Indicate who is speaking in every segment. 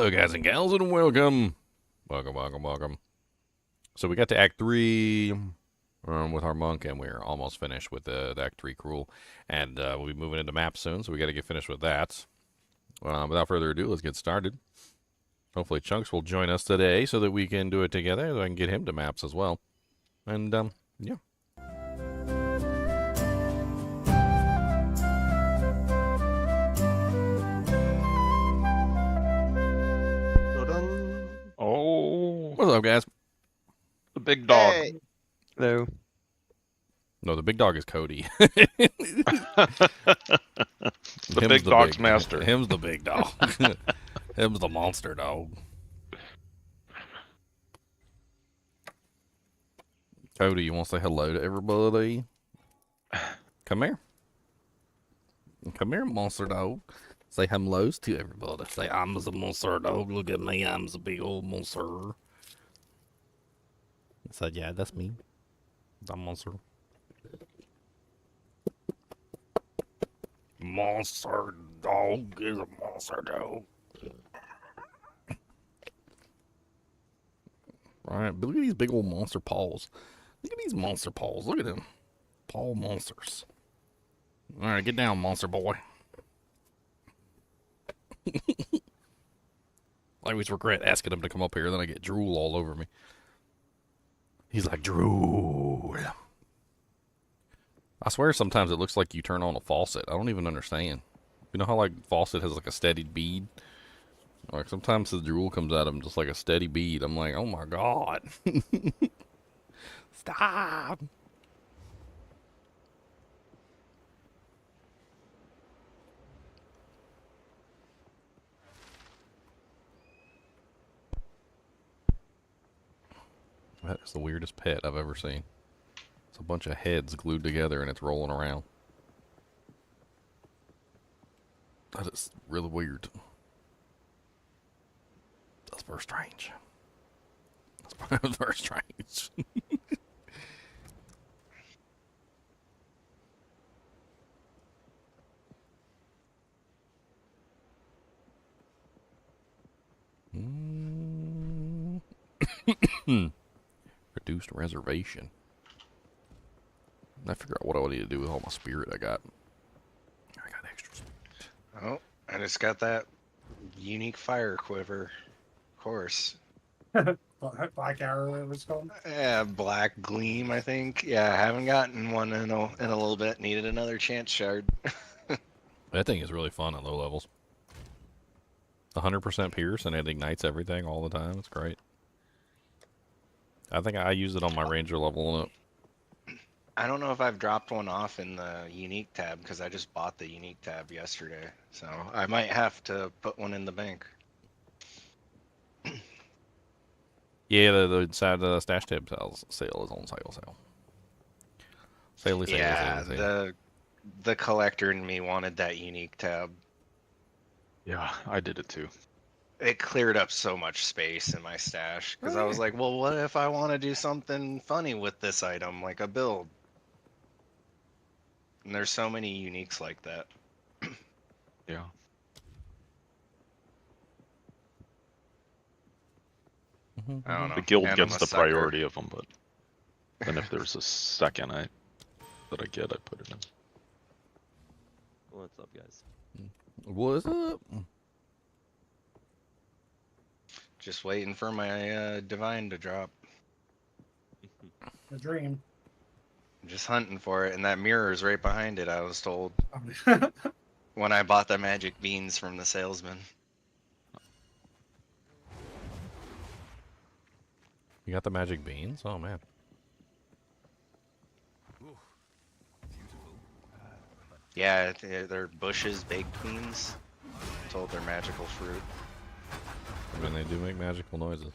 Speaker 1: Hello, guys and gals, and welcome. Welcome. So we got to Act 3 with our monk, and we're almost finished with the Act 3 Cruel. And we'll be moving into maps soon, so we got to get finished with that. Without further ado, let's get started. Hopefully Chunks will join us today so that we can do it together, so I can get him to maps as well. And, yeah.
Speaker 2: Oh,
Speaker 1: What's up, guys?
Speaker 2: the big dog.
Speaker 3: Hey.
Speaker 4: Hello.
Speaker 1: No, the big dog is Cody.
Speaker 2: The big dog's master.
Speaker 1: Him's the big dog. Him's the monster dog. Cody, you want to say hello to everybody? Come here. Come here, monster dog. Say hellos to everybody. Say, I'm the monster dog. Look at me. I'm the big old monster. I said, yeah, that's me. The monster. Monster dog is a monster dog. Alright, but look at these big old monster paws. Look at these monster paws. Look at them. Paw monsters. Alright, get down, monster boy. I always regret asking him to come up here, then I get drool all over me. He's like, drool. I swear sometimes it looks like you turn on a faucet. I don't even understand. You know how like faucet has like a steady bead? Like sometimes the drool comes out of him just like a steady bead. I'm like, oh my god. Stop. That is the weirdest pet I've ever seen. It's a bunch of heads glued together and it's rolling around. That is really weird. That's very strange. That's very strange. Reduced reservation. I figure out what I need to do with all my spirit I got. I got extra spirit.
Speaker 3: Oh, I just got that unique fire quiver. Of course.
Speaker 5: Black Arrow, it was called.
Speaker 3: Yeah, Black Gleam, I think. Yeah, I haven't gotten one in a little bit. Needed another chance shard.
Speaker 1: That thing is really fun at low levels. 100% pierce and it ignites everything all the time. It's great. I think I use it on my ranger level and
Speaker 3: I don't know if I've dropped one off in the unique tab because I just bought the unique tab yesterday. So I might have to put one in the bank.
Speaker 1: yeah, the side of the stash tab sale is on sale. Sale.
Speaker 3: The collector in me wanted that unique tab.
Speaker 2: Yeah, I did it too.
Speaker 3: It cleared up so much space in my stash because I was like, well, what if I want to do something funny with this item, like a build? And there's so many uniques like that.
Speaker 2: Yeah.
Speaker 3: I don't know.
Speaker 2: The guild
Speaker 3: And I'm
Speaker 2: gets
Speaker 3: a
Speaker 2: the
Speaker 3: sucker.
Speaker 2: priority of them, but then if there's a second that I get, I put it in.
Speaker 4: What's up, guys?
Speaker 1: What's up?
Speaker 3: Just waiting for my divine to drop.
Speaker 5: The dream.
Speaker 3: Just hunting for it, and that mirror is right behind it, I was told. When I bought the magic beans from the salesman.
Speaker 1: You got the magic beans? Oh man.
Speaker 3: Yeah, they're Bush's baked beans. Told they're magical fruit.
Speaker 1: I mean, they do make magical noises.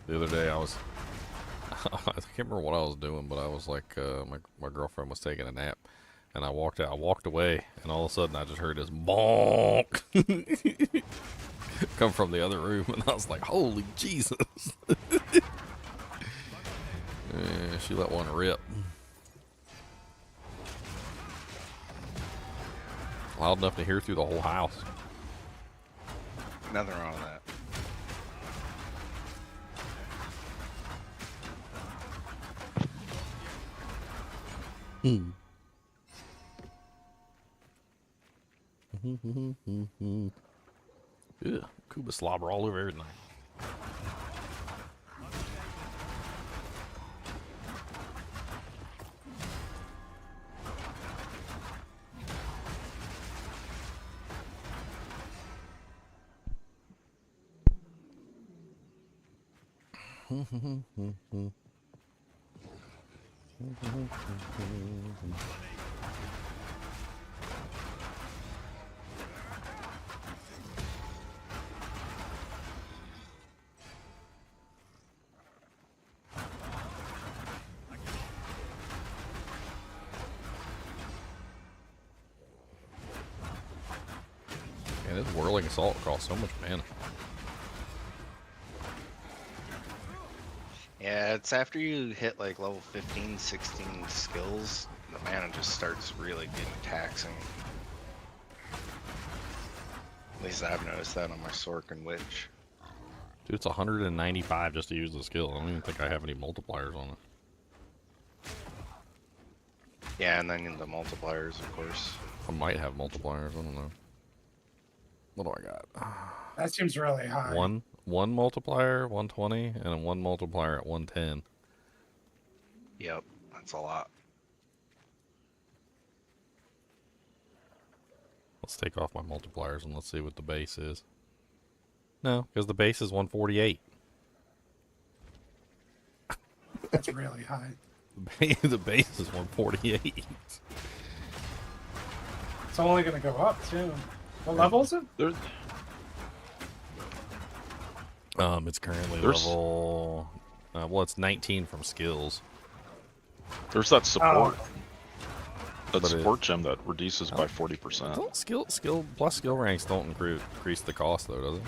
Speaker 1: The other day I can't remember what I was doing, but I was like, my girlfriend was taking a nap, and I walked away, and all of a sudden I just heard this bonk come from the other room, and I was like, holy Jesus. She let one rip. Loud enough to hear through the whole house.
Speaker 3: Nothing wrong with that.
Speaker 1: Ugh, Cuba slobber all over everything. Man, this whirling assault costs so much mana.
Speaker 3: Yeah, it's after you hit like level 15, 16 skills, the mana just starts really getting taxing. At least I've noticed that on my Sork and Witch.
Speaker 1: Dude, it's 195 just to use the skill. I don't even think I have any multipliers on it.
Speaker 3: Yeah, and then the multipliers, of course.
Speaker 1: I might have multipliers. I don't know. What do I got?
Speaker 5: That seems really high.
Speaker 1: One multiplier, 120, and then one multiplier at 110.
Speaker 3: Yep, that's a lot.
Speaker 1: Let's take off my multipliers and let's see what the base is. No, because the base is 148.
Speaker 5: That's really high.
Speaker 1: The base is 148.
Speaker 5: It's only going to go up, too. What level is it?
Speaker 2: There's
Speaker 1: It's currently
Speaker 2: There's-
Speaker 1: level... well, it's 19 from skills.
Speaker 2: that support.
Speaker 5: Oh.
Speaker 2: That
Speaker 1: But
Speaker 2: support gem that reduces by 40%.
Speaker 1: Don't skill ranks don't increase the cost though, does it?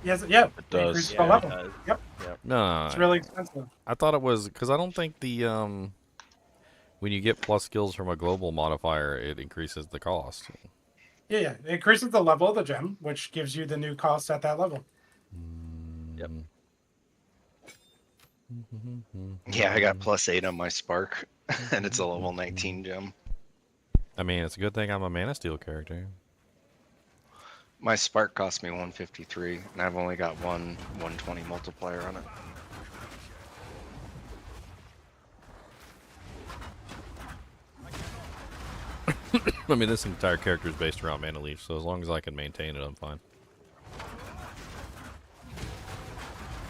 Speaker 5: Yes, yeah.
Speaker 2: It does.
Speaker 5: Increases the
Speaker 4: Yeah, it
Speaker 5: level.
Speaker 4: does.
Speaker 5: Yep.
Speaker 1: No,
Speaker 5: It's really expensive.
Speaker 1: I thought it was because I don't think the when you get plus skills from a global modifier, it increases the cost.
Speaker 5: Yeah, yeah. It increases the level of the gem, which gives you the new cost at that level.
Speaker 4: Yep.
Speaker 3: Yeah, I got +8 on my Spark, and it's a level 19 gem.
Speaker 1: I mean, it's a good thing I'm a Mana Steel character.
Speaker 3: My Spark cost me 153, and I've only got one 120 multiplier on it.
Speaker 1: I mean, this entire character is based around Mana Leech, so as long as I can maintain it, I'm fine.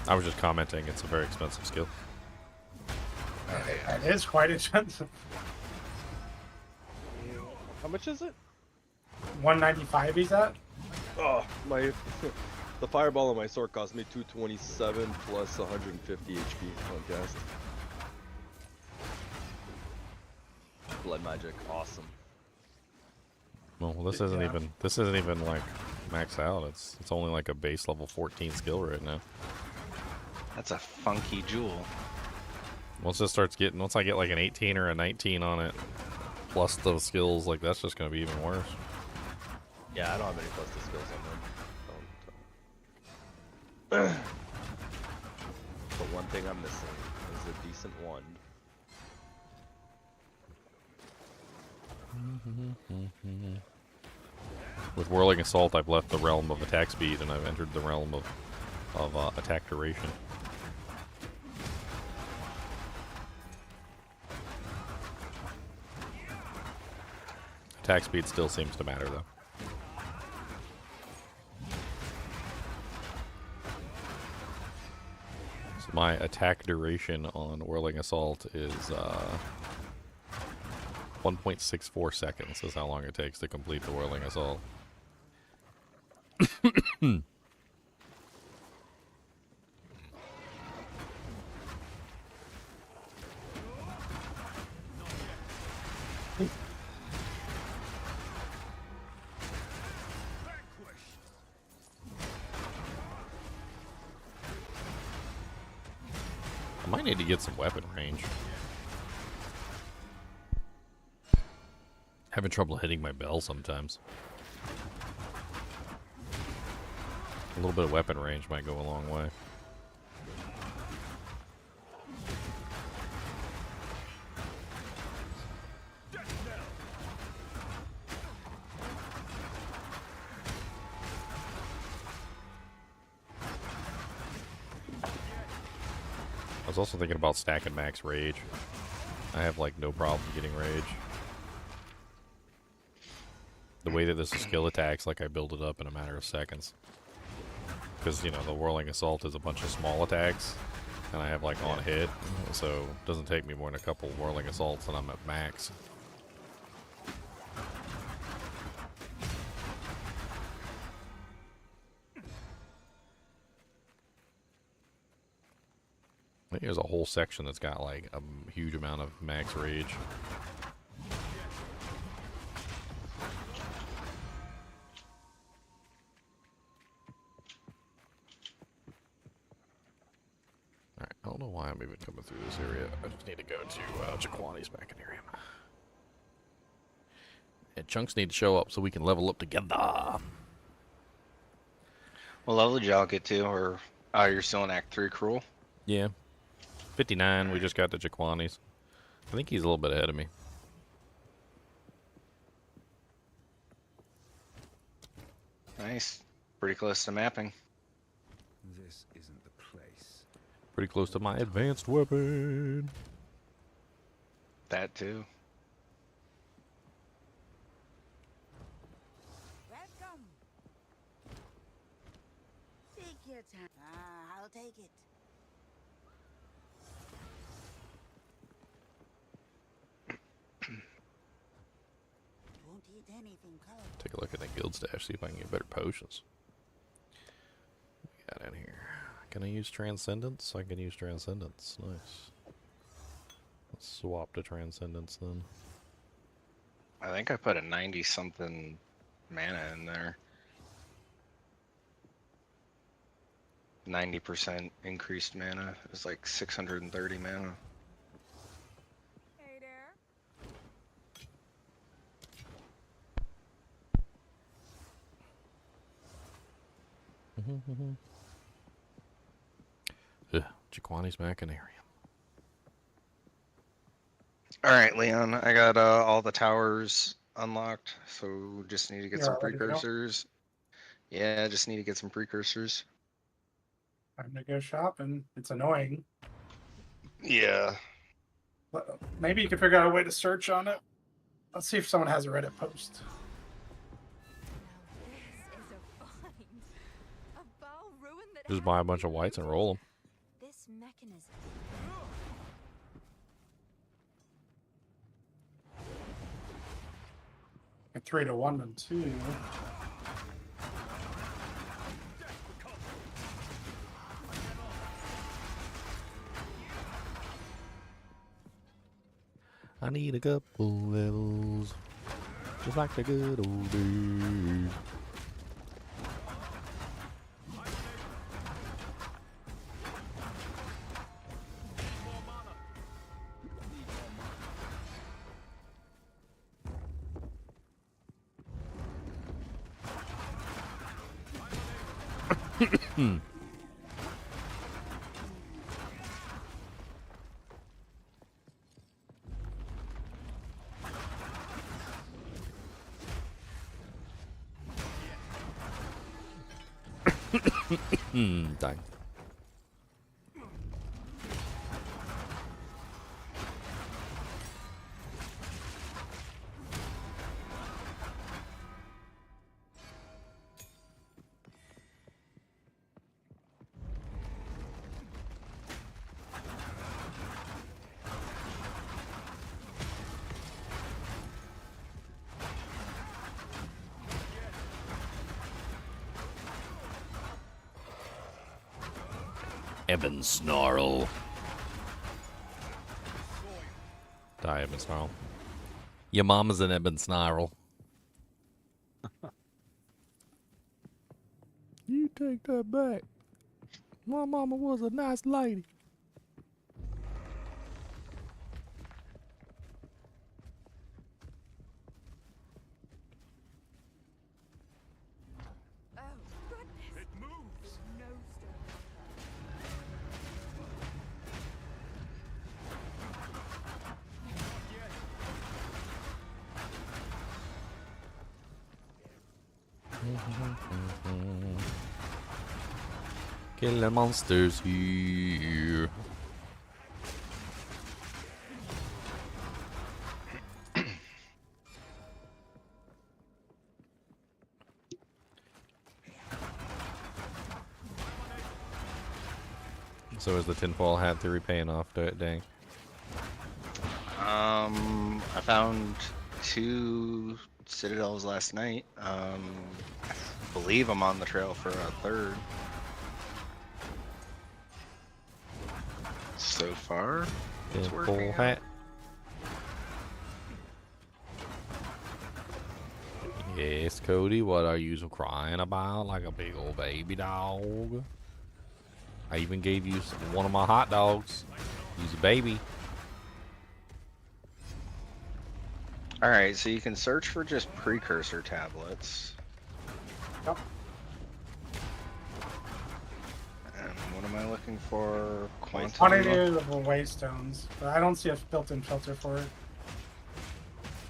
Speaker 1: I was just commenting, it's a very expensive skill.
Speaker 5: It is quite expensive.
Speaker 6: How much is it?
Speaker 5: 195 he's at?
Speaker 6: Oh, my the fireball on my sword cost me 227 plus 150 HP on cast. Blood magic, awesome.
Speaker 1: Well, this isn't even like max out. It's only like a base level 14 skill right now.
Speaker 3: That's a funky jewel.
Speaker 1: Once I get like an 18 or a 19 on it, plus those skills, like that's just gonna be even worse.
Speaker 6: Yeah, I don't have any plus the skills on them. But one thing I'm missing is a decent one.
Speaker 1: With Whirling Assault, I've left the realm of attack speed and I've entered the realm of attack duration. Attack speed still seems to matter, though. So my attack duration on Whirling Assault is 1.64 seconds is how long it takes to complete the Whirling Assault. might need to get some weapon range. Having trouble hitting my bell sometimes. A little bit of weapon range might go a long way. I was also thinking about stacking max rage. I have like no problem getting rage. The way that this is skill attacks, like I build it up in a matter of seconds. Because, you know, the Whirling Assault is a bunch of small attacks, and I have like on hit, so it doesn't take me more than a couple Whirling Assaults and I'm at max. I think there's a whole section that's got like a huge amount of max rage. Alright, I don't know why I'm even coming through this area. I just need to go to Jaquani's Machinarium. And chunks need to show up so we can level up together.
Speaker 3: What level did y'all get to? Or you're still in Act 3 Cruel?
Speaker 1: Yeah. 59, we just got to Jaquani's. I think he's a little bit ahead of me.
Speaker 3: Nice. Pretty close to mapping.
Speaker 4: This isn't the place.
Speaker 1: Pretty close to my advanced weapon.
Speaker 3: That too.
Speaker 7: Welcome. Take your time. I'll take it. Won't eat anything colorful.
Speaker 1: Take a look at that guild stash, see if I can get better potions. What we got in here? Can I use Transcendence? I can use Transcendence. Nice. Let's swap to Transcendence then.
Speaker 3: I think I put a 90 something mana in there. 90% increased mana. It was like 630 mana.
Speaker 7: Hey there.
Speaker 1: Jaquani's Machinarium.
Speaker 3: Alright, Leon, I got all the towers unlocked, so just need to get
Speaker 5: You're
Speaker 3: some
Speaker 5: all ready to go?
Speaker 3: precursors. Yeah, just need to get some precursors.
Speaker 5: Time to go shopping. It's annoying.
Speaker 3: Yeah.
Speaker 5: But maybe you could figure out a way to search on it. Let's see if someone has a Reddit post.
Speaker 7: Now this is a find. A bow ruin that
Speaker 1: Just
Speaker 7: had
Speaker 1: buy a
Speaker 7: to
Speaker 1: bunch
Speaker 7: be
Speaker 1: of whites and
Speaker 7: looted.
Speaker 1: roll them.
Speaker 7: This mechanism.
Speaker 5: A 3 to 1 and 2.
Speaker 1: I need a couple levels, just like the good old days. Dang. Ebon Snarl. Die, Ebon Snarl. Your mama's an Ebon Snarl. You take that back. My mama was a nice lady. Killing monsters here. So is the tinfoil hat theory paying off, dang?
Speaker 3: I found 2 Citadels last night. I believe I'm on the trail for a 3rd. So far, it's working
Speaker 1: Tinfoil
Speaker 3: out.
Speaker 1: hat. Yes, Cody, what are you so crying about like a big old baby dog? I even gave you one of my hot dogs. He's a baby.
Speaker 3: Alright, so you can search for just precursor tablets.
Speaker 5: Yep.
Speaker 3: And what am I looking for?
Speaker 5: Quantity
Speaker 3: Quantity?
Speaker 5: of waystones, but I don't see a built-in filter for it.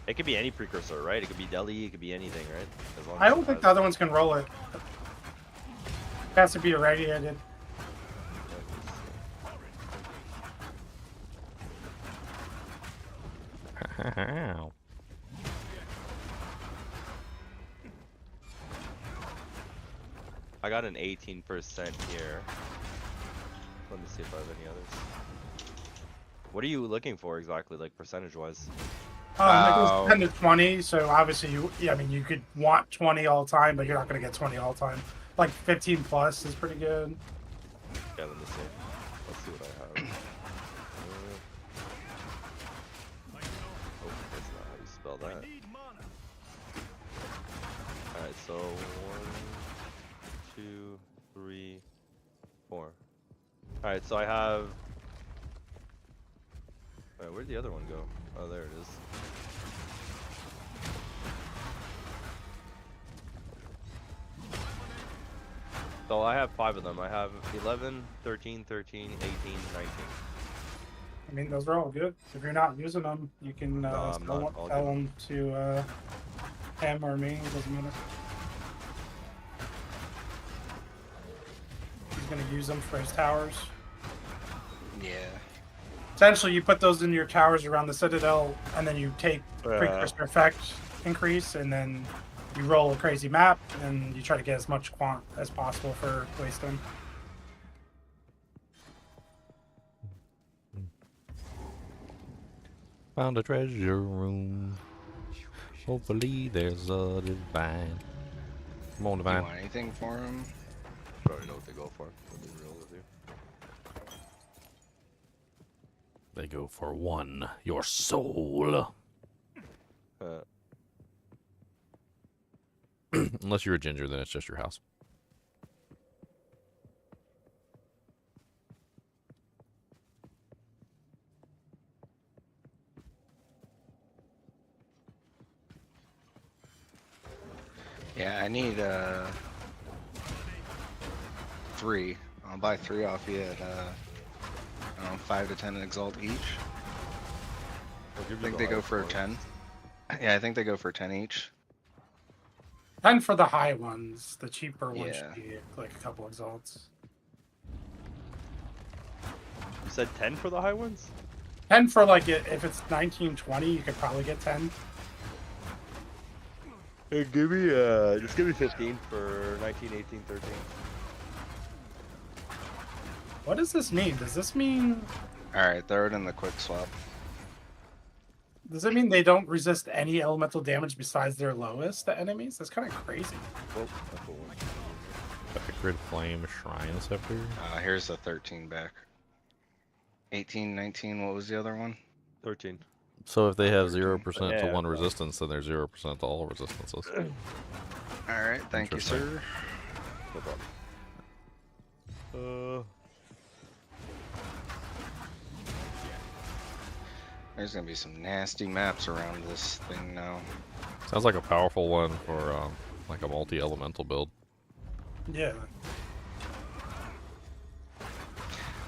Speaker 6: It could be any precursor, right? It could be Delhi, it could be anything, right? As long
Speaker 5: I
Speaker 6: as
Speaker 5: don't
Speaker 6: it
Speaker 5: think
Speaker 6: has-
Speaker 5: the other ones can roll it. It has to be irradiated.
Speaker 6: I got an 18% here. Let me see if I have any others. What are you looking for exactly, like percentage-wise?
Speaker 5: It goes 10 to 20, so obviously I mean, you could want 20 all time, but you're not going to get 20 all time. Like 15 plus is pretty good.
Speaker 6: Yeah, let me see. Let's see what I have. Oh, that's not how you spell that. Alright, so 1, 2, 3, 4. Alright, so I have... Alright, where'd the other one go? Oh, there it is. So I have 5 of them. I have 11, 13, 13, 18, 19.
Speaker 5: I mean, those are all good. If you're not using them, you can
Speaker 6: I'm not. I'll
Speaker 5: sell
Speaker 6: give
Speaker 5: them to him or me. It doesn't matter. He's going to use them for his towers.
Speaker 3: Yeah.
Speaker 5: Essentially, you put those in your towers around the Citadel, and then you take precursor effect increase, and then you roll a crazy map, and you try to get as much quant as possible for wasting.
Speaker 1: Found a treasure room. Hopefully there's a divine. Come on,
Speaker 3: Do you
Speaker 1: divine.
Speaker 3: want anything for him?
Speaker 6: Probably know what they go for. To be real with you.
Speaker 1: They go for one, your soul. Unless you're a ginger, then it's just your house.
Speaker 3: Yeah, I need 3. I'll buy 3 off you at I don't know, 5 to 10 exalt each.
Speaker 6: I'll give
Speaker 3: I
Speaker 6: you
Speaker 3: think
Speaker 6: the
Speaker 3: they go
Speaker 6: highest
Speaker 3: for
Speaker 6: one.
Speaker 3: 10. Yeah, I think they go for 10 each.
Speaker 5: 10 for the high ones. The cheaper ones
Speaker 3: Yeah.
Speaker 5: should be like a couple exalts.
Speaker 6: You said 10 for the high ones?
Speaker 5: 10 for like if it's 1920, you could probably get 10.
Speaker 6: Hey, give me just give me 15 for 19, 18, 13.
Speaker 5: What does this mean? Does this mean
Speaker 3: Alright, throw it in the quick swap.
Speaker 5: Does it mean they don't resist any elemental damage besides their lowest to enemies? That's kind of crazy.
Speaker 6: Oh, that's what one.
Speaker 1: Sacred Flame Shrine Scepter.
Speaker 3: Here's the 13 back. 18, 19, what was the other one?
Speaker 6: 13.
Speaker 1: So if they have 0% to
Speaker 6: Yeah,
Speaker 1: one
Speaker 6: so-
Speaker 1: resistance, then they're 0% to all resistances.
Speaker 3: Alright, thank you,
Speaker 1: Interesting.
Speaker 3: sir.
Speaker 6: No problem.
Speaker 3: There's gonna be some nasty maps around this thing now.
Speaker 1: Sounds like a powerful one for like a multi-elemental build.
Speaker 5: Yeah.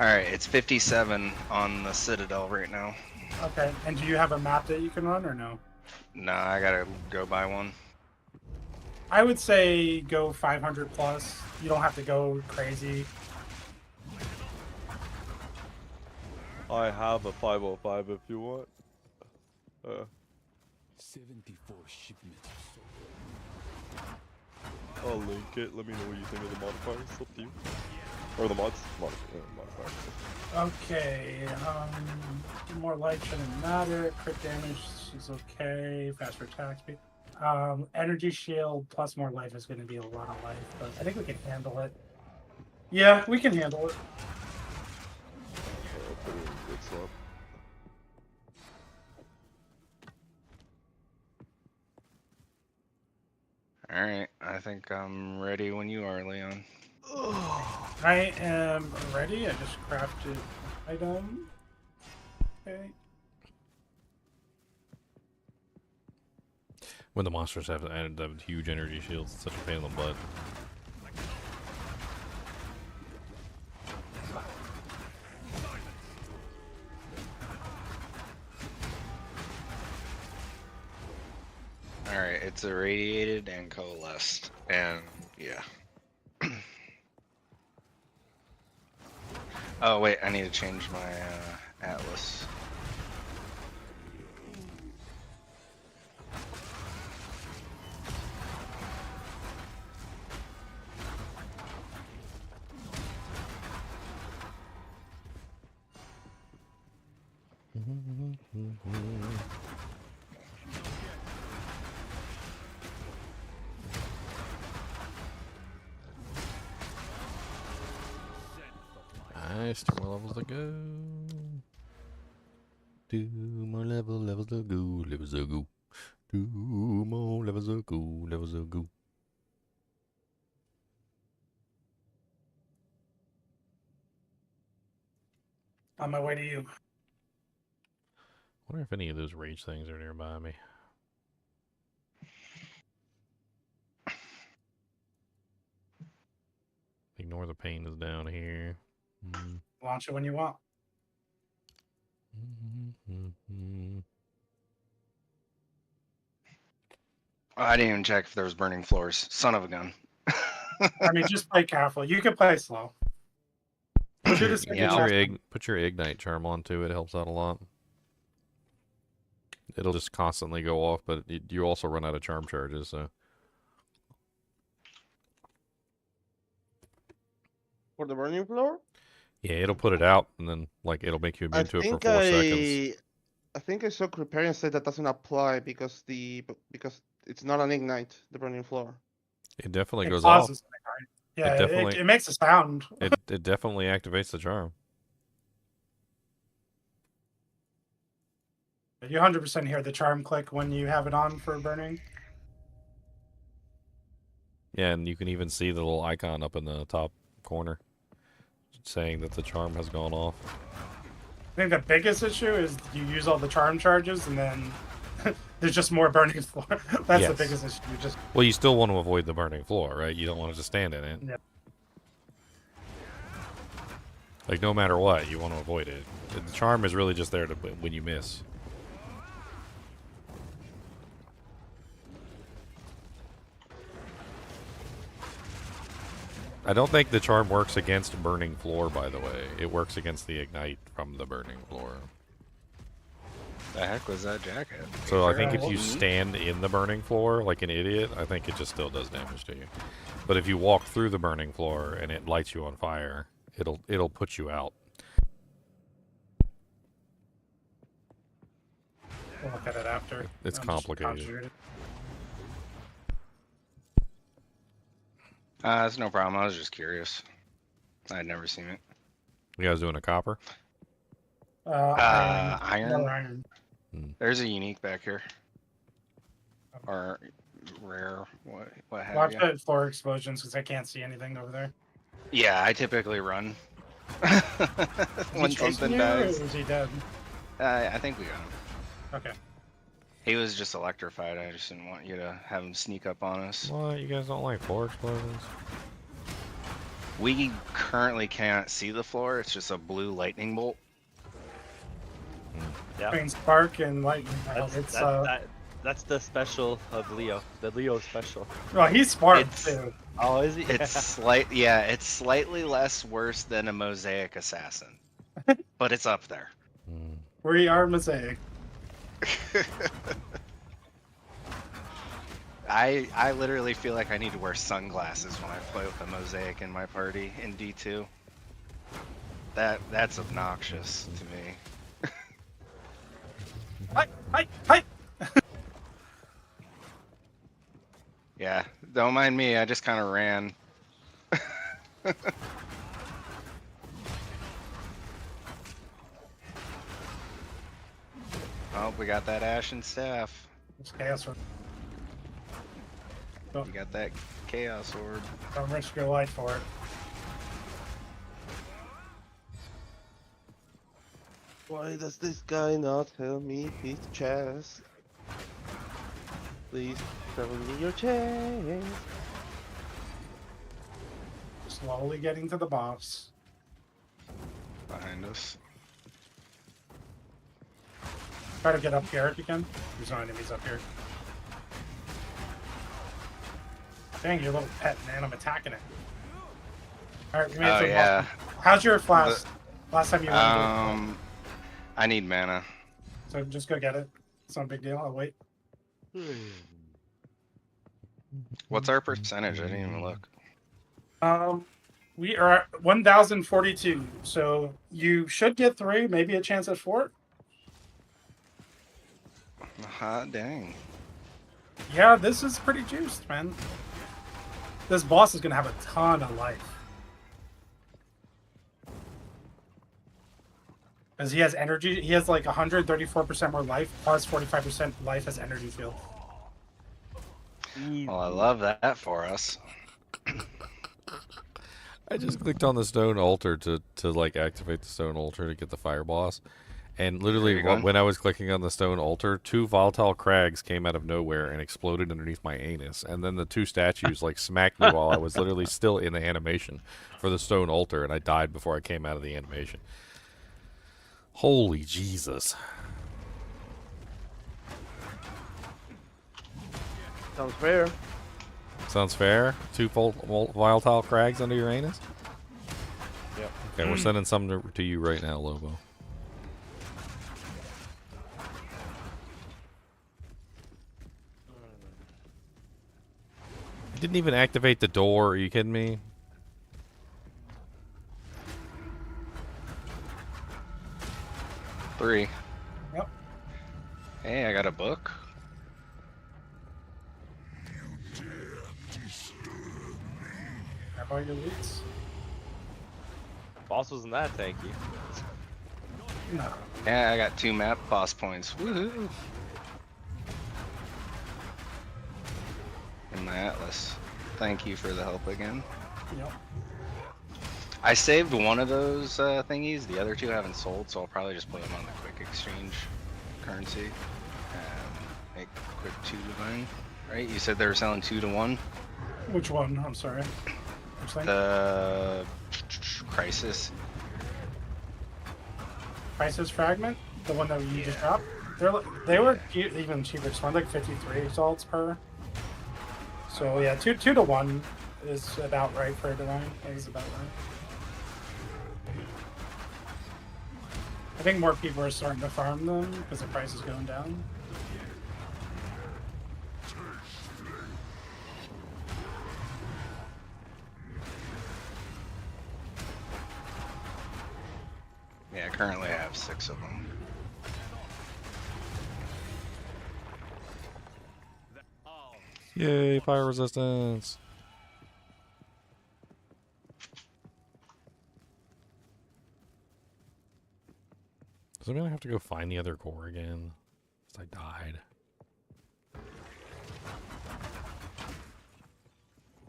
Speaker 3: Alright, it's 57 on the Citadel right now.
Speaker 5: Okay. And do you have a map that you can run or no?
Speaker 3: Nah, I gotta go buy one.
Speaker 5: I would say go 500 plus. You don't have to go crazy.
Speaker 6: I have a 505 if you want.
Speaker 4: 74 shipments.
Speaker 6: I'll link it. Let me know what you think of the modifiers. Up to you. Or the mods. Modifiers.
Speaker 5: Okay, more life shouldn't matter. Crit damage is okay. Faster attack speed. Energy shield plus more life is going to be a lot of life, but I think we can handle it. Yeah, we can handle it.
Speaker 6: I'll put it in good slot.
Speaker 3: Alright, I think I'm ready when you are, Leon.
Speaker 5: I am ready. I just crafted an item. Okay.
Speaker 1: When the monsters have added the huge energy shields, it's such a pain in the butt.
Speaker 3: Alright, it's irradiated and coalesced. And yeah. Oh wait, I need to change my atlas.
Speaker 1: Nice, 2 more levels to go. 2 more levels to go, levels to go. 2 more levels to go, levels to go.
Speaker 5: On my way to you.
Speaker 1: Wonder if any of those rage things are nearby me. Ignore the pain is down here.
Speaker 5: Launch it when you want.
Speaker 3: I didn't even check if there was burning floors. Son of a gun.
Speaker 5: I mean, just play careful. You can play slow.
Speaker 1: Put your,
Speaker 3: Yeah,
Speaker 1: put your ignite charm onto it. It helps out a lot. It'll just constantly go off, but you also run out of charm charges, so.
Speaker 8: For the burning floor?
Speaker 1: Yeah, it'll put it out, and then like it'll make you immune to it for 4 seconds.
Speaker 8: I think I saw Creparian say that doesn't apply because it's not an ignite, the burning floor.
Speaker 1: It definitely
Speaker 5: It
Speaker 1: goes off.
Speaker 5: pauses. Yeah,
Speaker 1: definitely-
Speaker 5: it makes a sound.
Speaker 1: It definitely activates the charm.
Speaker 5: You 100% hear the charm click when you have it on for burning.
Speaker 1: Yeah, and you can even see the little icon up in the top corner saying that the charm has gone off.
Speaker 5: I think the biggest issue is you use all the charm charges and then there's just more burning floor. That's
Speaker 1: Yes.
Speaker 5: the biggest issue. You just
Speaker 1: Well, you still want to avoid the burning floor, right? You don't want to just stand in it.
Speaker 5: Yeah.
Speaker 1: Like, no matter what, you want to avoid it. The charm is really just there to when you miss. I don't think the charm works against burning floor, by the way. It works against the ignite from the burning floor.
Speaker 3: The heck was that jacket?
Speaker 1: So I think if
Speaker 5: Sure.
Speaker 1: you stand in the burning floor like an idiot, I think it just still does damage to you. But if you walk through the burning floor and it lights you on fire, it'll put you out.
Speaker 5: we'll look at it after.
Speaker 1: It's
Speaker 5: I'm just
Speaker 1: complicated.
Speaker 5: concentrated.
Speaker 3: That's no problem. I was just curious. I'd never seen it.
Speaker 1: You guys doing a copper?
Speaker 3: Iron?
Speaker 5: No iron.
Speaker 3: There's a unique back here. Or rare, what have
Speaker 5: Watch
Speaker 3: you.
Speaker 5: the floor explosions because I can't see anything over there.
Speaker 3: Yeah, I typically run.
Speaker 5: Is
Speaker 3: when
Speaker 5: he chasing
Speaker 3: something
Speaker 5: you, or
Speaker 3: dies.
Speaker 5: is he dead?
Speaker 3: I think we got him.
Speaker 5: Okay.
Speaker 3: He was just electrified. I just didn't want you to have him sneak up on us.
Speaker 1: What? You guys don't like floor explosions?
Speaker 3: We currently cannot see the floor. It's just a blue lightning bolt.
Speaker 6: Yeah.
Speaker 5: Between spark and lightning.
Speaker 6: That's,
Speaker 5: It's
Speaker 6: that, That's the special of Leo. The Leo special.
Speaker 5: Well, he's smart
Speaker 3: It's-
Speaker 5: too.
Speaker 6: Oh, is he?
Speaker 3: It's it's slightly less worse than a mosaic assassin, but it's up there.
Speaker 1: Hmm.
Speaker 5: We are Mosaic.
Speaker 3: I literally feel like I need to wear sunglasses when I play with a mosaic in my party in D2. That's obnoxious to me.
Speaker 5: Hi, hi, hi.
Speaker 3: Yeah, don't mind me. I just kind of ran. Oh, we got that ashen staff.
Speaker 5: It's chaos.
Speaker 3: You got that chaos orb.
Speaker 5: Don't risk your life for it.
Speaker 8: Why does this guy not tell me his chest? Please tell me your chest.
Speaker 5: Slowly getting to the boss.
Speaker 3: Behind us.
Speaker 5: Try to get up here if you can. There's no enemies up here. Dang, your little pet, man. I'm attacking it. Alright, we made it to the boss. How's your flask? Last time you went.
Speaker 3: I need mana.
Speaker 5: So just go get it. It's not a big deal. I'll wait.
Speaker 3: What's our percentage? I didn't even look.
Speaker 5: We are at 1,042. So you should get 3, maybe a chance at 4.
Speaker 3: Hot dang.
Speaker 5: Yeah, this is pretty juiced, man. This boss is gonna have a ton of life. Because he has energy, he has like 134% more life, plus 45% life as energy field.
Speaker 3: Well, I love that for us.
Speaker 1: I just clicked on the stone altar to like activate the stone altar to get the fire boss, and literally
Speaker 3: There you go.
Speaker 1: when I was clicking on the stone altar, 2 volatile crags came out of nowhere and exploded underneath my anus, and then the 2 statues like smacked me while I was literally still in the animation for the stone altar, and I died before I came out of the animation. Holy Jesus!
Speaker 8: Sounds fair.
Speaker 1: Sounds fair. 2 volatile crags under your anus.
Speaker 6: Yep.
Speaker 1: Okay, we're sending some to you right now, Lobo. I didn't even activate the door. Are you kidding me?
Speaker 3: Three.
Speaker 5: Yep.
Speaker 3: Hey, I got a book.
Speaker 5: Grab all your loots.
Speaker 6: Boss wasn't that tanky.
Speaker 5: No.
Speaker 3: Yeah, I got 2 map boss points. Woohoo! In my atlas. Thank you for the help again.
Speaker 5: Yep.
Speaker 3: I saved one of those thingies. The other 2 haven't sold, so I'll probably just put them on the quick exchange currency and make a quick 2 divine. Right? You said they were selling 2 to 1.
Speaker 5: Which one? I'm sorry. Which thing?
Speaker 3: The Crisis.
Speaker 5: Crisis Fragment? The one that you just dropped? They were even cheaper. It's like 53 salts per. So yeah, 2 to 1 is about right for a divine. It is about right. I think more people are starting to farm them because the price is going down.
Speaker 3: Yeah, I currently have 6 of them.
Speaker 1: Yay, fire resistance. Does that mean I have to go find the other core again? 'Cause I died.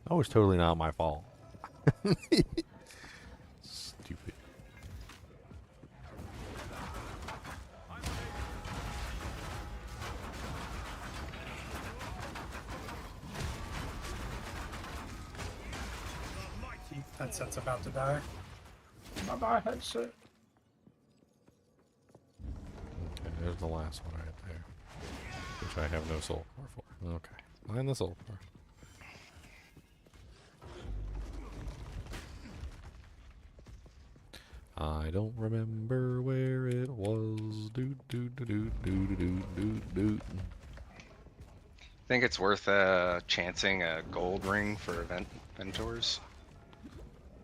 Speaker 1: That was totally not my fault. Stupid.
Speaker 5: Headset's about to die. Bye-bye, headset.
Speaker 1: Okay, there's the last one right there. There's Which I have no soul core for. Okay. Find the soul core. I don't remember where it was. Do do do do do do do do.
Speaker 3: Think it's worth chancing a gold ring for Ventors?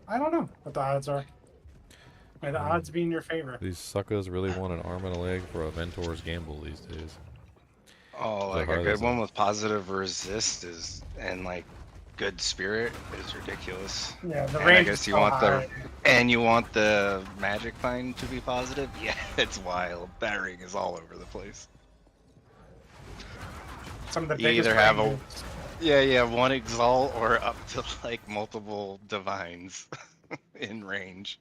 Speaker 5: I don't know what the odds are. May the odds be in your favor.
Speaker 1: These suckers really want an arm and a leg for a Ventor's gamble these days.
Speaker 3: Oh, like
Speaker 1: hard
Speaker 3: a good
Speaker 1: is
Speaker 3: one
Speaker 1: it?
Speaker 3: with positive resist is and like good spirit is ridiculous.
Speaker 5: Yeah, the
Speaker 3: And I
Speaker 5: range
Speaker 3: guess
Speaker 5: is
Speaker 3: you
Speaker 5: so
Speaker 3: want
Speaker 5: high.
Speaker 3: you want the magic find to be positive. Yeah, it's wild. That ring is all over the place.
Speaker 5: Some of the
Speaker 3: You
Speaker 5: biggest
Speaker 3: either have a
Speaker 5: ranges.
Speaker 3: yeah, one exalt or up to like multiple divines in range.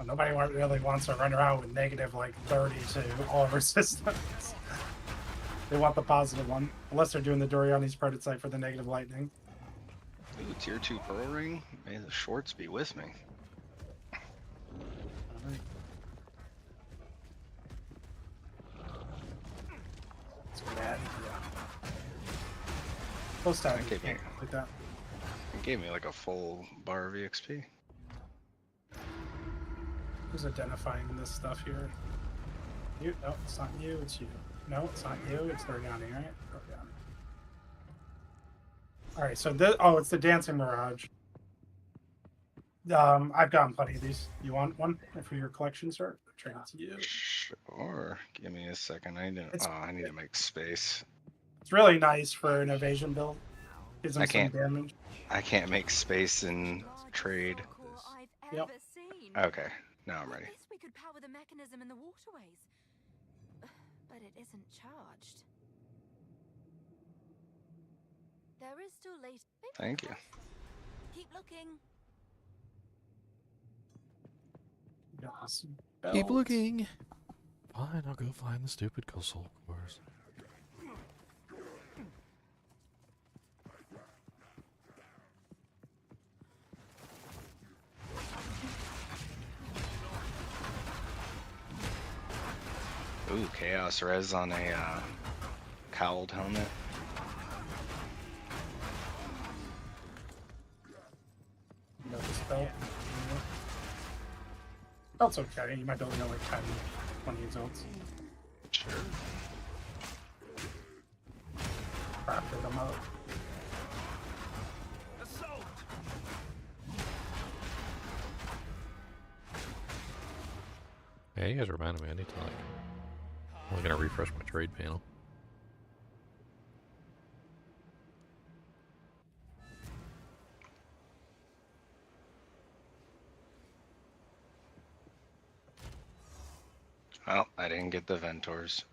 Speaker 5: Nobody really wants to run around with negative like 30 to all resistance. They want the positive one, unless they're doing the Doriani's prototype for the negative lightning.
Speaker 3: Ooh, tier 2 pearl ring. May the shorts be with me.
Speaker 5: It's bad. Yeah. Close to
Speaker 3: Okay,
Speaker 5: it, like that.
Speaker 3: It gave me like a full bar of EXP.
Speaker 5: Who's identifying this stuff here? You? No, it's not you. It's you. No, it's not you. It's Doriani, right? Doriani. All right. So this. Oh, it's the Dancing Mirage. I've gotten plenty of these. You want one for your collection, sir? Trade it to you.
Speaker 3: Sure. Give me a second. I need to make space.
Speaker 5: It's really nice for an evasion build. Gives them
Speaker 3: I
Speaker 5: some
Speaker 3: can't-
Speaker 5: damage.
Speaker 3: I can't make space in trade.
Speaker 5: Yep.
Speaker 3: Okay, now I'm ready.
Speaker 7: At least we could power the mechanism in the waterways. But it isn't charged. There is still late.
Speaker 3: Thank you.
Speaker 7: Keep looking.
Speaker 5: Got this
Speaker 1: Keep
Speaker 5: belt.
Speaker 1: looking. Fine, I'll go find the stupid soul cores.
Speaker 3: Ooh, chaos res on a cowled helmet.
Speaker 5: Got this belt. Belt's okay. You might be able to get like 10, 20 results.
Speaker 3: Sure.
Speaker 5: Crafted them up.
Speaker 1: Yeah, you guys reminded me. I need to like. I'm gonna refresh my trade panel.
Speaker 3: Well, I didn't get the Ventors.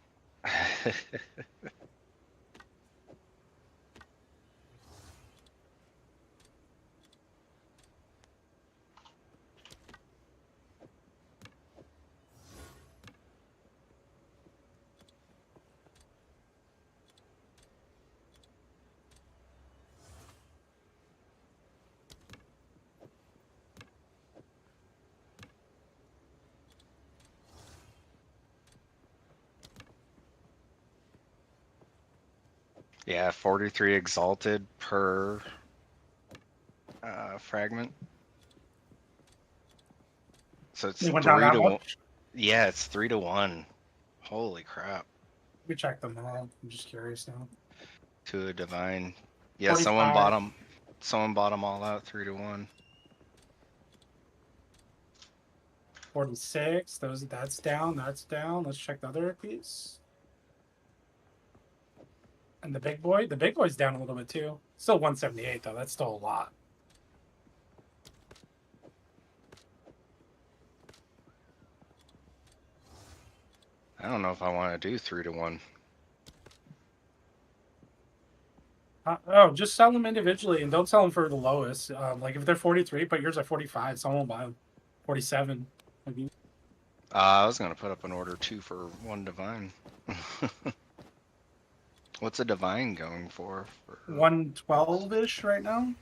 Speaker 3: Yeah, 43 exalted per fragment. So it's
Speaker 5: It went down
Speaker 3: 3
Speaker 5: that
Speaker 3: to 1.
Speaker 5: much?
Speaker 3: Yeah, it's 3 to 1. Holy crap.
Speaker 5: We checked them all. I'm just curious now.
Speaker 3: To a divine. Yeah, someone
Speaker 5: 45.
Speaker 3: bought them. Someone bought them all out 3 to 1.
Speaker 5: 46. That's down. That's down. Let's check the other piece. And the big boy. The big boy's down a little bit too. Still 178 though. That's still a lot.
Speaker 3: I don't know if I want to do 3 to 1.
Speaker 5: Oh, just sell them individually and don't sell them for the lowest. Like if they're 43, put yours at 45. Someone will buy them. 47. Maybe.
Speaker 3: I was gonna put up an order 2 for 1 divine. What's a divine going for?
Speaker 5: 112-ish right now.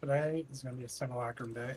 Speaker 5: Today is going to be a simulacrum day.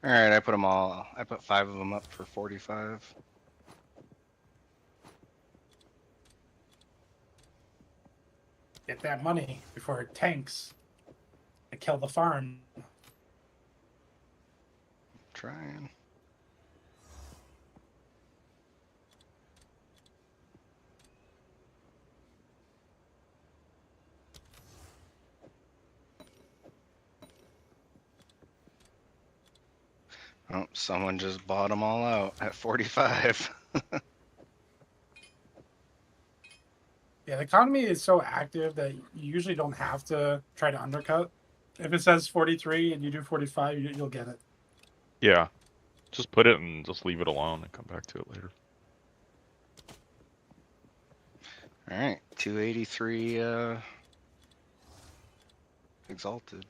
Speaker 3: All right, I put them all. I put 5 of them up for 45.
Speaker 5: Get that money before it tanks and kill the farm.
Speaker 3: Trying. Oh, someone just bought them all out at 45.
Speaker 5: Yeah, the economy is so active that you usually don't have to try to undercut. If it says 43 and you do 45, you'll get it.
Speaker 2: Yeah. Just put it and just leave it alone and come back to it later.
Speaker 3: All right, 283 exalted.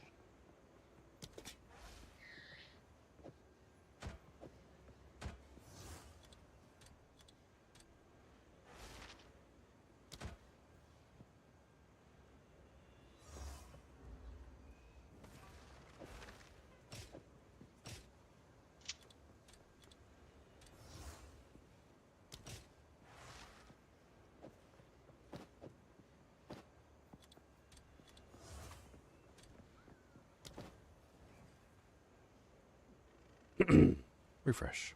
Speaker 1: Refresh.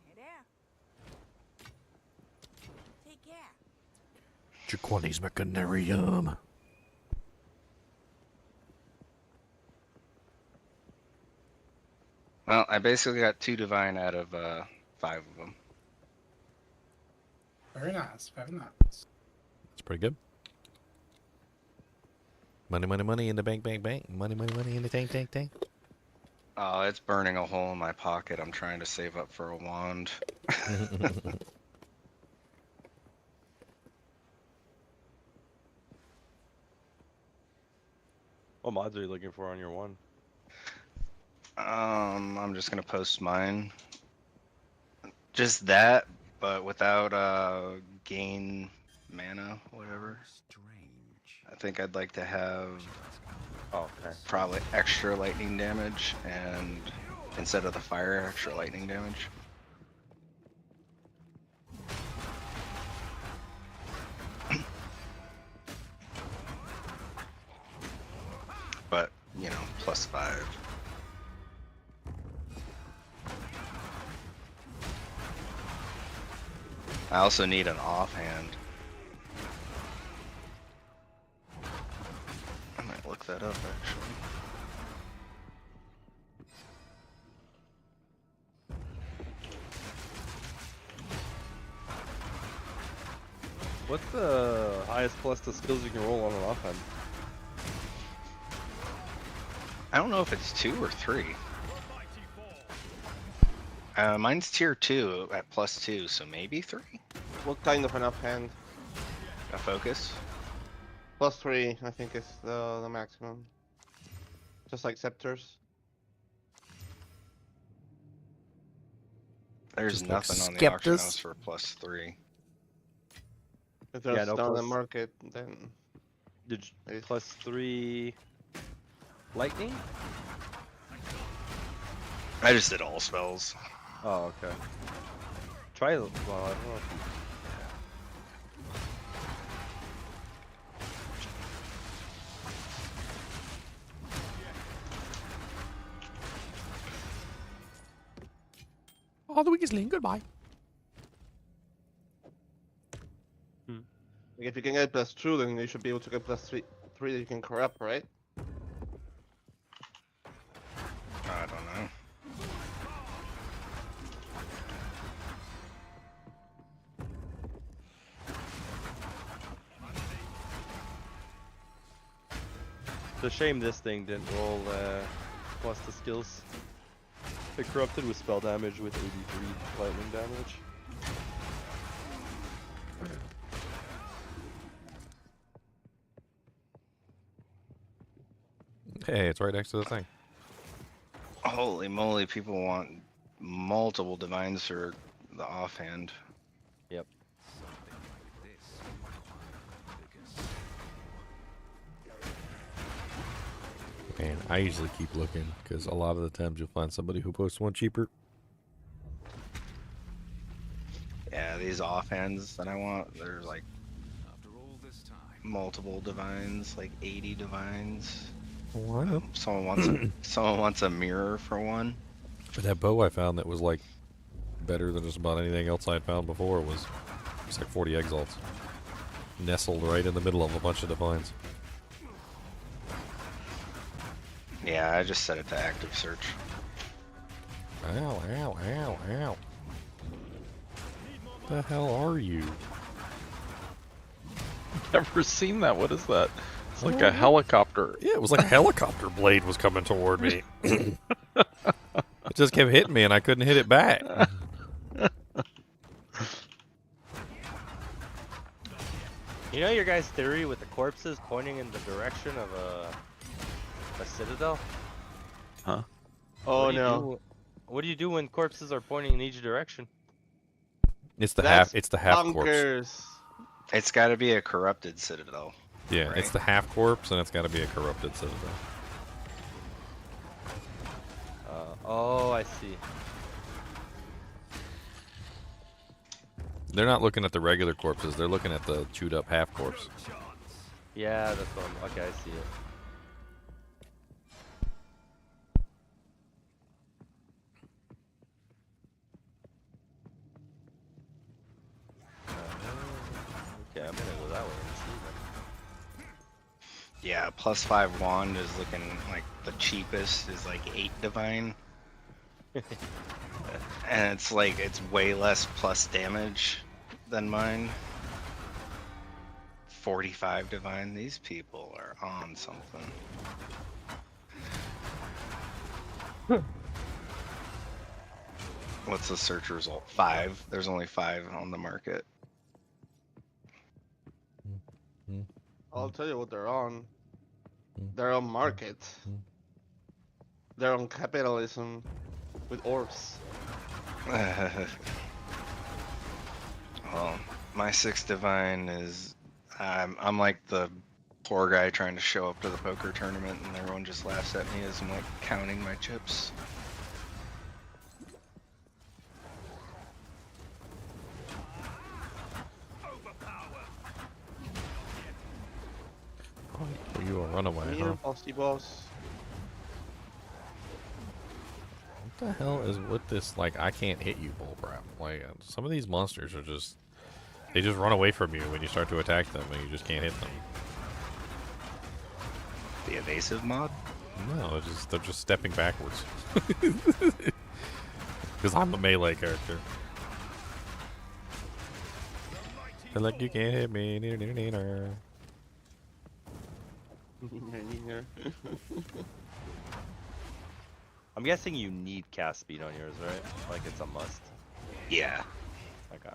Speaker 7: Hey there. Take care.
Speaker 1: Jaquani's Mechanarium.
Speaker 3: Well, I basically got 2 divine out of 5 of them.
Speaker 5: Very nice. Very nice.
Speaker 1: That's pretty good. Money, money, money in the bank, bank, bank. Money, money, money in the tank, tank, tank.
Speaker 3: Oh, it's burning a hole in my pocket. I'm trying to save up for a wand.
Speaker 6: What mods are you looking for on your one?
Speaker 3: I'm just gonna post mine. Just that, but without gain mana, whatever.
Speaker 4: Strange.
Speaker 3: I think I'd like to have
Speaker 6: Oh, okay.
Speaker 3: probably extra lightning damage, and instead of the fire, extra lightning damage. But, you know, +5. I also need an offhand. I might look that up actually.
Speaker 6: What's the highest plus to skills you can roll on an offhand?
Speaker 3: I don't know if it's 2 or 3. Mine's tier 2 at +2, so maybe 3?
Speaker 8: What kind of an offhand?
Speaker 3: A focus?
Speaker 8: +3, I think, is the maximum. Just like scepters.
Speaker 3: There's
Speaker 1: Just like
Speaker 3: nothing on the auction
Speaker 1: Skeptas.
Speaker 3: house for +3.
Speaker 8: If there's
Speaker 6: no
Speaker 8: down the
Speaker 6: plus-
Speaker 8: market, then
Speaker 6: Did you,
Speaker 8: Nice.
Speaker 6: +3 lightning?
Speaker 3: I just did all spells.
Speaker 6: Oh, okay. Try. Well, I don't know.
Speaker 1: Oh, the weakest link. Goodbye.
Speaker 8: like, if you can get +2, then you should be able to get +3 that you can corrupt, right?
Speaker 3: I don't know.
Speaker 6: It's a shame this thing didn't roll plus the skills. It corrupted with spell damage with 83 lightning damage.
Speaker 1: Hey, it's right next to the thing.
Speaker 3: Holy moly, people want multiple divines for the offhand.
Speaker 6: Yep.
Speaker 1: Man, I usually keep looking because a lot of the times you'll find somebody who posts one cheaper.
Speaker 3: Yeah, these offhands that I want, there's like
Speaker 4: After all this time.
Speaker 3: multiple divines, like 80 divines.
Speaker 1: What?
Speaker 3: Someone wants a mirror for one.
Speaker 1: But that bow I found that was like better than just about anything else I'd found before was it's like 40 exalts. Nestled right in the middle of a bunch of divines.
Speaker 3: Yeah, I just set it to active search.
Speaker 1: Ow, ow, ow, ow. What the hell are you?
Speaker 2: Never seen that. What is that? It's like a helicopter.
Speaker 1: Yeah, it was like a helicopter blade was coming toward me. It just kept hitting me and I couldn't hit it back.
Speaker 6: You know your guys' theory with the corpses pointing in the direction of a citadel?
Speaker 2: Huh?
Speaker 8: Oh
Speaker 6: What do you
Speaker 8: no.
Speaker 6: do- What do you do when corpses are pointing in each direction?
Speaker 1: It's the
Speaker 8: That's
Speaker 1: half corpse.
Speaker 8: Bunkers.
Speaker 3: It's got to be a corrupted citadel.
Speaker 1: Yeah, it's
Speaker 3: Right.
Speaker 1: the half corpse and it's got to be a corrupted citadel.
Speaker 6: Oh, I see.
Speaker 1: They're not looking at the regular corpses, they're looking at the chewed up half corpse.
Speaker 6: Yeah, that's what I'm. Okay, I see it. Okay, I'm gonna go that way and see then.
Speaker 3: Yeah, +5 wand is looking like the cheapest is like 8 divine. And it's like, it's way less plus damage than mine. 45 divine, these people are on something. What's the search result? 5? There's only 5 on the market.
Speaker 8: I'll tell you what they're on. They're on market. They're on capitalism with orbs.
Speaker 3: Well, my 6th divine is I'm like the poor guy trying to show up to the poker tournament and everyone just laughs at me as I'm like counting my chips.
Speaker 1: Oh, you a runaway,
Speaker 8: Here,
Speaker 1: huh?
Speaker 8: bossy boss.
Speaker 1: What the hell is with this, like, I can't hit you bullcrap? Like, some of these monsters are just, they just run away from you when you start to attack them and you just can't hit them.
Speaker 3: The evasive mod?
Speaker 1: No, they're just stepping backwards. Because I'm a melee character. They're like, you can't hit me.
Speaker 6: I'm guessing you need cast speed on yours, right? Like it's a must.
Speaker 3: Yeah.
Speaker 6: Okay.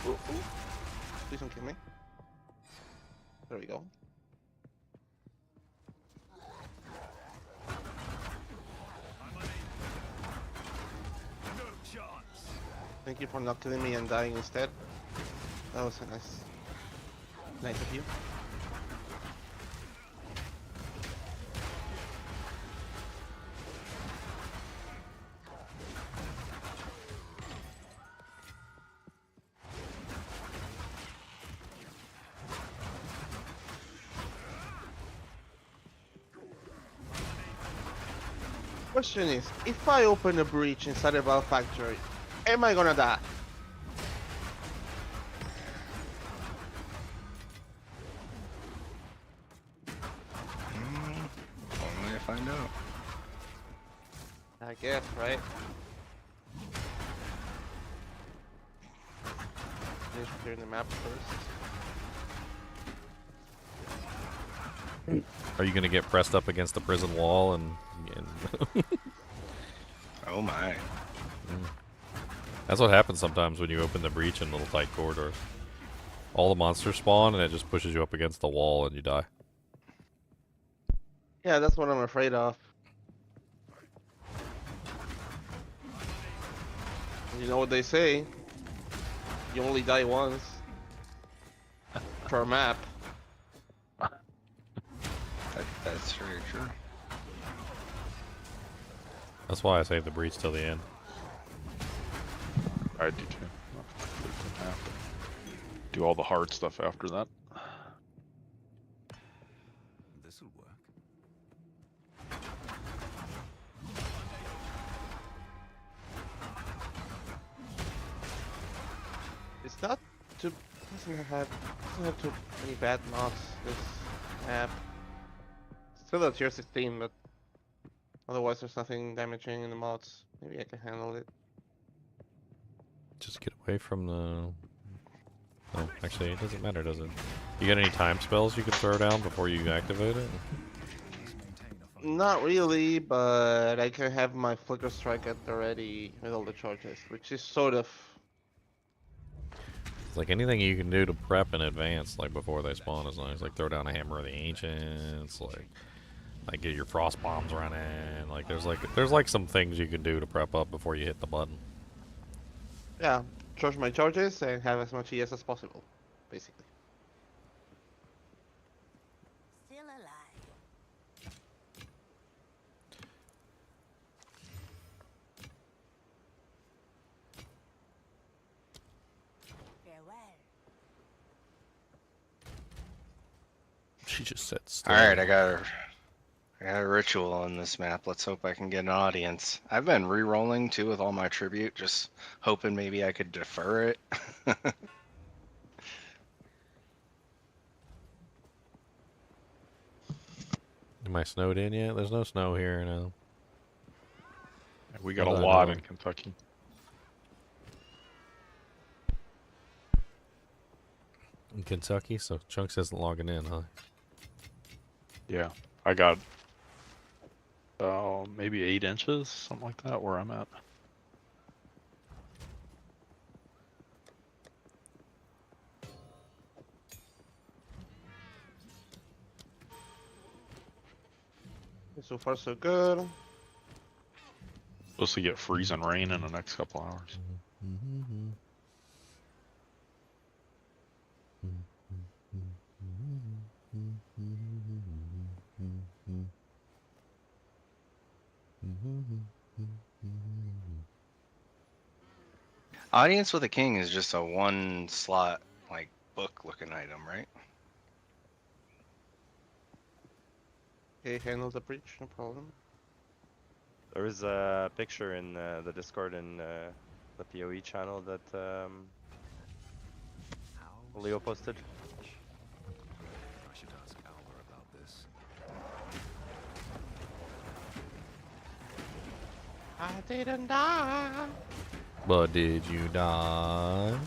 Speaker 8: Please don't kill me. There we go. Thank you for not killing me and dying instead. That was nice of you. Question is, if I open a breach inside a Valve factory, am I gonna die?
Speaker 3: Only if I know.
Speaker 8: I guess, right? Just clearing the map first.
Speaker 1: Are you gonna get pressed up against the prison wall and
Speaker 3: Oh my.
Speaker 1: That's what happens sometimes when you open the breach in little tight corridors. All the monsters spawn and it just pushes you up against the wall and you die.
Speaker 8: Yeah, that's what I'm afraid of. You know what they say? You only die once per map.
Speaker 3: That's very true.
Speaker 1: That's why I saved the breach till the end.
Speaker 2: I do too. Do all the hard stuff after that.
Speaker 4: This'll work.
Speaker 8: It's not too doesn't have too many bad mods this map. Still a tier 16, but otherwise there's nothing damaging in the mods. Maybe I can handle it.
Speaker 1: Just get away from the... Oh, actually, it doesn't matter, does it? You got any time spells you can throw down before you activate it?
Speaker 8: Not really, but I can have my Flicker Strike at the ready with all the charges, which is sort of...
Speaker 1: It's like anything you can do to prep in advance, like before they spawn is nice. Like throw down a Hammer of the Ancients, like get your Frost Bombs running. Like there's like some things you can do to prep up before you hit the button.
Speaker 8: Yeah, charge my charges and have as much ES as possible, basically.
Speaker 7: Still alive. Farewell.
Speaker 1: She just said still.
Speaker 3: Alright, I got a ritual on this map. Let's hope I can get an audience. I've been re-rolling too with all my tribute, just hoping maybe I could defer it.
Speaker 1: Am I snowed in yet? There's no snow here now.
Speaker 2: We got a
Speaker 1: Hold on,
Speaker 2: lot
Speaker 1: hold
Speaker 2: in
Speaker 1: on.
Speaker 2: Kentucky.
Speaker 1: In Kentucky, so Chunks isn't logging in, huh?
Speaker 2: Yeah, I got maybe 8 inches, something like that, where I'm at.
Speaker 8: So far, so good.
Speaker 2: Supposed to get freezing rain in the next couple hours.
Speaker 3: Audience with a King is just a one slot, like, book looking item, right?
Speaker 8: Okay, handle the breach, no problem.
Speaker 6: There was a picture in the Discord and the PoE channel that Leo posted.
Speaker 4: I should ask Alva about this.
Speaker 8: I didn't die.
Speaker 1: But did you die?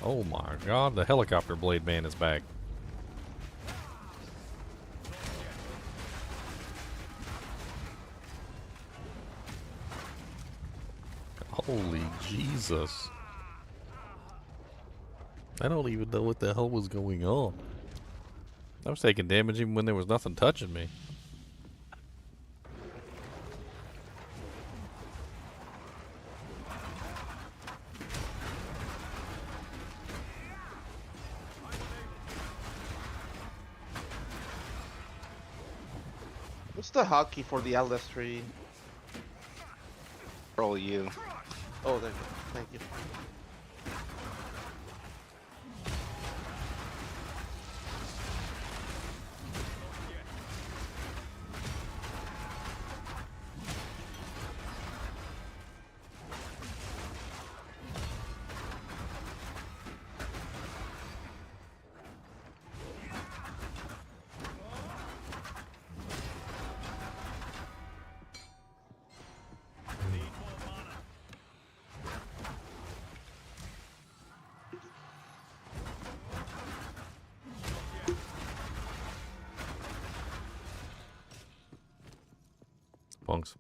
Speaker 1: Oh my god, the helicopter blade man is back. Holy Jesus. I don't even know what the hell was going on. I was taking damage even when there was nothing touching me.
Speaker 8: What's the hotkey for the Atlas tree?
Speaker 3: Roll you.
Speaker 8: Oh, there. Thank you.
Speaker 1: Punks.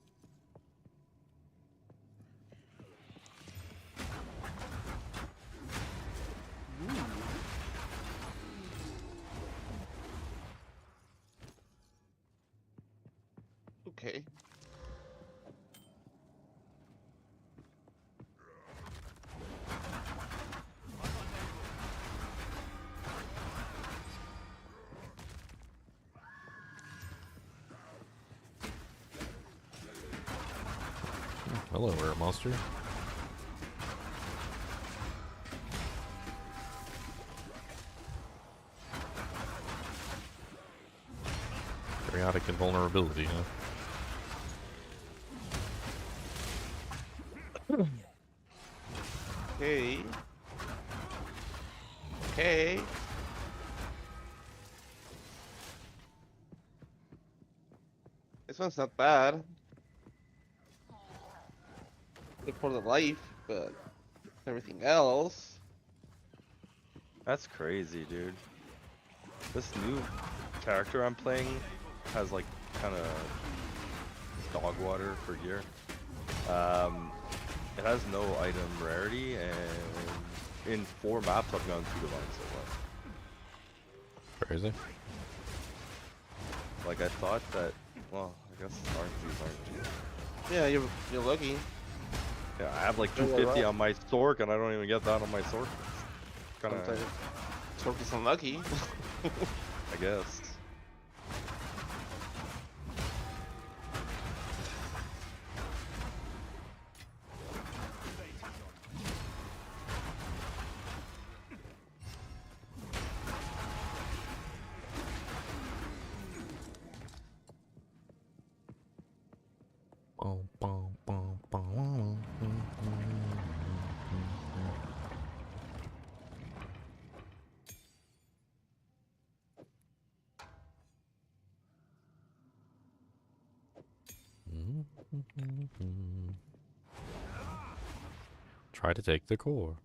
Speaker 8: Okay.
Speaker 1: Hello, rare monster. Periodic invulnerability, huh?
Speaker 8: Okay. Okay. This one's not bad. Good for the life, but everything else.
Speaker 6: That's crazy, dude. This new character I'm playing has like kind of dog water for gear. It has no item rarity, and in 4 maps I've gotten 2 divines so far.
Speaker 1: Crazy.
Speaker 6: Like I thought that, well, I guess RNGs aren't.
Speaker 8: Yeah, you're lucky.
Speaker 6: Yeah, I have like
Speaker 8: Yeah,
Speaker 6: 250
Speaker 8: right.
Speaker 6: on my Sork, and I don't even get that on my Sork. Kind
Speaker 8: Sometimes
Speaker 6: of,
Speaker 8: sort of unlucky.
Speaker 6: I guess.
Speaker 1: Try to take the core.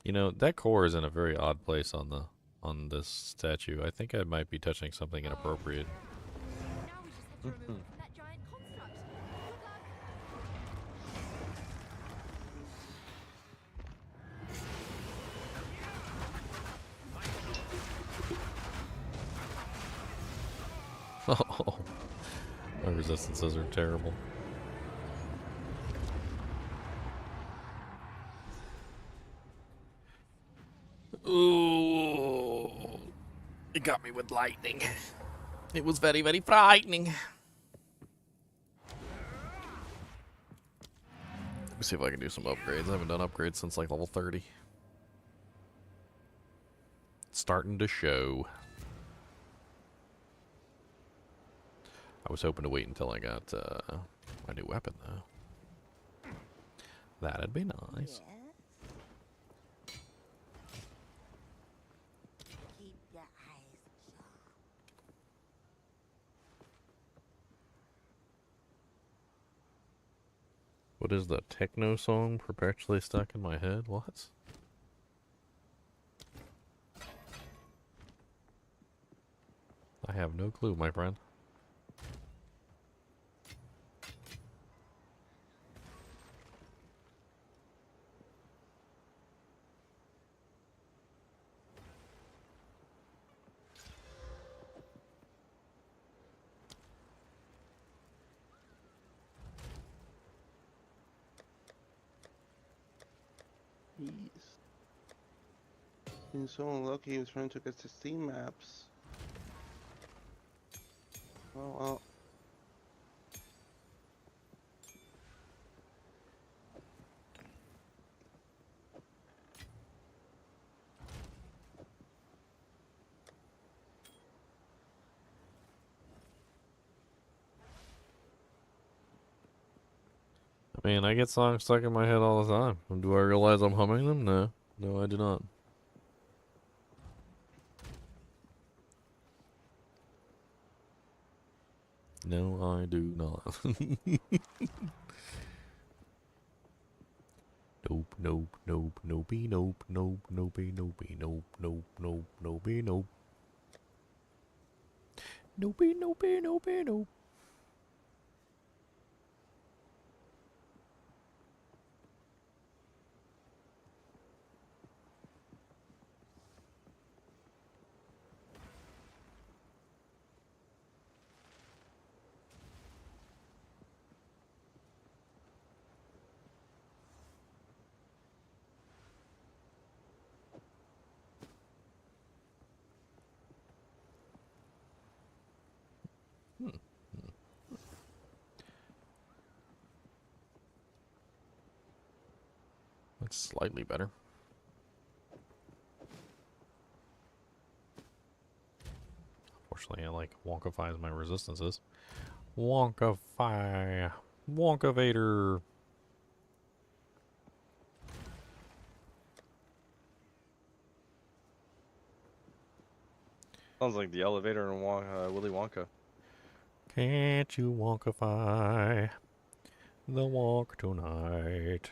Speaker 1: You know, that core is in a very odd place on this statue. I think I might be touching something inappropriate.
Speaker 7: Now we just have to remove it from that giant construct. Good luck.
Speaker 1: Oh, my resistances are terrible. Ooh, it got me with lightning. It was very, very frightening. Let me see if I can do some upgrades. I haven't done upgrades since like level 30. It's starting to show. I was hoping to wait until I got my new weapon, though. That'd be nice.
Speaker 7: Keep your eyes sharp.
Speaker 1: What is the techno song perpetually stuck in my head? What? I have no clue, my friend.
Speaker 8: Being so unlucky, he was trying to get 16 maps. Oh well.
Speaker 1: I mean, I get songs stuck in my head all the time. Do I realize I'm humming them? No. No, I do not. No, I do not. Nope, nope, nope, nope, nope, nope, nope, nope, nope, nope, nope, nope, nope. Nope, nope, nope, nope. That's slightly better. Unfortunately, I like Wonkifies my resistances. Wonkify. Wonkavator.
Speaker 6: Sounds like the elevator in Willy Wonka.
Speaker 1: Can't you Wonkify the walk tonight?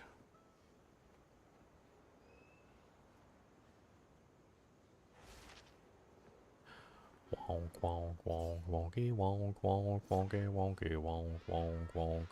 Speaker 1: Wonk, wonk, wonk, wonky, wonk, wonk, wonky, wonky, wonk, wonk, wonk.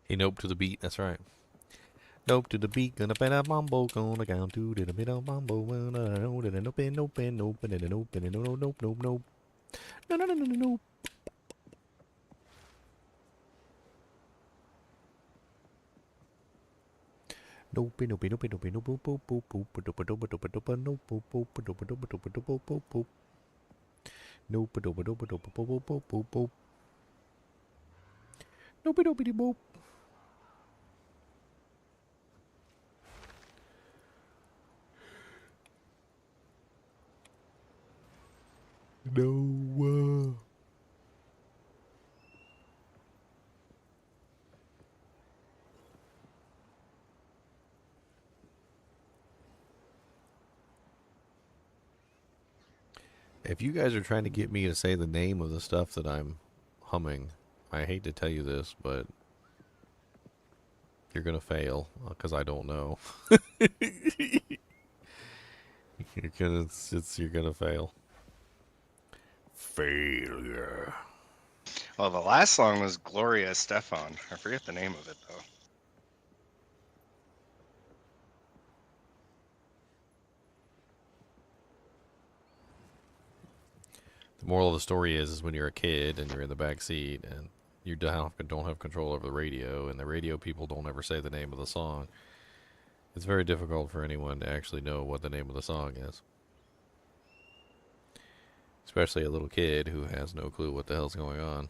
Speaker 1: He nope to the beat, that's right. Nope to the beat, gonna bet a mambo, gonna count to the bit of mambo, gonna know that nope, nope, nope, nope, nope, nope, nope, nope. No, no, no, no, no, no. Nope, nope, nope, nope, nope, boop, boop, boop, boop, dopa, dopa, dopa, dopa, nope, boop, boop, dopa, dopa, dopa, dopa, boop, boop. Nope, dopa, dopa, dopa, boop, boop, boop, boop, boop. Nope, nope, boop. No. If you guys are trying to get me to say the name of the stuff that I'm humming, I hate to tell you this, but you're gonna fail because I don't know. You're gonna fail. Failure.
Speaker 3: Well, the last song was Gloria Estefan. I forget the name of it though.
Speaker 1: The moral of the story is when you're a kid and you're in the back seat and you don't have control over the radio, and the radio people don't ever say the name of the song, it's very difficult for anyone to actually know what the name of the song is. Especially a little kid who has no clue what the hell's going on.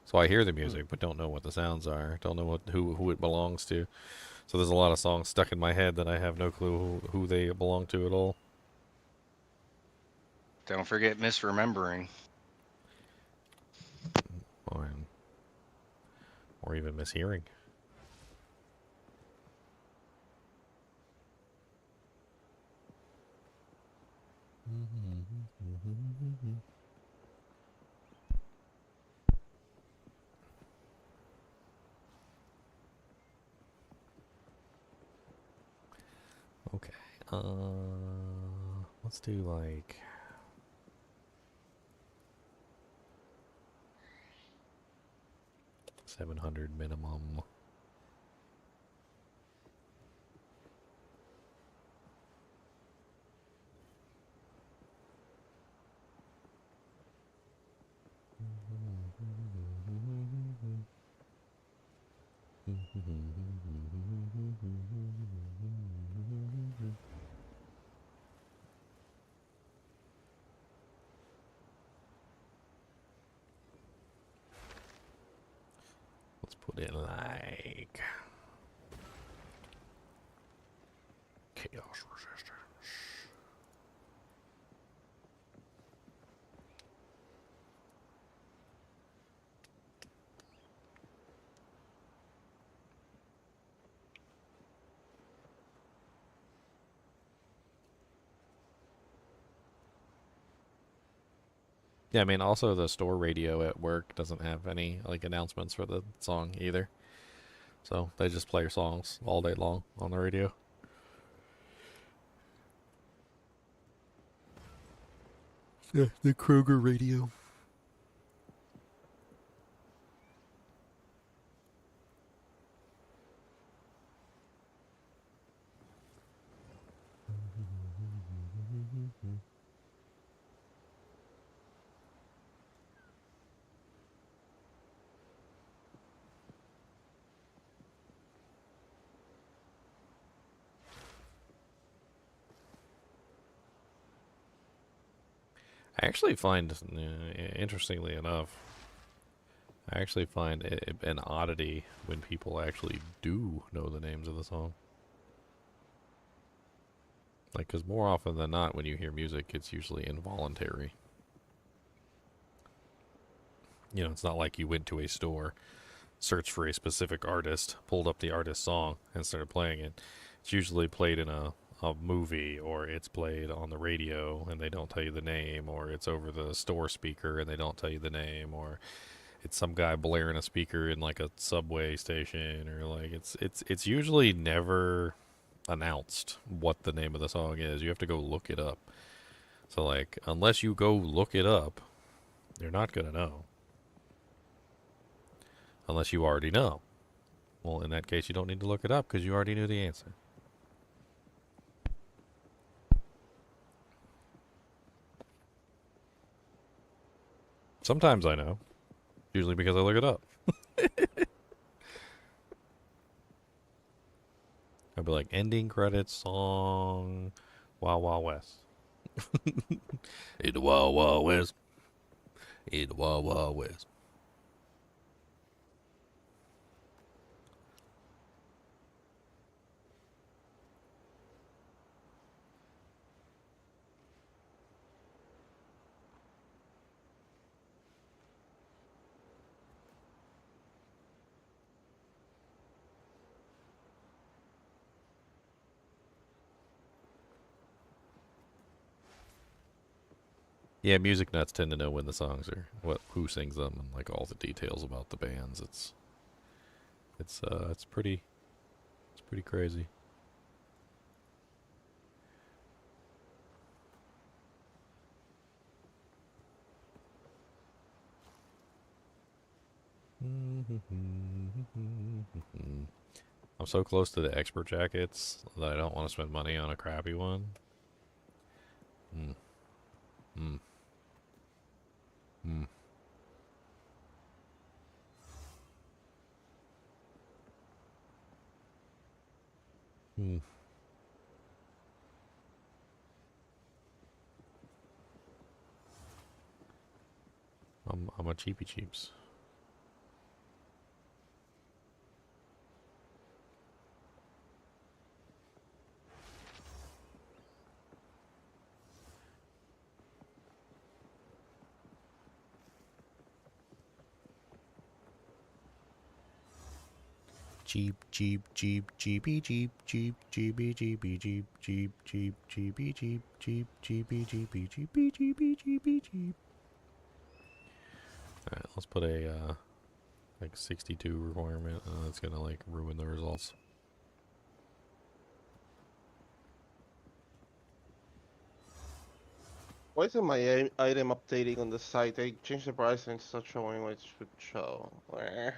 Speaker 1: So I hear the music, but don't know what the sounds are. Don't know who it belongs to. So there's a lot of songs stuck in my head that I have no clue who they belong to at all.
Speaker 3: Don't forget misremembering.
Speaker 1: Or even mishearing. Okay. Let's do like 700 minimum. Let's put in like chaos resistance. Yeah, I mean, also the store radio at work doesn't have any like announcements for the song either. So they just play your songs all day long on the radio. Yeah, the Kroger radio. I actually find, interestingly enough, I actually find it an oddity when people actually do know the names of the song. Like, because more often than not, when you hear music, it's usually involuntary. You know, it's not like you went to a store, searched for a specific artist, pulled up the artist's song, and started playing it. It's usually played in a movie, or it's played on the radio and they don't tell you the name, or it's over the store speaker and they don't tell you the name, or it's some guy blaring a speaker in like a subway station, or like it's usually never announced what the name of the song is. You have to go look it up. So like, unless you go look it up, you're not gonna know. Unless you already know. Well, in that case, you don't need to look it up because you already knew the answer. Sometimes I know. Usually because I look it up. I'd be like, ending credits song, Wild Wild West. In the Wild Wild West. In the Wild Wild West. Yeah, music nuts tend to know when the songs are, who sings them, and like all the details about the bands. It's pretty crazy. I'm so close to the expert jackets that I don't want to spend money on a crappy one. Mm. Mm. Mm. Mm. I'm a cheapy cheeps. Jeep, jeep, jeep, jeepy, jeep, jeep, jeepy, jeepy, jeep, jeep, jeep, jeepy, jeep, jeep, jeepy, jeepy, jeepy, jeepy, jeepy, jeep. Alright, let's put a, like 62 requirement. That's gonna, like, ruin the results.
Speaker 8: Why isn't my item updating on the site? I changed the price and it's not showing what it should show. Wah.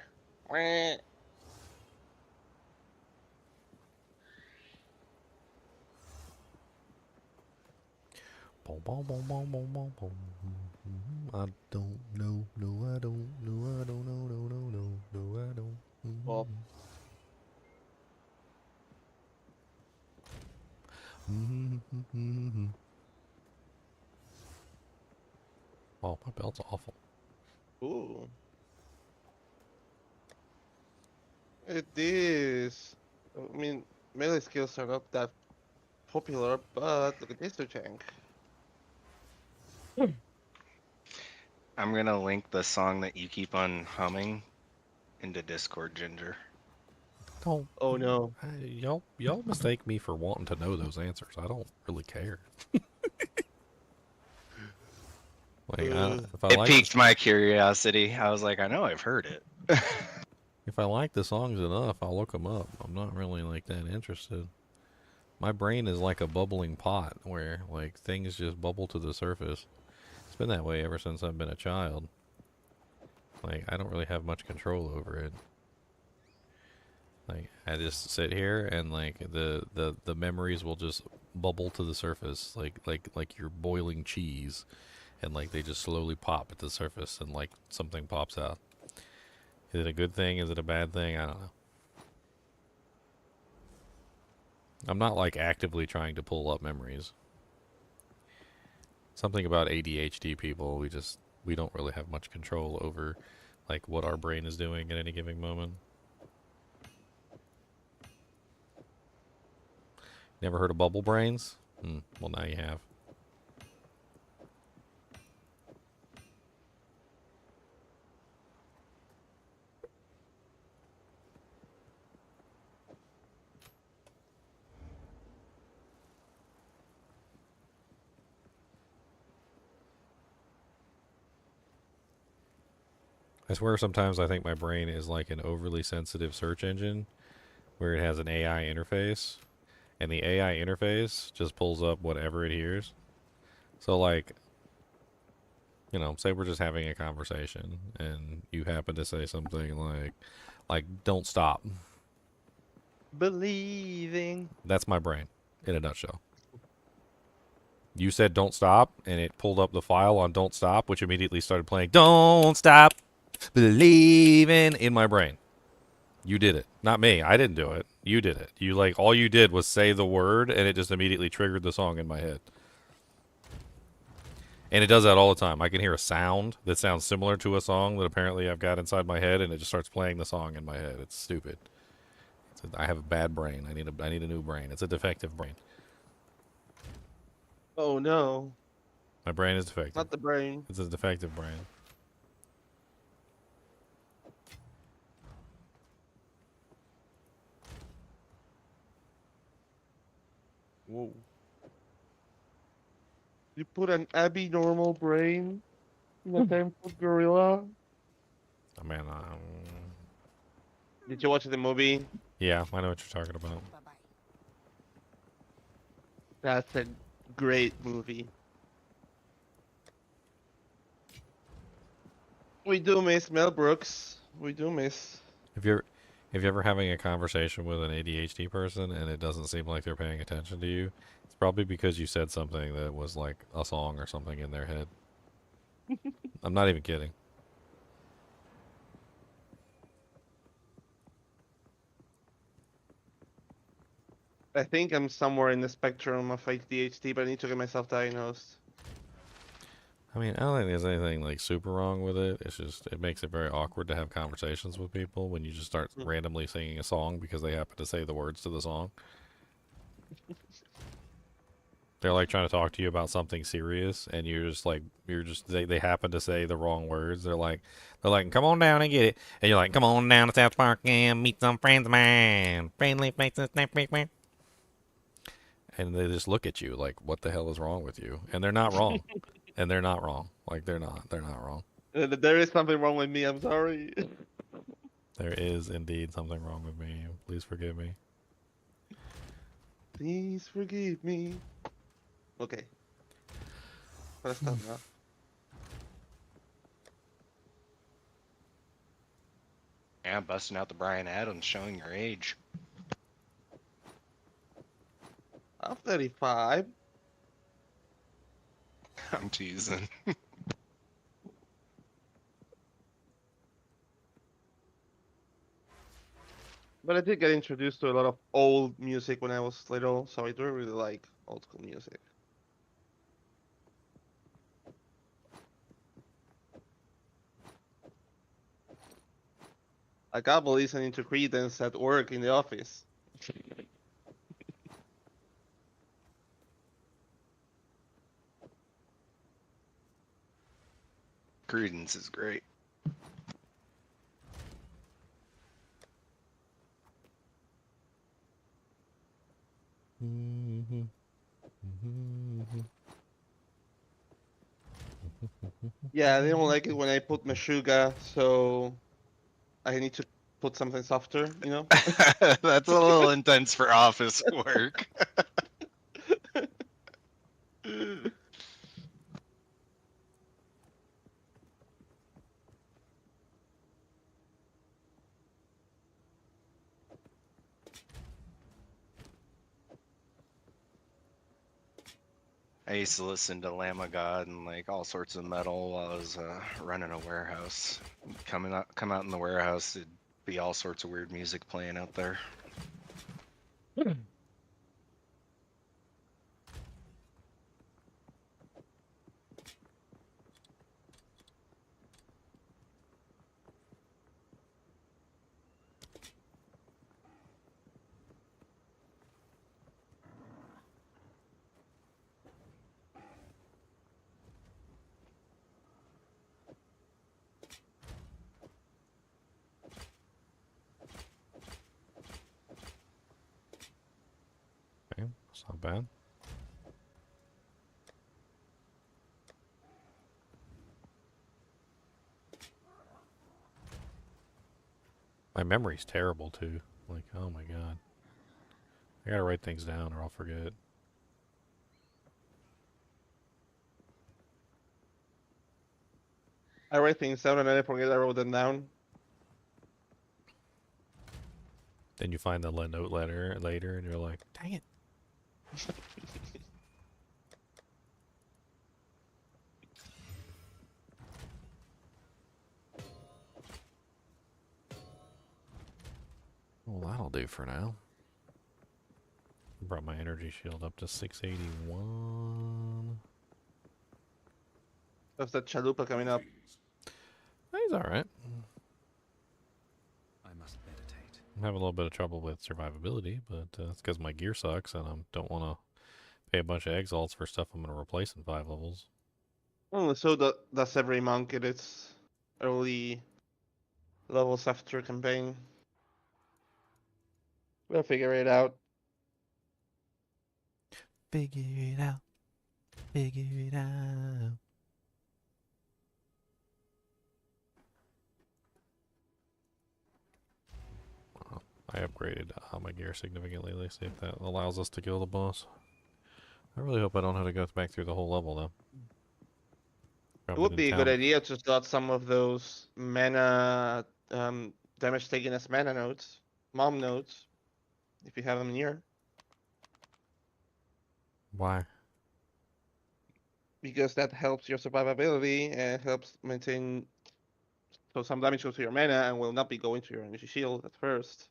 Speaker 1: Boom, boom, boom, boom, boom, boom, boom. I don't know, no, I don't know, I don't know, no, no, no, no, I don't.
Speaker 8: Well,
Speaker 1: Oh, my belt's awful.
Speaker 8: ooh. It is. I mean, melee skills are not that popular, but look at this tank.
Speaker 3: I'm gonna link the song that you keep on humming into Discord, Ginger.
Speaker 1: Don't.
Speaker 8: Oh no.
Speaker 1: Y'all mistake me for wanting to know those answers. I don't really care. Like, if I
Speaker 3: It
Speaker 1: like
Speaker 3: piqued my curiosity. I was like, I know I've heard it.
Speaker 1: if I like the songs enough, I'll look them up. I'm not really like that interested. My brain is like a bubbling pot where like things just bubble to the surface. It's been that way ever since I've been a child. Like I don't really have much control over it. Like I just sit here and like the memories will just bubble to the surface like you're boiling cheese, and like they just slowly pop at the surface and like something pops out. Is it a good thing? Is it a bad thing? I don't know. I'm not like actively trying to pull up memories. Something about ADHD people, we don't really have much control over like what our brain is doing at any given moment. Never heard of bubble brains? Well, now you have. I swear sometimes I think my brain is like an overly sensitive search engine where it has an AI interface, and the AI interface just pulls up whatever it hears. So like, you know, say we're just having a conversation and you happen to say something like don't stop.
Speaker 6: Believing.
Speaker 1: That's my brain in a nutshell. You said don't stop, and it pulled up the file on don't stop, which immediately started playing don't stop believing in my brain. You did it. Not me. I didn't do it. You did it. You like all you did was say the word and it just immediately triggered the song in my head. And it does that all the time. I can hear a sound that sounds similar to a song that apparently I've got inside my head and it just starts playing the song in my head. It's stupid. I have a bad brain. I need a new brain. It's a defective brain.
Speaker 8: Oh no.
Speaker 1: My brain is defective.
Speaker 8: Not the brain.
Speaker 1: It's a defective brain.
Speaker 6: Whoa.
Speaker 8: You put an abnormal brain in a temple gorilla.
Speaker 1: I mean,
Speaker 8: Did you watch the movie?
Speaker 1: yeah, I know what you're talking about.
Speaker 8: That's a great movie. We do miss Mel Brooks. We do miss.
Speaker 1: If you're ever having a conversation with an ADHD person and it doesn't seem like they're paying attention to you, it's probably because you said something that was like a song or something in their head. I'm not even kidding.
Speaker 8: I think I'm somewhere in the spectrum of ADHD, but I need to get myself diagnosed.
Speaker 1: I mean, I don't think there's anything like super wrong with it. It's just it makes it very awkward to have conversations with people when you just start randomly singing a song because they happen to say the words to the song. They're like trying to talk to you about something serious, and they happen to say the wrong words. They're like, come on down and get it, and you're like, come on down to South Park and meet some friends of mine, friendly faces, and they just look at you like, what the hell is wrong with you? And they're not wrong. And they're not wrong. Like, they're not wrong.
Speaker 8: There is something wrong with me, I'm sorry.
Speaker 1: There is indeed something wrong with me. Please forgive me.
Speaker 8: Please forgive me. Okay. Press that now.
Speaker 3: Yeah, busting out the Brian Adams, showing your age.
Speaker 8: I'm 35.
Speaker 3: I'm teasing.
Speaker 8: But I did get introduced to a lot of old music when I was little, so I do really like old school music. Like I'll be listening to Creedence at work in the office.
Speaker 3: Credence is great.
Speaker 8: Yeah, they don't like it when I put Meshuggah, so I need to put something softer, you know?
Speaker 3: That's a little intense for office work. I used to listen to Lamb of God and like all sorts of metal while I was running a warehouse. Come out in the warehouse, it'd be all sorts of weird music playing out there.
Speaker 1: Okay, that's not bad. My memory's terrible too. Like, oh my god. I gotta write things down or I'll forget.
Speaker 8: I write things down and then I forget I wrote them down.
Speaker 1: Then you find the note letter later and you're like, dang it. Well, that'll do for now. Brought my energy shield up to 681.
Speaker 8: There's that chalupa coming up.
Speaker 1: He's alright.
Speaker 4: I must meditate.
Speaker 1: I'm having a little bit of trouble with survivability, but it's because my gear sucks and I don't want to pay a bunch of exiles for stuff I'm going to replace in 5 levels.
Speaker 8: Well, so that's every monk in its early levels after campaign. We'll figure it out.
Speaker 1: Figure it out. Figure it out. Well, I upgraded my gear significantly. Let's see if that allows us to kill the boss. I really hope I don't have to go back through the whole level, though.
Speaker 8: It would be a good idea to slot some of those mana damage taken as mana nodes, mom nodes, if you have them near.
Speaker 1: Why?
Speaker 8: Because that helps your survivability and helps maintain. So some damage goes to your mana and will not be going to your energy shield at first.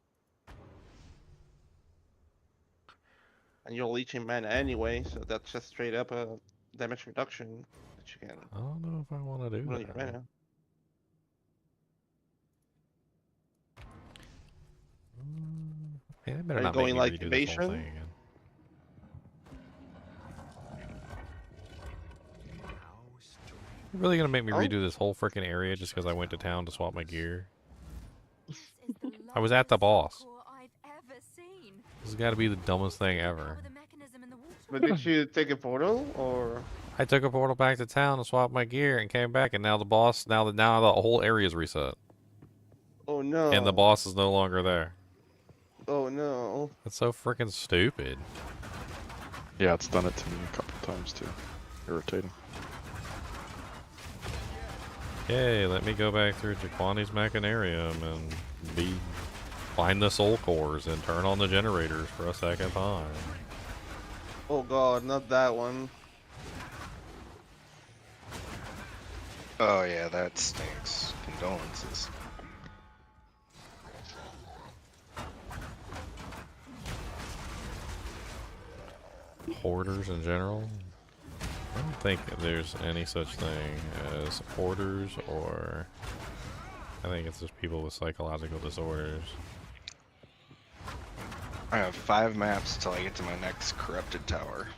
Speaker 8: And you're leeching mana anyway, so that's just straight up a damage reduction that you can
Speaker 1: I don't know if I want to do
Speaker 8: put on
Speaker 1: that.
Speaker 8: your mana.
Speaker 1: Yeah, they better
Speaker 8: Are you
Speaker 1: not
Speaker 8: going
Speaker 1: make me
Speaker 8: like
Speaker 1: redo this whole
Speaker 8: evasion?
Speaker 1: thing again. You're really gonna make me
Speaker 8: Oh.
Speaker 1: redo this whole freaking area just because I went to town to swap my gear?
Speaker 7: This is the
Speaker 1: I was at the
Speaker 7: longest
Speaker 1: boss.
Speaker 7: parkour I've ever seen.
Speaker 1: This has got to be the dumbest thing
Speaker 7: How
Speaker 1: ever.
Speaker 7: with a mechanism in the water.
Speaker 8: But did you take a portal or?
Speaker 1: I took a portal back to town to swap my gear and came back, and now the boss, now the whole area's reset,
Speaker 8: Oh no.
Speaker 1: and the boss is no longer there.
Speaker 8: Oh no.
Speaker 1: That's so freaking stupid.
Speaker 2: Yeah, it's done it to me a couple times too. Irritating.
Speaker 1: Yay, let me go back through Jaquani's Machinarium and find the soul cores and turn on the generators for a second time.
Speaker 8: Oh god, not that one.
Speaker 3: Oh yeah, that stinks. Condolences.
Speaker 1: Hoarders in general? I don't think there's any such thing as hoarders, or I think it's just people with psychological disorders.
Speaker 3: I have 5 maps till I get to my next corrupted tower.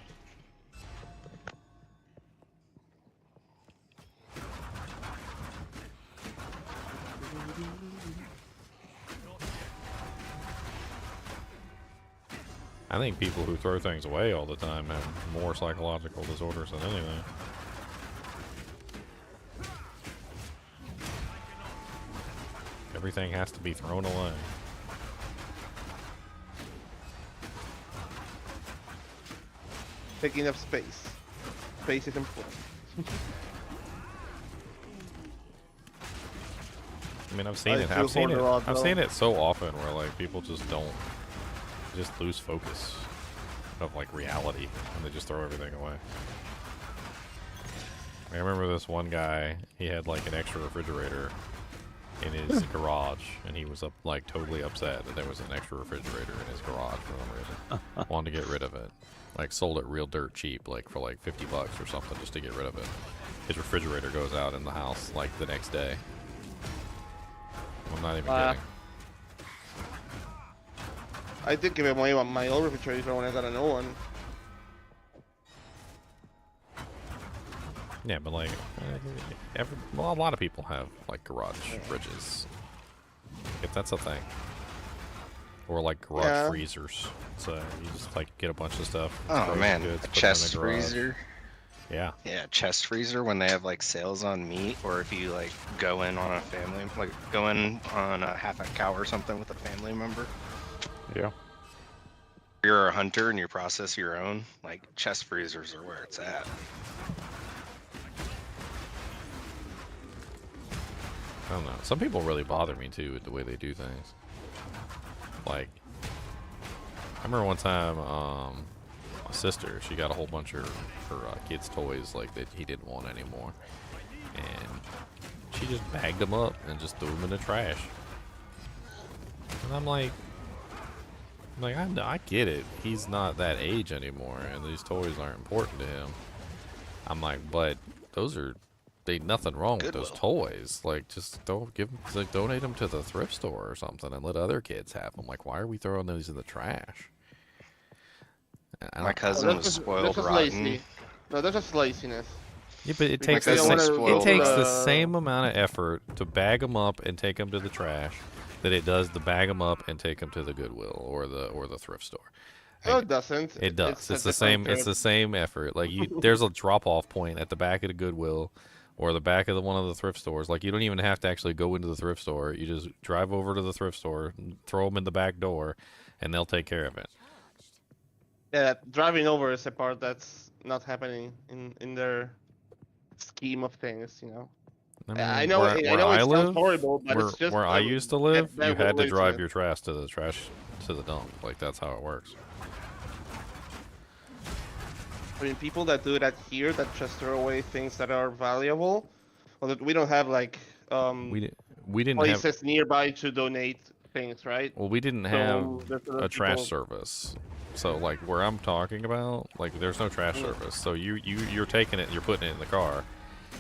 Speaker 1: I think people who throw things away all the time have more psychological disorders than anything. Everything has to be thrown away.
Speaker 8: Taking up space. Space is important.
Speaker 1: I mean, I've seen
Speaker 8: I
Speaker 1: it.
Speaker 8: feel
Speaker 1: I've seen it.
Speaker 8: hoarder a lot,
Speaker 1: I've
Speaker 8: though.
Speaker 1: seen it so often where like people just lose focus of like reality, and they just throw everything away. I remember this one guy. He had like an extra refrigerator in his garage, and he was like totally upset that there was an extra refrigerator in his garage for some reason. Wanted to get rid of it. Like sold it real dirt cheap, like for like $50 or something, just to get rid of it. His refrigerator goes out in the house like the next day. I'm not even kidding.
Speaker 8: I did give away my old refrigerator when I got a new one.
Speaker 1: Yeah, but like, well, a lot of people have like garage fridges, if that's a thing, or like garage freezers. So you just like get a bunch of stuff.
Speaker 3: Oh man,
Speaker 1: goods,
Speaker 3: a
Speaker 1: put them in
Speaker 3: chest
Speaker 1: the garage.
Speaker 3: freezer.
Speaker 1: Yeah.
Speaker 3: Yeah, chest freezer when they have like sales on meat, or if you like go in on a family, like go in on a half a cow or something with a family member.
Speaker 2: Yeah.
Speaker 3: If you're a hunter and you process your own, like chest freezers are where it's at.
Speaker 1: I don't know. Some people really bother me too with the way they do things. Like, I remember one time, my sister, she got a whole bunch of her kids' toys like that he didn't want anymore, and she just bagged them up and just threw them in the trash. And I'm like, I get it. He's not that age anymore, and these toys aren't important to him. I'm like, but those are. Ain't nothing wrong with those toys. Like, just don't give them, like, donate them to the thrift store or something, and let other kids have them. Like, why are we throwing those in the trash?
Speaker 3: My cousin was spoiled rotten.
Speaker 8: Lazy. No, that's just laziness.
Speaker 1: Yeah, but it takes
Speaker 3: cousin was spoiled
Speaker 1: the
Speaker 3: rotten.
Speaker 1: same amount of effort to bag them up and take them to the trash that it does to bag them up and take them to the Goodwill or the thrift store.
Speaker 8: No, it doesn't.
Speaker 1: It does. It's
Speaker 8: a
Speaker 1: the same.
Speaker 8: different
Speaker 1: It's the same effort. Like there's a drop-off point at the back of the Goodwill. Or the back of one of the thrift stores. Like, you don't even have to actually go into the thrift store. You just drive over to the thrift store, throw them in the back door, and they'll take care of it.
Speaker 8: Yeah, driving over is a part that's not happening in their scheme of things, you know. I know
Speaker 1: where
Speaker 8: it
Speaker 1: I
Speaker 8: sounds
Speaker 1: live,
Speaker 8: horrible, but it's just
Speaker 1: where I used to live, you had to
Speaker 8: way
Speaker 1: drive your trash to the dump. Like, that's how it works.
Speaker 8: I mean, people that do that here, that just throw away things that are valuable, well, that we don't have like
Speaker 1: we didn't
Speaker 8: places
Speaker 1: have
Speaker 8: nearby to donate things, right?
Speaker 1: well, we didn't
Speaker 8: So
Speaker 1: have
Speaker 8: there's
Speaker 1: a trash service. So like where I'm talking about, like there's no trash service. So you're taking it, you're putting it in the car,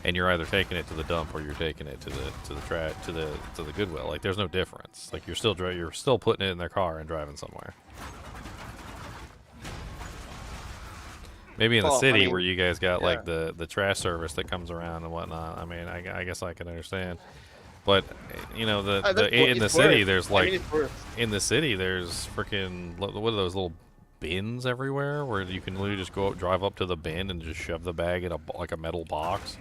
Speaker 1: and you're either taking it to the dump or you're taking it to the Goodwill. Like there's no difference. Like you're still putting it in their car and driving somewhere. Maybe in the city where you guys got like the trash service that comes around and whatnot. I mean, I guess I can understand. But you know, in the city there's like in the city there's freaking what are those little bins everywhere where you can literally just drive up to the bin and just shove the bag in a metal box.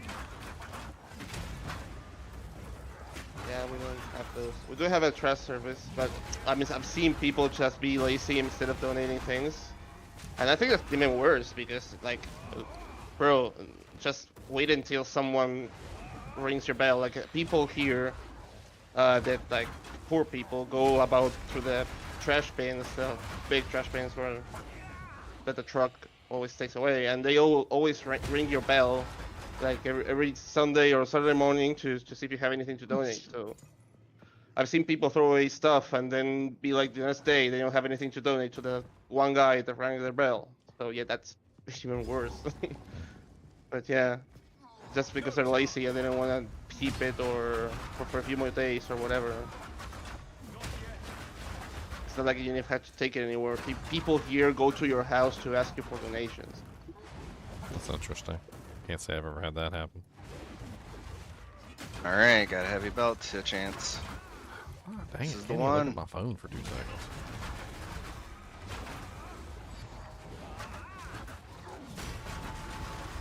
Speaker 8: Yeah, we don't have those. We do have a trash service, but I mean, I've seen people just be lazy instead of donating things. And I think that's even worse because, like, bro, just wait until someone rings your bell. Like people here, that like poor people go about through the trash bins, the big trash bins where that the truck always takes away, and they always ring your bell, like every Sunday or Saturday morning to see if you have anything to donate. So I've seen people throw away stuff and then be like the next day they don't have anything to donate to the one guy that rang their bell. So yeah, that's even worse. But yeah, just because they're lazy and they don't want to keep it or for a few more days or whatever. It's not like you have to take it anywhere. People here go to your house to ask you for donations.
Speaker 1: That's interesting. Can't say I've ever had that happen.
Speaker 3: Alright, got a heavy belt to chance.
Speaker 1: Oh, dang
Speaker 3: This
Speaker 1: it,
Speaker 3: is the
Speaker 1: can't even look
Speaker 3: one.
Speaker 1: at my phone for 2 seconds.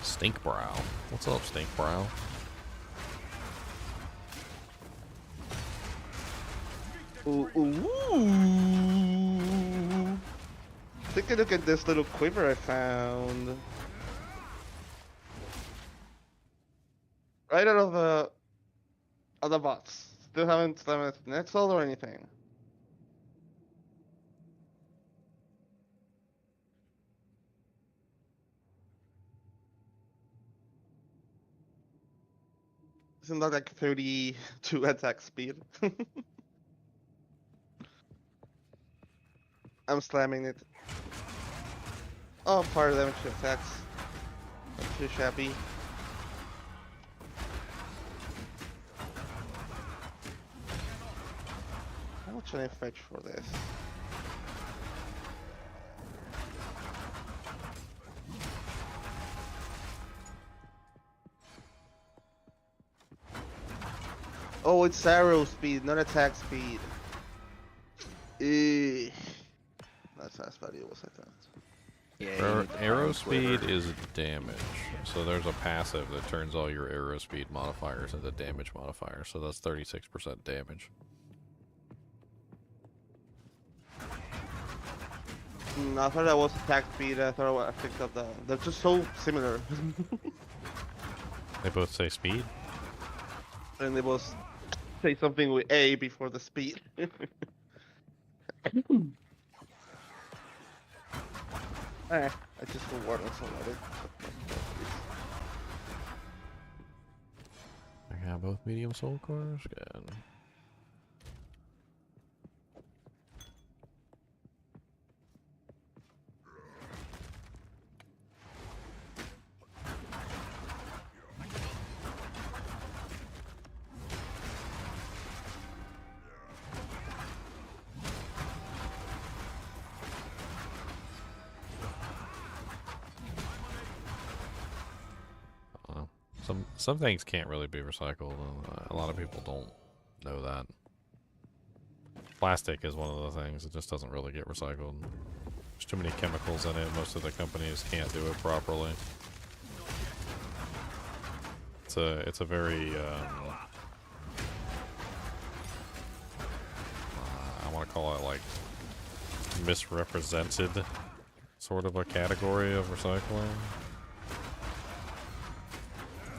Speaker 1: Stinkbrow. What's up, Stinkbrow?
Speaker 8: Ooh. Take a look at this little quiver I found. Right out of the box. Still haven't done it next or anything. Isn't that like 32 attack speed? I'm slamming it. Oh, part of damage to attacks. Not too shabby. How much can I fetch for this? Oh, it's arrow speed, not attack speed. Eesh. That's as valuable as I thought.
Speaker 3: Yeah,
Speaker 1: Arrow speed is damage. So there's a passive that turns all your arrow speed modifiers into damage modifiers. So that's 36% damage.
Speaker 8: I thought that was attack speed. I thought I picked up the. They're just so similar.
Speaker 1: They both say speed?
Speaker 8: And they both say something with A before the speed. I just reward myself at it.
Speaker 1: I got both medium soul cores. Good. Some things can't really be recycled. A lot of people don't know that. Plastic is one of the things that just doesn't really get recycled. There's too many chemicals in it. Most of the companies can't do it properly. It's a very I want to call it like misrepresented sort of a category of recycling.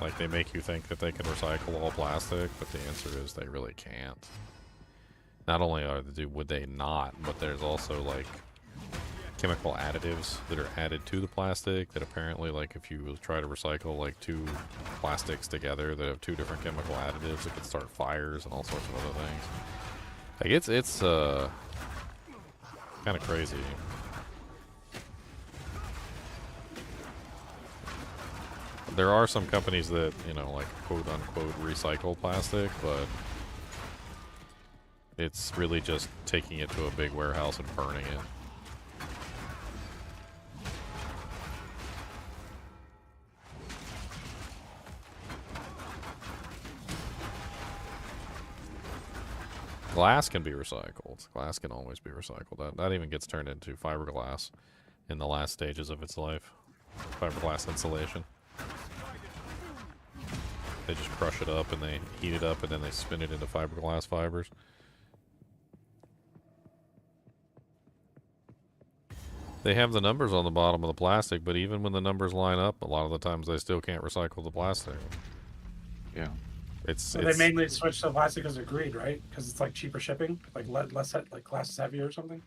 Speaker 1: Like, they make you think that they can recycle all plastic, but the answer is they really can't. Not only would they not, but there's also, like, chemical additives that are added to the plastic that apparently, like, if you try to recycle, like, 2 plastics together that have 2 different chemical additives, it could start fires and all sorts of other things. Like, it's kind of crazy. There are some companies that, you know, like, quote-unquote recycle plastic, but it's really just taking it to a big warehouse and burning it. Glass can be recycled. Glass can always be recycled. That even gets turned into fiberglass in the last stages of its life. Fiberglass insulation. They just crush it up and they heat it up and then they spin it into fiberglass fibers. They have the numbers on the bottom of the plastic, but even when the numbers line up, a lot of the times they still can't recycle the plastic.
Speaker 2: Yeah.
Speaker 1: It's
Speaker 5: So they mainly switched to plastic because of greed, right? Because it's like cheaper shipping, like like glass is heavier or something.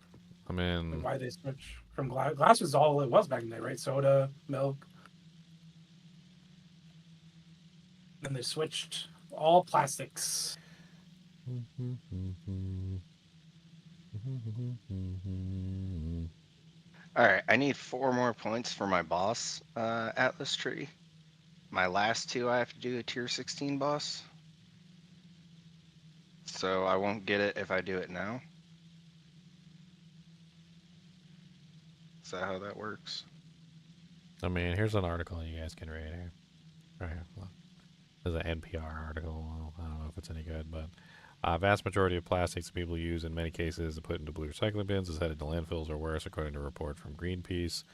Speaker 1: I
Speaker 5: Like
Speaker 1: mean,
Speaker 5: why they switch from glass? Glass was all it was back in the day, right? Soda, milk. Then they switched all plastics.
Speaker 3: All right, I need 4 more points for my boss Atlas tree. My last 2, I have to do a tier 16 boss. So I won't get it if I do it now. Is that how that works?
Speaker 1: I mean, here's an article you guys can read here. Right here. Look. There's an NPR article. I don't know if it's any good, but vast majority of plastics people use in many cases to put into blue recycling bins is headed to landfills or worse, according to a report from Greenpeace.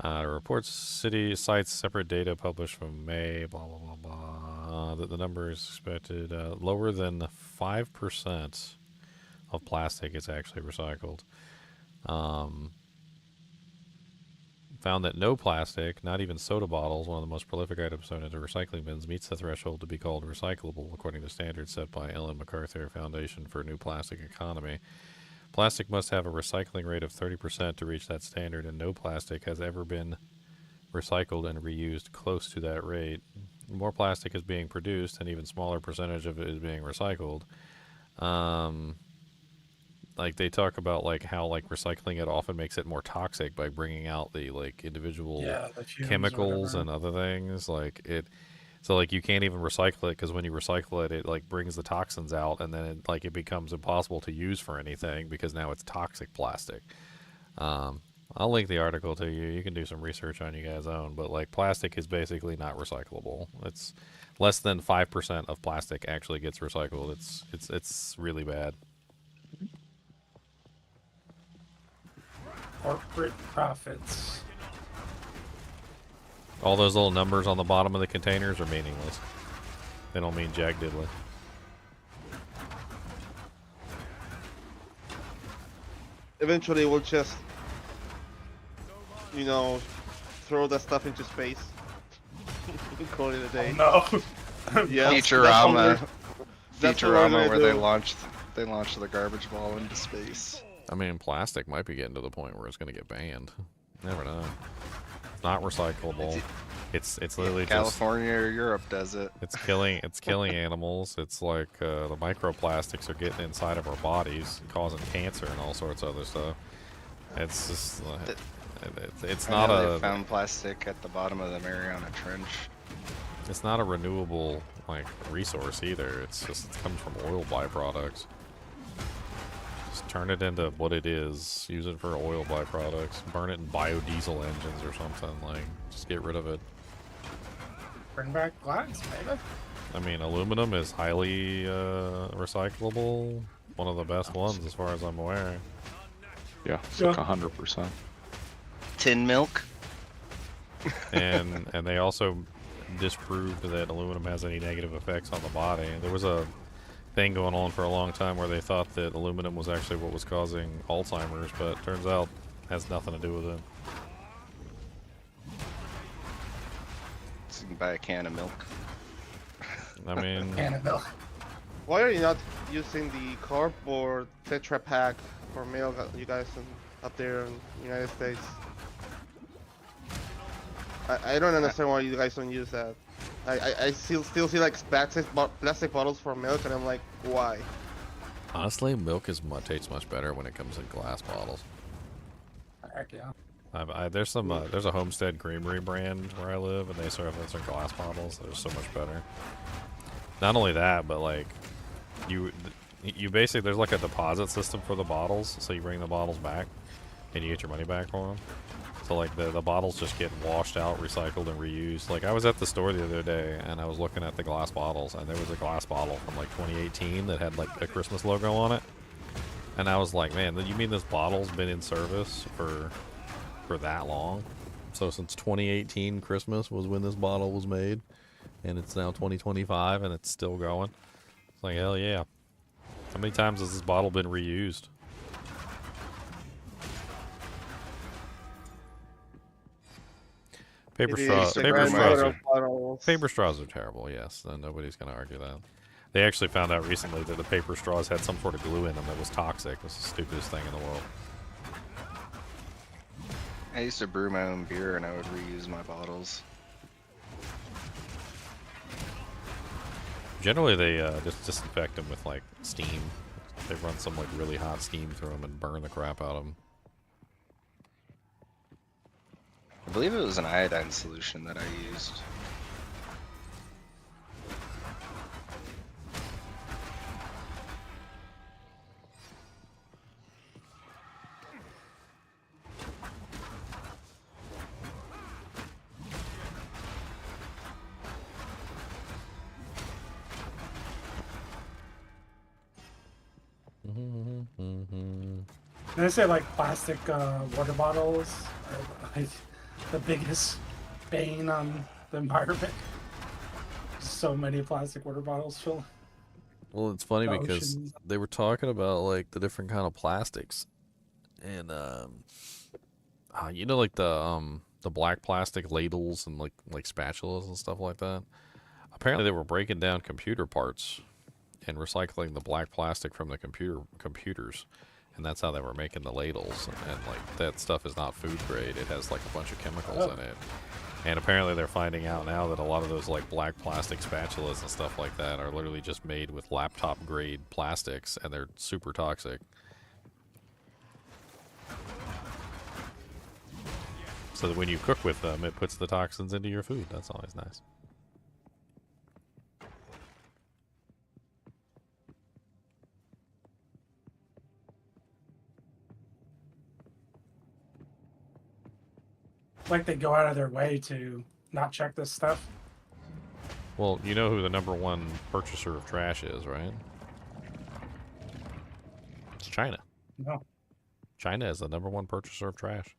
Speaker 1: The report cites separate data published from May, blah, blah, blah, blah, that the number is expected lower than 5% of plastic is actually recycled. Found that no plastic, not even soda bottles, one of the most prolific items thrown into recycling bins, meets the threshold to be called recyclable, according to standards set by Ellen MacArthur Foundation for a New Plastic Economy. Plastic must have a recycling rate of 30% to reach that standard, and no plastic has ever been recycled and reused close to that rate. More plastic is being produced, and even smaller percentage of it is being recycled. Like they talk about like how like recycling it often makes it more toxic by bringing out the like individual
Speaker 5: The fumes or
Speaker 1: chemicals
Speaker 5: whatever.
Speaker 1: and other things. Like it, so like you can't even recycle it because when you recycle it, it like brings the toxins out, and then it becomes impossible to use for anything because now it's toxic plastic. I'll link the article to you. You can do some research on you guys' own, but like plastic is basically not recyclable. It's less than 5% of plastic actually gets recycled. It's really bad.
Speaker 5: Corporate profits.
Speaker 1: All those little numbers on the bottom of the containers are meaningless. They don't mean jack diddly.
Speaker 8: Eventually, we'll just, throw that stuff into space. Call it a day.
Speaker 5: No.
Speaker 8: Yeah,
Speaker 3: Futurama.
Speaker 8: that's what we're
Speaker 3: Futurama,
Speaker 8: gonna
Speaker 3: where they
Speaker 8: do.
Speaker 3: launched the garbage ball into space.
Speaker 1: I mean, plastic might be getting to the point where it's going to get banned. Never know. It's not recyclable. It's literally
Speaker 3: California or Europe does it.
Speaker 1: It's killing animals. It's like the microplastics are getting inside of our bodies, causing cancer and all sorts of other stuff. It's just it's
Speaker 3: I
Speaker 1: not
Speaker 3: know
Speaker 1: a
Speaker 3: they found plastic at the bottom of the Mariana Trench.
Speaker 1: it's not a renewable like resource either. It comes from oil byproducts. Just turn it into what it is. Use it for oil byproducts. Burn it in biodiesel engines or something. Like, just get rid of it.
Speaker 5: Bring back glass, maybe.
Speaker 1: I mean, aluminum is highly recyclable. One of the best ones, as far as I'm aware.
Speaker 2: Yeah, it's like 100%.
Speaker 3: Tin milk.
Speaker 1: And they also disproved that aluminum has any negative effects on the body. There was a thing going on for a long time where they thought that aluminum was actually what was causing Alzheimer's, but it turns out it has nothing to do with it.
Speaker 3: So you can buy a can of milk.
Speaker 1: I mean,
Speaker 5: Can of milk.
Speaker 8: Why are you not using the cardboard Tetra Pak for milk, you guys up there in the United States? I don't understand why you guys don't use that. I still see like plastic bottles for milk, and I'm like, why?
Speaker 1: honestly, milk tastes much better when it comes in glass bottles.
Speaker 5: Heck yeah.
Speaker 1: There's a Homestead Creamery brand where I live, and they serve those in glass bottles. They're so much better. Not only that, but like you basically, there's like a deposit system for the bottles, so you bring the bottles back and you get your money back for them. So like the bottles just get washed out, recycled, and reused. Like I was at the store the other day and I was looking at the glass bottles, and there was a glass bottle from like 2018 that had like a Christmas logo on it, and I was like, man, you mean this bottle's been in service for that long? So since 2018 Christmas was when this bottle was made, and it's now 2025 and it's still going. It's like, hell yeah. How many times has this bottle been reused? Paper straws are terrible, yes, and nobody's gonna argue that. They actually found out recently that the paper straws had some sort of glue in them that was toxic. It was the stupidest thing in the world.
Speaker 3: I used to brew my own beer and I would reuse my bottles.
Speaker 1: Generally, they just disinfect them with like steam. They run some like really hot steam through them and burn the crap out of them.
Speaker 3: I believe it was an iodine solution that I used.
Speaker 5: They say like plastic water bottles are like the biggest bane on the environment. So many plastic water bottles fill.
Speaker 1: Well, it's funny
Speaker 5: The
Speaker 1: because
Speaker 5: oceans.
Speaker 1: they were talking about like the different kind of plastics, and you know, like the black plastic ladles and like spatulas and stuff like that. Apparently, they were breaking down computer parts and recycling the black plastic from the computers, and that's how they were making the ladles. And like that stuff is not food grade; it has like a bunch of chemicals in it. And apparently, they're finding out now that a lot of those like black plastic spatulas and stuff like that are literally just made with laptop grade plastics, and they're super toxic. So that when you cook with them, it puts the toxins into your food. That's always nice.
Speaker 5: Like they go out of their way to not check this stuff.
Speaker 1: Well, you know who the #1 purchaser of trash is, right? It's China.
Speaker 5: No.
Speaker 1: China is the #1 purchaser of trash.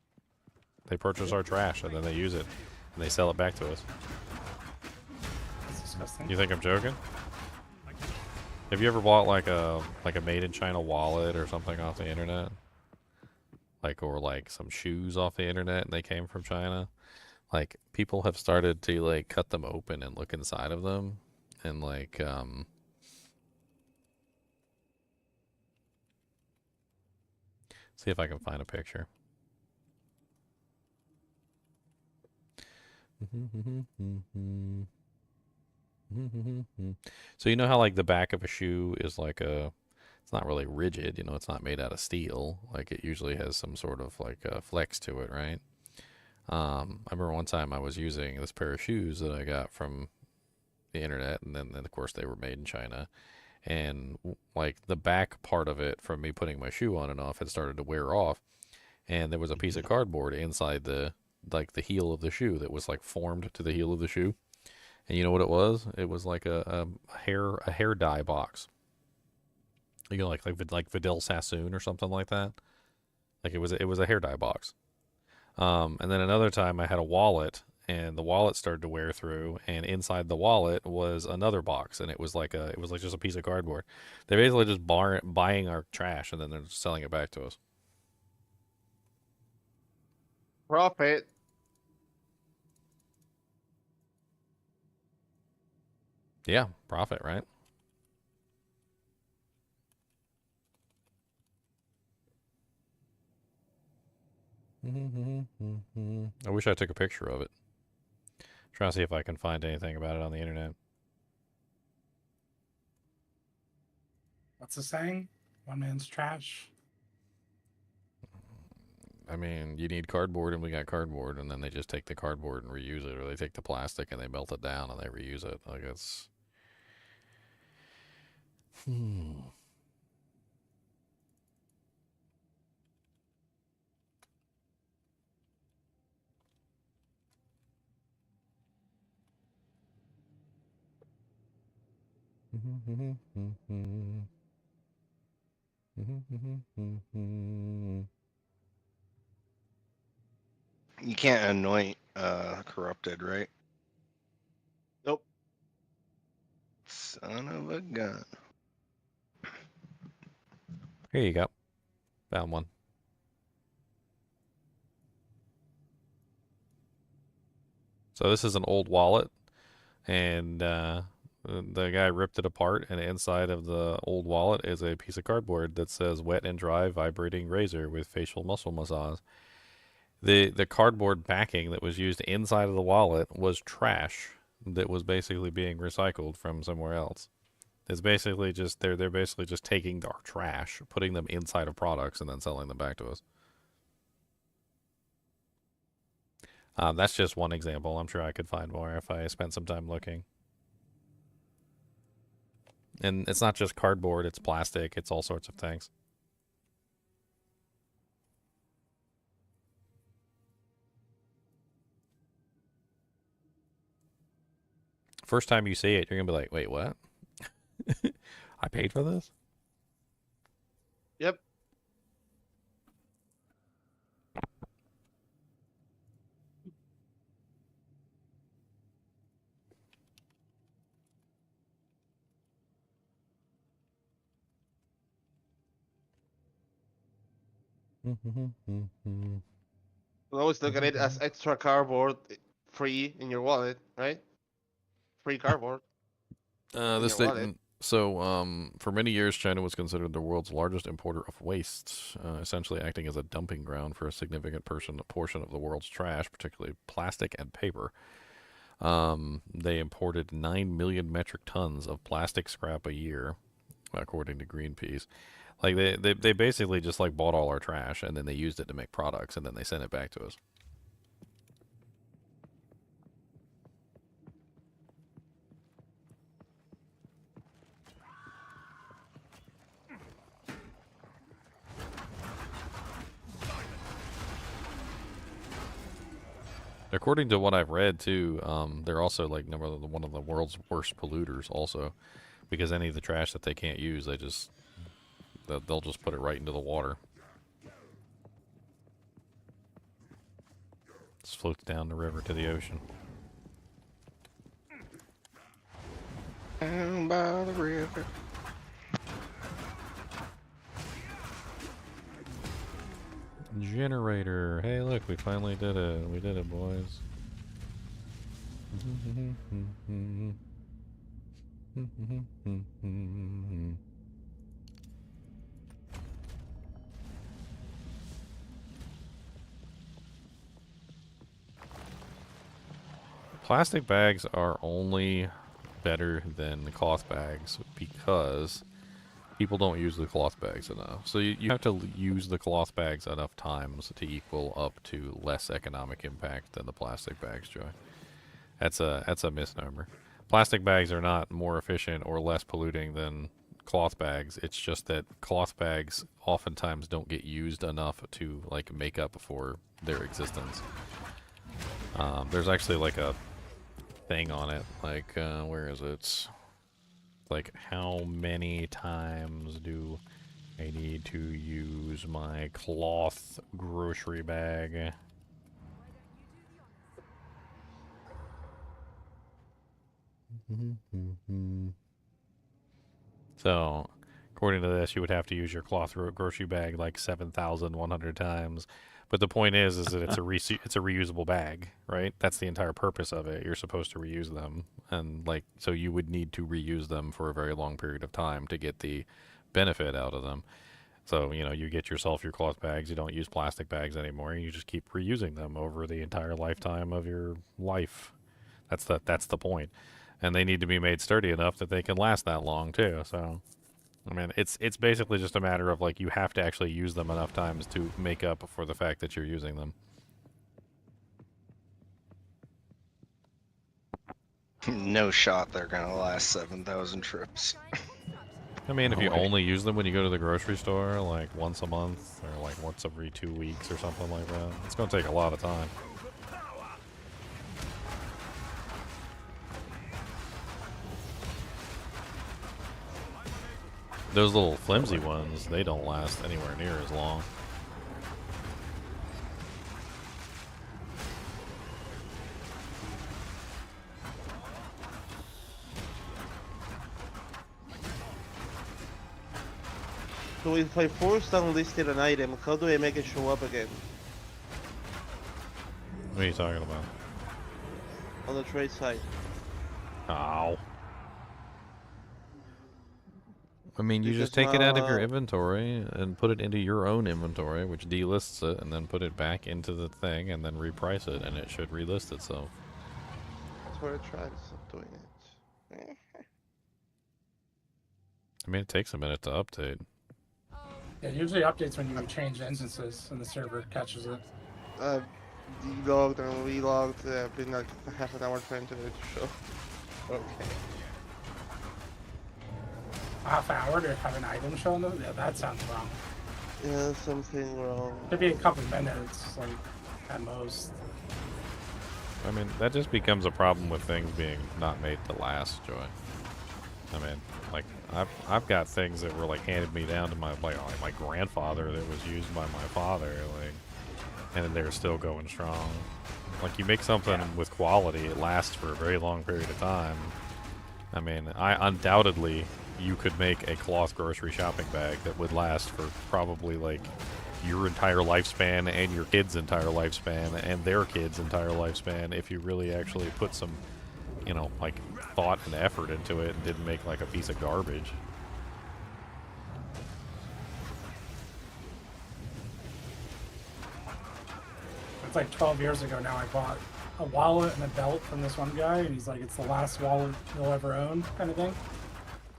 Speaker 1: They purchase our trash and then they use it and they sell it back to us.
Speaker 5: That's disgusting.
Speaker 1: You think I'm joking? Have you ever bought like a made in China wallet or something off the internet? Or like some shoes off the internet and they came from China? Like people have started to like cut them open and look inside of them and like see if I can find a picture. So you know how like the back of a shoe is like it's not really rigid, you know, it's not made out of steel. Like it usually has some sort of like flex to it, right? I remember one time I was using this pair of shoes that I got from the internet, and then of course they were made in China, and like the back part of it from me putting my shoe on and off had started to wear off, and there was a piece of cardboard inside the heel of the shoe that was like formed to the heel of the shoe. And you know what it was? It was like a hair dye box. You know, like Vidal Sassoon or something like that. Like it was a hair dye box. And then another time I had a wallet, and the wallet started to wear through, and inside the wallet was another box, and it was like just a piece of cardboard. They're basically just buying our trash and then they're just selling it back to us.
Speaker 8: Profit.
Speaker 1: Yeah, profit, right? I wish I took a picture of it. Trying to see if I can find anything about it on the internet.
Speaker 5: What's the saying? One man's trash.
Speaker 1: I mean, you need cardboard, and we got cardboard, and then they just take the cardboard and reuse it, or they take the plastic and they melt it down and they reuse it. Like it's.
Speaker 3: You can't anoint corrupted, right?
Speaker 8: Nope.
Speaker 3: Son of a gun.
Speaker 1: Here you go. Found one. So this is an old wallet, and The guy ripped it apart, and inside of the old wallet is a piece of cardboard that says "wet and dry vibrating razor with facial muscle massage." The cardboard backing that was used inside of the wallet was trash that was basically being recycled from somewhere else. It's basically just they're basically just taking our trash, putting them inside of products, and then selling them back to us. That's just one example. I'm sure I could find more if I spent some time looking. And it's not just cardboard, it's plastic, it's all sorts of things. First time you see it, you're going to be like, wait, what? I paid for this?
Speaker 8: Yep. You always look at it as extra cardboard free in your wallet, right? Free cardboard.
Speaker 1: This
Speaker 8: your wallet.
Speaker 1: statement. So, for many years, China was considered the world's largest importer of waste, essentially acting as a dumping ground for a significant portion of the world's trash, particularly plastic and paper. They imported 9 million metric tons of plastic scrap a year, according to Greenpeace. Like they basically just like bought all our trash and then they used it to make products and then they sent it back to us. According to what I've read too, they're also like one of the world's worst polluters also, because any of the trash that they can't use, they'll just put it right into the water. It floats down the river to the ocean.
Speaker 3: Down by the river.
Speaker 1: Generator. Hey, look, we finally did it. We did it, boys. Plastic bags are only better than cloth bags because people don't use the cloth bags enough. So you have to use the cloth bags enough times to equal up to less economic impact than the plastic bags, Joy. That's a misnomer. Plastic bags are not more efficient or less polluting than cloth bags. It's just that cloth bags oftentimes don't get used enough to like make up for their existence. There's actually like a thing on it, like where is it? Like, how many times do I need to use my cloth grocery bag? So, according to this, you would have to use your cloth grocery bag like 7,100 times. But the point is that it's a reusable bag, right? That's the entire purpose of it. You're supposed to reuse them, and like so you would need to reuse them for a very long period of time to get the benefit out of them. So you get yourself your cloth bags. You don't use plastic bags anymore. You just keep reusing them over the entire lifetime of your life. That's the point, and they need to be made sturdy enough that they can last that long too. So. I mean, it's basically just a matter of, like, you have to actually use them enough times to make up for the fact that you're using them.
Speaker 3: No shot they're gonna last 7,000 trips.
Speaker 1: I mean, if you only use them when you go to the grocery store, like, once a month, or, like, once every 2 weeks or something like that, it's going to take a lot of time. Those little flimsy ones, they don't last anywhere near as long.
Speaker 8: So if I force unlisted an item, how do I make it show up again?
Speaker 1: What are you talking about?
Speaker 8: On the trade side.
Speaker 1: Ow. I mean, you just
Speaker 8: Because
Speaker 1: take it out of your
Speaker 8: now-
Speaker 1: inventory and put it into your own inventory, which delists it, and then put it back into the thing, and then reprice it, and it should relist itself.
Speaker 8: That's where I tried to stop doing it.
Speaker 1: I mean, it takes a minute to update.
Speaker 5: Yeah, it usually updates when you change instances and the server catches it.
Speaker 8: I've delogged and relogged. I've been like half an hour trying to show. Okay.
Speaker 5: A half hour to have an item shown them? Yeah, that sounds wrong.
Speaker 8: Yeah, something wrong.
Speaker 5: Could be a couple minutes, like, at most.
Speaker 1: I mean, that just becomes a problem with things being not made to last, Joy. I mean, like, I've got things that were, like, handed me down to my grandfather that was used by my father, like, and they're still going strong. Like, you make something with quality, it lasts for a very long period of time. I mean, undoubtedly, you could make a cloth grocery shopping bag that would last for probably, like, your entire lifespan and your kid's entire lifespan and their kid's entire lifespan if you really actually put some, you know, like, thought and effort into it and didn't make, like, a piece of garbage.
Speaker 5: It's like 12 years ago now I bought a wallet and a belt from this one guy, and he's like, it's the last wallet you'll ever own, kind of thing.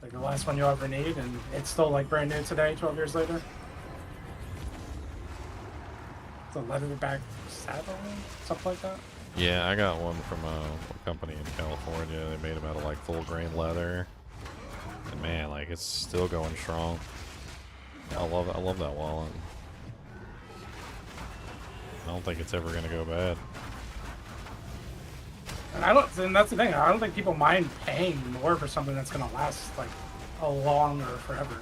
Speaker 5: Like, the last one you'll ever need, and it's still, like, brand new today, 12 years later. It's a leatherback saddle, something like that.
Speaker 1: Yeah, I got one from a company in California. They made them out of, like, full grain leather. And man, like, it's still going strong. I love that wallet. I don't think it's ever gonna go bad.
Speaker 5: And that's the thing, I don't think people mind paying more for something that's gonna last, like, a long or forever.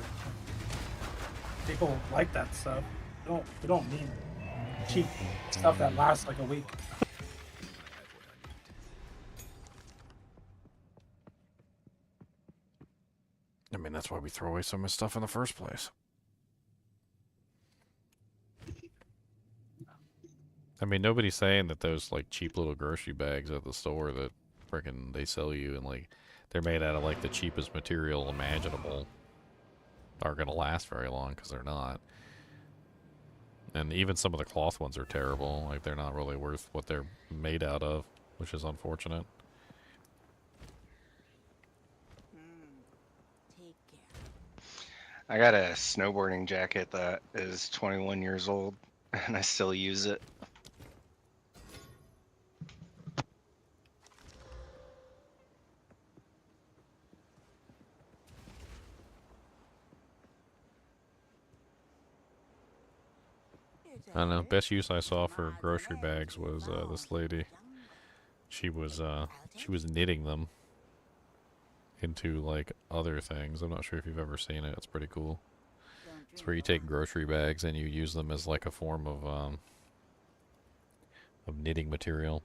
Speaker 5: People like that stuff. We don't need cheap stuff that lasts like a week.
Speaker 1: I mean, that's why we throw away so much stuff in the first place. I mean, nobody's saying that those, like, cheap little grocery bags at the store that frickin' they sell you and, like, they're made out of, like, the cheapest material imaginable are gonna last very long, because they're not. And even some of the cloth ones are terrible. Like, they're not really worth what they're made out of, which is unfortunate.
Speaker 7: Take care.
Speaker 3: I got a snowboarding jacket that is 21 years old, and I still use it.
Speaker 1: I don't know. Best use I saw for grocery bags was this lady. She was knitting them into, like, other things. I'm not sure if you've ever seen it. It's pretty cool. It's where you take grocery bags and you use them as, like, a form of knitting material.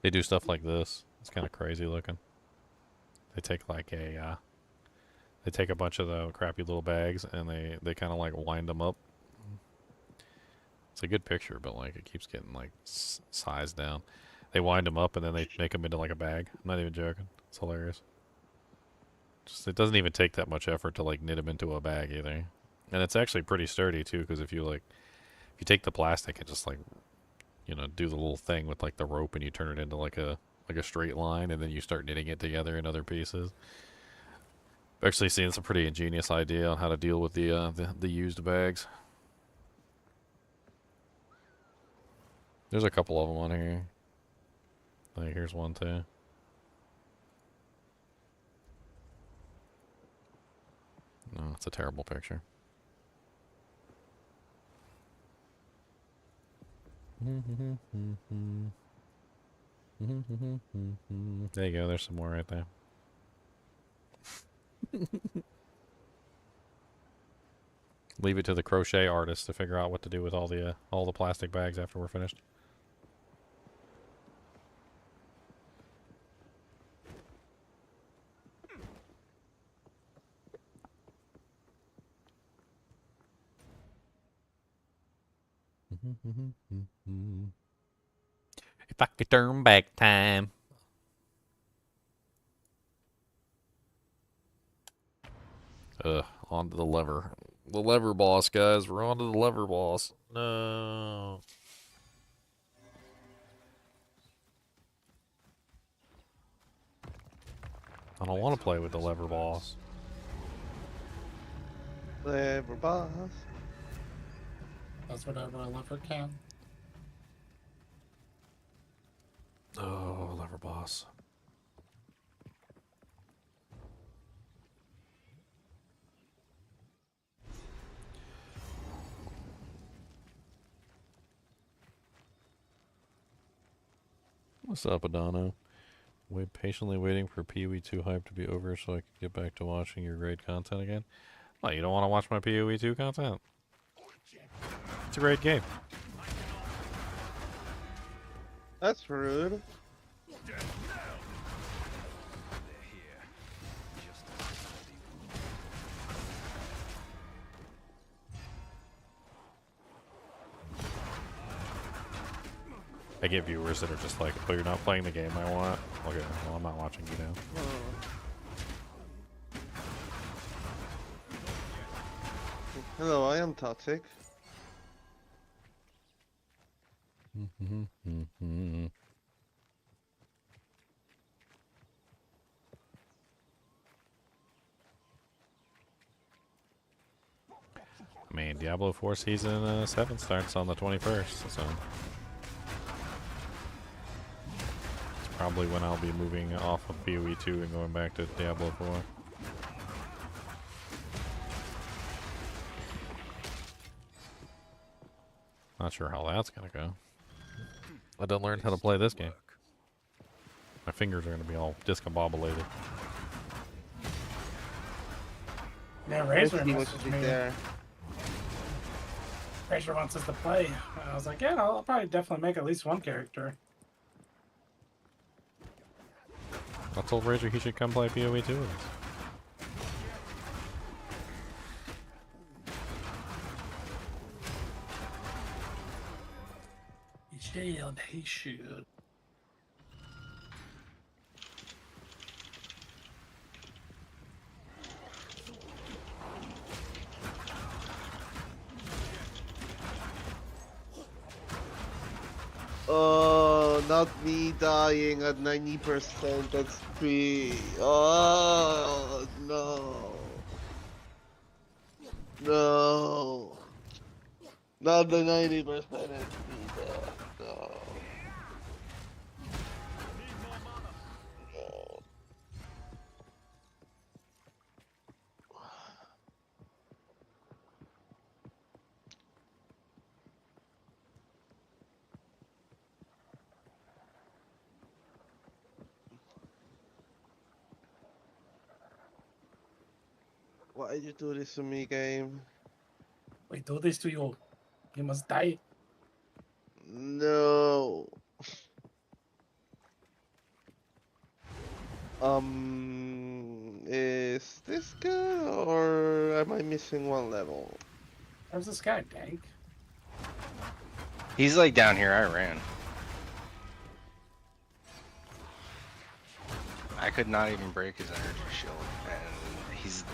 Speaker 1: They do stuff like this. It's kind of crazy looking. They take, like, they take a bunch of the crappy little bags and they kind of, like, wind them up. It's a good picture, but, like, it keeps getting, like, sized down. They wind them up and then they make them into, like, a bag. I'm not even joking. It's hilarious. Just, it doesn't even take that much effort to, like, knit them into a bag either. And it's actually pretty sturdy too, because if you take the plastic and just, like, you know, do the little thing with, like, the rope and you turn it into like a straight line and then you start knitting it together in other pieces. I've actually seen some pretty ingenious idea on how to deal with the used bags. There's a couple of them on here. Like, here's one too. No, it's a terrible picture. There you go, there's some more right there. Leave it to the crochet artist to figure out what to do with all the plastic bags after we're finished. If I could turn back time. Onto the lever. The lever boss, guys. We're onto the lever boss. No. I don't want to play with the lever boss.
Speaker 8: Lever boss.
Speaker 5: That's whatever a lever can.
Speaker 1: Oh, lever boss. What's up, Adano? Patiently waiting for PoE 2 hype to be over so I can get back to watching your great content again. Oh, you don't want to watch my PoE 2 content? It's a great game.
Speaker 8: That's rude.
Speaker 1: I get viewers that are just like, oh, you're not playing the game I want. Okay, well, I'm not watching you now.
Speaker 8: Hello, I am Totk.
Speaker 1: I mean, Diablo 4 Season 7 starts on the 21st, so... it's probably when I'll be moving off of PoE 2 and going back to Diablo 4. Not sure how that's gonna go. I done learned how to play this game. My fingers are gonna be all discombobulated.
Speaker 5: Yeah, Razor
Speaker 8: He was
Speaker 5: messaged me.
Speaker 8: there.
Speaker 5: Razor wants us to play. And I was like, yeah, I'll probably definitely make at least one character.
Speaker 1: I told Razor he should come play PoE 2 with us.
Speaker 5: He should.
Speaker 8: Oh, not me dying at 90%. That's free. Oh, no. No. Not the 90% XP death. No. No. Why did you do this to me, game?
Speaker 5: We do this to you. You must die.
Speaker 8: No. Is this good or am I missing one level?
Speaker 5: Where's this guy, Dank?
Speaker 3: He's like down here. I ran. I could not even break his energy shield, and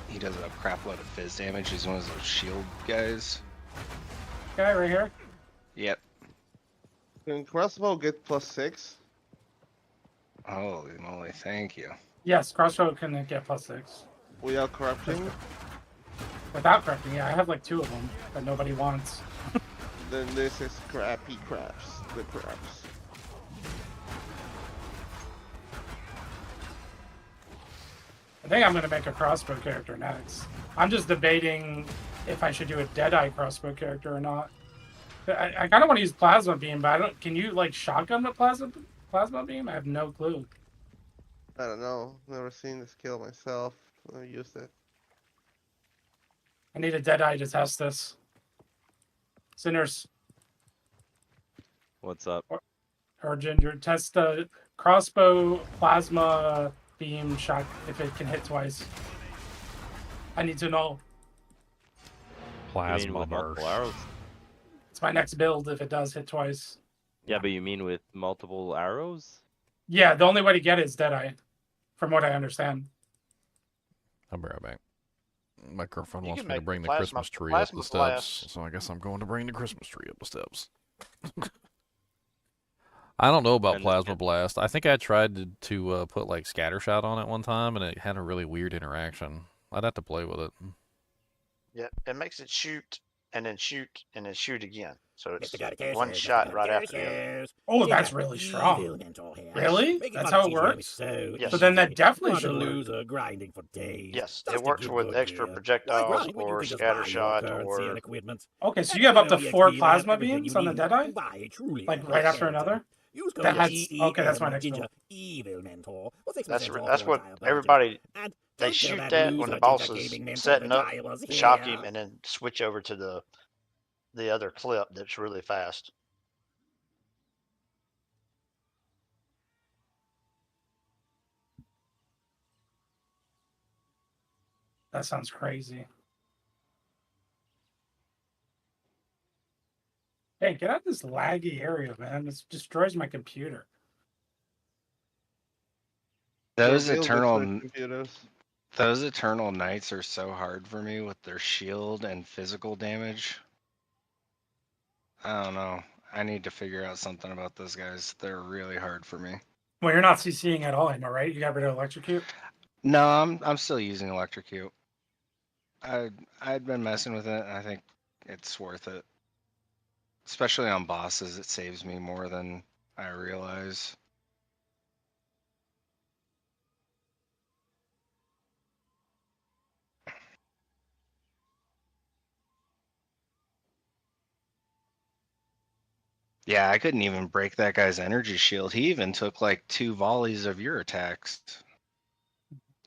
Speaker 3: he does a crap load of fizz damage. He's one of those shield guys.
Speaker 5: Guy right here.
Speaker 3: Yep.
Speaker 8: Can crossbow get +6?
Speaker 3: Holy moly! Thank you.
Speaker 5: Yes, crossbow can get +6.
Speaker 8: Without corrupting?
Speaker 5: Without corrupting, yeah, I have like 2 of them that nobody wants.
Speaker 8: Then this is crappy craps. The craps.
Speaker 5: I think I'm gonna make a crossbow character next. I'm just debating if I should do a Deadeye crossbow character or not. I kind of want to use plasma beam, but I don't. Can you like shotgun with plasma beam? I have no clue.
Speaker 8: I don't know. Never seen the skill myself. I used it.
Speaker 5: I need a Deadeye to test this. Sinners
Speaker 6: What's up?
Speaker 5: or Ginger, test the crossbow plasma beam shot if it can hit twice. I need to know.
Speaker 6: You mean
Speaker 1: Plasma
Speaker 6: with multiple
Speaker 1: burst.
Speaker 6: arrows?
Speaker 5: It's my next build if it does hit twice.
Speaker 6: Yeah, but you mean with multiple arrows?
Speaker 5: Yeah, the only way to get it is Deadeye, from what I understand.
Speaker 1: I'll be right back. My girlfriend
Speaker 9: You
Speaker 1: wants
Speaker 9: can
Speaker 1: me to
Speaker 9: make
Speaker 1: bring the
Speaker 9: plasma-
Speaker 1: Christmas tree up the
Speaker 9: plasma
Speaker 1: steps,
Speaker 9: blast.
Speaker 1: so I guess I'm going to bring the Christmas tree up the steps. I don't know about
Speaker 6: And
Speaker 1: Plasma Blast. I think I tried to put like Scattershot on it one time, and it had a really weird interaction. I'd have to play with it.
Speaker 9: Yeah, it makes it shoot and then shoot and then shoot again. So it's
Speaker 10: Mr. Goody
Speaker 9: one
Speaker 10: Curses,
Speaker 9: shot
Speaker 10: Mr.
Speaker 9: right
Speaker 10: Goody
Speaker 9: after the other.
Speaker 10: Curses.
Speaker 5: Oh,
Speaker 10: See
Speaker 5: that's
Speaker 10: that
Speaker 5: really
Speaker 10: evil
Speaker 5: strong.
Speaker 10: mentor here.
Speaker 5: Really?
Speaker 10: Making
Speaker 5: That's
Speaker 10: fun
Speaker 5: how
Speaker 10: of
Speaker 5: it
Speaker 10: TGM
Speaker 5: works?
Speaker 10: is so
Speaker 9: Yes.
Speaker 5: So then that
Speaker 10: easy.
Speaker 5: definitely
Speaker 10: What
Speaker 5: should
Speaker 10: a
Speaker 5: work.
Speaker 10: loser grinding for days.
Speaker 9: Yes,
Speaker 10: Just
Speaker 9: it
Speaker 10: a
Speaker 9: works
Speaker 10: good
Speaker 9: with
Speaker 10: book
Speaker 9: extra
Speaker 10: here. Why
Speaker 9: projectiles
Speaker 10: grind when you
Speaker 9: or
Speaker 10: can just buy your
Speaker 9: scattershot
Speaker 10: currency
Speaker 9: or
Speaker 10: and equipment?
Speaker 5: Okay, so
Speaker 10: And
Speaker 5: you have
Speaker 10: with
Speaker 5: up to
Speaker 10: no
Speaker 5: 4
Speaker 10: EXP,
Speaker 5: plasma
Speaker 10: everything
Speaker 5: beams
Speaker 10: you
Speaker 5: on the
Speaker 10: need
Speaker 5: Deadeye?
Speaker 10: to buy a truly
Speaker 5: Like
Speaker 10: epic
Speaker 5: right after
Speaker 10: skeleton.
Speaker 5: another?
Speaker 10: Use code
Speaker 5: That's
Speaker 10: GEM
Speaker 5: okay. That's my next
Speaker 10: Ninja
Speaker 5: build.
Speaker 10: Evil Mentor for 6%
Speaker 9: that's
Speaker 10: off
Speaker 9: that's
Speaker 10: your
Speaker 9: what
Speaker 10: entire purchase.
Speaker 9: everybody
Speaker 10: And
Speaker 9: they
Speaker 10: don't tell
Speaker 9: shoot
Speaker 10: that
Speaker 9: that when the
Speaker 10: loser
Speaker 9: boss
Speaker 10: Ginger
Speaker 9: is
Speaker 10: Gaming Mentor
Speaker 9: setting
Speaker 10: that
Speaker 9: up,
Speaker 10: I was
Speaker 9: shock
Speaker 10: here.
Speaker 9: him, and then switch over to the other clip that's really fast.
Speaker 5: That sounds crazy. Hey, get out of this laggy area, man. This destroys my computer.
Speaker 3: Those
Speaker 6: Your build is
Speaker 3: eternal,
Speaker 6: for computers.
Speaker 3: those eternal knights are so hard for me with their shield and physical damage. I don't know. I need to figure out something about those guys. They're really hard for me.
Speaker 5: Well, you're not CCing at all anymore, right? You got rid of electrocute.
Speaker 3: No, I'm still using electrocute. I'd been messing with it, and I think it's worth it. Especially on bosses, it saves me more than I realize. Yeah, I couldn't even break that guy's energy shield. He even took like 2 volleys of your attacks.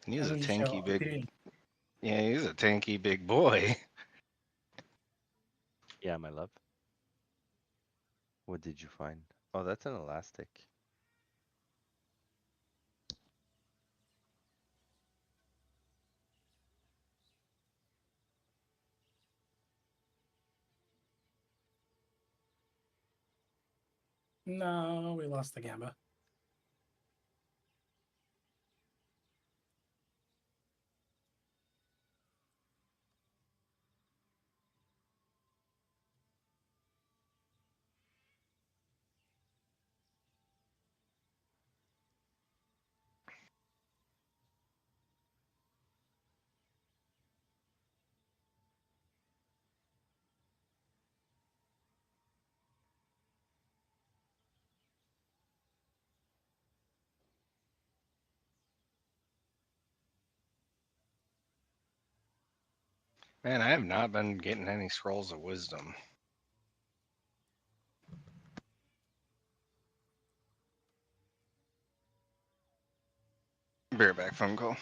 Speaker 3: And he's a
Speaker 5: Energy
Speaker 3: tanky
Speaker 5: shield,
Speaker 3: big.
Speaker 5: OP.
Speaker 3: Yeah, he's a tanky big boy.
Speaker 6: Yeah, my love. What did you find? Oh, that's an elastic.
Speaker 5: No, we lost the Gamba.
Speaker 3: Man, I have not been getting any scrolls of wisdom. Be right back, phone call.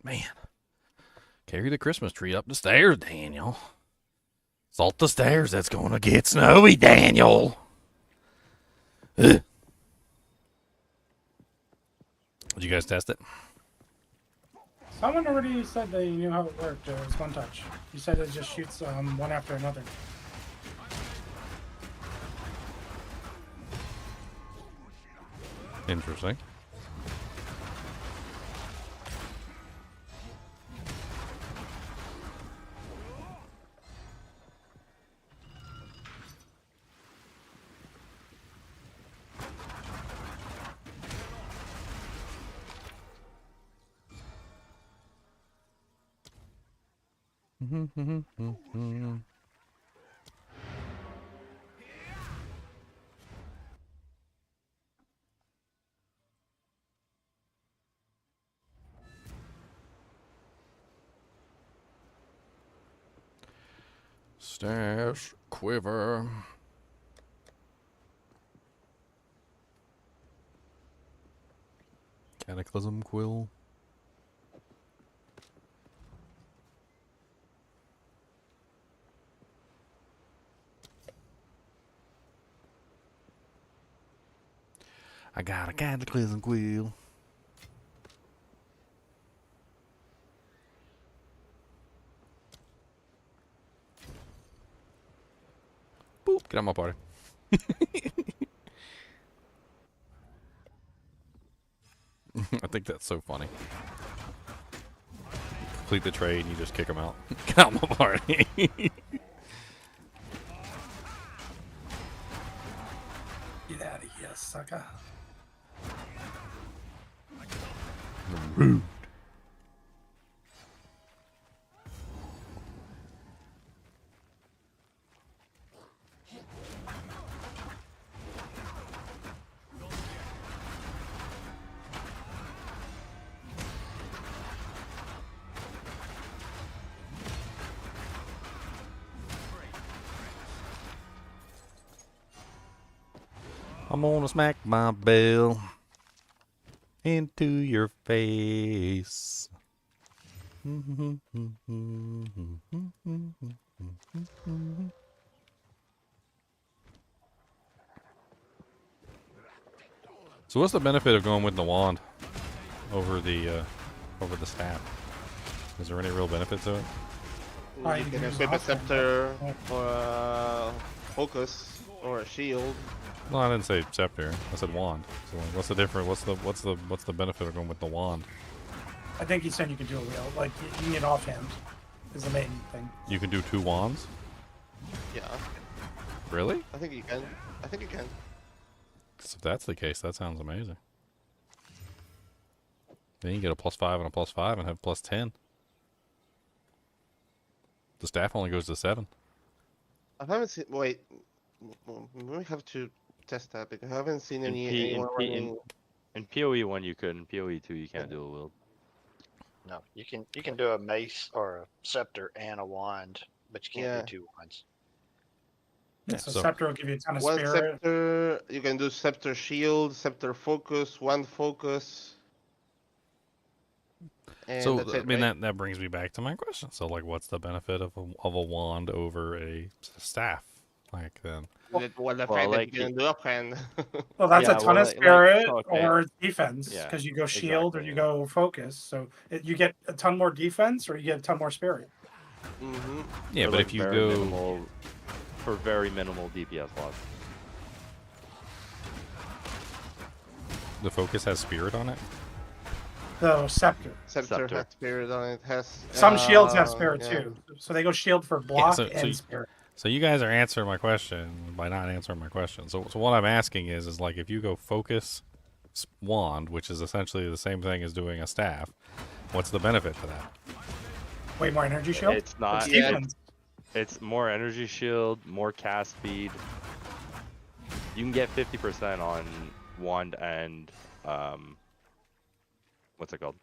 Speaker 1: Man. Carry the Christmas tree up the stairs, Daniel. Salt the stairs. That's going to get snowy, Daniel. Ugh. Did you guys test it?
Speaker 5: Someone already said they knew how it worked. It was one touch. You said it just shoots one after another.
Speaker 1: Interesting. Stash, quiver. Cataclysm quill. I got a cataclysm quill. Boop, get out my party. I think that's so funny. Complete the trade and you just kick them out. Get out my party.
Speaker 5: Get out of here, sucker.
Speaker 1: Rude. I'm gonna smack my bell into your face. So what's the benefit of going with the wand over the staff? Is there any real benefit to it?
Speaker 8: You can equip a scepter or a focus or a shield.
Speaker 1: No, I didn't say scepter. I said wand. So what's the difference? What's the benefit of going with the wand?
Speaker 5: I think he said you could do a wheel. Like, you can get offhand is the main thing.
Speaker 1: You can do 2 wands?
Speaker 8: Yeah.
Speaker 1: Really?
Speaker 8: I think you can. I think you can.
Speaker 1: So if that's the case, that sounds amazing. Then you get a +5 and a +5 and have +10. The staff only goes to 7.
Speaker 8: I haven't seen. Wait. We have to test that because I haven't seen anyone running.
Speaker 6: In PoE 1 you could, in PoE 2 you can't dual wield.
Speaker 9: No, you can do a mace or a scepter and a wand, but you can't do 2 wands.
Speaker 5: Yeah, so scepter will give you a ton of
Speaker 8: One
Speaker 5: spirit.
Speaker 8: scepter, you can do scepter shield, scepter focus, one focus. And
Speaker 1: So
Speaker 8: that's
Speaker 1: I
Speaker 8: it,
Speaker 1: mean
Speaker 8: right?
Speaker 1: that brings me back to my question. So like, what's the benefit of a wand over a staff? Like then.
Speaker 8: Well, the
Speaker 6: well,
Speaker 8: fact
Speaker 6: like
Speaker 8: that you can do offhand.
Speaker 5: Well, that's
Speaker 6: Yeah,
Speaker 5: a ton
Speaker 6: well,
Speaker 5: of
Speaker 6: like,
Speaker 5: spirit
Speaker 6: okay.
Speaker 5: or defense
Speaker 6: Yeah,
Speaker 5: because you go shield
Speaker 6: exactly,
Speaker 5: or you
Speaker 6: yeah.
Speaker 5: go focus. So you get a ton more defense or you get a ton more spirit.
Speaker 8: Mm-hmm.
Speaker 1: Yeah,
Speaker 6: For,
Speaker 1: but
Speaker 6: like,
Speaker 1: if you
Speaker 6: very
Speaker 1: go
Speaker 6: minimal, for very minimal DPS loss.
Speaker 1: the focus has spirit on it.
Speaker 5: The scepter.
Speaker 8: Scepter has spirit on it. Has
Speaker 5: Some shields have spirit
Speaker 8: yeah.
Speaker 5: too. So they go shield for block
Speaker 1: so
Speaker 5: and
Speaker 1: you-
Speaker 5: spirit.
Speaker 1: So you guys are answering my question by not answering my question. So what I'm asking is like if you go focus wand, which is essentially the same thing as doing a staff, what's the benefit to that?
Speaker 5: Way more energy shield.
Speaker 6: It's not.
Speaker 5: It's
Speaker 8: Yeah.
Speaker 5: defense.
Speaker 6: It's more energy shield, more cast speed. You can get 50% on wand and what's it called?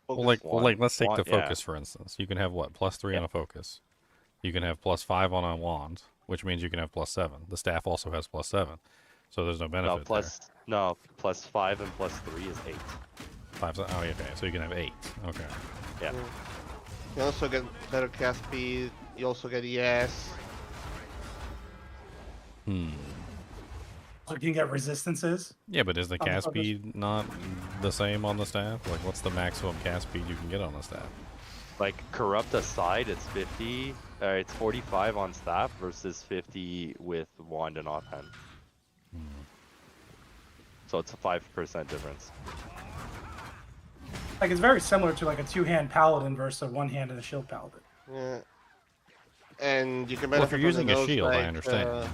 Speaker 1: Well, like
Speaker 6: Wand.
Speaker 1: let's take the
Speaker 6: Wand, yeah.
Speaker 1: focus for instance. You can have what +3 on
Speaker 6: Yeah.
Speaker 1: a focus. You can have +5 on a wand, which means you can have +7. The staff also has +7, so there's no benefit
Speaker 6: No, plus 5 and +3 is 8.
Speaker 1: 5. Oh, okay. So you can have 8. Okay.
Speaker 2: Yeah.
Speaker 8: You also get better cast speed. You also get ES.
Speaker 1: Hmm.
Speaker 5: So you can get resistances.
Speaker 1: Yeah, but is the
Speaker 5: On the
Speaker 1: cast
Speaker 5: focus?
Speaker 1: speed not the same on the staff? Like, what's the maximum cast speed you can get on the staff?
Speaker 6: Like corrupt aside, it's 50. It's 45 on staff versus 50 with wand and offhand. So it's a 5% difference.
Speaker 5: Like it's very similar to like a 2-hand paladin versus a 1-hand and a shield paladin.
Speaker 8: Yeah. And you can
Speaker 1: Well, if
Speaker 8: benefit
Speaker 1: you're
Speaker 8: from
Speaker 1: using
Speaker 8: the
Speaker 1: a
Speaker 8: nose,
Speaker 1: shield, I
Speaker 8: like,
Speaker 1: understand.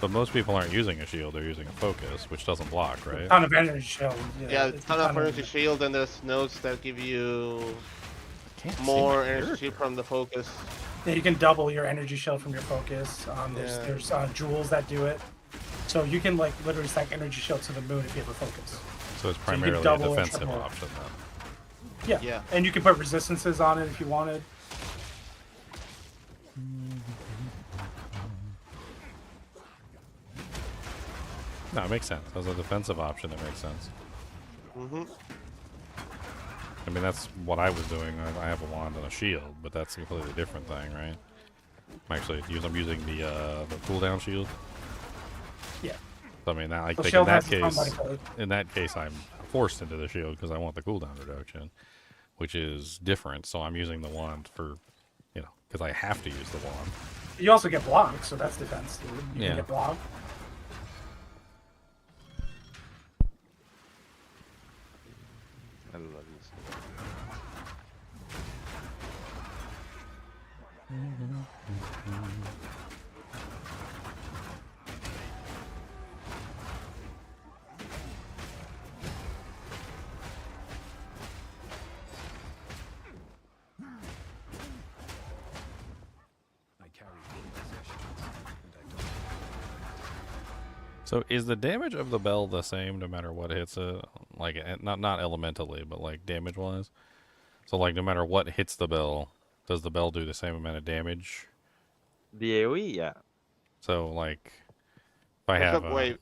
Speaker 1: But most people aren't using a shield; they're using a focus, which doesn't block, right?
Speaker 5: Ton of energy shield.
Speaker 8: Yeah,
Speaker 5: it's
Speaker 8: ton of energy shield, and there's nodes that give you more energy shield from the focus.
Speaker 5: Yeah, you can double your energy shield from your focus.
Speaker 8: Yeah.
Speaker 5: There's jewels that do it. So you can like literally stack energy shield to the moon if you have a focus.
Speaker 1: So it's
Speaker 5: you can
Speaker 1: primarily a
Speaker 5: double and
Speaker 1: defensive
Speaker 5: triple it.
Speaker 1: option, then.
Speaker 5: Yeah.
Speaker 8: Yeah.
Speaker 5: And you can put resistances on it if you wanted.
Speaker 1: No, it makes sense. As a defensive option, it makes sense.
Speaker 8: Mhm.
Speaker 1: I mean, that's what I was doing. I have a wand and a shield, but that's a completely different thing, right? I'm using the cooldown shield.
Speaker 5: Yeah.
Speaker 1: So, I mean, that, I
Speaker 5: The
Speaker 1: think
Speaker 5: shield has its own body code.
Speaker 1: in that case, I'm forced into the shield because I want the cooldown reduction, which is different. So I'm using the wand for, because I have to use the wand.
Speaker 5: You also get blocked, so that's defense. You
Speaker 1: Yeah.
Speaker 5: can get blocked.
Speaker 6: I love this.
Speaker 4: I carry many possessions, and I don't.
Speaker 1: So is the damage of the bell the same no matter what hits it? Like, not elementally, but like damage wise. So like, no matter what hits the bell, does the bell do the same amount of damage?
Speaker 6: The AOE, yeah.
Speaker 1: So like, if I
Speaker 8: What's
Speaker 1: have
Speaker 8: up, wait?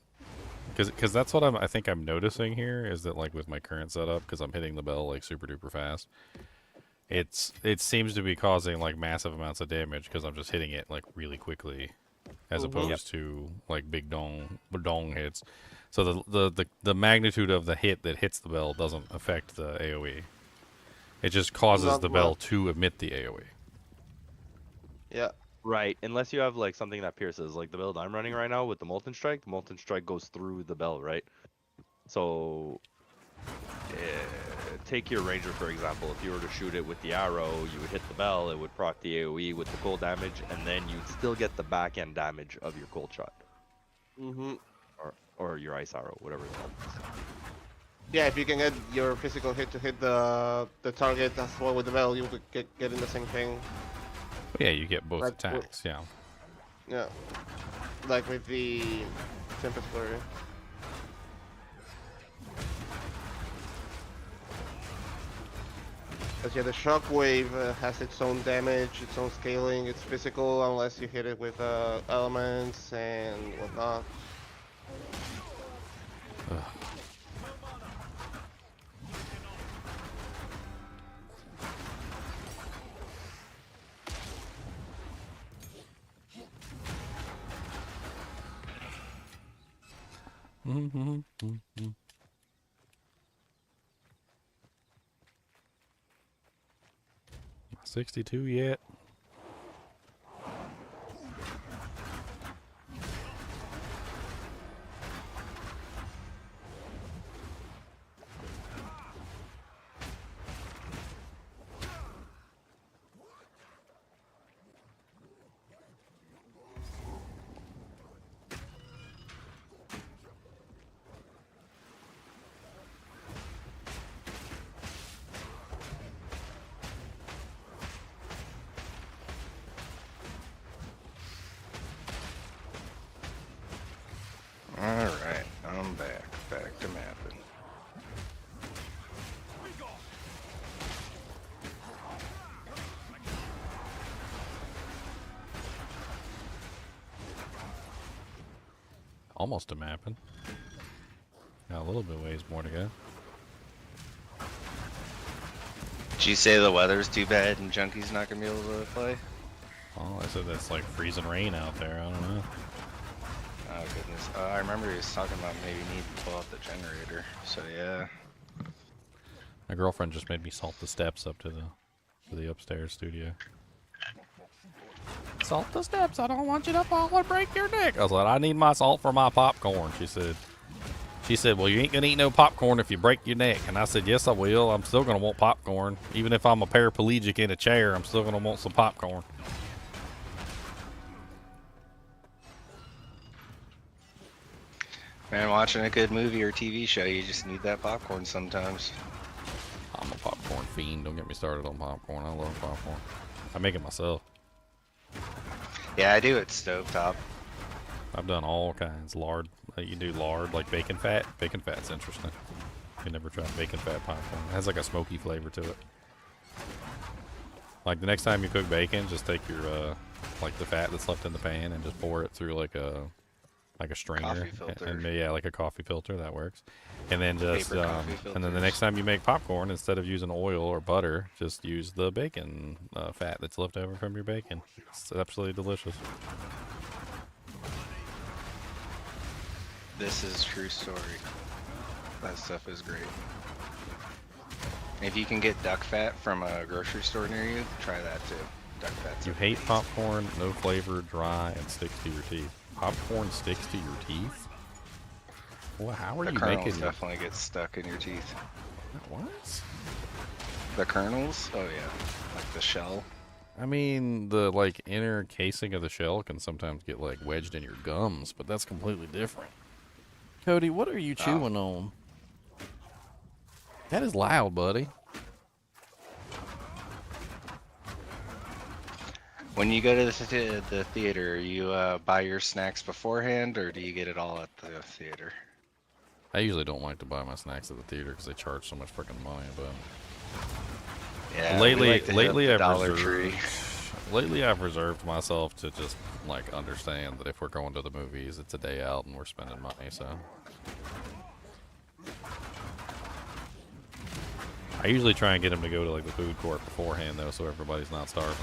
Speaker 1: because that's what I think I'm noticing here is that like with my current setup, because I'm hitting the bell like super duper fast, it seems to be causing like massive amounts of damage because I'm just hitting it like really quickly, as opposed to like big dong hits. So the magnitude of the hit that hits the bell doesn't affect the AOE. It just causes
Speaker 8: Not
Speaker 1: the bell
Speaker 8: much.
Speaker 1: to emit the AOE.
Speaker 8: Yeah.
Speaker 6: Right, unless you have like something that pierces, like the build I'm running right now with the Molten Strike goes through the bell, right? So, take your Ranger for example. If you were to shoot it with the arrow, you would hit the bell, it would proc the AOE with the cold damage, and then you'd still get the back end damage of your cold shot.
Speaker 8: Mhm.
Speaker 6: Or your ice arrow, whatever it's called.
Speaker 8: Yeah, if you can get your physical hit to hit the target as well with the bell, you would get in the same thing.
Speaker 1: But yeah, you get both
Speaker 8: Like,
Speaker 1: attacks. Yeah.
Speaker 8: Yeah. Like with the Tempest Flurry. But yeah, the Shockwave has its own damage, its own scaling, it's physical unless you hit it with elements and whatnot.
Speaker 1: Mm-hmm. 62 yet?
Speaker 3: Alright, I'm back. Back to mapping.
Speaker 1: Almost a mapping. Got a little bit ways more to go.
Speaker 3: Did you say the weather's too bad and Junkie's not gonna be able to play?
Speaker 1: Oh, I said that's like freezing rain out there. I don't know.
Speaker 3: Oh goodness. I remember he was talking about maybe needing to pull out the generator. So yeah.
Speaker 1: My girlfriend just made me salt the steps up to the upstairs studio. Salt the steps. I don't want you to fall and break your neck. I was like, I need my salt for my popcorn. She said, well, you ain't gonna eat no popcorn if you break your neck. And I said, yes, I will. I'm still gonna want popcorn. Even if I'm a paraplegic in a chair, I'm still gonna want some popcorn.
Speaker 3: Man, watching a good movie or TV show, you just need that popcorn sometimes.
Speaker 1: I'm a popcorn fiend. Don't get me started on popcorn. I love popcorn. I make it myself.
Speaker 3: Yeah, I do it stovetop.
Speaker 1: I've done all kinds. Lard. You can do lard, like bacon fat. Bacon fat's interesting. You never tried bacon fat popcorn. It has like a smoky flavor to it. Like the next time you cook bacon, just take your like the fat that's left in the pan and just pour it through like a strainer.
Speaker 3: Coffee filter.
Speaker 1: And yeah, like a coffee filter, that works. And then just
Speaker 3: Paper coffee
Speaker 1: and then the next time you make popcorn, instead of using oil or butter, just use the bacon fat that's left over from your bacon. It's absolutely delicious.
Speaker 3: This is true story. That stuff is great. If you can get duck fat from a grocery store near you, try that too. Duck fat's
Speaker 1: You hate popcorn, no flavor, dry, and sticks to your teeth. Popcorn sticks to your teeth? Well, how are
Speaker 3: the
Speaker 1: you
Speaker 3: kernels
Speaker 1: making
Speaker 3: definitely get stuck in your teeth.
Speaker 1: What?
Speaker 3: The kernels? Oh yeah. Like the shell.
Speaker 1: I mean, the like inner casing of the shell can sometimes get like wedged in your gums, but that's completely different. Cody, what are you chewing on? That is loud, buddy.
Speaker 3: When you go to the theater, you buy your snacks beforehand, or do you get it all at the theater?
Speaker 1: I usually don't like to buy my snacks at the theater because they charge so much freaking money, but
Speaker 3: Yeah.
Speaker 1: lately I've reserved myself to just like understand that if we're going to the movies, it's a day out and we're spending money, so I usually try and get them to go to like the food court beforehand though, so everybody's not starving.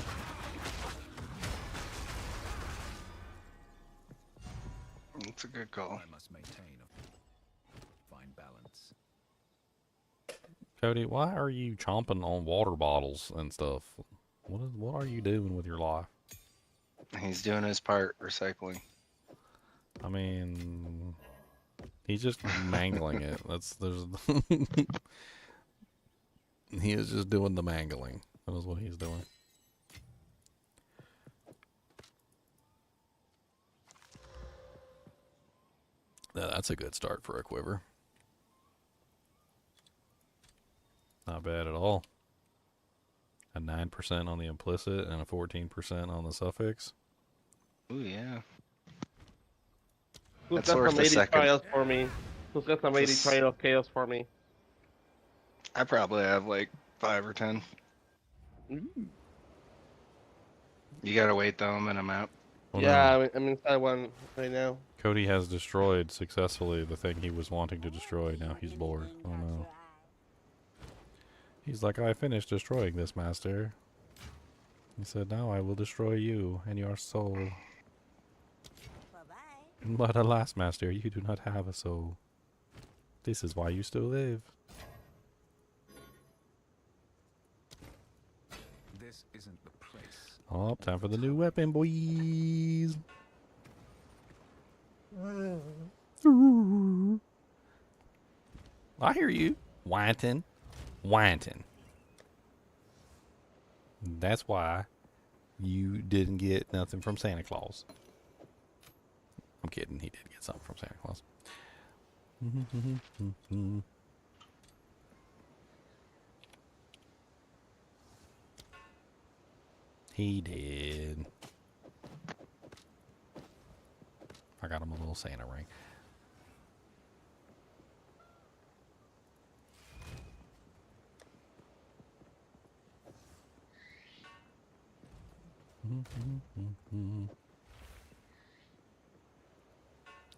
Speaker 3: It's a good call.
Speaker 4: I must maintain a fine balance.
Speaker 1: Cody, why are you chomping on water bottles and stuff? What are you doing with your life?
Speaker 3: He's doing his part, recycling.
Speaker 1: I mean, he's just mangling it. He is just doing the mangling. That is what he's doing. Yeah, that's a good start for a quiver. Not bad at all. A 9% on the implicit and a 14% on the suffix.
Speaker 3: Ooh, yeah.
Speaker 8: Who's
Speaker 3: That's
Speaker 8: got
Speaker 3: worth
Speaker 8: some
Speaker 3: a
Speaker 8: 80
Speaker 3: second.
Speaker 8: trials for me? Who's got some 80
Speaker 3: Just-
Speaker 8: trial chaos for me?
Speaker 3: I probably have like 5 or 10.
Speaker 8: Ooh.
Speaker 3: You gotta wait though, I'm in a map.
Speaker 1: Oh,
Speaker 8: Yeah,
Speaker 1: no.
Speaker 8: I'm inside one right now.
Speaker 1: Cody has destroyed successfully the thing he was wanting to destroy. Now he's bored. Oh no. He's like, I finished destroying this, master. He said, now I will destroy you and your soul. But alas, master, you do not have a soul. This is why you still live.
Speaker 4: This isn't the place.
Speaker 1: Oh, time for the new weapon, boys. I hear you. Whining. Whining. That's why you didn't get nothing from Santa Claus. I'm kidding. He did get something from Santa Claus. He did. I got him a little Santa ring.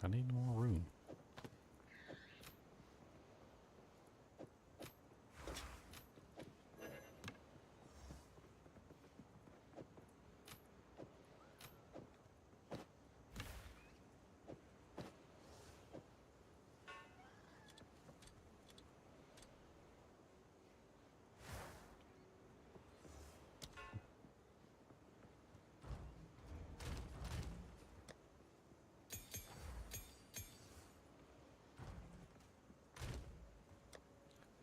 Speaker 1: I need more room.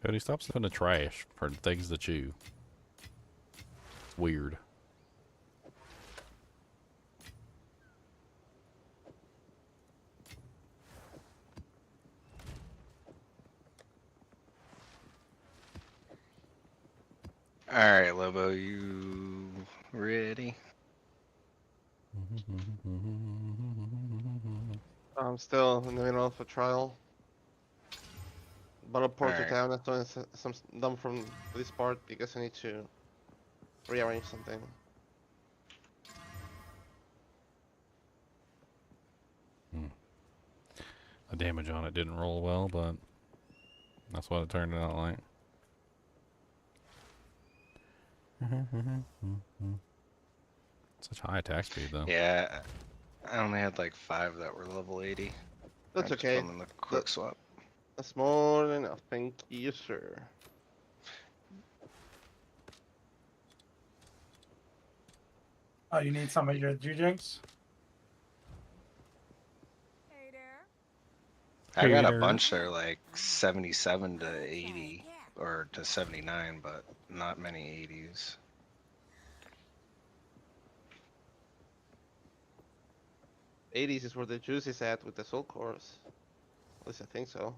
Speaker 1: Cody, stop stuffing the trash for things to chew. It's weird.
Speaker 3: Alright, Lobo, you ready?
Speaker 8: I'm still in the middle of a trial. But I'll port to
Speaker 3: Alright.
Speaker 8: town. That's doing some done from this part because I need to rearrange something.
Speaker 1: The damage on it didn't roll well, but that's what it turned out like. Such high attack speed, though.
Speaker 3: Yeah, I only had like 5 that were level 80.
Speaker 8: That's
Speaker 3: I just
Speaker 8: okay.
Speaker 3: put 'em in the quick swap.
Speaker 8: That's more than enough. Thank you, sir.
Speaker 5: Oh, you need some of your Jujinks?
Speaker 7: Hey there.
Speaker 3: I got a
Speaker 1: Hater.
Speaker 3: bunch that are like 77 to 80 or to 79, but not many 80s.
Speaker 8: '80s is where the juice is at with the soul cores. At least I think so.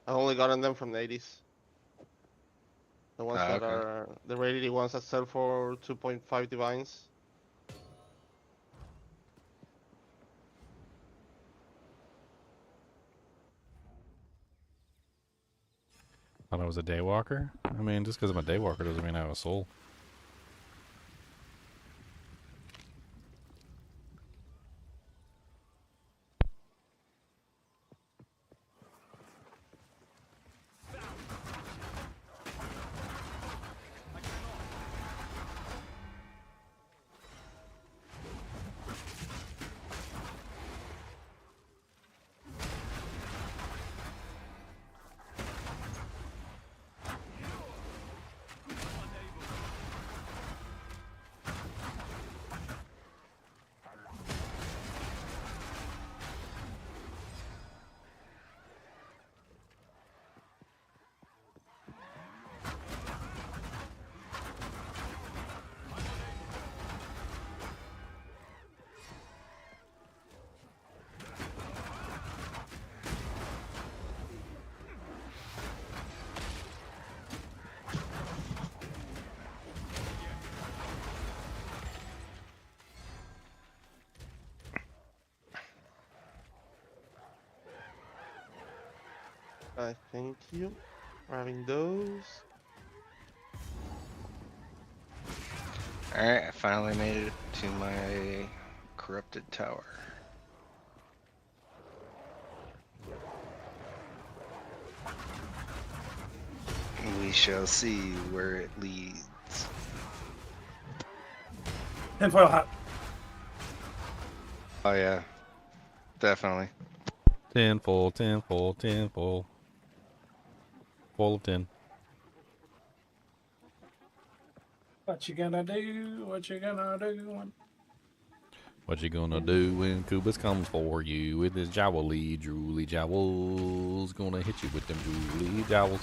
Speaker 8: I only gotten them from the '80s. The ones that
Speaker 3: okay.
Speaker 8: are the rarity ones that sell for 2.5 divines.
Speaker 1: Thought I was a daywalker? I mean, just because I'm a daywalker doesn't mean I have a soul.
Speaker 8: Thank you for having those.
Speaker 3: Alright, I finally made it to my corrupted tower. We shall see where it leads.
Speaker 5: Tinfoil hat.
Speaker 3: Oh yeah, definitely.
Speaker 1: 10 full, 10 full, 10 full. Full of 10.
Speaker 5: What you gonna do? What you gonna do?
Speaker 1: What you gonna do when Kubus comes for you with his jowly, drooly jowls? Gonna hit you with them drooly jowls.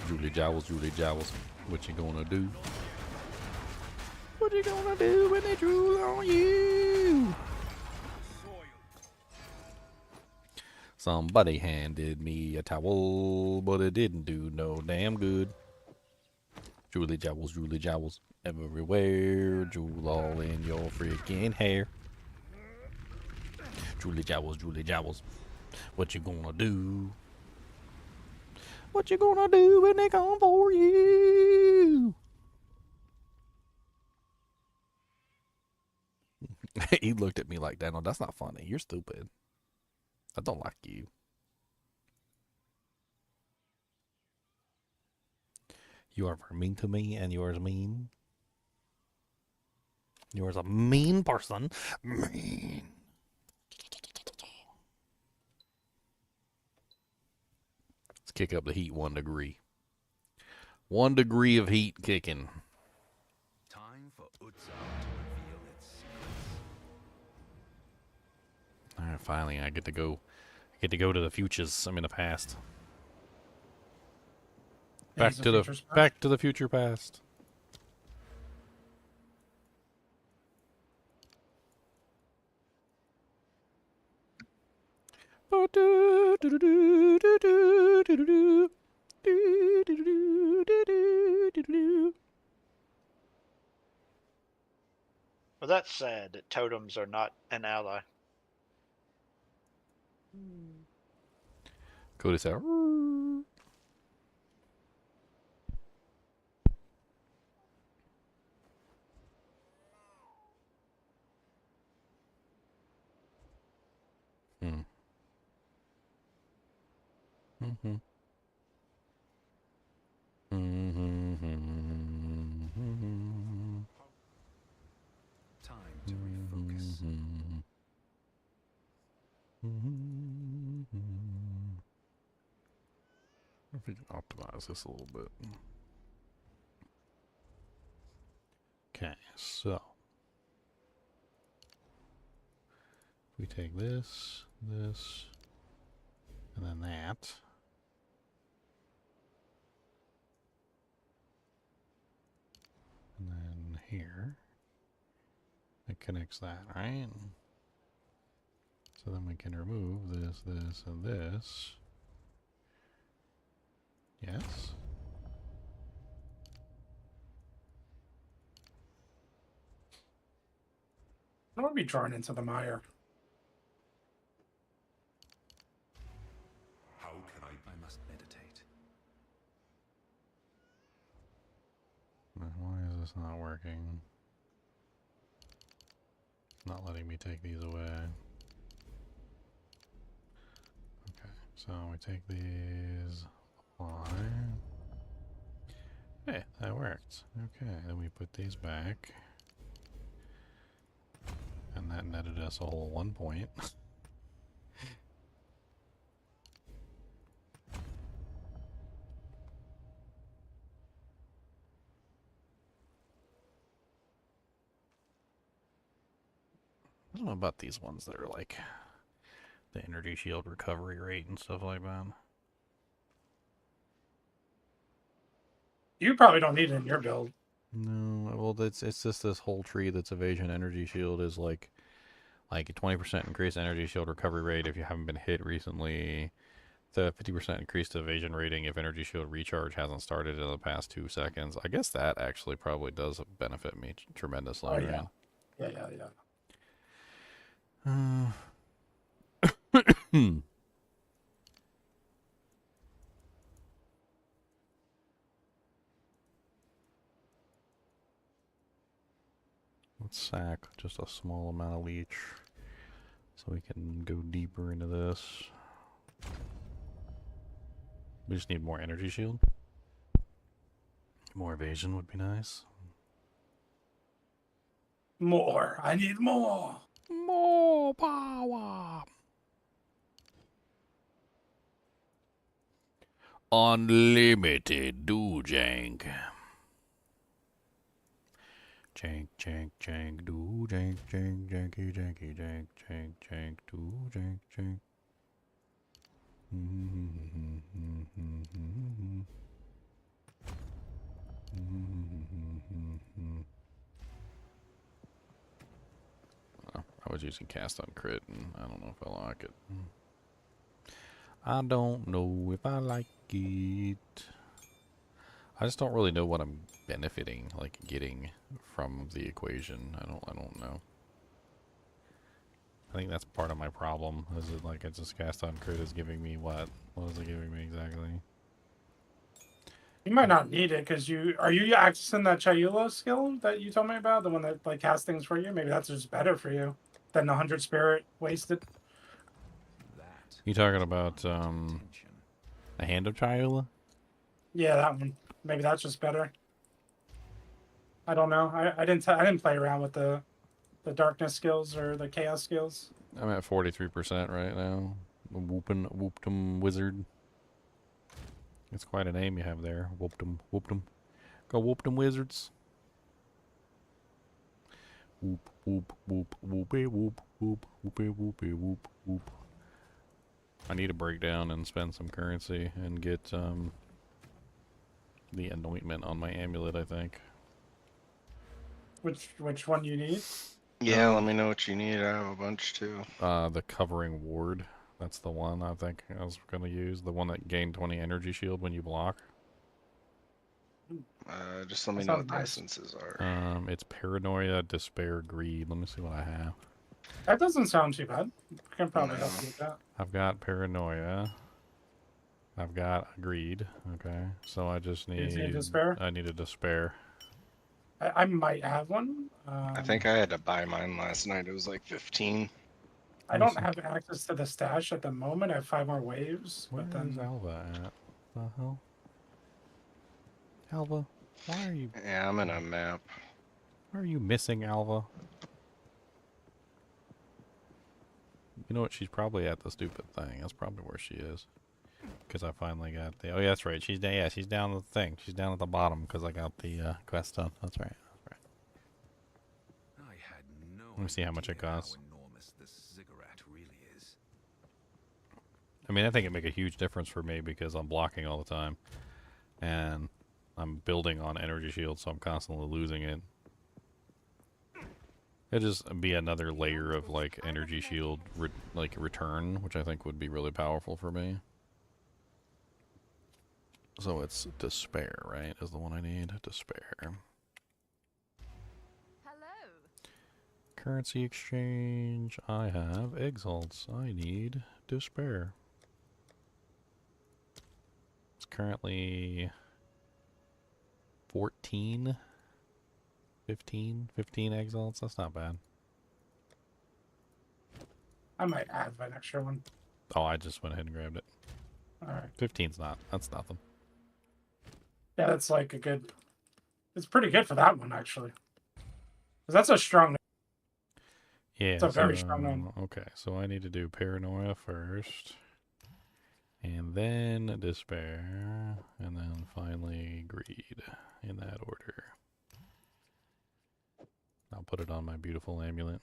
Speaker 1: Drooly jowls, drooly jowls. What you gonna do? What you gonna do when they drool on you? Somebody handed me a towel, but it didn't do no damn good. Drooly jowls, everywhere. Drool all in your freaking hair. Drooly jowls. What you gonna do? What you gonna do when they come for you? He looked at me like that. No, that's not funny. You're stupid. I don't like you. You are very mean to me, and yours mean. Yours a mean person. Mean. Let's kick up the heat 1 degree. 1 degree of heat kicking.
Speaker 4: Time for Utsa to reveal its secrets.
Speaker 1: All right, finally, I get to go. I get to go to the futures. I'm in the past.
Speaker 5: Days of Future Past.
Speaker 1: back to the future past.
Speaker 9: Well, that's sad that totems are not an ally.
Speaker 1: Cody said, hmm. Mm-hmm.
Speaker 4: Time to refocus.
Speaker 1: If we can optimize this a little bit. Okay, so we take this, this, and then that. And then here. It connects that, right? So then we can remove this, this, and this. Yes.
Speaker 5: I don't want to be drawn into the mire.
Speaker 4: How can I must meditate.
Speaker 1: Why is this not working? It's not letting me take these away. Okay, so we take these, apply. Hey, that worked. Okay, then we put these back. And that netted us a whole 1 point. I don't know about these ones that are like the energy shield recovery rate and stuff like that.
Speaker 5: You probably don't need it in your build.
Speaker 1: No, well, it's just this whole tree that's evasion energy shield is like a 20% increased energy shield recovery rate if you haven't been hit recently. The 50% increased evasion rating if energy shield recharge hasn't started in the past 2 seconds. I guess that actually probably does benefit me tremendously.
Speaker 5: Oh, yeah.
Speaker 1: Right?
Speaker 5: Yeah.
Speaker 1: Let's sack just a small amount of leech so we can go deeper into this. We just need more energy shield. More evasion would be nice.
Speaker 5: More. I need more.
Speaker 1: More power. Unlimited do jank. Jank, jank, jank, do jank, jank, janky, janky, jank, jank, jank, do jank, jank. I was using cast on crit, and I don't know if I like it. I don't know if I like it. I just don't really know what I'm benefiting, like getting from the equation. I don't know. I think that's part of my problem. Is it like it's just cast on crit is giving me what? What is it giving me exactly?
Speaker 5: You might not need it because are you accessing that Chinchilla skill that you told me about, the one that like casts things for you? Maybe that's just better for you than the 100 spirit wasted.
Speaker 4: That
Speaker 1: You talking about
Speaker 4: tension.
Speaker 1: a hand of Chinchilla?
Speaker 5: Yeah, that one. Maybe that's just better. I don't know. I didn't play around with the darkness skills or the chaos skills.
Speaker 1: I'm at 43% right now. Whooptum wizard. It's quite a name you have there. Whooptum. Go whooptum wizards. Whoop, whoop, whoop, whoopee, whoop, whoop, whoopee, whoopee, whoop, whoop. I need to break down and spend some currency and get the anointment on my amulet, I think.
Speaker 5: Which one you need?
Speaker 3: Yeah, let me know what you need. I have a bunch too.
Speaker 1: The covering ward. That's the one I think I was gonna use. The one that gained 20 energy shield when you block.
Speaker 3: Just let me
Speaker 5: That
Speaker 3: know
Speaker 5: sounds
Speaker 3: what the
Speaker 5: nice.
Speaker 3: essences are.
Speaker 1: It's paranoia, despair, greed. Let me see what I have.
Speaker 5: That doesn't sound too bad. I can probably help
Speaker 3: No.
Speaker 5: you with that.
Speaker 1: I've got paranoia. I've got greed. Okay, so I just
Speaker 5: You need
Speaker 1: need
Speaker 5: despair?
Speaker 1: I need a despair.
Speaker 5: I might have one.
Speaker 3: I think I had to buy mine last night. It was like 15.
Speaker 5: I don't have access to the stash at the moment. I have 5 more waves.
Speaker 1: Where
Speaker 5: But
Speaker 1: is
Speaker 5: then
Speaker 1: Alva at? The hell? Alva, why are
Speaker 3: Yeah, I'm in a map.
Speaker 1: you missing, Alva? You know what? She's probably at the stupid thing. That's probably where she is. Because I finally got the. Oh, yeah, that's right. She's down. Yeah, she's down the thing. She's down at the bottom because I got the quest done. That's right. That's right.
Speaker 4: I had no
Speaker 1: Let me see how much it
Speaker 4: idea
Speaker 1: costs.
Speaker 4: How enormous this ziggurat really is.
Speaker 1: I mean, I think it make a huge difference for me because I'm blocking all the time, and I'm building on energy shield, so I'm constantly losing it. It'd just be another layer of like energy shield return, which I think would be really powerful for me. So it's despair, right? Is the one I need. Despair.
Speaker 7: Hello.
Speaker 1: Currency exchange. I have exalts. I need despair. It's currently 14, 15 exalts. That's not bad.
Speaker 5: I might add an extra one.
Speaker 1: Oh, I just went ahead and grabbed it.
Speaker 5: All right.
Speaker 1: 15's not. That's nothing.
Speaker 5: Yeah, that's like a good. It's pretty good for that one actually. 'Cause that's a strong.
Speaker 1: Yeah.
Speaker 5: It's a very strong one.
Speaker 1: Okay, so I need to do paranoia first. And then despair. And then finally greed. In that order. I'll put it on my beautiful amulet.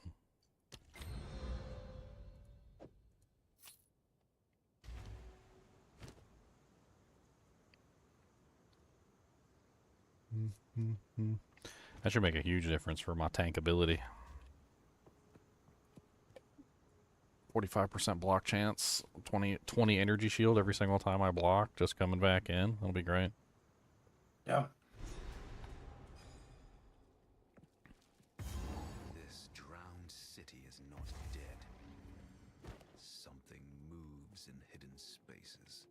Speaker 1: That should make a huge difference for my tank ability. 45% block chance, 20 energy shield every single time I block, just coming back in. That'll be great.
Speaker 5: Yeah.
Speaker 4: This drowned city is not dead. Something moves in hidden spaces.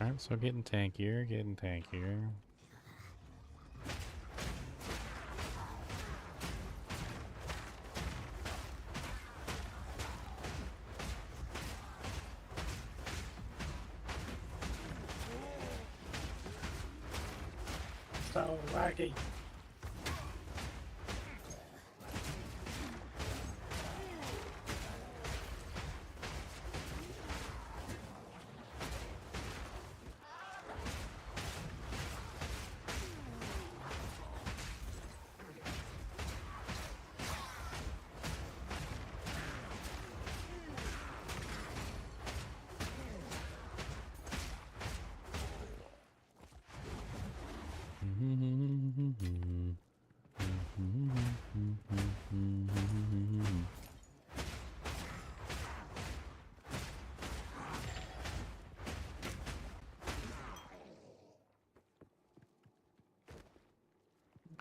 Speaker 1: Alright, so getting tankier, getting tankier.
Speaker 5: So laggy.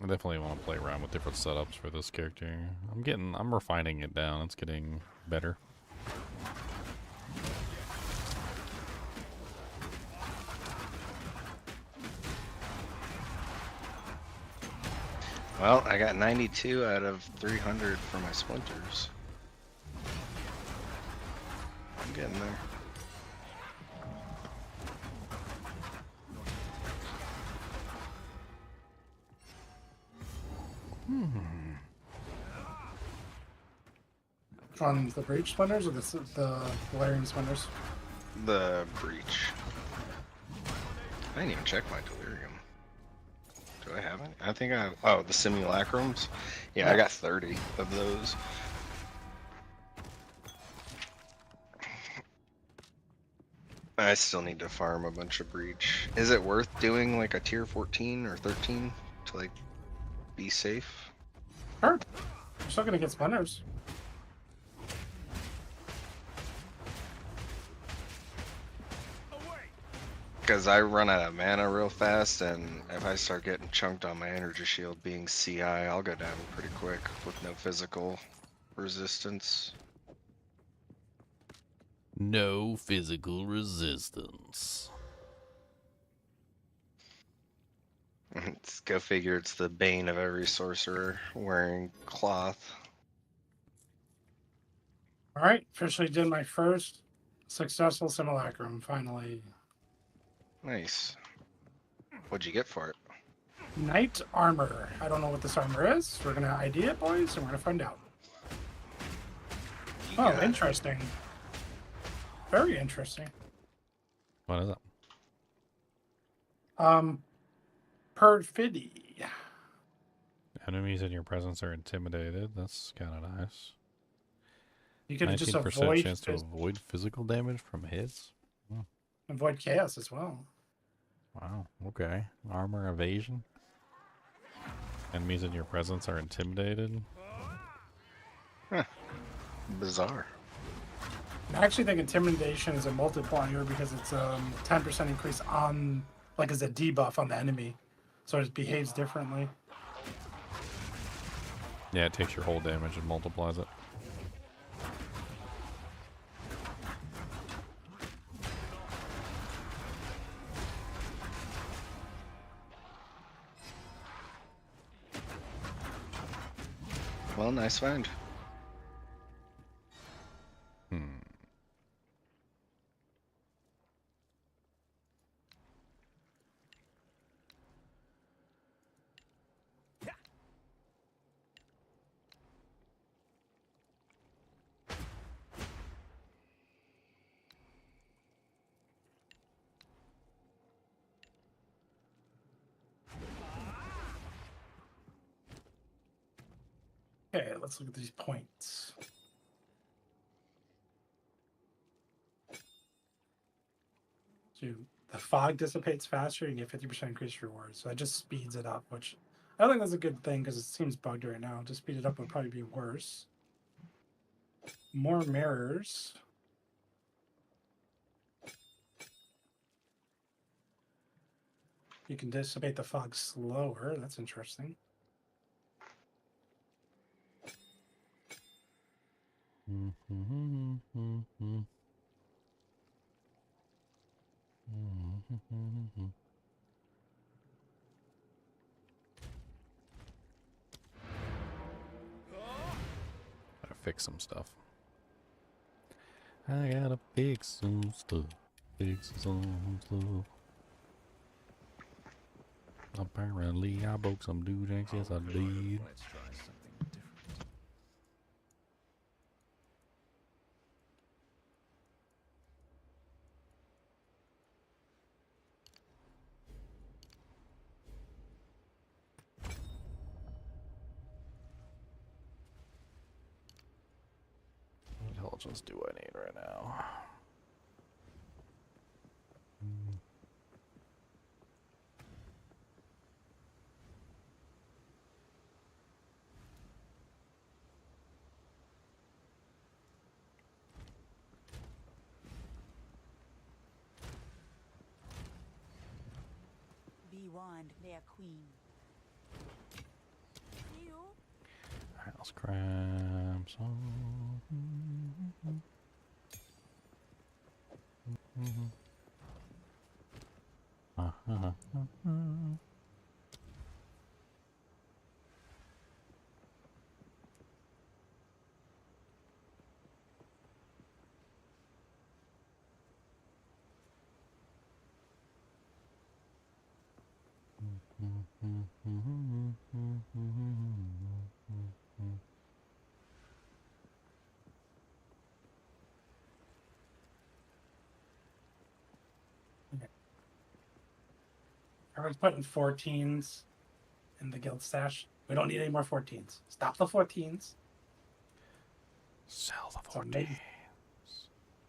Speaker 1: I definitely want to play around with different setups for this character. I'm refining it down. It's getting better.
Speaker 3: Well, I got 92 out of 300 for my splinters. I'm getting in there.
Speaker 5: On the breach splinters or the Valerian splinters?
Speaker 3: The breach. I didn't even check my delirium. Do I have any? I think I have. Oh, the simulacrums? Yeah, I got 30 of those. I still need to farm a bunch of breach. Is it worth doing like a tier 14 or 13 to like be safe?
Speaker 5: Sure. You're still gonna get splinters.
Speaker 3: Because I run out of mana real fast, and if I start getting chunked on my energy shield being CI, I'll go down pretty quick with no physical resistance.
Speaker 1: No physical resistance.
Speaker 3: Go figure, it's the bane of every sorcerer wearing cloth.
Speaker 5: All right, officially did my first successful simulacrum. Finally,
Speaker 3: Nice. What'd you get for it?
Speaker 5: knight armor. I don't know what this armor is. We're gonna ID it, boys, and we're gonna find out. Oh,
Speaker 3: Yeah.
Speaker 5: interesting. Very interesting.
Speaker 1: What is it?
Speaker 5: Perfidy.
Speaker 1: Enemies in your presence are intimidated. That's kind of nice.
Speaker 5: You can just
Speaker 1: 19%
Speaker 5: avoid
Speaker 1: chance to avoid physical damage from hits.
Speaker 5: avoid chaos as well.
Speaker 1: Wow. Okay. Armor evasion. Enemies in your presence are intimidated.
Speaker 3: Bizarre.
Speaker 5: I actually think intimidation is a multiplier because it's 10% increase on, like, as a debuff on the enemy, so it behaves differently.
Speaker 1: Yeah, it takes your whole damage and multiplies it.
Speaker 3: Well, nice find.
Speaker 5: Okay, let's look at these points. So the fog dissipates faster, you get 50% increased rewards. So that just speeds it up, which I don't think that's a good thing because it seems bugged right now. To speed it up would probably be worse. More mirrors. You can dissipate the fog slower. That's interesting.
Speaker 1: Gotta fix some stuff. I gotta fix some stuff. Fix some stuff. Apparently, I broke some doodags. Yes, I did.
Speaker 4: Let's try something different.
Speaker 1: What intelligence do I need right now?
Speaker 7: Be warned, they are queen. You?
Speaker 1: Alright, let's grab some.
Speaker 5: Everyone's putting 14s in the guild stash. We don't need any more 14s. Stop the 14s.
Speaker 1: Sell the
Speaker 5: It's
Speaker 1: 14.
Speaker 5: amazing.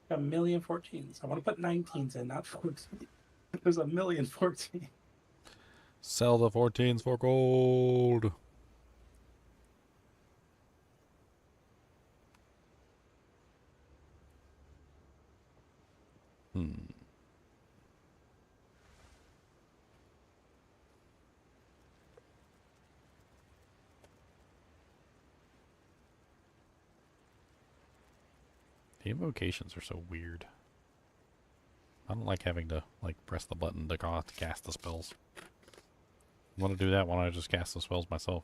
Speaker 5: A million 14s. I want to put 19s in, not 14s. There's a million 14.
Speaker 1: Sell the 14s for gold. The invocations are so weird. I don't like having to press the button to cast the spells. Want to do that? Why don't I just cast the spells myself?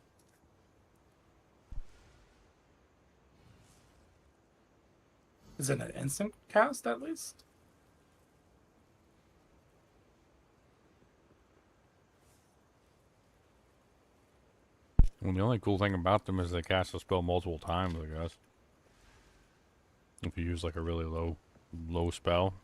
Speaker 5: Is it an instant cast at least?
Speaker 1: Well, the only cool thing about them is they cast a spell multiple times, I guess. If you use like a really low spell.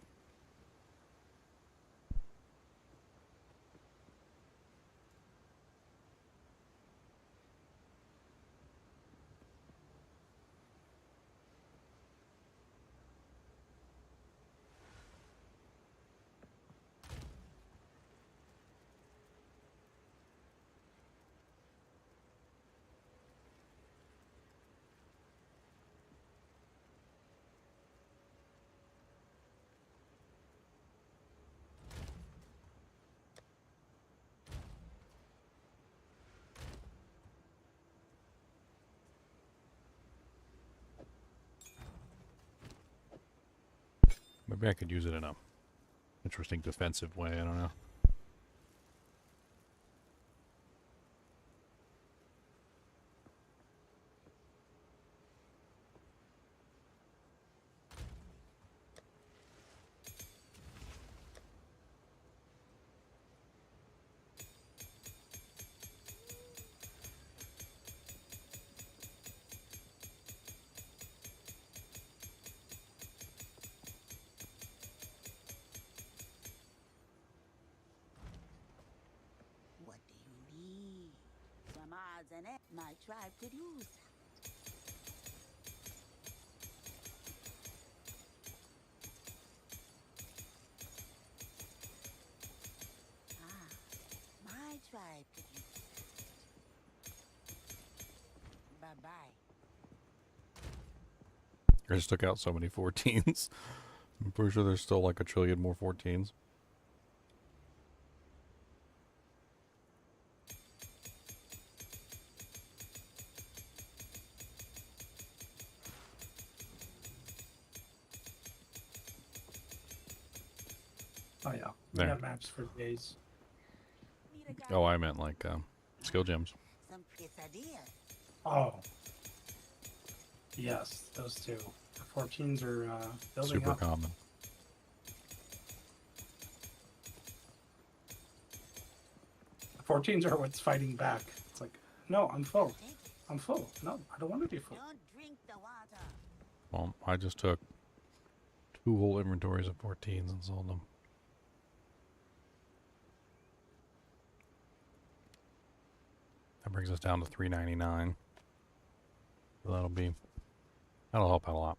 Speaker 1: Maybe I could use it in a interesting defensive way, I don't know.
Speaker 11: What do you need? Some odds and ends my tribe could use. My tribe could use. Bye-bye.
Speaker 1: I just took out so many 14s. I'm pretty sure there's still like a trillion more 14s.
Speaker 5: Oh yeah, we
Speaker 1: There.
Speaker 5: got maps for days.
Speaker 1: Oh, I meant like skill gems.
Speaker 11: Some quesadilla.
Speaker 5: Oh. Yes, those two. The 14s are building
Speaker 1: Super
Speaker 5: up.
Speaker 1: common.
Speaker 5: The 14s are what's fighting back. It's like, no, I'm full. I'm full. No, I don't want to be full.
Speaker 11: Don't drink the water.
Speaker 1: Well, I just took 2 whole inventories of 14s and sold them. That brings us down to $3.99. So that'll help out a lot.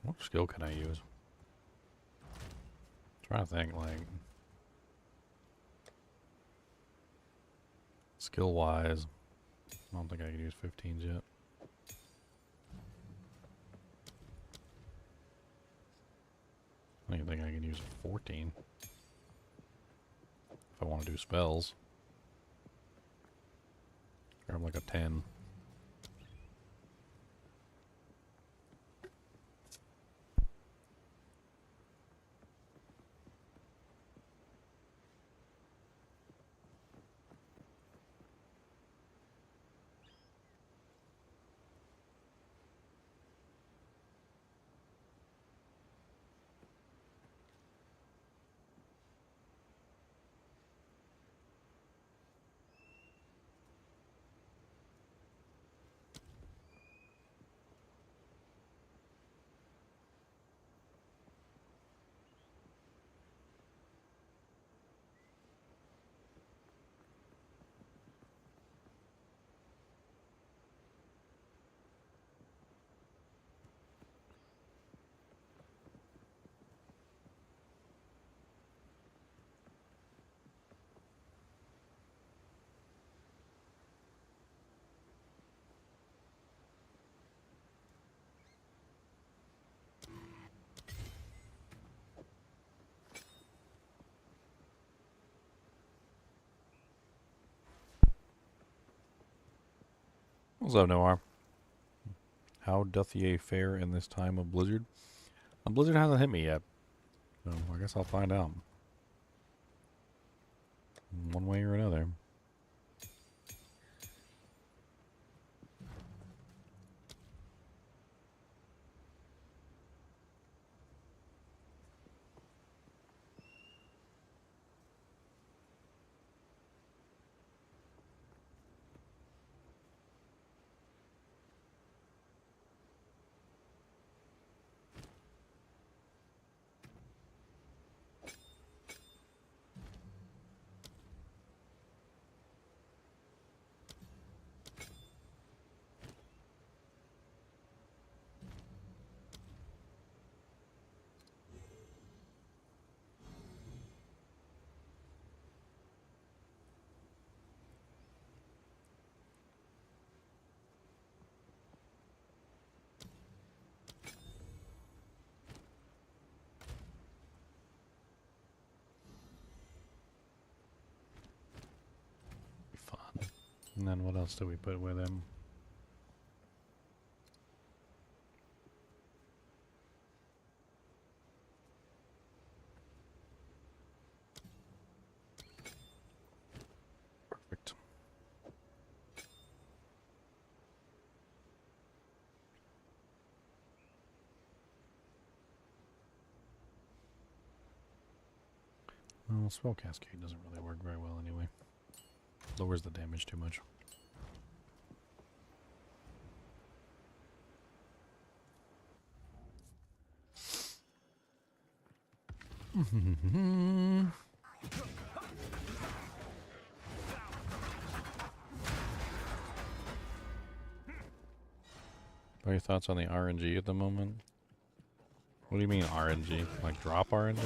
Speaker 1: What skill can I use? Trying to think, like, skill wise, I don't think I can use 15s yet. I don't even think I can use a 14 if I want to do spells. Grab like a 10. What's up, Noir? How doth ye fare in this time of blizzard? A blizzard hasn't hit me yet, so I guess I'll find out. One way or another. And then what else do we put with him? Perfect. Well, Spell Cascade doesn't really work very well anyway. Lowers the damage too much. What are your thoughts on the RNG at the moment? What do you mean RNG? Like drop RNG?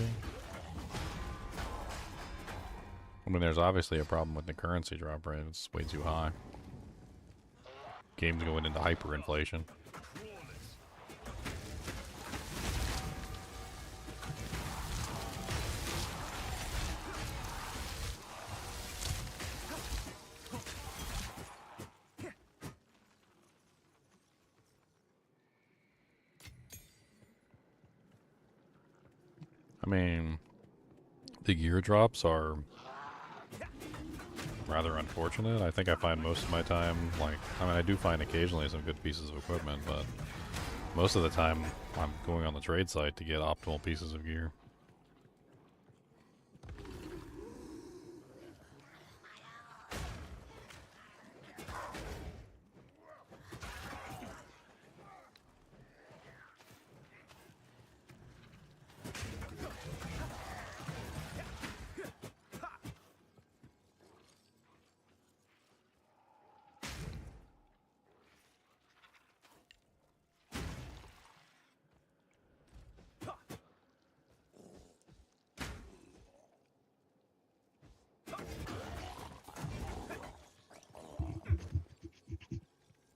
Speaker 1: I mean, there's obviously a problem with the currency drop rate. It's way too high. Game's going into hyperinflation. I mean, the gear drops are rather unfortunate. I think I find most of my time, like, I mean, I do find occasionally some good pieces of equipment, but most of the time I'm going on the trade site to get optimal pieces of gear.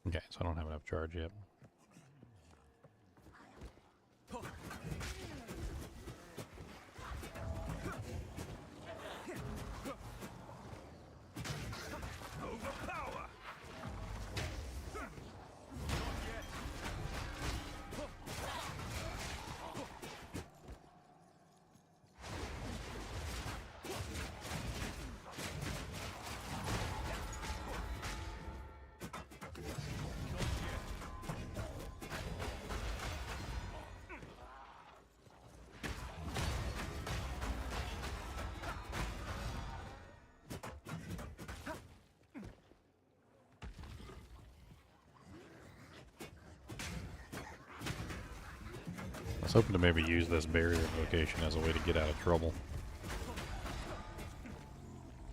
Speaker 1: Okay, so I don't have enough charge yet. I was hoping to maybe use this barrier location as a way to get out of trouble.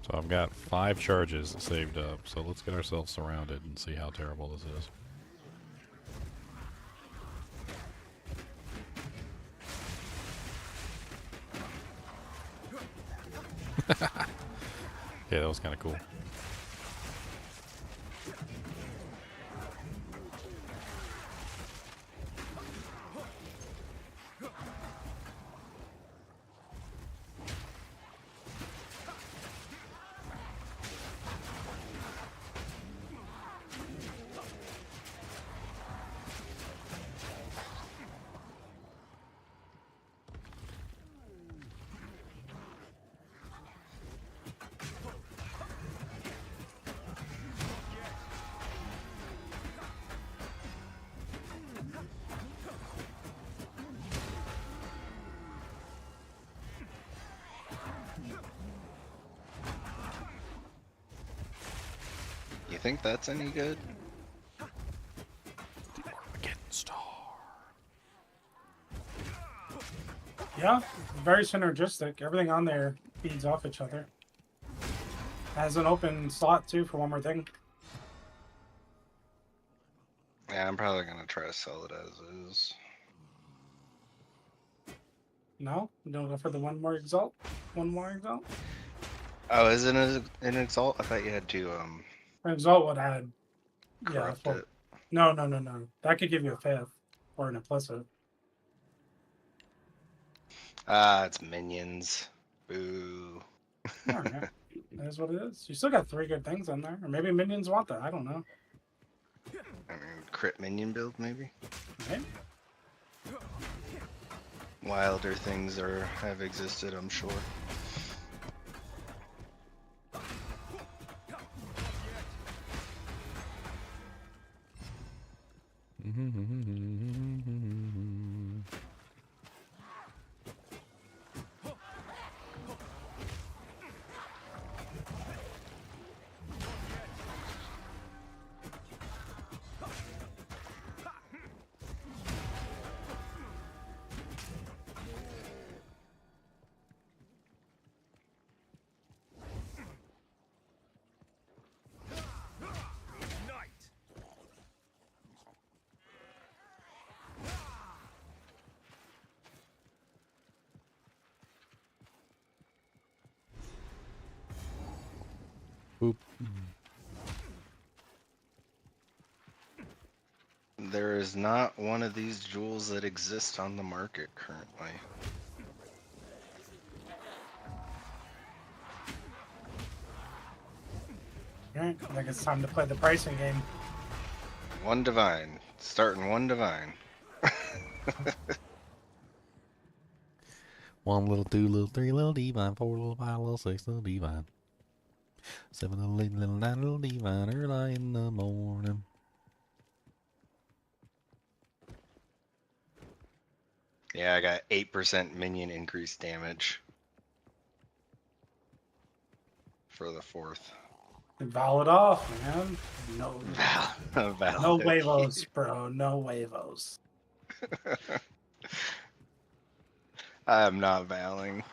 Speaker 1: So I've got 5 charges saved up, so let's get ourselves surrounded and see how terrible this is. Yeah, that was kind of cool.
Speaker 3: You think that's any good?
Speaker 1: The Armageddon Star.
Speaker 5: Yeah, very synergistic. Everything on there feeds off each other. Has an open slot too for one more thing.
Speaker 3: Yeah, I'm probably gonna try to sell it as is.
Speaker 5: No, you don't go for the one more exalt. One more exalt.
Speaker 3: Oh, is it an exalt? I thought you had to
Speaker 5: Exalt would add. Yeah,
Speaker 3: corrupt
Speaker 5: full.
Speaker 3: it.
Speaker 5: No. That could give you a fifth or an implicit.
Speaker 3: Ah, it's minions. Boo.
Speaker 5: Alright. That is what it is. You still got 3 good things on there. Or maybe minions want that. I don't know.
Speaker 3: I mean, crit minion build maybe.
Speaker 5: Right?
Speaker 3: Wilder things have existed, I'm sure.
Speaker 1: Boop.
Speaker 3: There is not one of these jewels that exists on the market currently.
Speaker 5: Alright, I think it's time to play the pricing game.
Speaker 3: One divine. Starting one divine.
Speaker 1: 1 little, 2 little, 3 little divine, 4 little, 5 little, 6 little divine, 7 little, 8 little, 9 little divine, early in the morning.
Speaker 3: Yeah, I got 8% minion increased damage for the 4th.
Speaker 5: Valid off, man. No.
Speaker 3: Valid.
Speaker 5: No huevos, bro. No huevos.
Speaker 3: I am not valing.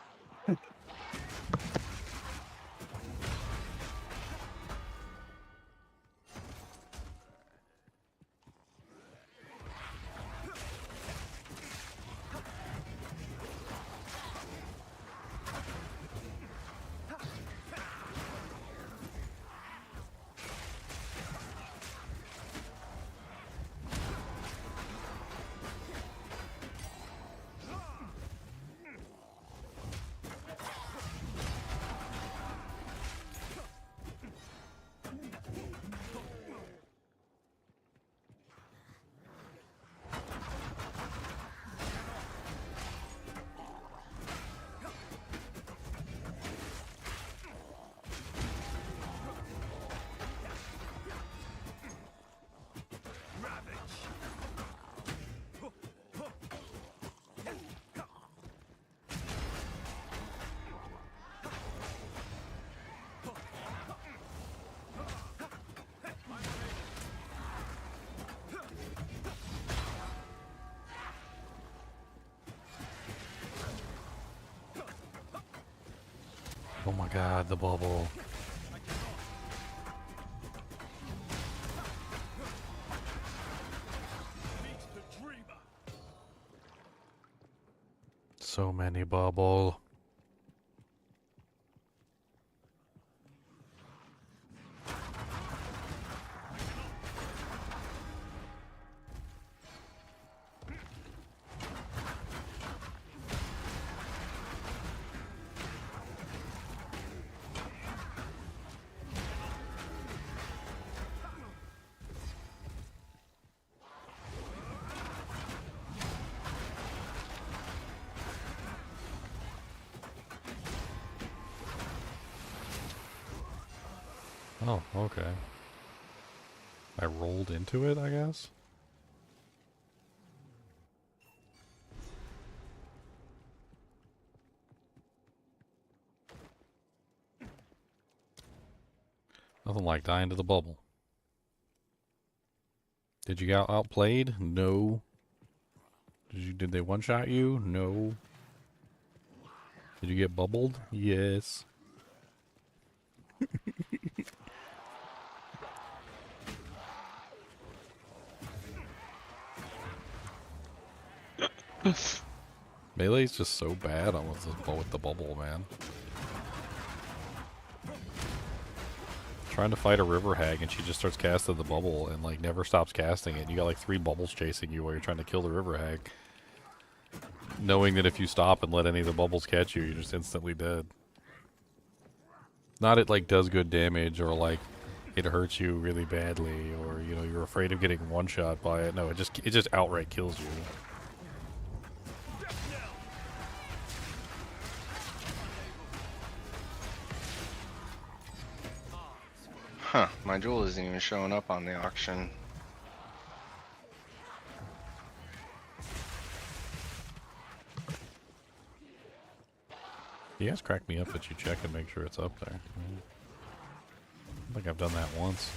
Speaker 1: Oh my god, the bubble. So many bubble. Oh, okay. I rolled into it, I guess? Nothing like dying to the bubble. Did you get outplayed? No. Did they one-shot you? No. Did you get bubbled? Yes. Melee's just so bad on with the bubble, man. Trying to fight a river hag and she just starts casting the bubble and like never stops casting it. You got like 3 bubbles chasing you while you're trying to kill the river hag. Knowing that if you stop and let any of the bubbles catch you, you're just instantly dead. Not it like does good damage or like it hurts you really badly or you know you're afraid of getting one shot by it. No, it just outright kills you.
Speaker 3: Huh, my jewel isn't even showing up on the auction.
Speaker 1: You guys crack me up that you check and make sure it's up there. I think I've done that once.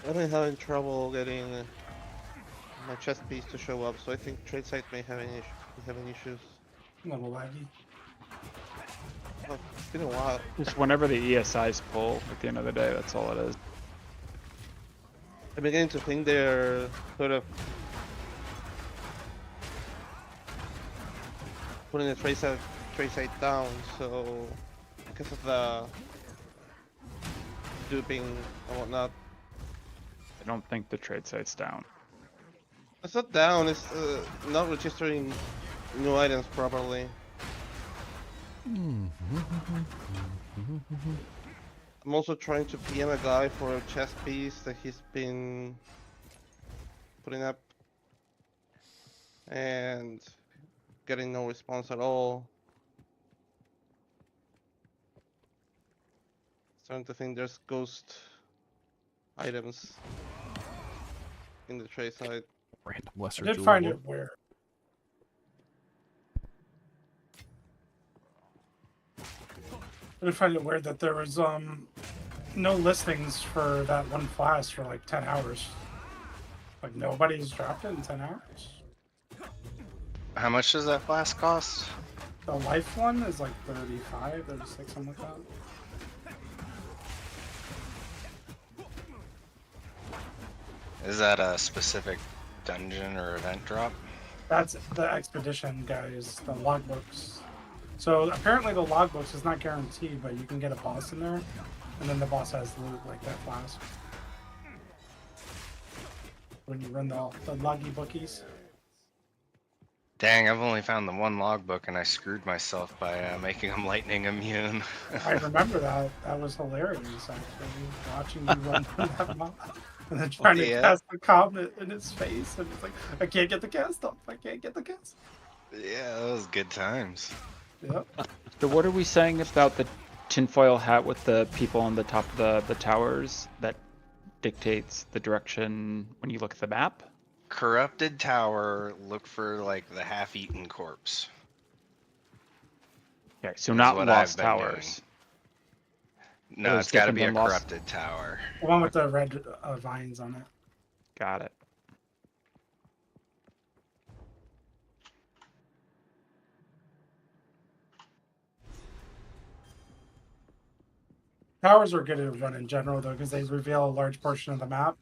Speaker 8: I've been having trouble getting my chest piece to show up, so I think trade site may have any issues.
Speaker 5: A little laggy.
Speaker 8: Oh, it's been a while.
Speaker 12: Just whenever the ESIs pull at the end of the day, that's all it is.
Speaker 8: I'm beginning to think they're sort of putting the trade site down, so because of the duping and whatnot.
Speaker 12: I don't think the trade site's down.
Speaker 8: It's not down, it's not registering new items properly. I'm also trying to PM a guy for a chest piece that he's been putting up and getting no response at all. Starting to think there's ghost items in the trade side.
Speaker 1: Random lesser
Speaker 5: I did
Speaker 1: jewel
Speaker 5: find
Speaker 1: book.
Speaker 5: it weird. I did find it weird that there was no listings for that one flask for like 10 hours. Like nobody's dropped it in 10 hours.
Speaker 3: How much does that flask cost?
Speaker 5: The life one is like 35, 36, something like that.
Speaker 3: Is that a specific dungeon or event drop?
Speaker 5: That's the expedition guys, the logbooks. So apparently the logbooks is not guaranteed, but you can get a boss in there, and then the boss has loot like that flask. When you run the loggy bookies.
Speaker 3: Dang, I've only found the one logbook and I screwed myself by making them lightning immune.
Speaker 5: I remember that. That was hilarious, actually. Watching you run through that mob. And then trying to cast the comet in his face. And it's like, I can't get the cast off. I can't get the cast.
Speaker 3: Yeah, that was good times.
Speaker 5: Yep.
Speaker 12: So what are we saying about the tinfoil hat with the people on the top of the towers that dictates the direction when you look at the map?
Speaker 3: Corrupted tower, look for like the half-eaten corpse.
Speaker 12: Okay, so not lost towers.
Speaker 3: No, it's got to be a corrupted tower.
Speaker 5: The one with the red vines on it.
Speaker 12: Got it.
Speaker 5: Towers are good to run in general, though, because they reveal a large portion of the map.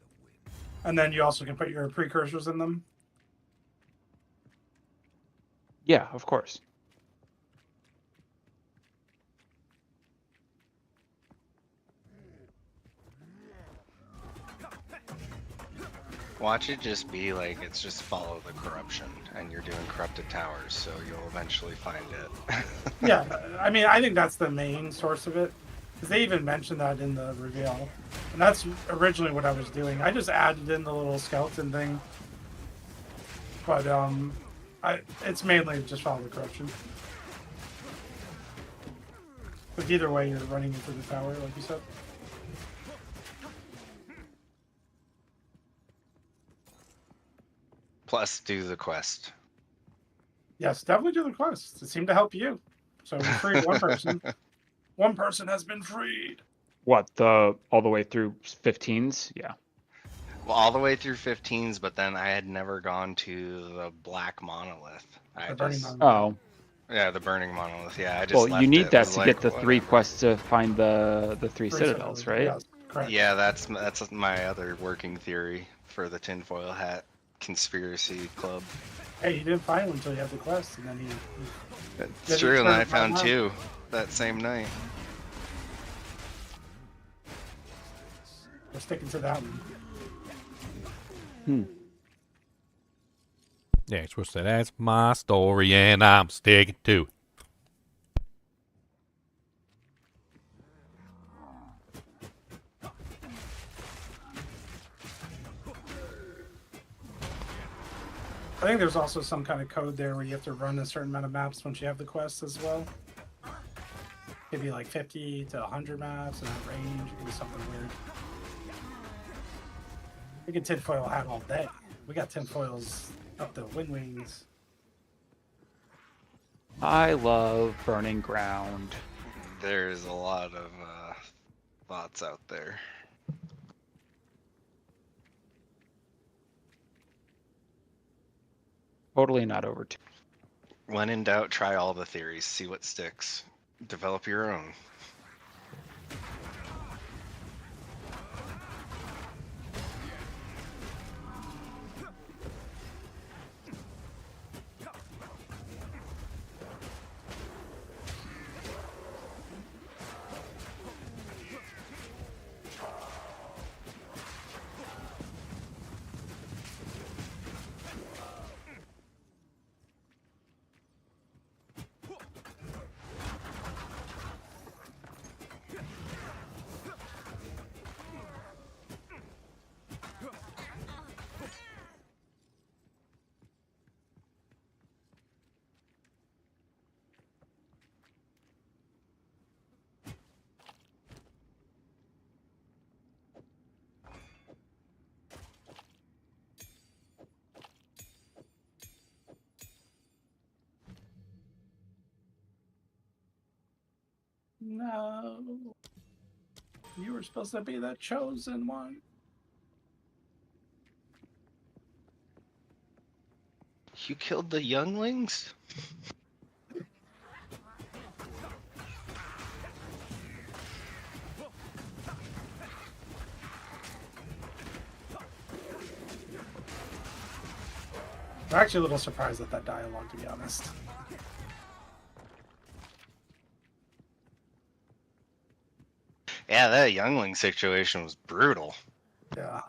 Speaker 5: And then you also can put your precursors in them.
Speaker 12: Yeah, of course.
Speaker 3: Watch it just be like, it's just follow the corruption, and you're doing corrupted towers, so you'll eventually find it.
Speaker 5: Yeah, I mean, I think that's the main source of it. Because they even mentioned that in the reveal. And that's originally what I was doing. I just added in the little skeleton thing. But it's mainly just follow the corruption. But either way, you're running into the tower, like you said.
Speaker 3: Plus, do the quest.
Speaker 5: Yes, definitely do the quest. It seemed to help you. So we freed one person. One person has been freed.
Speaker 12: What, all the way through 15s? Yeah.
Speaker 3: Well, all the way through 15s, but then I had never gone to the black monolith. I
Speaker 5: The burning
Speaker 3: just,
Speaker 5: monolith.
Speaker 12: Oh,
Speaker 3: yeah, the burning monolith. Yeah, I just
Speaker 12: well,
Speaker 3: left
Speaker 12: you need
Speaker 3: it.
Speaker 12: that
Speaker 3: Was
Speaker 12: to
Speaker 3: like,
Speaker 12: get the 3
Speaker 3: whatever.
Speaker 12: quests to find the 3
Speaker 5: Three
Speaker 12: citadels, right?
Speaker 5: Yes, correct.
Speaker 3: Yeah, that's my other working theory for the tinfoil hat conspiracy club.
Speaker 5: Hey, you didn't find one until you had the quest, and then you
Speaker 3: It's
Speaker 5: Did
Speaker 3: true,
Speaker 5: you
Speaker 3: and
Speaker 5: turn
Speaker 3: I
Speaker 5: it
Speaker 3: found
Speaker 5: back on?
Speaker 3: 2 that same night.
Speaker 5: we're sticking to that one.
Speaker 1: Yeah, you're supposed to say, that's my story and I'm sticking to it.
Speaker 5: I think there's also some kind of code there where you have to run a certain amount of maps once you have the quest as well. Could be like 50 to 100 maps in that range. It could be something weird. We can tinfoil hat all day. We got tinfoils up the wind wings.
Speaker 12: I love burning ground.
Speaker 3: There's a lot of thoughts out there.
Speaker 12: Totally not over.
Speaker 3: When in doubt, try all the theories. See what sticks. Develop your own.
Speaker 5: No. You were supposed to be the chosen one.
Speaker 3: You killed the younglings?
Speaker 5: I'm actually a little surprised at that dialogue, to be honest.
Speaker 3: Yeah, that youngling situation was brutal.
Speaker 5: Yeah.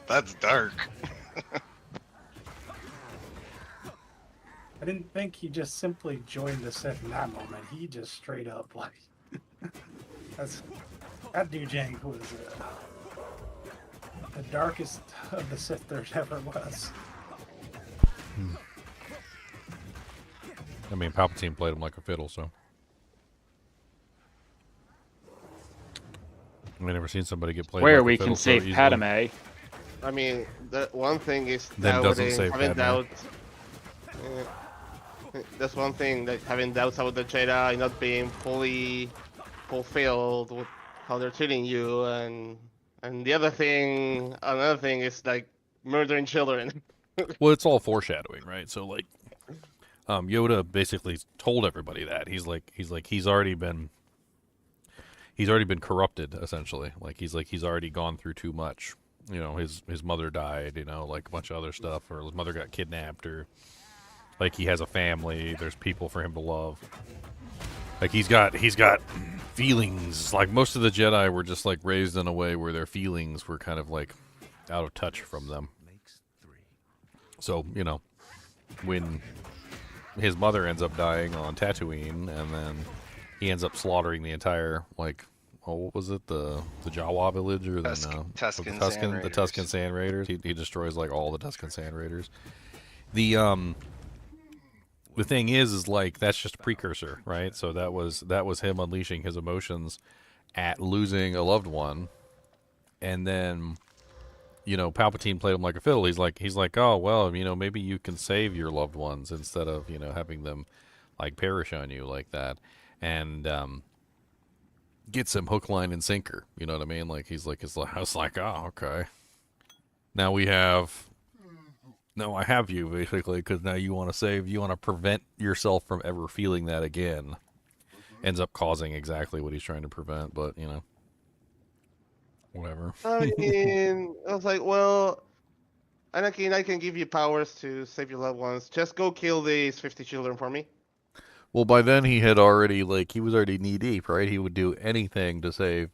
Speaker 3: That's dark.
Speaker 5: I didn't think he just simply joined the Sith in that moment. He just straight up, like... that Dujang was the darkest of the Sith there ever was.
Speaker 1: I mean, Palpatine played him like a fiddle, so. I've never seen somebody get played
Speaker 12: Where
Speaker 1: like a
Speaker 12: we
Speaker 1: fiddle
Speaker 12: can
Speaker 1: so
Speaker 12: save
Speaker 1: easily.
Speaker 12: Padme.
Speaker 8: I mean, the one thing is
Speaker 1: Then doesn't
Speaker 8: doubting,
Speaker 1: save
Speaker 8: having
Speaker 1: Padme.
Speaker 8: doubt. That's one thing, like having doubts about the Jedi not being fully fulfilled with how they're treating you, and the other thing, another thing is like murdering children.
Speaker 1: Well, it's all foreshadowing, right? So, like, Yoda basically told everybody that he's already been corrupted, essentially. He's already gone through too much. You know, his mother died. You know, like a bunch of other stuff, or his mother got kidnapped, or like he has a family. There's people for him to love. Like he's got feelings. Like most of the Jedi were just like raised in a way where their feelings were kind of like out of touch from them. So, you know, when his mother ends up dying on Tatooine, and then he ends up slaughtering the entire, like, what was it, the Jawa village, or the Tusken Sand Raiders. He destroys like all the Tusken Sand Raiders. The thing is like that's just a precursor, right? So that was him unleashing his emotions at losing a loved one, and then, you know, Palpatine played him like a fiddle. He's like, oh well, you know, maybe you can save your loved ones instead of, you know, having them like perish on you like that. And gets him hook, line, and sinker. You know what I mean? Like I was like, oh, okay. Now we have. No, I have you basically because now you want to save. You want to prevent yourself from ever feeling that again. Ends up causing exactly what he's trying to prevent, but you know, whatever.
Speaker 8: I mean, I was like, well, Anakin, I can give you powers to save your loved ones. Just go kill these 50 children for me.
Speaker 1: Well, by then he had already he was already knee deep, right? He would do anything to save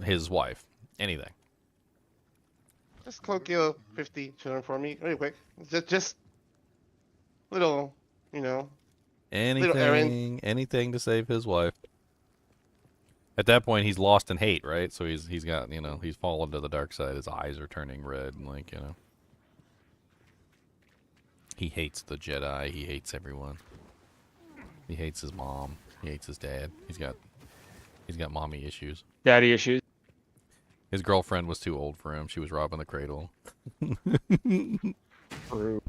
Speaker 1: his wife, anything.
Speaker 8: Just go kill 50 children for me, really quick. Just little, you know. Little errand.
Speaker 1: Anything to save his wife. At that point, he's lost in hate, right? So he's got, you know, he's fallen to the dark side. His eyes are turning red, and like, you know, he hates the Jedi. He hates everyone. He hates his mom. He hates his dad. He's got mommy issues.
Speaker 12: Daddy issues.
Speaker 1: His girlfriend was too old for him. She was robbing the cradle.
Speaker 12: True.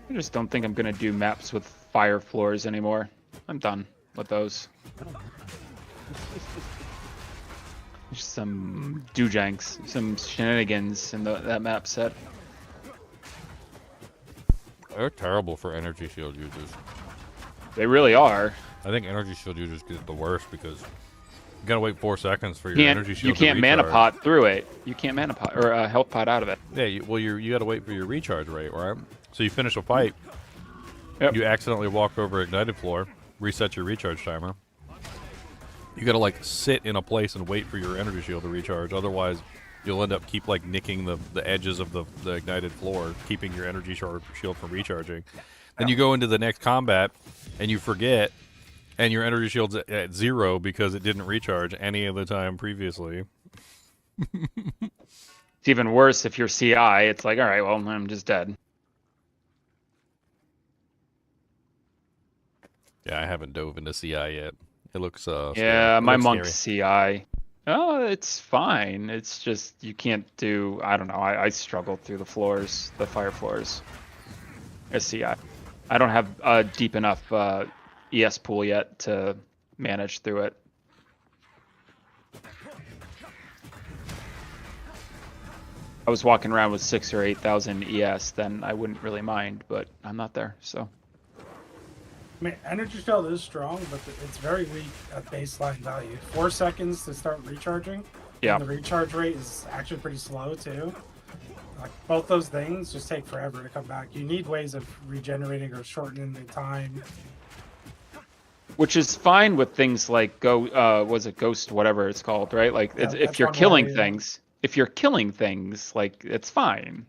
Speaker 12: I just don't think I'm gonna do maps with fire floors anymore. I'm done with those. Just some doojanks, some shenanigans in that map set.
Speaker 1: They're terrible for energy shield users.
Speaker 12: They really are.
Speaker 1: I think energy shield users get the worst because you gotta wait 4 seconds for your
Speaker 12: You
Speaker 1: energy shield
Speaker 12: can't
Speaker 1: to
Speaker 12: mana
Speaker 1: recharge.
Speaker 12: pot through it. You can't mana pot or health pot out of it.
Speaker 1: Yeah, you gotta wait for your recharge rate, right? So you finish a fight,
Speaker 12: Yep.
Speaker 1: you accidentally walk over ignited floor, reset your recharge timer. You gotta like sit in a place and wait for your energy shield to recharge. Otherwise, you'll end up nicking the edges of the ignited floor, keeping your energy shield from recharging. Then you go into the next combat, and you forget, and your energy shield's at 0 because it didn't recharge any of the time previously.
Speaker 12: It's even worse if you're CI. It's like, all right, well, I'm just dead.
Speaker 1: Yeah, I haven't dove into CI yet. It looks
Speaker 12: Yeah,
Speaker 1: scary.
Speaker 12: my
Speaker 1: It looks
Speaker 12: monk's
Speaker 1: scary.
Speaker 12: CI. Oh, it's fine. It's just you can't do. I don't know. I struggled through the floors, the fire floors. As CI, I don't have a deep enough ES pool yet to manage through it. I was walking around with 6,000 or 8,000 ES, then I wouldn't really mind. But I'm not there, so.
Speaker 5: I mean, energy shield is strong, but it's very weak at baseline value. 4 seconds to start recharging.
Speaker 12: Yeah.
Speaker 5: And the recharge rate is actually pretty slow too. Like both those things just take forever to come back. You need ways of regenerating or shortening the time.
Speaker 12: Which is fine with things like was it Ghost, whatever it's called, right? Like
Speaker 5: Yeah,
Speaker 12: if
Speaker 5: that's
Speaker 12: you're
Speaker 5: one
Speaker 12: killing
Speaker 5: way, yeah.
Speaker 12: things, like it's fine.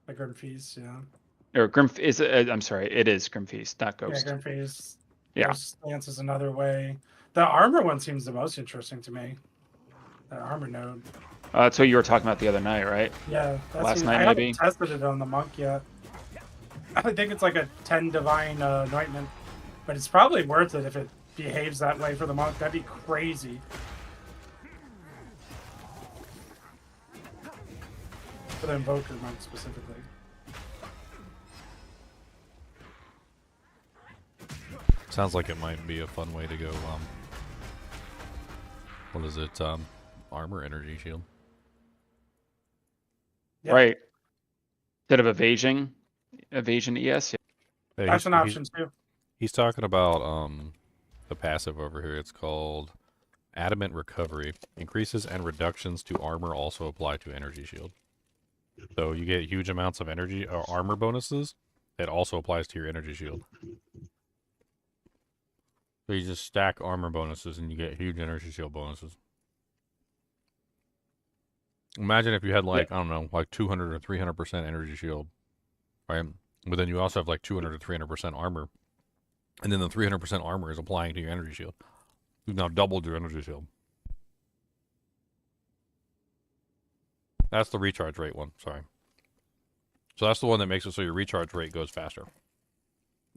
Speaker 5: Like Grim Feast, yeah.
Speaker 12: Or Grim is I'm sorry, it is Grim Feast, not Ghost.
Speaker 5: Yeah, Grim Feast.
Speaker 12: Yeah.
Speaker 5: Ghost Lance is another way. The armor one seems the most interesting to me. The armor node.
Speaker 12: That's what you were talking about the other night, right?
Speaker 5: Yeah,
Speaker 12: Last
Speaker 5: I
Speaker 12: night
Speaker 5: haven't
Speaker 12: maybe.
Speaker 5: tested it on the monk yet. I think it's like a 10 divine anointment, but it's probably worth it if it behaves that way for the monk. That'd be crazy. For the invoker monk specifically.
Speaker 1: Sounds like it might be a fun way to go. What is it? Armor energy shield.
Speaker 5: Yeah.
Speaker 12: Right. Instead of evasion ES. Yeah.
Speaker 1: Hey,
Speaker 5: That's an option too.
Speaker 1: He's talking about the passive over here. It's called Adamant Recovery. Increases and reductions to armor also apply to energy shield. So you get huge amounts of energy or armor bonuses. It also applies to your energy shield. So you just stack armor bonuses and you get huge energy shield bonuses. Imagine if you had like, I don't know, like 200 or 300% energy shield, right? But then you also have like 200 or 300% armor. And then the 300% armor is applying to your energy shield. You've now doubled your energy shield. That's the recharge rate one. Sorry. So that's the one that makes it so your recharge rate goes faster.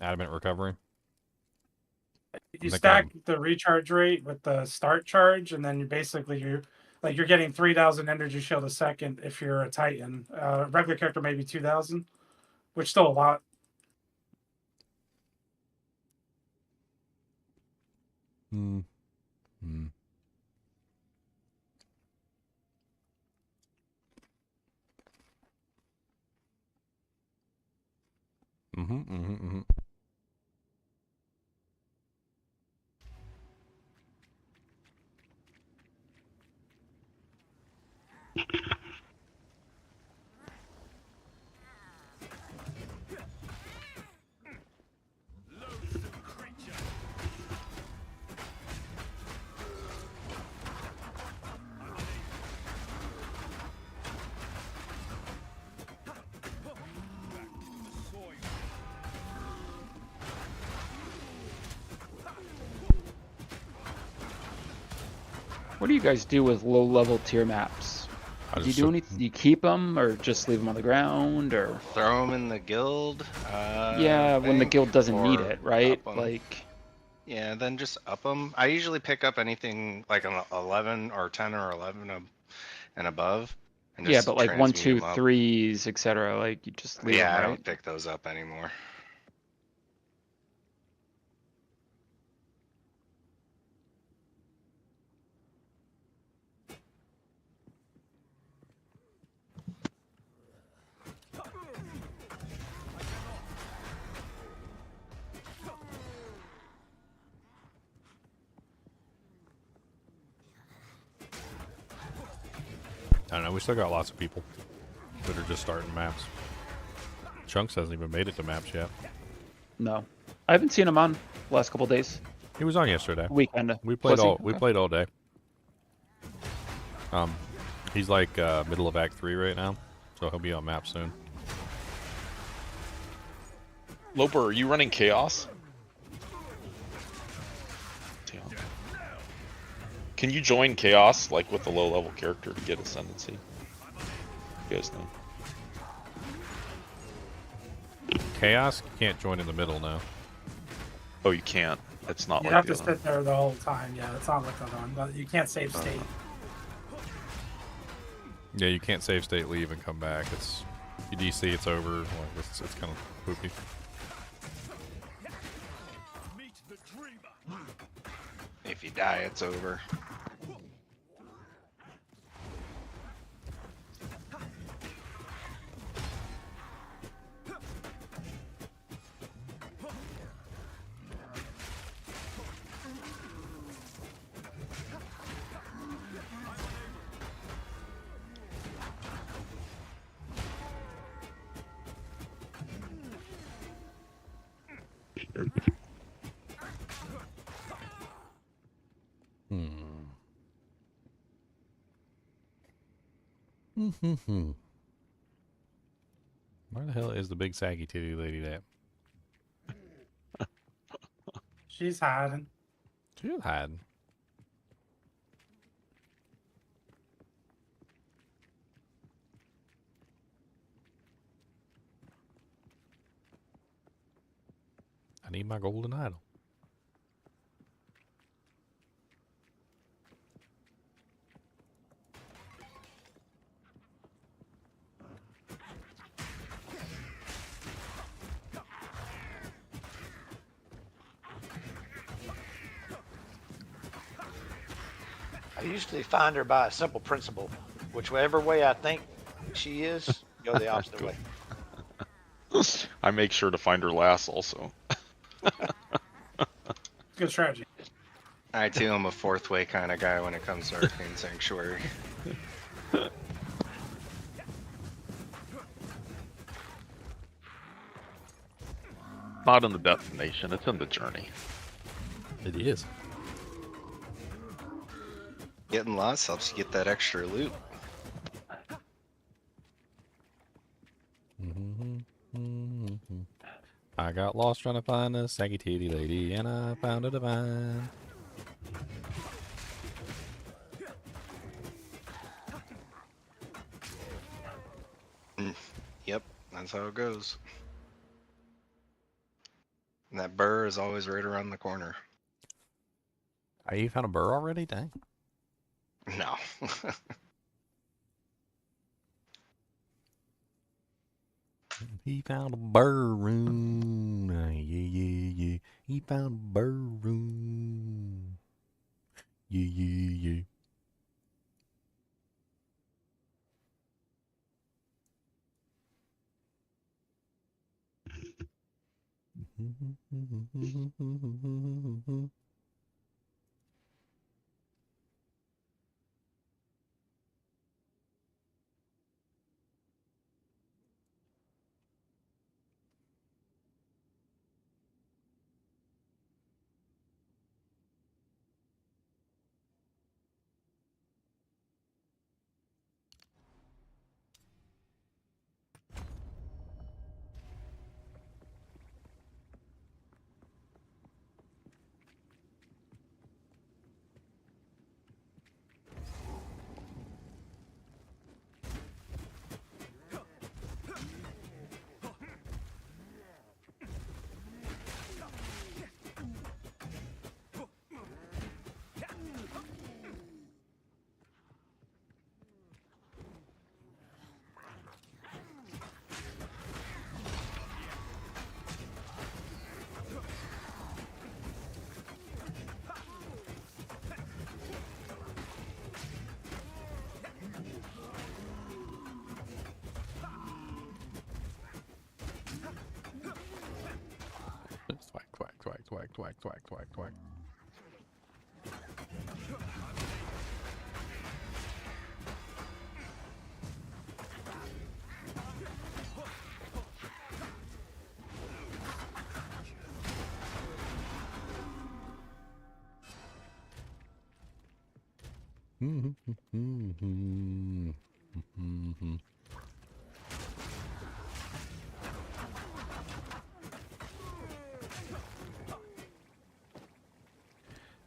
Speaker 1: Adamant recovery.
Speaker 5: You stack the recharge rate with the start charge, and then you're getting 3,000 energy shield a second if you're a Titan. Regular character maybe 2,000, which is still a lot.
Speaker 1: Hmm. Hmm. Mm-hmm.
Speaker 12: What do you guys do with low-level tier maps? Do you do anything? Do you keep them, or just leave them on the ground, or
Speaker 3: throw them in the guild?
Speaker 12: Yeah, when the guild doesn't need it, right? Like,
Speaker 3: yeah, then just up them. I usually pick up anything like an 11 or 10 or 11 and above. And
Speaker 12: yeah,
Speaker 3: just
Speaker 12: but like 1, 2,
Speaker 3: transmute 'em up.
Speaker 12: 3s, etc. Like you just leave
Speaker 3: Yeah,
Speaker 12: them,
Speaker 3: I
Speaker 12: right?
Speaker 3: don't pick those up anymore.
Speaker 1: I don't know. We still got lots of people that are just starting maps. Chunks hasn't even made it to maps yet.
Speaker 12: No, I haven't seen him on the last couple days.
Speaker 1: He was on yesterday.
Speaker 12: Weekend.
Speaker 1: We played
Speaker 12: Was he?
Speaker 1: we
Speaker 12: Okay.
Speaker 1: played all day. He's like middle of Act 3 right now, so he'll be on map soon.
Speaker 2: Loper, are you running Chaos? Damn. Can you join Chaos, like with a low-level character to get Ascendancy? You guys know.
Speaker 1: Chaos can't join in the middle now.
Speaker 2: Oh, you can't. It's not
Speaker 5: You
Speaker 2: like
Speaker 5: have
Speaker 2: the
Speaker 5: to
Speaker 2: other
Speaker 5: sit there the whole time. Yeah, it's not like the one, but you can't save state.
Speaker 1: Yeah, you can't save state, leave, and come back. It's you DC, it's over. Like, it's kind of poopy.
Speaker 3: If you die, it's over.
Speaker 1: Where the hell is the big saggy titty lady at?
Speaker 5: She's hiding.
Speaker 1: She's hiding. I need my golden idol.
Speaker 9: I usually find her by a simple principle. Whichever way I think she is, go the opposite way.
Speaker 2: I make sure to find her last also.
Speaker 5: Good strategy.
Speaker 3: I too am a fourth way kind of guy when it comes to Arcane Sanctuary.
Speaker 2: Not in the destination, it's in the journey.
Speaker 1: It is.
Speaker 3: Getting lost helps you get that extra loot.
Speaker 1: I got lost trying to find a saggy titty lady, and I found a divine.
Speaker 3: Yep, that's how it goes. And that burr is always right around the corner.
Speaker 1: Are you found a burr already? Dang.
Speaker 3: No.
Speaker 1: He found a burr room. Yeah. He found a burr room. Yeah. Twag.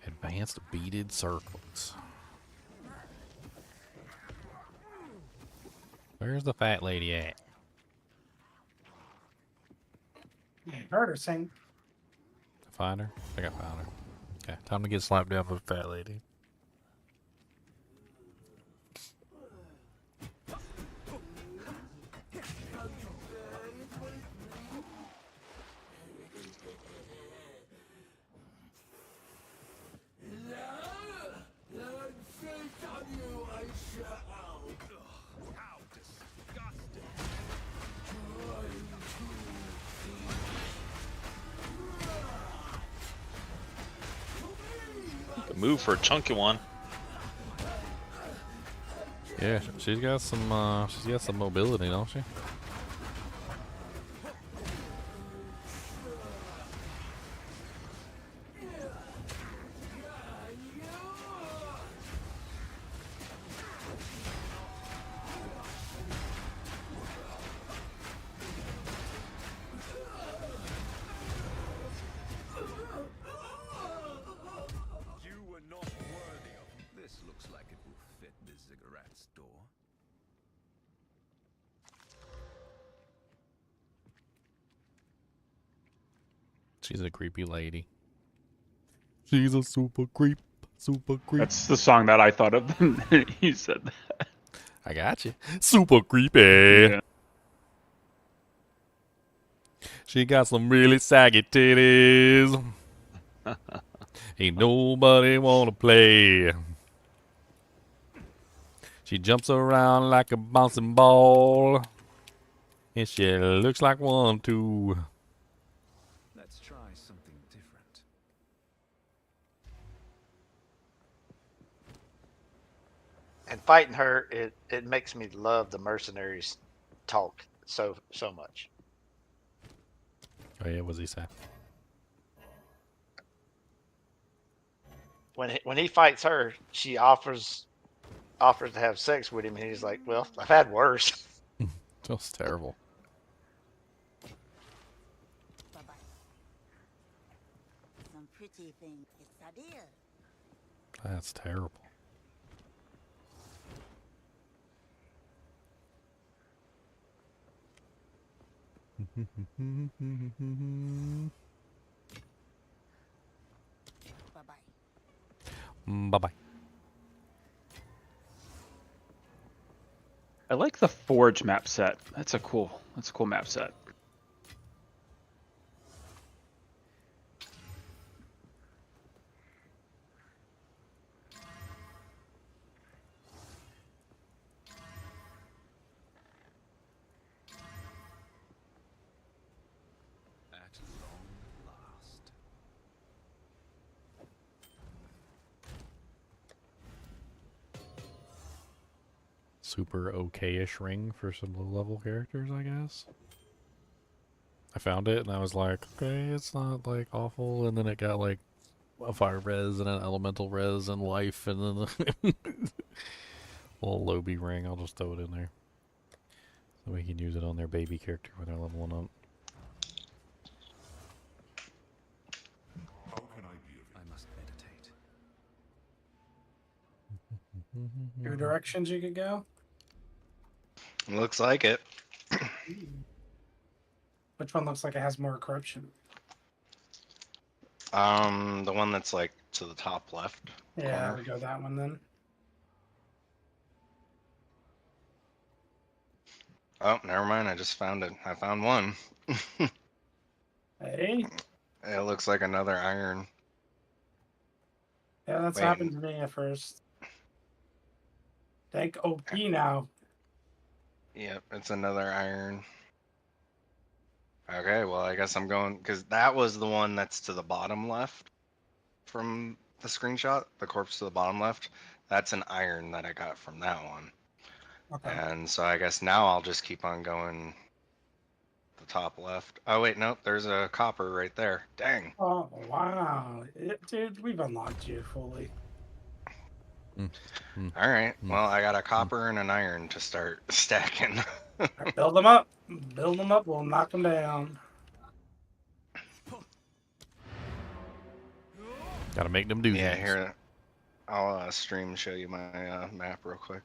Speaker 1: Advanced beaded circlets. Where's the fat lady at?
Speaker 5: Heard her sing.
Speaker 1: Find her? I think I found her. Okay, time to get slapped down by the fat lady.
Speaker 2: Good move for a chunky one.
Speaker 1: Yeah, she's got some mobility, don't she?
Speaker 4: This looks like it will fit the ziggurat store.
Speaker 1: She's a creepy lady. She's a super creep.
Speaker 12: That's the song that I thought of. You said that.
Speaker 1: I got you. Super creepy.
Speaker 12: Yeah.
Speaker 1: She got some really saggy titties. Ain't nobody wanna play. She jumps around like a bouncing ball. And she looks like one too.
Speaker 4: Let's try something different.
Speaker 9: And fighting her, it makes me love the mercenaries talk so much.
Speaker 1: Oh yeah, what's he say?
Speaker 9: When he fights her, she offers to have sex with him, and he's like, "Well, I've had worse."
Speaker 1: That's terrible.
Speaker 11: Bye-bye. Some pretty thing. It's a deal.
Speaker 1: That's terrible. Bye-bye.
Speaker 12: I like the Forge map set. That's a cool map set.
Speaker 4: At long last.
Speaker 1: Super okay-ish ring for some low-level characters, I guess. I found it and I was like, okay, it's not like awful, and then it got like a fire res and an elemental res and life, and then the little Lobby ring. I'll just throw it in there so we can use it on their baby character when they're leveling up.
Speaker 4: I must meditate.
Speaker 5: Two directions you could go.
Speaker 3: Looks like it.
Speaker 5: Which one looks like it has more corruption?
Speaker 3: The one that's like to the top left.
Speaker 5: Yeah,
Speaker 3: corner.
Speaker 5: we go that one then.
Speaker 3: Oh, never mind. I just found it. I found one.
Speaker 5: Hey,
Speaker 3: It looks like another iron.
Speaker 5: yeah, that's
Speaker 3: Wait.
Speaker 5: happened to me at first. Thank OP now.
Speaker 3: Yep, it's another iron. Okay, well, I guess I'm going because that was the one that's to the bottom left from the screenshot. The corpse to the bottom left. That's an iron that I got from that one.
Speaker 5: Okay.
Speaker 3: And so I guess now I'll just keep on going the top left. Oh, wait, nope. There's a copper right there. Dang.
Speaker 5: Oh wow, dude, we've unlocked you fully.
Speaker 3: All right. Well, I got a copper and an iron to start stacking.
Speaker 5: Right, build them up. Build them up. We'll knock them down.
Speaker 1: Gotta make them do
Speaker 3: Yeah,
Speaker 1: things.
Speaker 3: here. I'll stream show you my map real quick.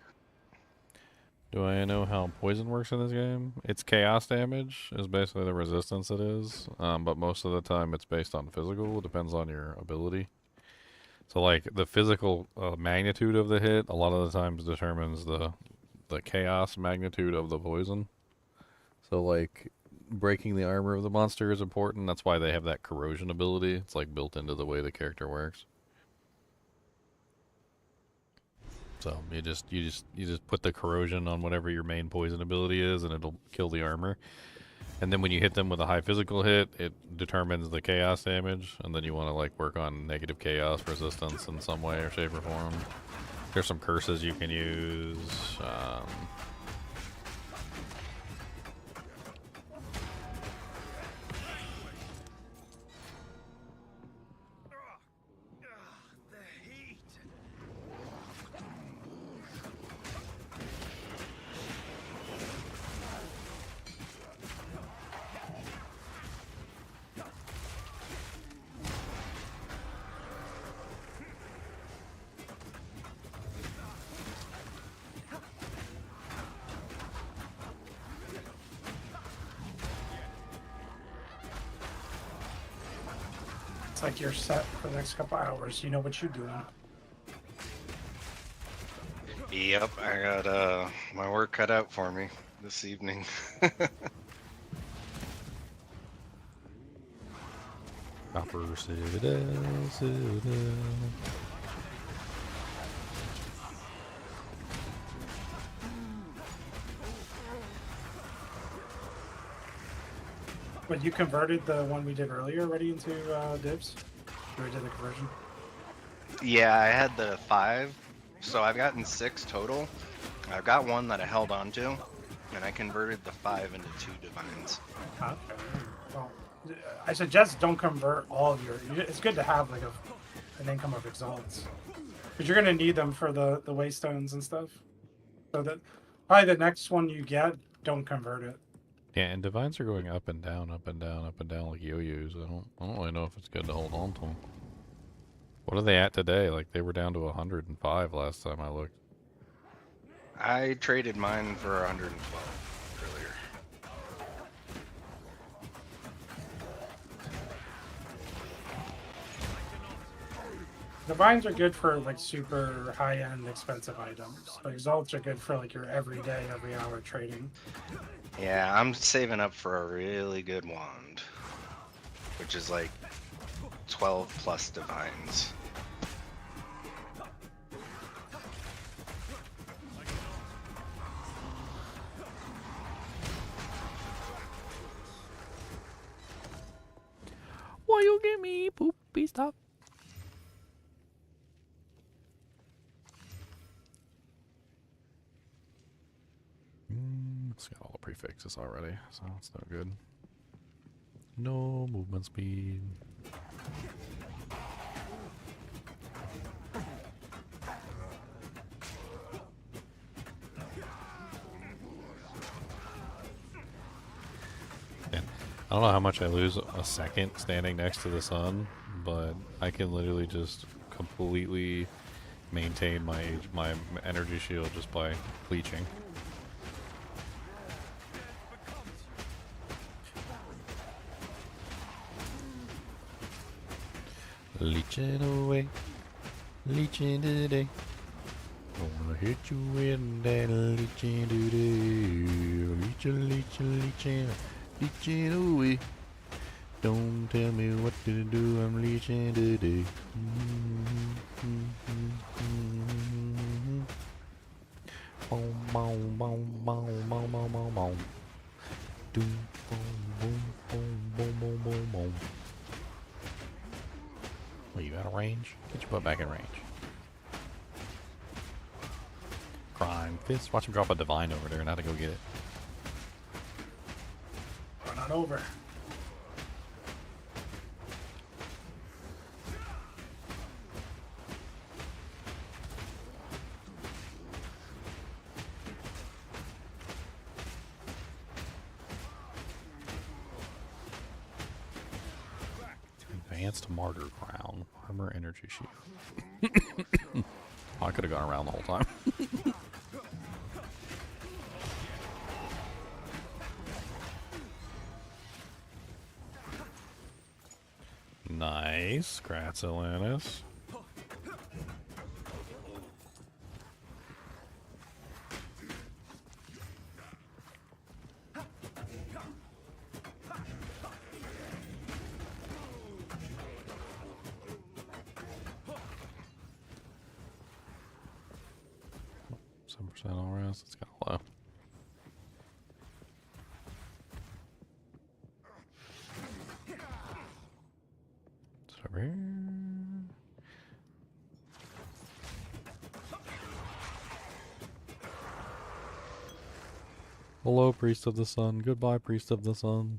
Speaker 1: Do I know how poison works in this game? It's chaos damage is basically the resistance it is, but most of the time it's based on physical. It depends on your ability. So like the physical magnitude of the hit a lot of the times determines the chaos magnitude of the poison. So like breaking the armor of the monster is important. That's why they have that corrosion ability. It's like built into the way the character works. So you just put the corrosion on whatever your main poison ability is, and it'll kill the armor. And then when you hit them with a high physical hit, it determines the chaos damage, and then you want to like work on negative chaos resistance in some way or shape or form. There's some curses you can use.
Speaker 5: It's like you're set for the next couple hours. You know what you're doing.
Speaker 3: Yep, I got my work cut out for me this evening.
Speaker 1: Copper Citadel, Citadel.
Speaker 5: But you converted the one we did earlier already into dibs? You already did the conversion?
Speaker 3: Yeah, I had the 5, so I've gotten 6 total. I've got one that I held on to, and I converted the 5 into 2 divines.
Speaker 5: Okay. Well, I suggest don't convert all of your. It's good to have like an income of exalts, because you're gonna need them for the waystones and stuff. So that probably the next one you get, don't convert it.
Speaker 1: Yeah, and divines are going up and down, up and down, up and down like yo-yos. I don't really know if it's good to hold on to them. What are they at today? Like they were down to 105 last time I looked.
Speaker 3: I traded mine for 112 earlier.
Speaker 5: The vines are good for like super high-end expensive items. The exalts are good for like your everyday, every hour trading.
Speaker 3: Yeah, I'm saving up for a really good wand, which is like 12 plus divines.
Speaker 1: Why you give me poopy stuff? It's got all the prefixes already, so it's no good. No movement speed. Man, I don't know how much I lose a second standing next to the sun, but I can literally just completely maintain my energy shield just by leeching. Leeching away, leeching today. Gonna hit you with that leeching today. Leeching, leeching, leeching, leeching away. Don't tell me what to do, I'm leeching today. Boom, boom, boom, boom, boom, boom, boom, boom. Doom, boom, boom, boom, boom, boom, boom, boom. Are you out of range? Get your butt back in range. Crime fist. Watch him drop a divine over there and how to go get it.
Speaker 5: Run on over.
Speaker 1: Advanced martyr crown. Armor energy shield. Oh, I could have gone around the whole time. Nice. Gratilanus. All rest. It's kind of low. It's over here. Hello, Priest of the Sun. Goodbye, Priest of the Sun.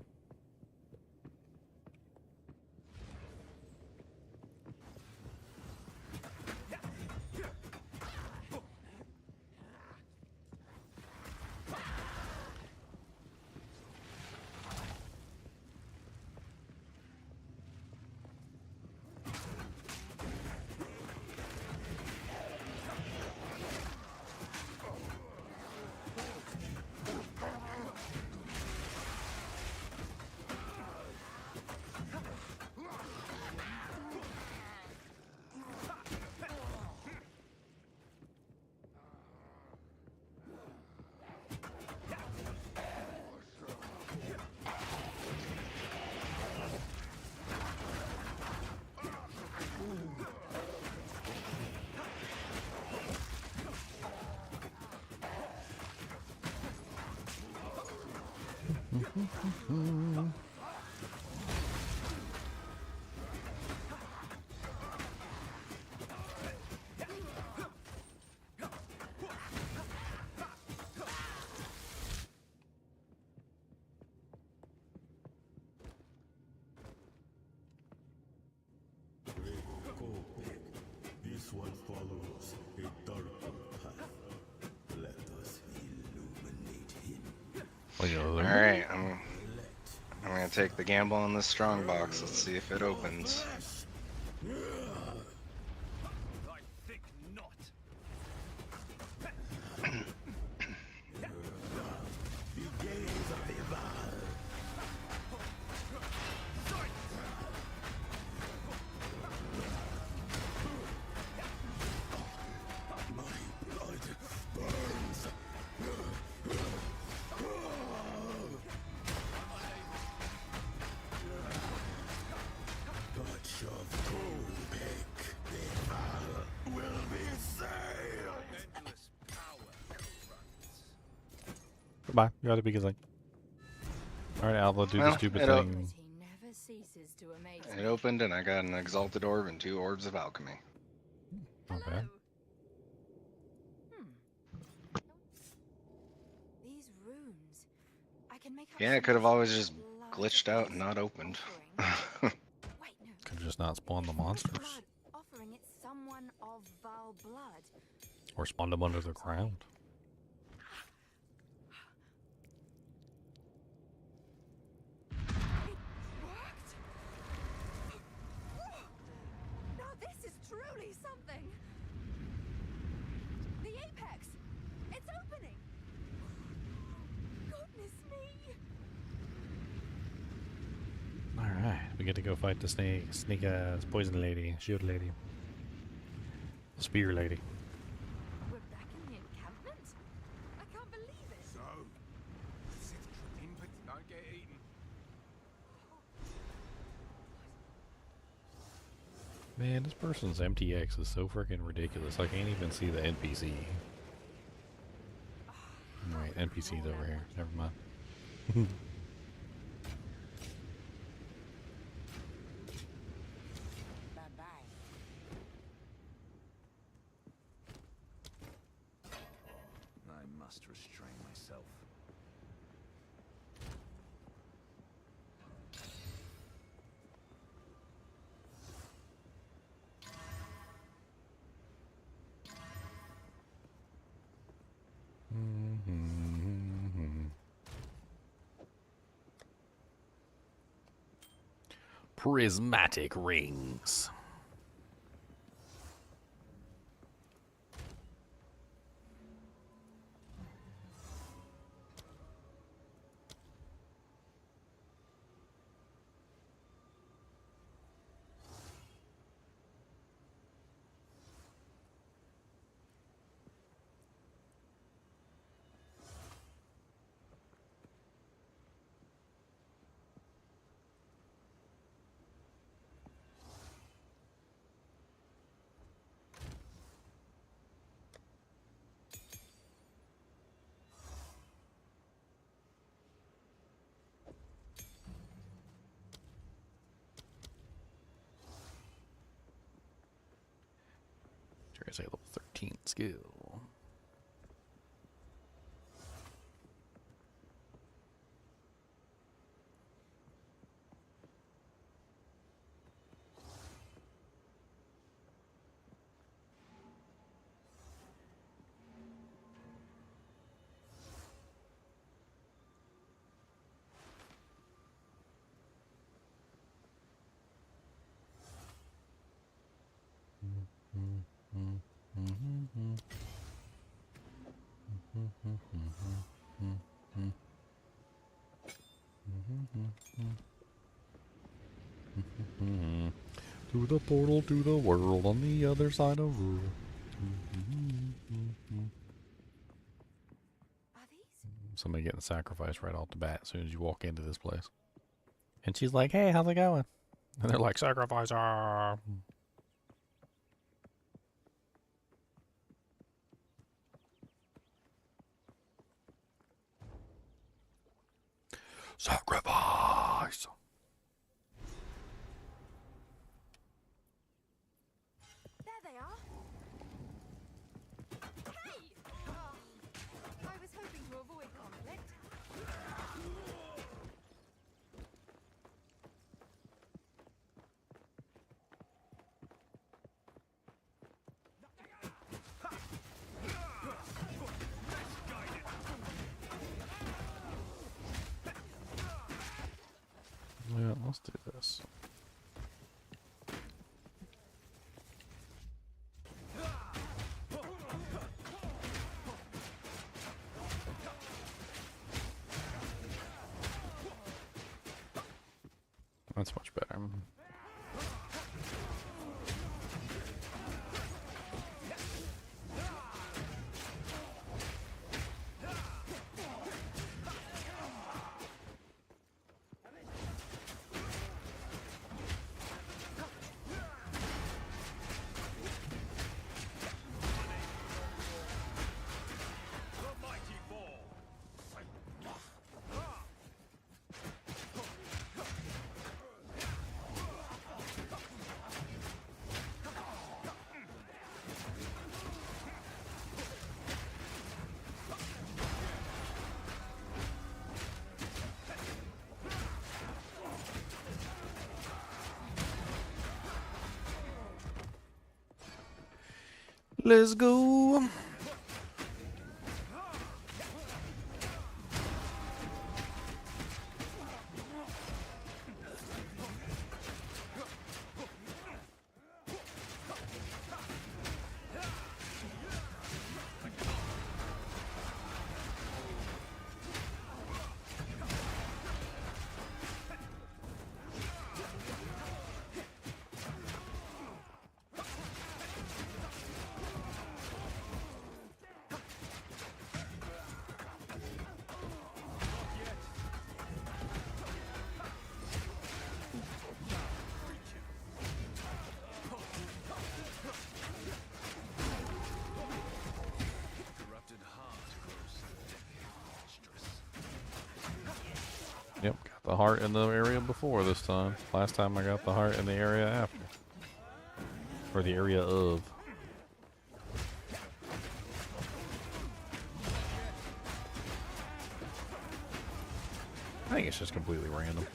Speaker 13: This one follows a darker path. Let us illuminate him.
Speaker 3: Alright, I'm gonna take the gamble on this strong box. Let's see if it opens.
Speaker 1: Goodbye. You gotta be good. Alright, Alva, do the
Speaker 3: Well,
Speaker 1: stupid
Speaker 3: it o-
Speaker 1: thing.
Speaker 7: He never ceases to amaze
Speaker 3: It
Speaker 7: me.
Speaker 3: opened and I got an exalted orb and 2 orbs of alchemy.
Speaker 1: Not bad.
Speaker 7: These runes. I can make up
Speaker 3: Yeah, it
Speaker 7: some
Speaker 3: could have always just
Speaker 7: blood
Speaker 3: glitched out and not opened.
Speaker 7: offering. Wait, no.
Speaker 1: Could just not spawn the monsters.
Speaker 7: Blood offering it someone of vile blood.
Speaker 1: Or spawn them under the ground.
Speaker 7: Worked? Now this is truly something. The apex. It's opening. Goodness me.
Speaker 1: Alright, we get to go fight the snake poison lady, shield lady. Spear lady.
Speaker 7: We're back in the encampment? I can't believe it.
Speaker 4: So, tripping, but don't get eaten.
Speaker 1: Man, this person's MTX is so freaking ridiculous. I can't even see the NPC. Wait, NPC's over here. Never mind.
Speaker 11: Bye-bye.
Speaker 4: I must restrain myself.
Speaker 1: Prismatic rings. There's a level 13 skill. To the portal to the world on the other side of rule. Somebody getting sacrificed right off the bat as soon as you walk into this place. And she's like, hey, how's it going? And they're like, sacrifice her. Sacrifice.
Speaker 7: There they are. Hey! Oh, I was hoping to avoid conflict.
Speaker 1: Yeah, let's do this. That's much better. Let's go. Yep, got the heart in the area before this time. Last time I got the heart in the area after. Or the area of. I think it's just completely random.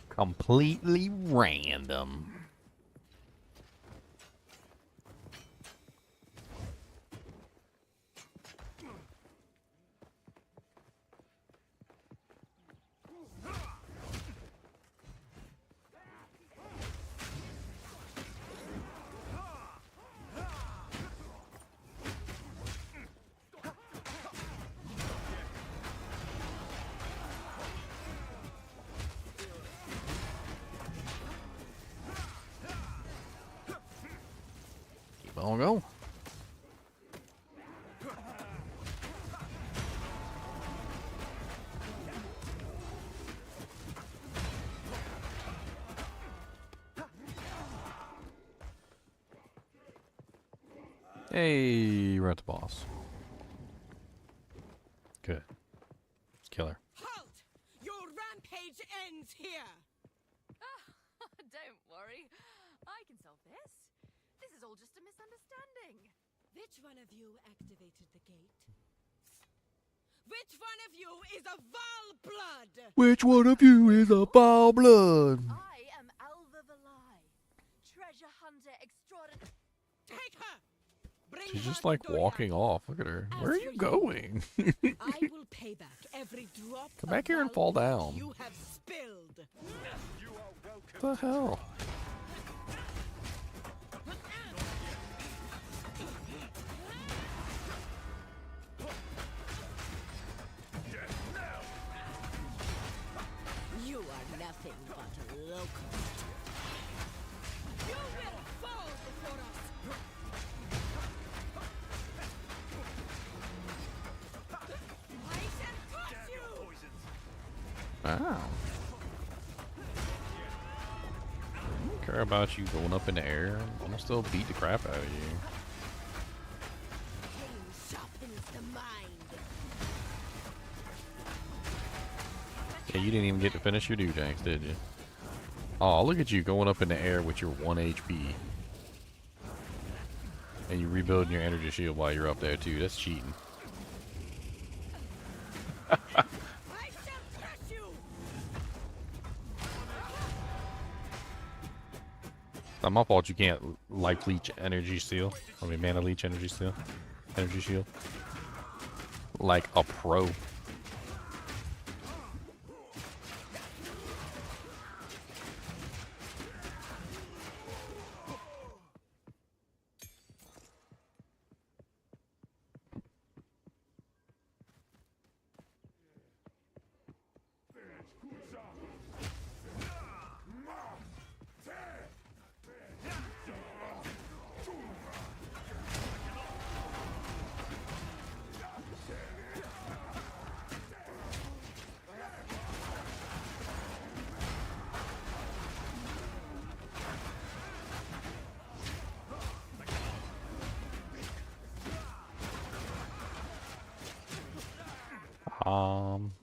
Speaker 1: Completely random. On go. Hey, we're at the boss. Good. Let's kill her.
Speaker 14: Halt! Your rampage ends here.
Speaker 7: Don't worry. I can solve this. This is all just a misunderstanding.
Speaker 14: Which one of you activated the gate? Which one of you is a Val blood?
Speaker 1: Which one of you is a foul blood?
Speaker 7: I am Alva Valai, treasure hunter extraordinary.
Speaker 14: Take her! Bring
Speaker 1: She's
Speaker 14: her
Speaker 1: just
Speaker 14: to
Speaker 1: like
Speaker 14: Doriath.
Speaker 1: walking off. Look at her. Where are you going?
Speaker 14: I will pay back every drop
Speaker 1: Come back
Speaker 14: of
Speaker 1: here and
Speaker 14: Val
Speaker 1: fall
Speaker 14: blood
Speaker 1: down.
Speaker 14: You have spilled.
Speaker 1: What the hell?
Speaker 14: You are nothing but a locust. You will fall before us. I shall crush you.
Speaker 1: Wow. I don't care about you going up in the air. I'm gonna still beat the crap out of you.
Speaker 14: Pain sharpens the mind.
Speaker 1: Yeah, you didn't even get to finish your Doojanks, did you? Oh, look at you going up in the air with your 1 HP. And you rebuilding your energy shield while you're up there too. That's cheating.
Speaker 14: I shall crush you.
Speaker 1: It's not my fault you can't life leech energy steal. I mean mana leech energy steal. Energy shield. Like a pro. Um,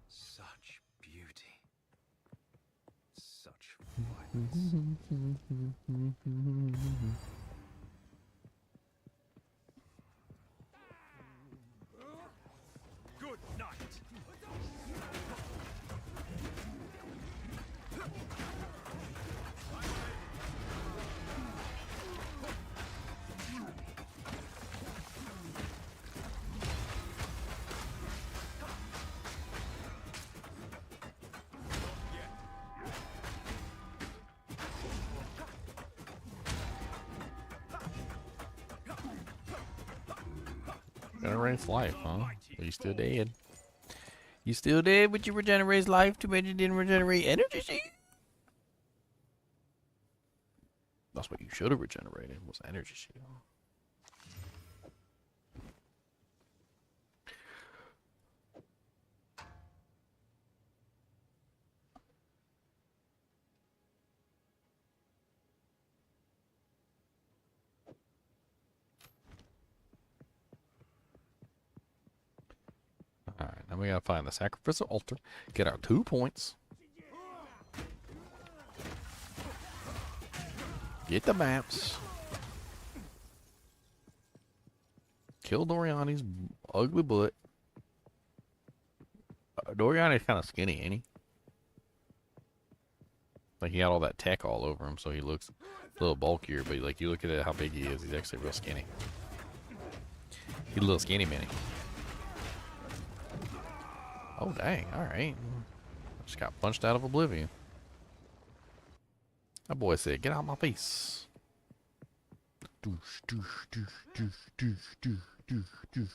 Speaker 4: Such beauty. Such violence.
Speaker 13: Good night.
Speaker 1: Regenerates life, huh? You still dead. You still dead, but you regenerate life. Too bad you didn't regenerate energy shield. That's what you should have regenerated, was energy shield. Alright, now we gotta find the sacrificial altar, get our 2 points. Get the maps. Kill Doriani's ugly butt. Doriani's kind of skinny, ain't he? Like, he got all that tech all over him, so he looks a little bulkier, but like, you look at how big he is, he's actually real skinny. He's a little skinny minnie. Oh, dang. Alright. Just got punched out of oblivion. That boy said, get out of my face. Doosh, doosh, doosh, doosh, doosh, doosh, doosh, doosh.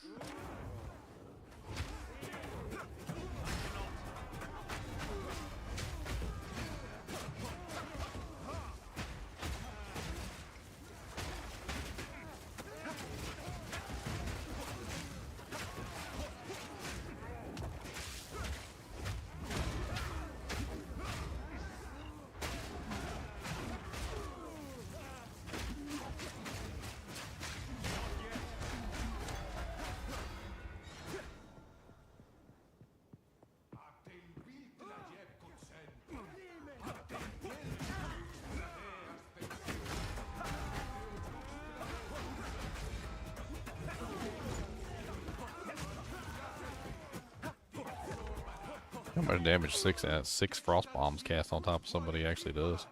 Speaker 1: How much damage six frost bombs cast on top of somebody actually does?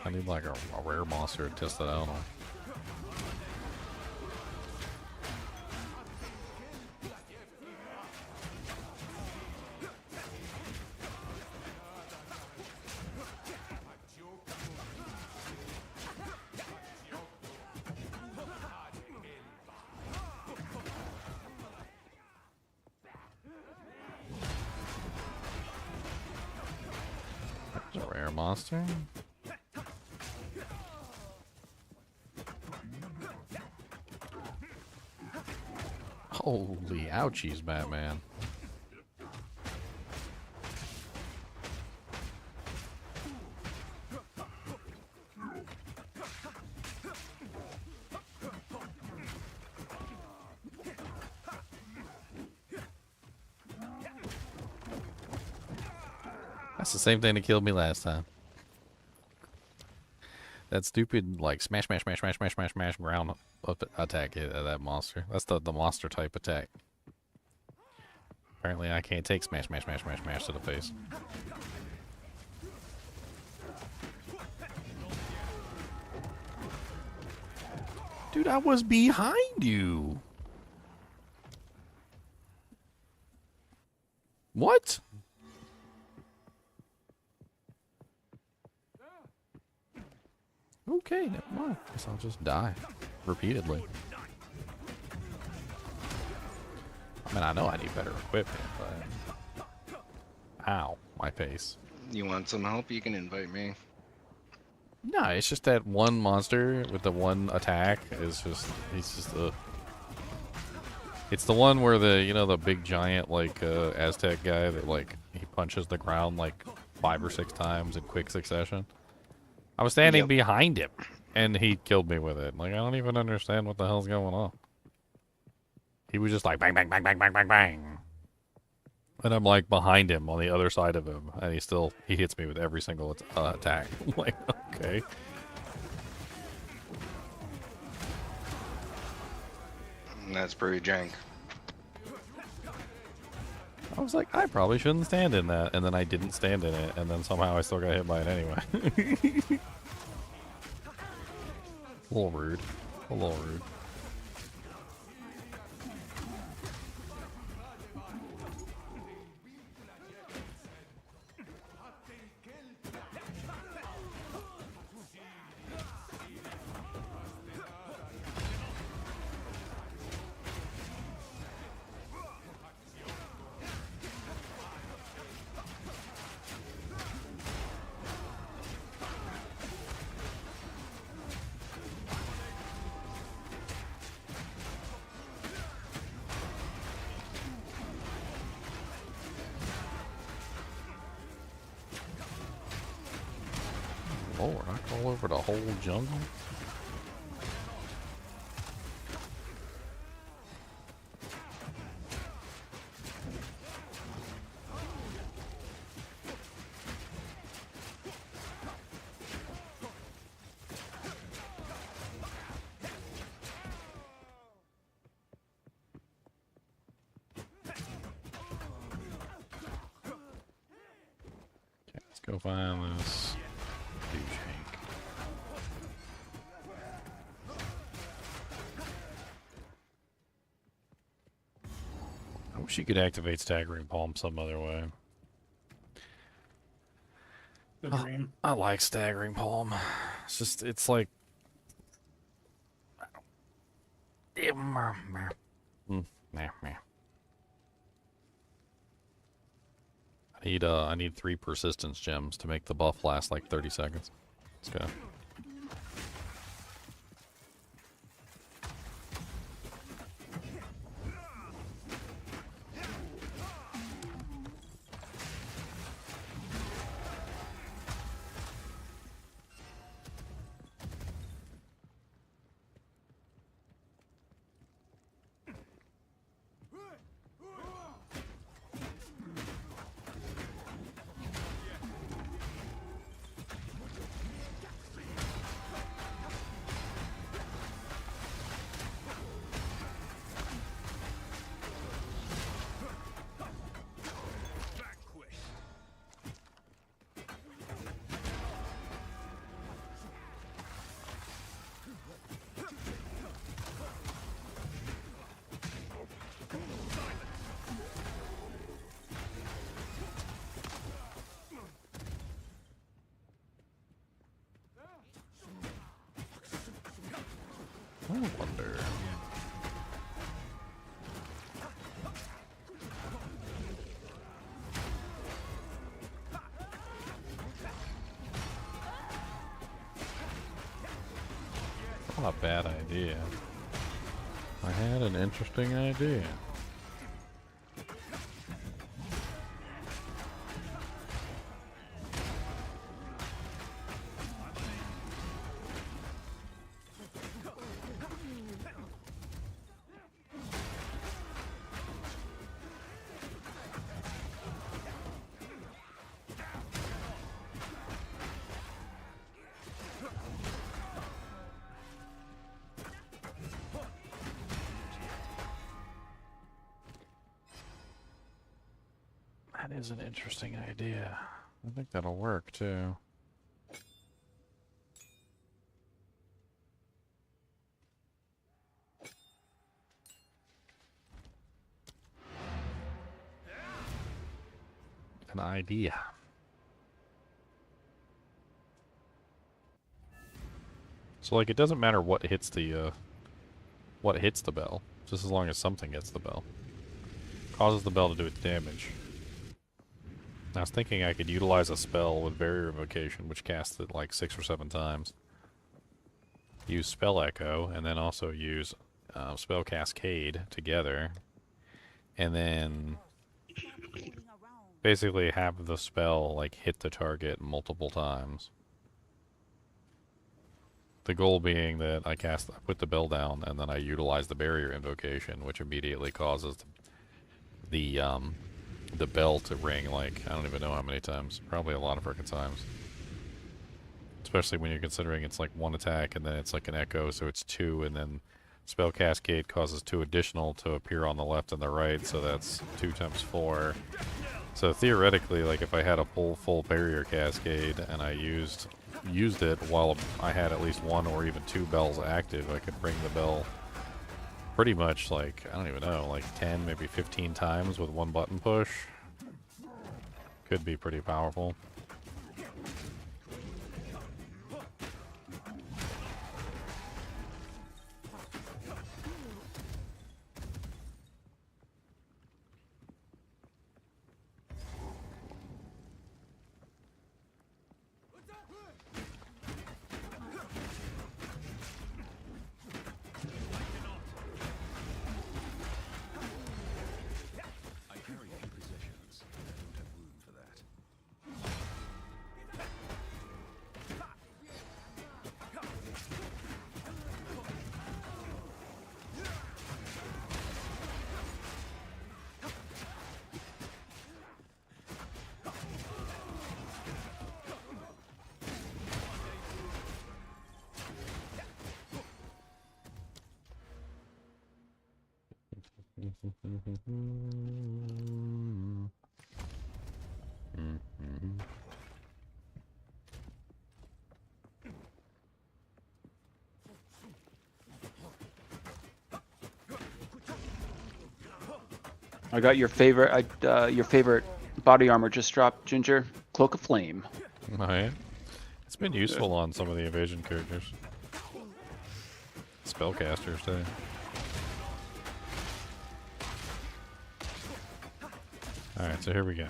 Speaker 1: I need like a rare monster to test that out on. That's a rare monster. Holy ouchies, Batman. That's the same thing that killed me last time. That stupid, like, smash, smash, smash, smash, smash, smash, smash ground attack hit that monster. That's the monster type attack. Apparently I can't take smash, smash, smash, smash, smash to the face. Dude, I was behind you. What? Okay, never mind. Guess I'll just die repeatedly. I mean, I know I need better equipment, but... Ow, my face.
Speaker 3: You want some help? You can invite me.
Speaker 1: No, it's just that one monster with the one attack is just... He's just the... It's the one where the, you know, the big giant, like, Aztec guy that, like, he punches the ground, like, 5 or 6 times in quick succession. I was standing
Speaker 3: Yep.
Speaker 1: behind him, and he killed me with it. Like, I don't even understand what the hell's going on. He was just like, bang, bang, bang, bang, bang, bang, bang. And I'm like behind him on the other side of him, and he hits me with every single attack. I'm like, okay.
Speaker 3: That's pretty jank.
Speaker 1: I was like, I probably shouldn't stand in that, and then I didn't stand in it, and then somehow I still got hit by it anyway. A little rude. A little rude. Lord, I crawl over the whole jungle? Okay, let's go find this douche. I wish you could activate Staggering Palm some other way.
Speaker 5: The dream.
Speaker 1: I like Staggering Palm. It's just, it's like... I need 3 persistence gems to make the buff last like 30 seconds. Let's go. I wonder. Not a bad idea. I had an interesting idea. That is an interesting idea. I think that'll work too. An idea. So like it doesn't matter what hits the bell, just as long as something hits the bell. Causes the bell to do its damage. I was thinking I could utilize a spell with Barrier Invocation, which casts it like 6 or 7 times. Use Spell Echo, and then also use Spell Cascade together. And then basically have the spell like hit the target multiple times. The goal being that I put the bell down, and then I utilize the barrier invocation, which immediately causes the bell to ring, like, I don't even know how many times. Probably a lot of freaking times. Especially when you're considering it's like 1 attack, and then it's like an echo, so it's 2, and then Spell Cascade causes 2 additional to appear on the left and the right, so that's 2 times 4. So theoretically, like, if I had a full barrier cascade, and I used it while I had at least 1 or even 2 bells active, I could ring the bell pretty much, like, I don't even know, like 10, maybe 15 times with 1 button push. Could be pretty powerful.
Speaker 12: I got your favorite body armor just dropped, Ginger. Cloak of Flame.
Speaker 1: Alright. It's been useful on some of the evasion characters. Spellcasters, too. Alright, so here we go.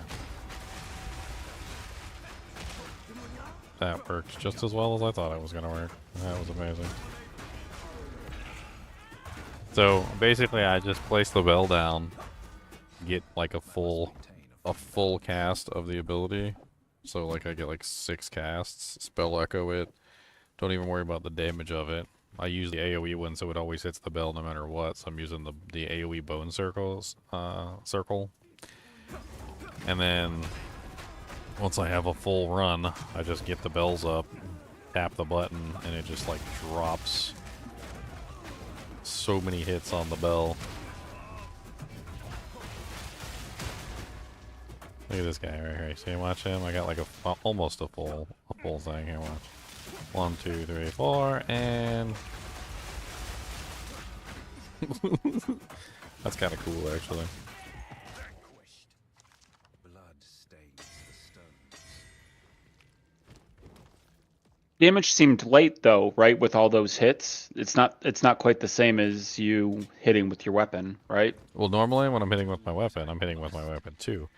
Speaker 1: That worked just as well as I thought it was going to work. That was amazing. So, basically I just place the bell down, get like a full cast of the ability. So like I get like 6 casts, spell echo it, don't even worry about the damage of it. I use the AoE one so it always hits the bell no matter what, so I'm using the AoE bone circle. And then once I have a full run, I just get the bells up, tap the button, and it just like drops so many hits on the bell. Look at this guy right here. See him? Watch him. I got like almost a full thing here. Watch. 1, 2, 3, 4, and that's kind of cool, actually.
Speaker 12: Damage seemed late though, right? With all those hits, it's not quite the same as you hitting with your weapon, right?
Speaker 1: Well, normally when I'm hitting with my weapon, I'm hitting with my weapon too,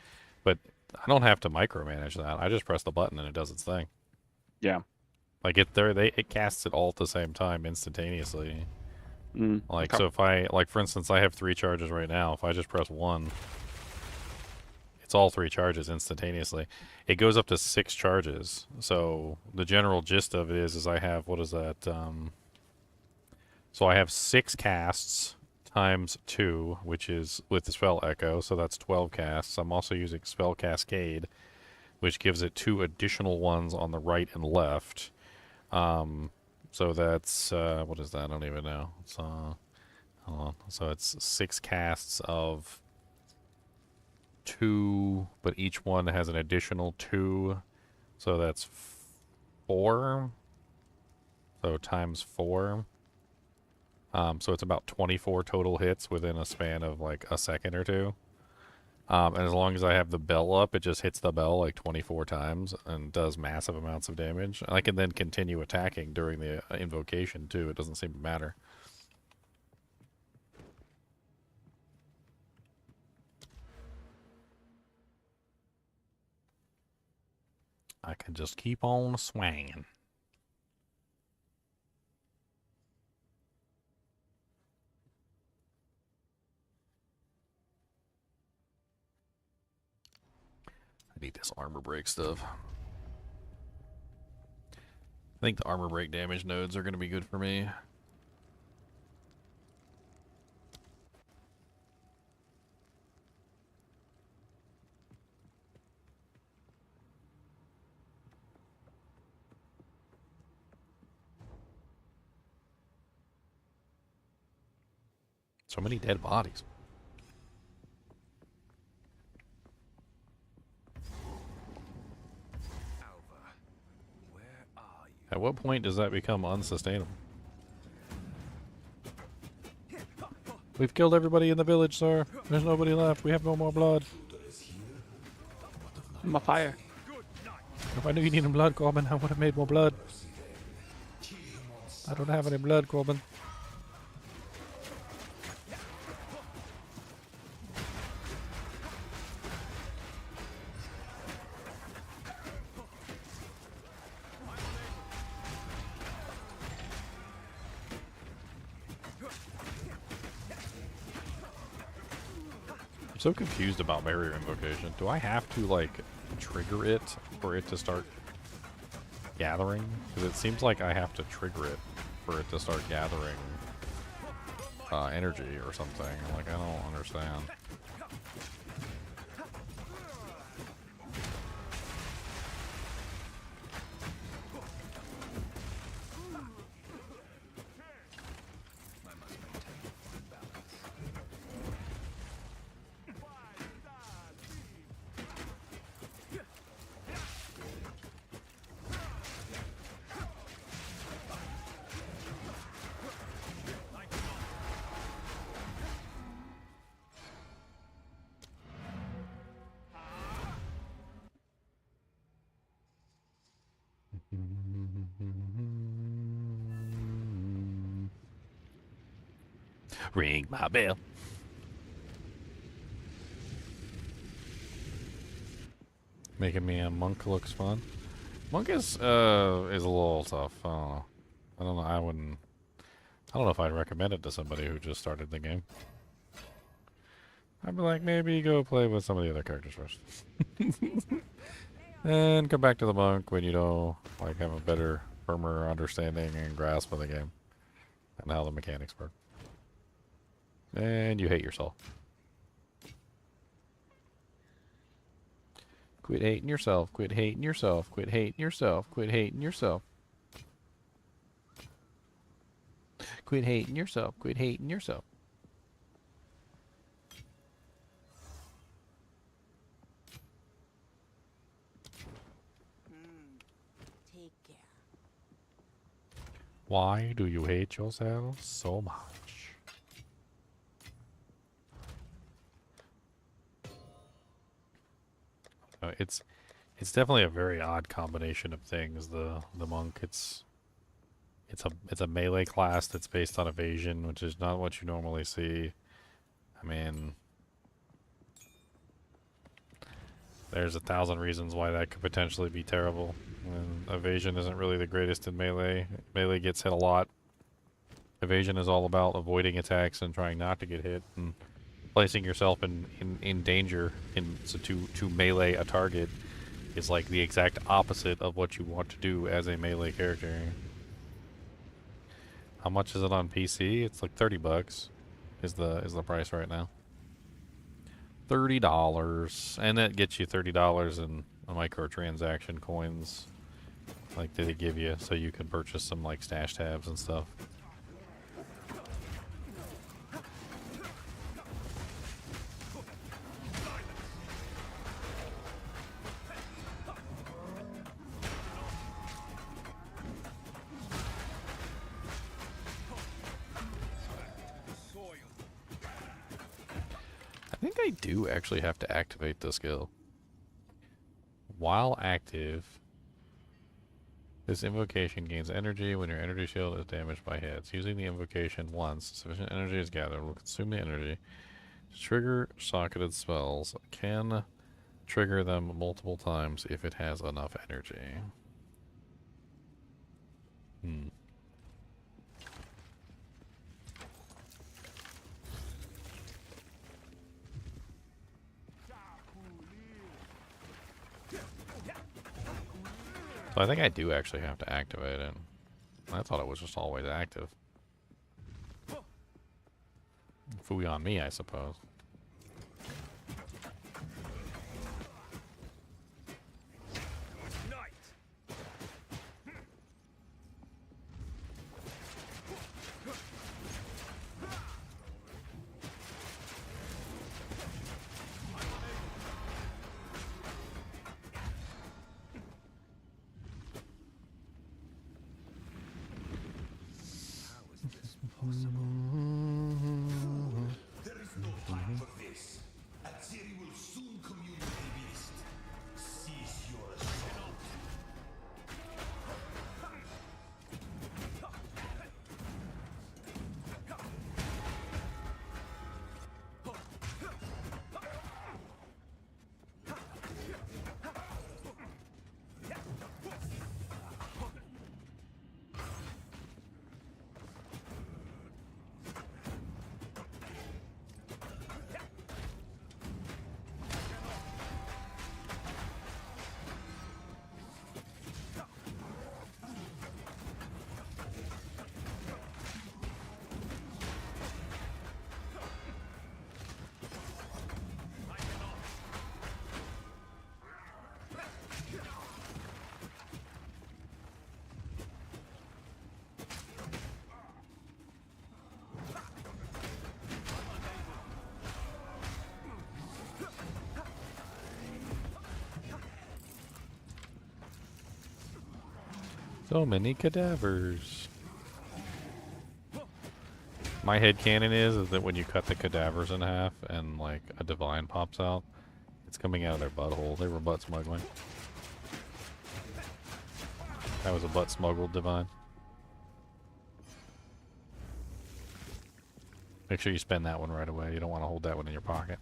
Speaker 1: but I don't have to micromanage that. I just press the button and it does its thing.
Speaker 12: Yeah.
Speaker 1: Like it casts it all at the same time instantaneously. Like,
Speaker 12: okay.
Speaker 1: so if I, like, for instance, I have 3 charges right now. If I just press 1, it's all 3 charges instantaneously. It goes up to 6 charges. So the general gist of it is I have, what is that? So I have 6 casts times 2, which is with the spell echo. So that's 12 casts. I'm also using spell cascade, which gives it 2 additional ones on the right and left. So that's, what is that? I don't even know. It's, hold on. So it's 6 casts of 2, but each one has an additional 2. So that's 4. So times 4. So it's about 24 total hits within a span of like a second or 2. And as long as I have the bell up, it just hits the bell like 24 times and does massive amounts of damage. And I can then continue attacking during the invocation too. It doesn't seem to matter. I can just keep on swinging. I need this armor break stuff. I think the armor break damage nodes are going to be good for me. So many dead bodies. At what point does that become unsustainable? We've killed everybody in the village, sir. There's nobody left. We have no more blood.
Speaker 12: I'm a fire.
Speaker 1: If I knew you needed blood, Corbin, I would have made more blood. I don't have any blood, Corbin. I'm so confused about barrier invocation. Do I have to, like, trigger it for it to start gathering? Because it seems like I have to trigger it for it to start gathering energy or something. Like, I don't understand. Ring my bell. Making me a monk looks fun. Monk is a little tough. I don't know. I don't know if I'd recommend it to somebody who just started the game. I'd be like, maybe go play with some of the other characters first. And come back to the monk when you know, like, have a better, firmer understanding and grasp of the game and how the mechanics work. And you hate yourself. Quit hating yourself. Quit hating yourself. Quit hating yourself. Quit hating yourself. Quit hating yourself. Quit hating yourself.
Speaker 11: Take care.
Speaker 1: Why do you hate yourself so much? It's definitely a very odd combination of things. The monk, it's a melee class that's based on evasion, which is not what you normally see. I mean, there's 1,000 reasons why that could potentially be terrible. And evasion isn't really the greatest in melee. Melee gets hit a lot. Evasion is all about avoiding attacks and trying not to get hit and placing yourself in danger to melee a target is like the exact opposite of what you want to do as a melee character. How much is it on PC? It's like $30 is the price right now. $30, and that gets you $30 in microtransaction coins, like that they give you, so you can purchase some like stash tabs and stuff. I think I do actually have to activate this skill. While active, this invocation gains energy when your energy shield is damaged by hits. Using the invocation once, sufficient energy is gathered, will consume the energy. To trigger socketed spells, can trigger them multiple times if it has enough energy. So I think I do actually have to activate it. I thought it was just always active. Fooey on me, I suppose.
Speaker 4: There is no time for this. Azeri will soon commune with the beast. Cease your assault.
Speaker 1: So many cadavers. My headcanon is that when you cut the cadavers in half and like a divine pops out, it's coming out of their butthole. They were butt smuggling. That was a butt smuggled divine. Make sure you spend that one right away. You don't want to hold that one in your pocket.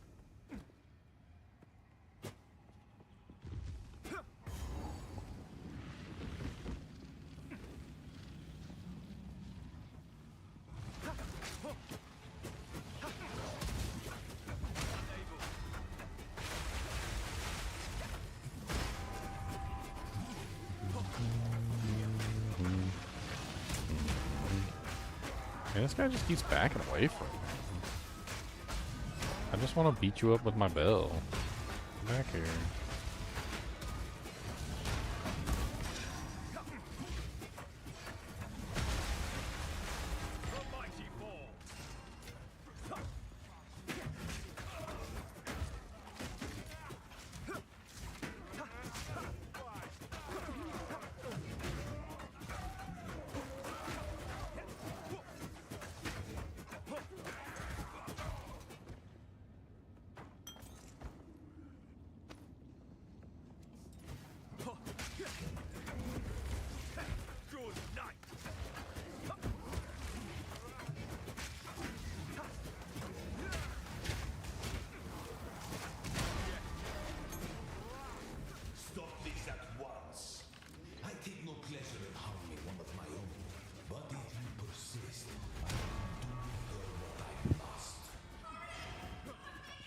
Speaker 1: Man, this guy just keeps backing away from me. I just want to beat you up with my bell. Come back here.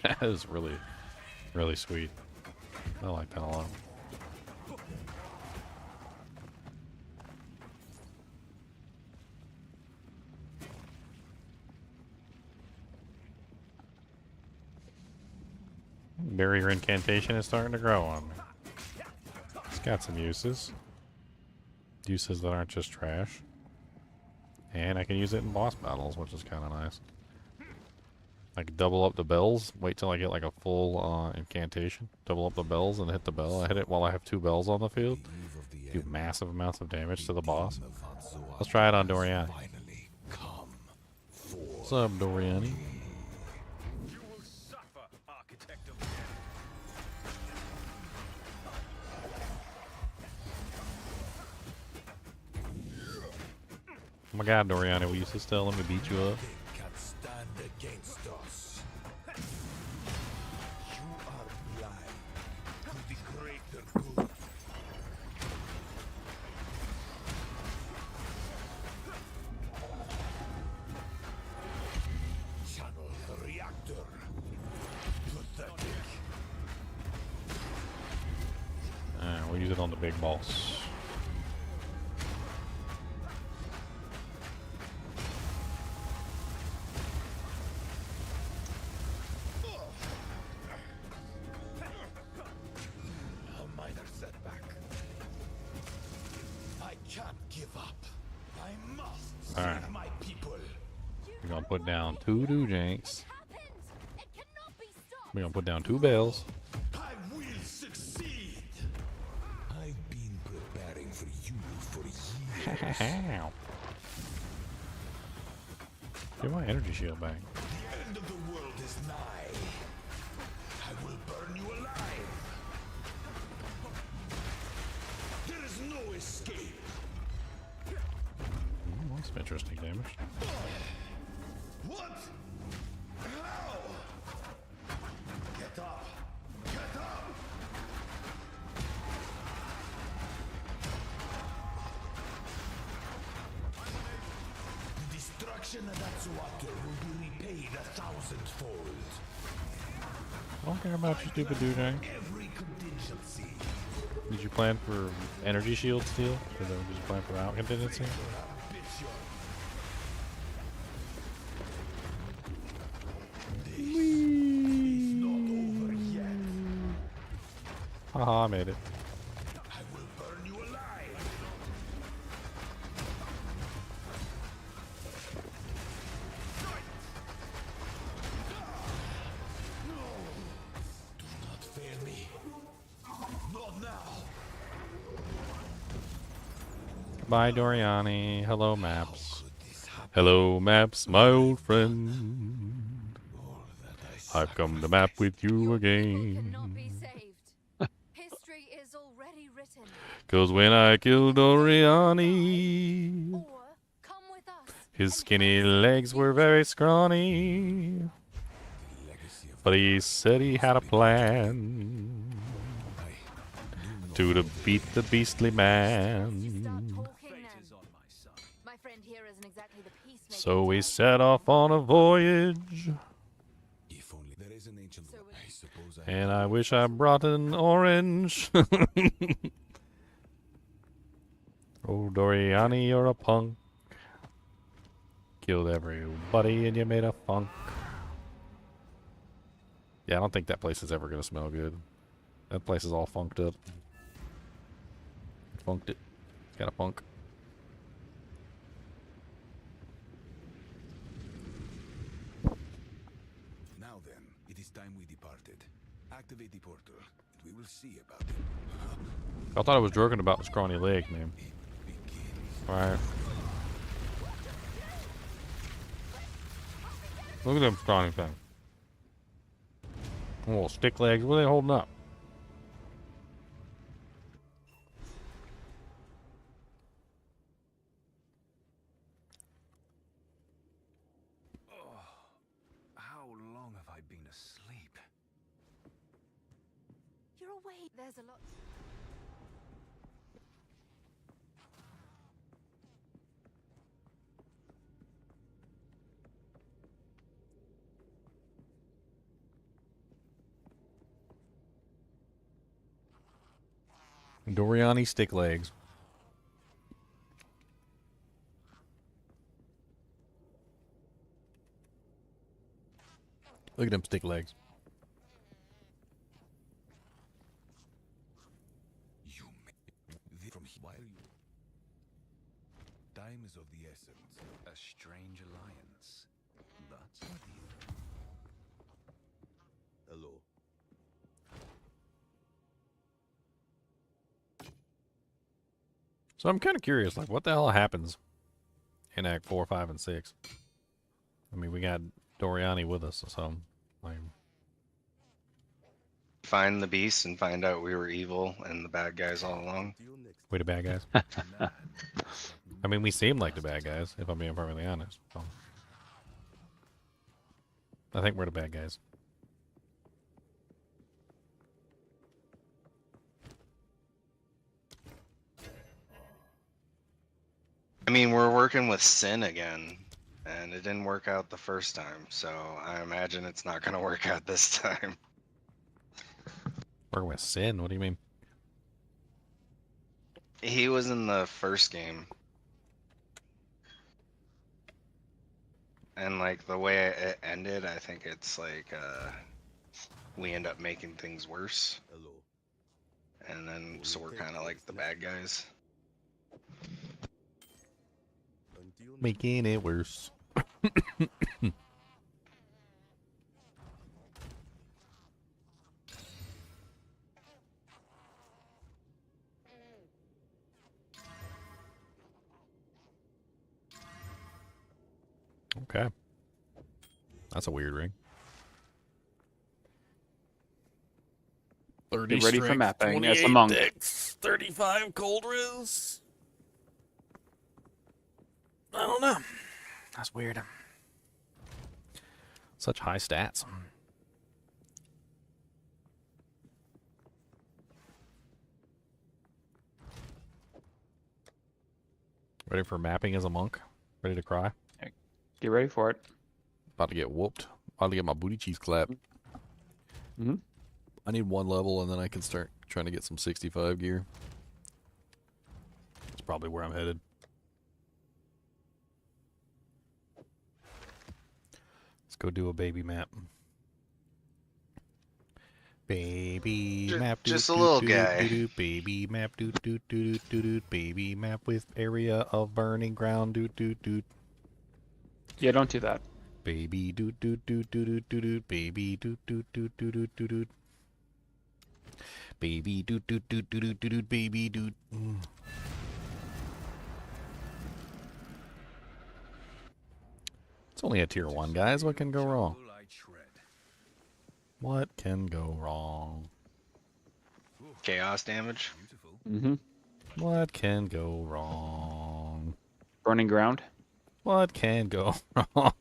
Speaker 1: That is really, really sweet. I like that a lot. Barrier incantation is starting to grow on me. It's got some uses. Uses that aren't just trash. And I can use it in boss battles, which is kind of nice. I can double up the bells, wait till I get like a full incantation, double up the bells and hit the bell. I hit it while I have 2 bells on the field. Do massive amounts of damage to the boss. Let's try it on Doriani. What's up, Doriani? Oh my god, Doriani, will you sit still? Let me beat you up. We'll use it on the big boss. Alright. We're gonna put down 2 Doojanks. We're gonna put down 2 bells.
Speaker 4: I will succeed. I've been preparing for you for years.
Speaker 1: Get my energy shield back.
Speaker 4: The end of the world is nigh. I will burn you alive. There is no escape.
Speaker 1: That's some interesting damage.
Speaker 4: What? How? Get up. Get up. The destruction of that water will be repaid 1,000-fold.
Speaker 1: I don't care about you, stupid Doojang.
Speaker 4: Every contingency.
Speaker 1: Did you plan for energy shield steal? Did you plan for out contingency? Haha, I made it.
Speaker 4: I will burn you alive. Do not fail me. Not now.
Speaker 1: Bye, Doriani. Hello, Maps. Hello, Maps, my old friend. I've come to map with you again.
Speaker 7: History is already written.
Speaker 1: 'Cause when I killed Doriani, his skinny legs were very scrawny. But he said he had a plan to defeat the beastly man. So we set off on a voyage. And I wish I brought an orange. Oh, Doriani, you're a punk. Killed everybody and you made a funk. Yeah, I don't think that place is ever going to smell good. That place is all funked up. Funked it. It's got a funk.
Speaker 4: Now then, it is time we departed. Activate the portal, and we will see about it.
Speaker 1: I thought I was joking about the scrawny leg, man. Alright. Look at them scrawny things. Little stick legs. What are they holding up?
Speaker 4: How long have I been asleep?
Speaker 7: You're awake. There's a lot.
Speaker 1: Doriani stick legs. Look at them stick legs.
Speaker 4: From while you... Time is of the essence. A strange alliance. That's what you... Hello.
Speaker 1: So I'm kind of curious, like, what the hell happens in Act 4, 5, and 6? I mean, we got Doriani with us, so, like...
Speaker 3: Find the beast and find out we were evil and the bad guys all along.
Speaker 1: We the bad guys? I mean, we seem like the bad guys, if I'm being perfectly honest. So. I think we're the bad guys.
Speaker 3: I mean, we're working with Sin again, and it didn't work out the first time, so I imagine it's not going to work out this time.
Speaker 1: Working with Sin? What do you mean?
Speaker 3: He was in the first game. And, like, the way it ended, I think it's like, we end up making things worse.
Speaker 4: Hello.
Speaker 3: And then, so we're kind of like the bad guys.
Speaker 1: Making it worse. Okay. That's a weird ring. 30
Speaker 12: Get ready for
Speaker 1: strength,
Speaker 12: mapping as a
Speaker 1: 28
Speaker 12: monk.
Speaker 1: dex, 35 cold riz. I don't know. That's weird. Such high stats. Ready for mapping as a monk? Ready to cry?
Speaker 12: Get ready for it.
Speaker 1: About to get whooped. About to get my booty cheeks clapped.
Speaker 12: Mm-hmm.
Speaker 1: I need 1 level and then I can start trying to get some 65 gear. That's probably where I'm headed. Let's go do a baby map. Baby map.
Speaker 3: Just a little guy.
Speaker 1: Baby map. Baby map with area of burning ground.
Speaker 12: Yeah, don't do that.
Speaker 1: Baby baby baby baby It's only a tier 1, guys. What can go wrong? What can go wrong?
Speaker 3: Chaos damage.
Speaker 12: Mm-hmm.
Speaker 1: What can go wrong?
Speaker 12: Burning ground.
Speaker 1: What can go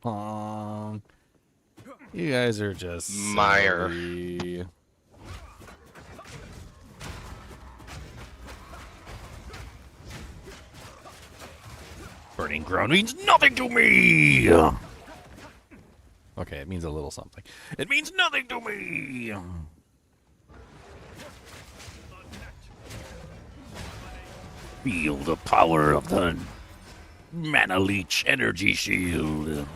Speaker 1: wrong? You guys are just
Speaker 3: Meyer.
Speaker 1: silly. Burning ground means nothing to me! Okay, it means a little something. It means nothing to me! Feel the power of the Mana Leech energy shield.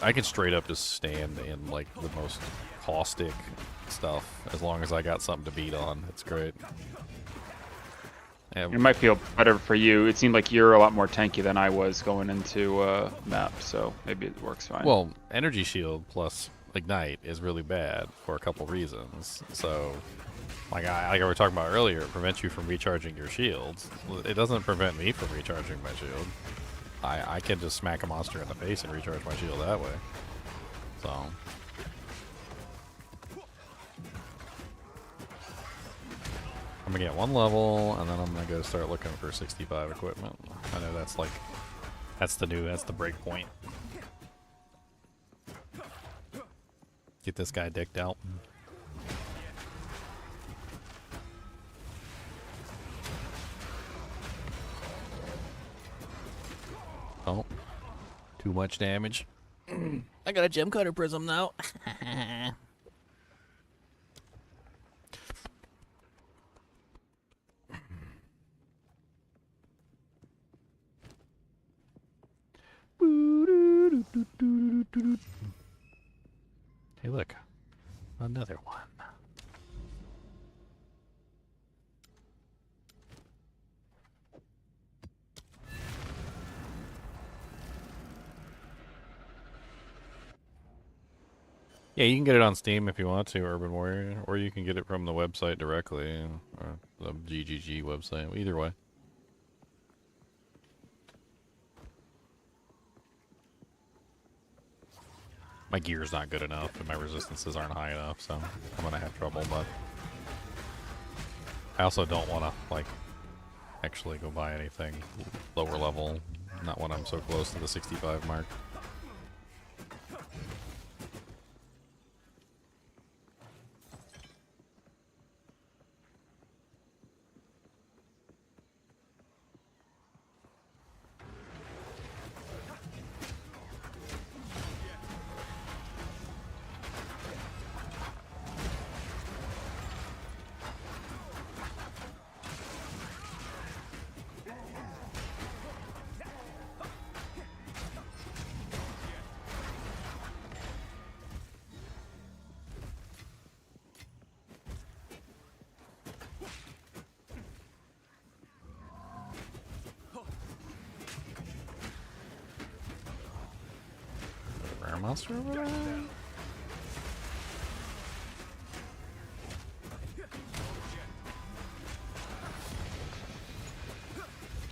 Speaker 1: I can straight up just stand in like the most caustic stuff as long as I got something to beat on. It's great. Yeah.
Speaker 12: It might feel better for you. It seemed like you're a lot more tanky than I was going into map, so maybe it works fine.
Speaker 1: Well, energy shield plus ignite is really bad for a couple reasons. So, like I were talking about earlier, it prevents you from recharging your shields. It doesn't prevent me from recharging my shield. I can just smack a monster in the face and recharge my shield that way. So. I'm gonna get 1 level, and then I'm gonna go start looking for 65 equipment. I know that's like, that's the break point. Get this guy decked out. Oh, too much damage. I got a gem cutter prism now. Hey, look. Another one. Yeah, you can get it on Steam if you want to, Urban Warrior, or you can get it from the website directly, or the GGG website. Either way. My gear's not good enough, and my resistances aren't high enough, so I'm gonna have trouble, but I also don't want to, like, actually go buy anything lower level, not when I'm so close to the 65 mark. a monster over there?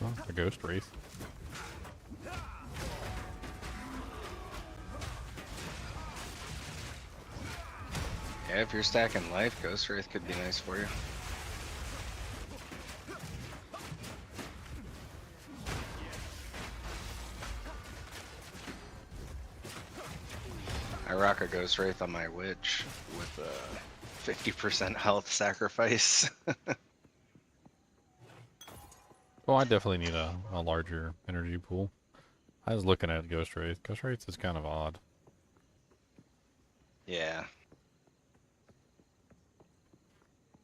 Speaker 1: Oh, a ghost wraith.
Speaker 3: Yeah, if you're stacking life, Ghost Wraith could be nice for you. I rock a Ghost Wraith on my Witch with a 50% health sacrifice.
Speaker 1: Oh, I definitely need a larger energy pool. I was looking at Ghost Wraith. Ghost Wraith is kind of odd.
Speaker 3: Yeah.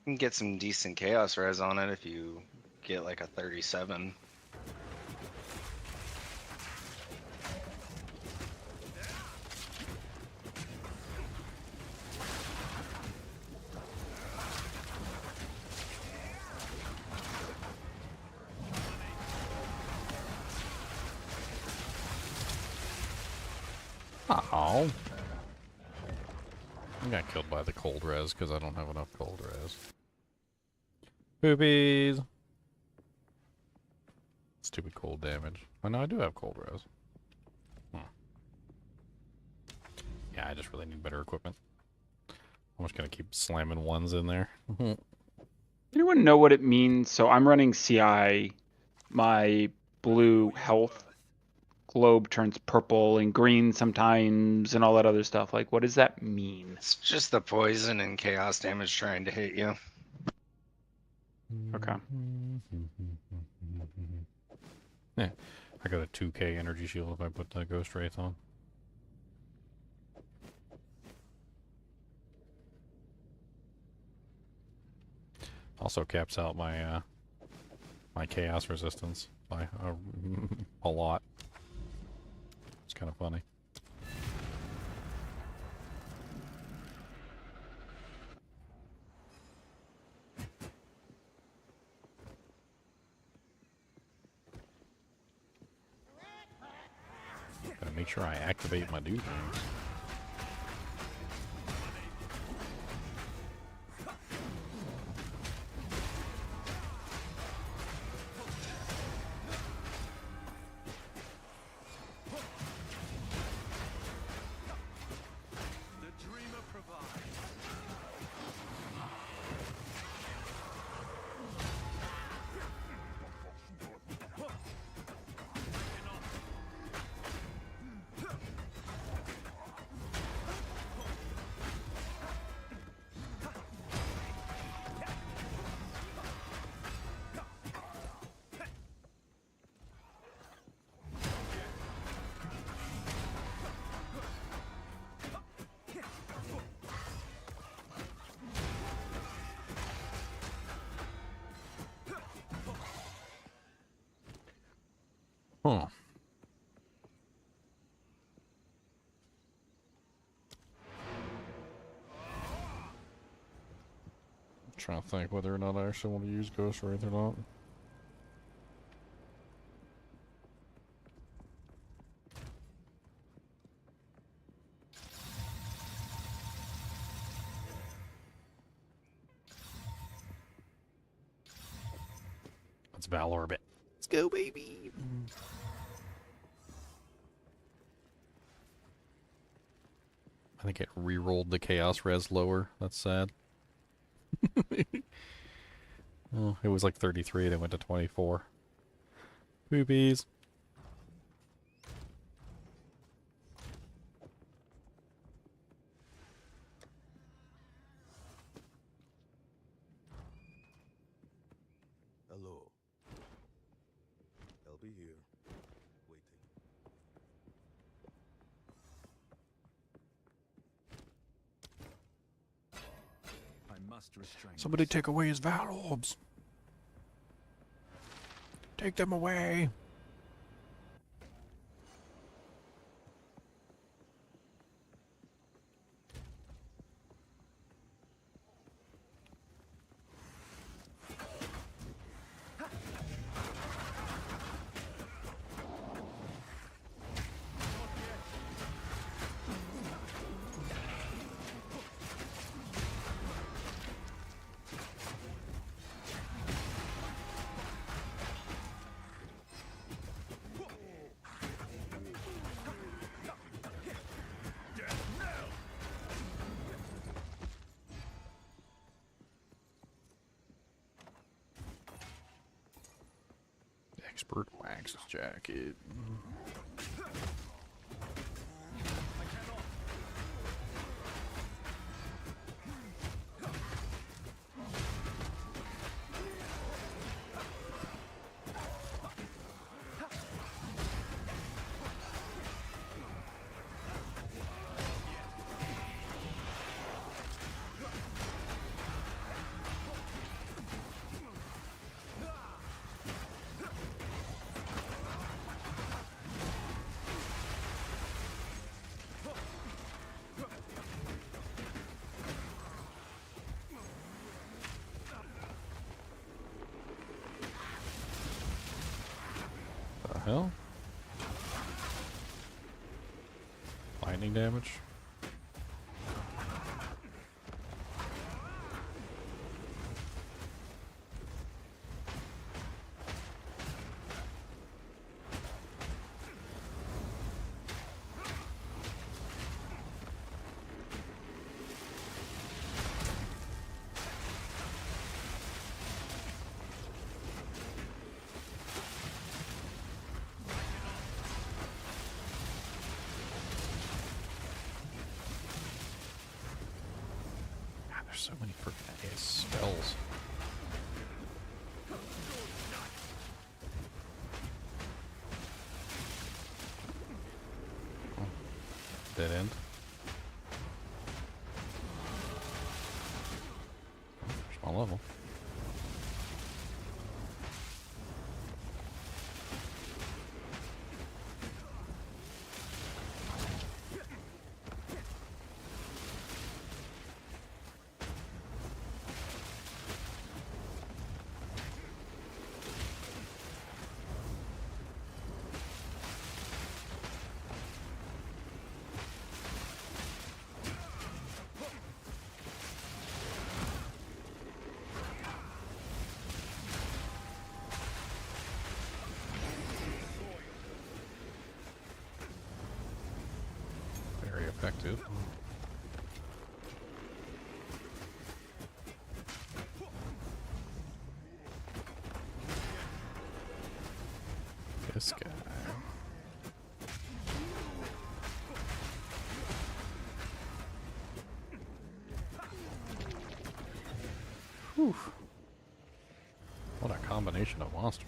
Speaker 3: You can get some decent chaos res on it if you get like a 37.
Speaker 1: Oh. I got killed by the cold res because I don't have enough cold res. Boobies! Stupid cold damage. Oh no, I do have cold res. Yeah, I just really need better equipment. I'm just gonna keep slamming ones in there.
Speaker 12: Anyone know what it means? So I'm running CI. My blue health globe turns purple and green sometimes and all that other stuff. Like, what does that mean?
Speaker 3: It's just the poison and chaos damage trying to hit you.
Speaker 12: Okay.
Speaker 1: Yeah, I got a 2k energy shield if I put the Ghost Wraith on. Also caps out my my chaos resistance by a lot. It's kind of funny. Gotta make sure I activate my dude rings. Huh. I'm trying to think whether or not I actually want to use Ghost Wraith or not. Let's Valor a bit. Let's go, baby. I think it re-rolled the chaos res lower. That's sad. Oh, it was like 33 and it went to 24. Boobies.
Speaker 4: Hello. I'll be here, waiting. I must restrain.
Speaker 1: Somebody take away his Val Orbs. Take them away. Expert Wax's jacket. The hell? Lightning damage? There's so many freaking spells. Oh, dead end. There's my level. Very effective. This guy. Whew. What a combination of monsters.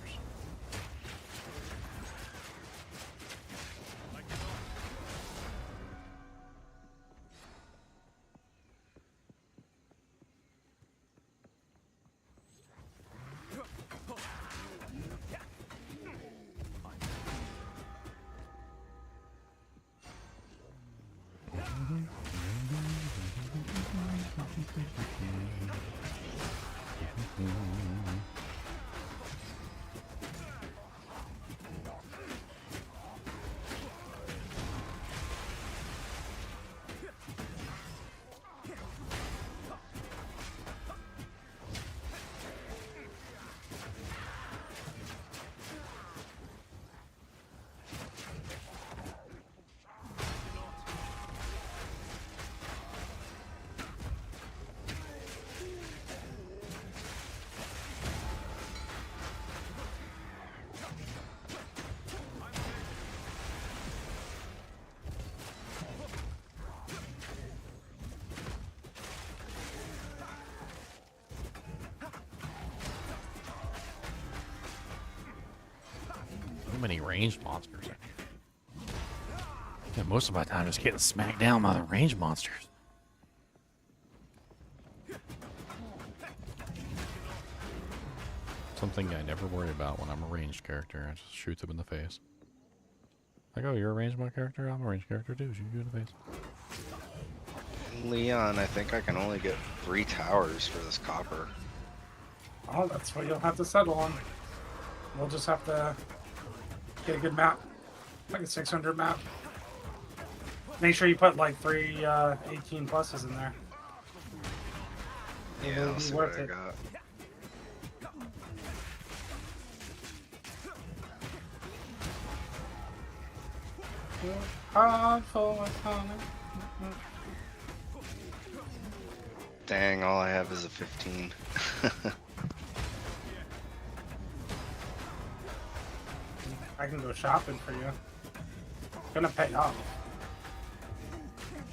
Speaker 1: Too many ranged monsters. Yeah, most of my time is getting smacked down by the ranged monsters. Something I never worry about when I'm a ranged character. I just shoot them in the face. Like, oh, you're a ranged character? I'm a ranged character too. Shoot you in the face.
Speaker 3: Leon, I think I can only get 3 towers for this copper.
Speaker 5: Oh, that's what you'll have to settle on. We'll just have to get a good map, like a 600 map. Make sure you put like 3 18 pluses in there.
Speaker 3: Yeah,
Speaker 5: It'll
Speaker 3: I'll
Speaker 5: be
Speaker 3: see
Speaker 5: worth
Speaker 3: what I
Speaker 5: it.
Speaker 3: got. Dang, all I have is a 15.
Speaker 5: I can go shopping for you. Gonna pay off.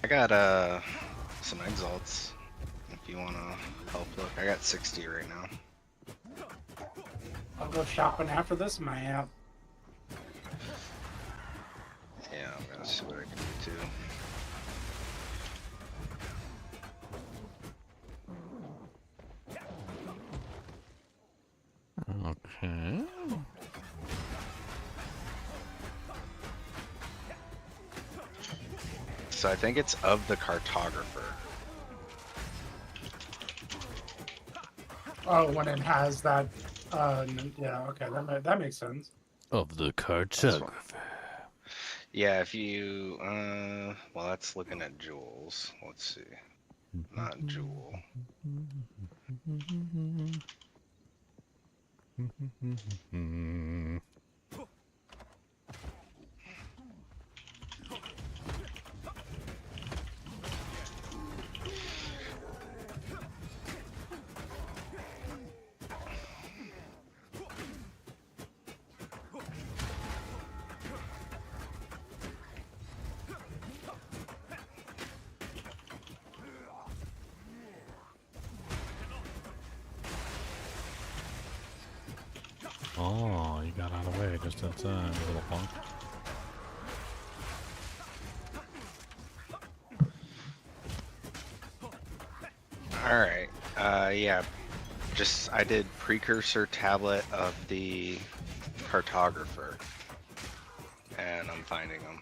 Speaker 3: I got some exalts. If you wanna help look, I got 60 right now.
Speaker 5: I'll go shopping after this map.
Speaker 3: Yeah, I'm gonna see what I can do too.
Speaker 1: Okay.
Speaker 3: So I think it's of the cartographer.
Speaker 5: Oh, when it has that, yeah, okay, that makes sense.
Speaker 1: Of the cartographer.
Speaker 3: Yeah, if you, well, that's looking at jewels. Let's see. Not jewel.
Speaker 1: Oh, you got out of the way just in time, you little punk.
Speaker 3: Alright, yeah, I did precursor tablet of the cartographer, and I'm finding them.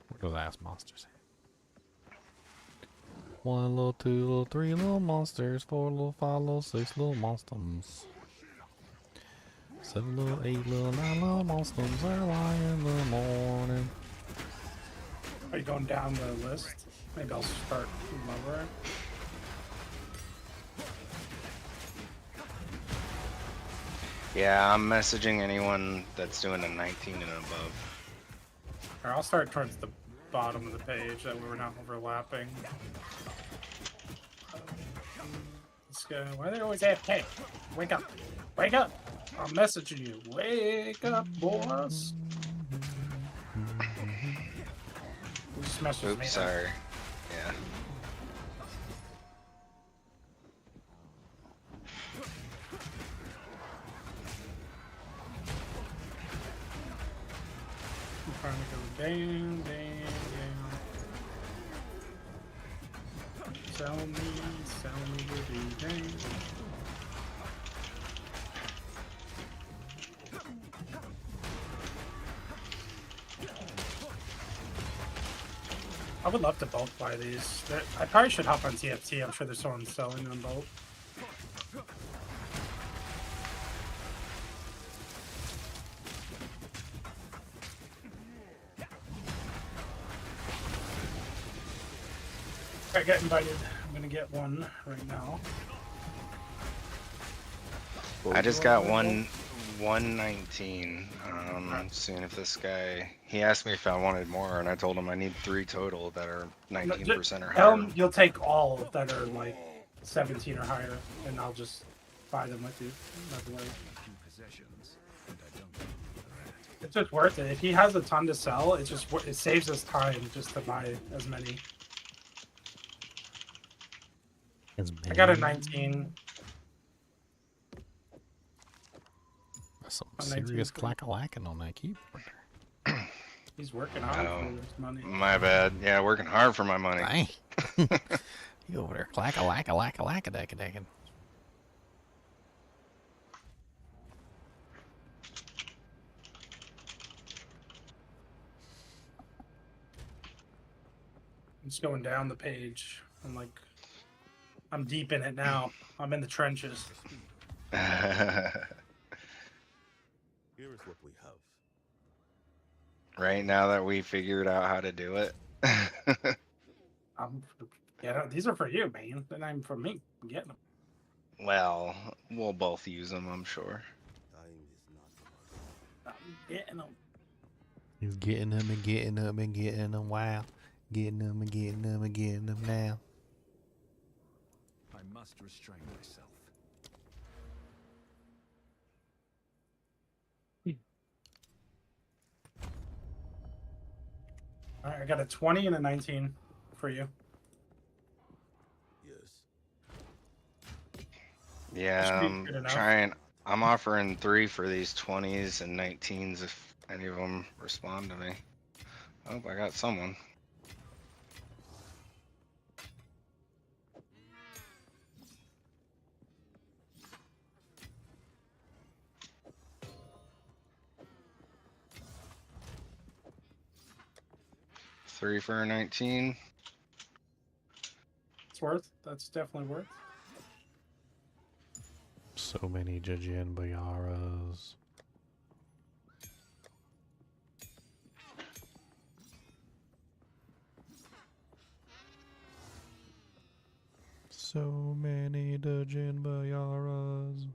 Speaker 1: What are those ass monsters? 1 little, 2 little, 3 little monsters, 4 little, 5 little, 6 little monsters. 7 little, 8 little, 9 little monsters, early in the morning.
Speaker 5: Are you going down the list? Maybe I'll start from lower.
Speaker 3: Yeah, I'm messaging anyone that's doing a 19 and above.
Speaker 5: Or I'll start towards the bottom of the page, that way we're not overlapping. Let's go. Why are they always AFK? Wake up. Wake up! I'm messaging you. Wake up, boss. Who just messaged me?
Speaker 3: Oops, sorry. Yeah.
Speaker 5: I'm trying to go down, down, down. Sell me the game. I would love to bulk buy these. I probably should hop on TFT. I'm sure there's someone selling them both. I got invited. I'm gonna get one right now.
Speaker 3: I just got 119. Seeing if this guy, he asked me if I wanted more, and I told him I need 3 total that are 19% or
Speaker 5: Tell
Speaker 3: higher.
Speaker 5: them you'll take all that are like 17 or higher, and I'll just buy them with you. Not to worry. It's just worth it. If he has a ton to sell, it saves us time just to buy as many. I got a 19.
Speaker 1: That's some serious clack-a-lacking on that keyboard.
Speaker 5: He's working hard for his money.
Speaker 3: My bad. Yeah, working hard for my money.
Speaker 1: Dang. You over there clack-a-lack-a-lack-a-lack-a-lack-a-dacking.
Speaker 5: I'm just going down the page. I'm deep in it now. I'm in the trenches.
Speaker 4: Here is what we have.
Speaker 3: Right now that we figured out how to do it.
Speaker 5: Yeah, these are for you, man. They're not even for me. I'm getting them.
Speaker 3: Well, we'll both use them, I'm sure.
Speaker 5: Getting them.
Speaker 1: He's getting them and getting them and getting them. Wow. Getting them and getting them and getting them now.
Speaker 4: I must restrain myself.
Speaker 5: All right, I got a 20 and a 19 for you.
Speaker 4: Yes.
Speaker 3: Yeah,
Speaker 5: Should be good enough.
Speaker 3: I'm offering 3 for these 20s and 19s if any of them respond to me. Oh, I got someone. Three for a 19.
Speaker 5: It's worth. That's definitely worth.
Speaker 1: So many Jajin Bayaras. So many Dajin Bayaras.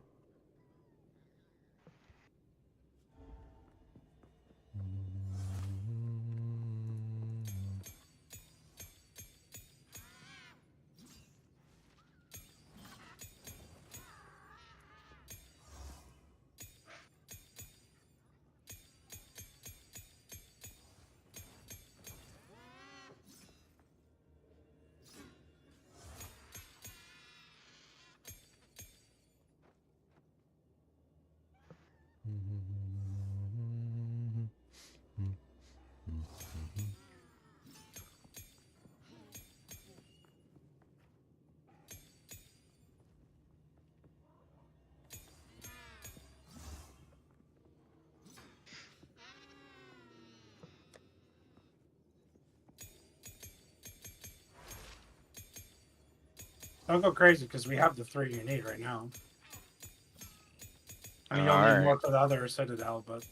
Speaker 5: Don't go crazy because we have the 3 you need right now. I mean, you'll
Speaker 3: All
Speaker 5: need
Speaker 3: right.
Speaker 5: more for the other Citadel, but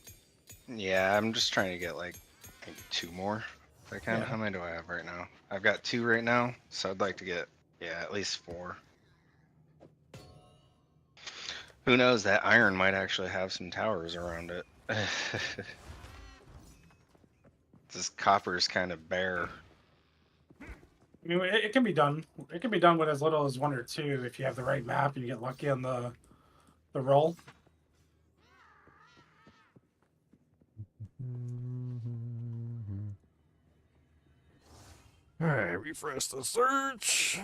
Speaker 3: Yeah, I'm just trying to get like maybe 2 more if I can.
Speaker 5: Yeah.
Speaker 3: How many do I have right now? I've got 2 right now, so I'd like to get at least 4. Who knows? That iron might actually have some towers around it. This copper is kind of bare.
Speaker 5: I mean, it can be done. It can be done with as little as 1 or 2 if you have the right map and you get lucky on the roll.
Speaker 1: Alright, refresh the search.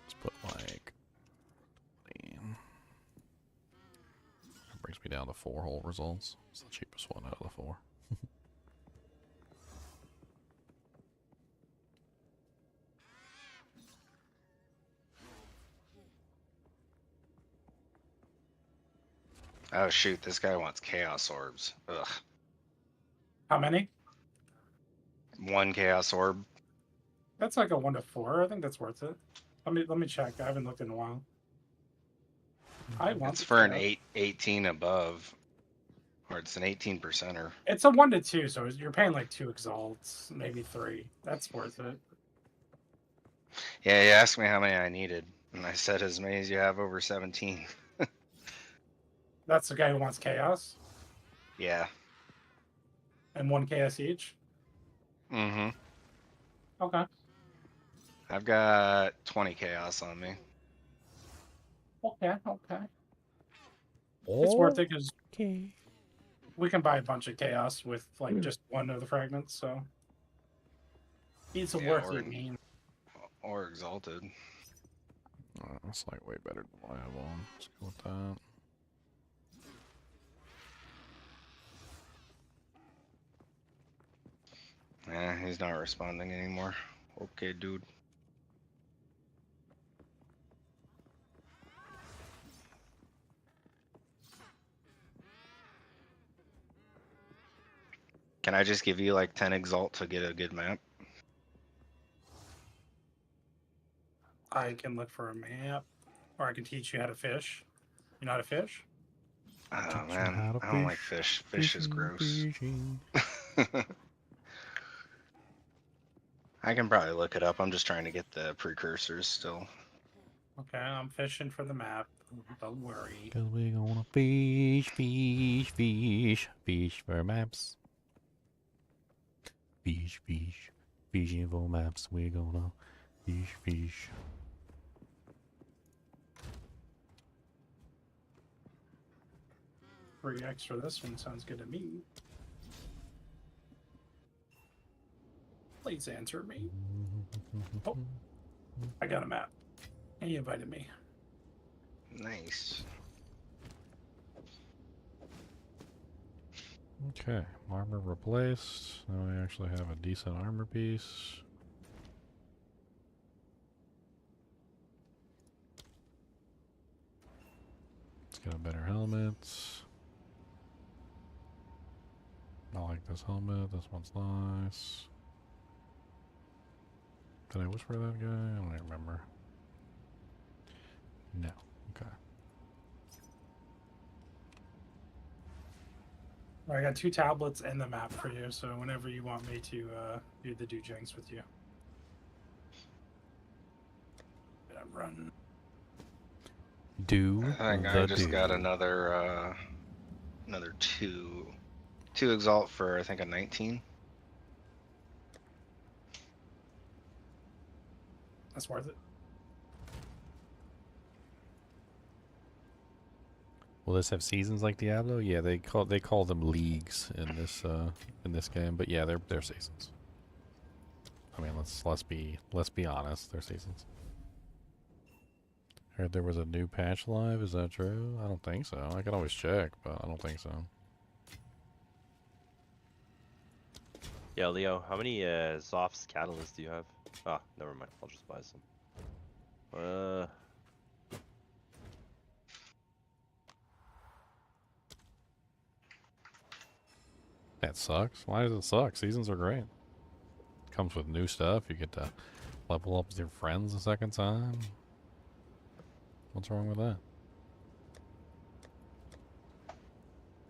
Speaker 1: Let's put like that brings me down to 4 whole results. It's the cheapest one out of the 4.
Speaker 3: Oh shoot, this guy wants chaos orbs. Ugh.
Speaker 5: How many?
Speaker 3: 1 chaos orb.
Speaker 5: That's like a 1 to 4. I think that's worth it. Let me check. I haven't looked in a while. I want
Speaker 3: It's
Speaker 5: the
Speaker 3: for an
Speaker 5: chaos.
Speaker 3: 18 above. Or it's an 18 percenter.
Speaker 5: It's a 1 to 2, so you're paying like 2 exalts, maybe 3. That's worth it.
Speaker 3: Yeah, you asked me how many I needed, and I said as many as you have over 17.
Speaker 5: That's the guy who wants chaos.
Speaker 3: Yeah.
Speaker 5: And 1 chaos each.
Speaker 3: Mm-hmm.
Speaker 5: Okay.
Speaker 3: I've got 20 chaos on me.
Speaker 5: Okay. It's worth it because we can buy a bunch of chaos with like just 1 of the fragments, so it's worth it, man.
Speaker 3: Or exalted.
Speaker 1: That's like way better than what I have on. Let's go with that.
Speaker 3: He's not responding anymore. Okay, dude. Can I just give you like 10 exalt to get a good map?
Speaker 5: I can look for a map, or I can teach you how to fish. You know how to fish?
Speaker 3: Oh man, I don't like fish. Fish is gross. I can probably look it up. I'm just trying to get the precursors still.
Speaker 5: Okay, I'm fishing for the map. Don't worry.
Speaker 1: Cause we gonna fish, fish, fish, fish for maps. Fish, fish, fishing for maps. We're gonna fish, fish.
Speaker 5: 3x for this one sounds good to me. Please answer me. Oh, I got a map. He invited me.
Speaker 3: Nice.
Speaker 1: Okay, armor replaced. Now we actually have a decent armor piece. Let's get a better helmet. I like this helmet. This one's nice. Did I whisper that guy? I don't even remember. No. Okay.
Speaker 5: I got 2 tablets and the map for you, so whenever you want me to do the dojings with you. Run.
Speaker 1: Do
Speaker 3: I think I just got another another 2 exalt for I think a 19.
Speaker 5: That's worth it.
Speaker 1: Will this have seasons like Diablo? Yeah, they call them leagues in this game, but yeah, they're seasons. I mean, let's be honest, they're seasons. Heard there was a new patch live. Is that true? I don't think so. I can always check, but I don't think so.
Speaker 6: Yeah, Leo, how many Zoph's catalysts do you have? Ah, never mind. I'll just buy some.
Speaker 1: That sucks. Why does it suck? Seasons are great. Comes with new stuff. You get to level up with your friends a second time. What's wrong with that?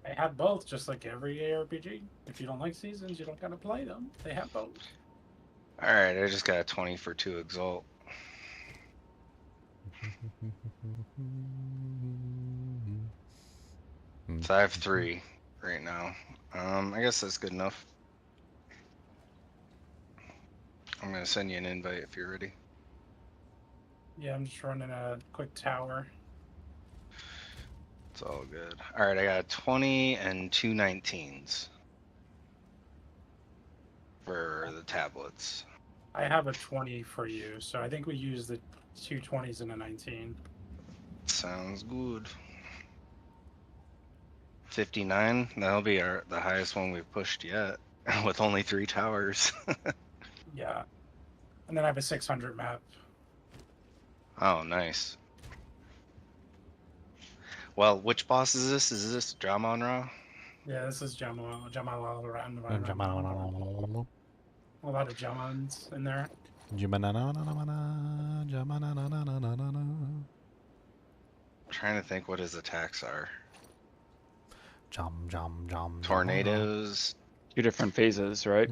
Speaker 5: They have both, just like every ARPG. If you don't like seasons, you don't gotta play them. They have both.
Speaker 3: Alright, I just got a 20 for 2 exalt. So I have 3 right now. I guess that's good enough. I'm gonna send you an invite if you're ready.
Speaker 5: Yeah, I'm just running a quick tower.
Speaker 3: It's all good. Alright, I got 20 and 2 19s for the tablets.
Speaker 5: I have a 20 for you, so I think we use the 2 20s and a 19.
Speaker 3: Sounds good. 59, that'll be the highest one we've pushed yet, with only 3 towers.
Speaker 5: Yeah. And then I have a 600 map.
Speaker 3: Oh, nice. Well, which boss is this? Is this Jamonra?
Speaker 5: Yeah, this is Jamal. A lot of Jamons in there.
Speaker 3: Trying to think what his attacks are.
Speaker 1: Jum.
Speaker 3: Tornadoes.
Speaker 12: 2 different phases, right?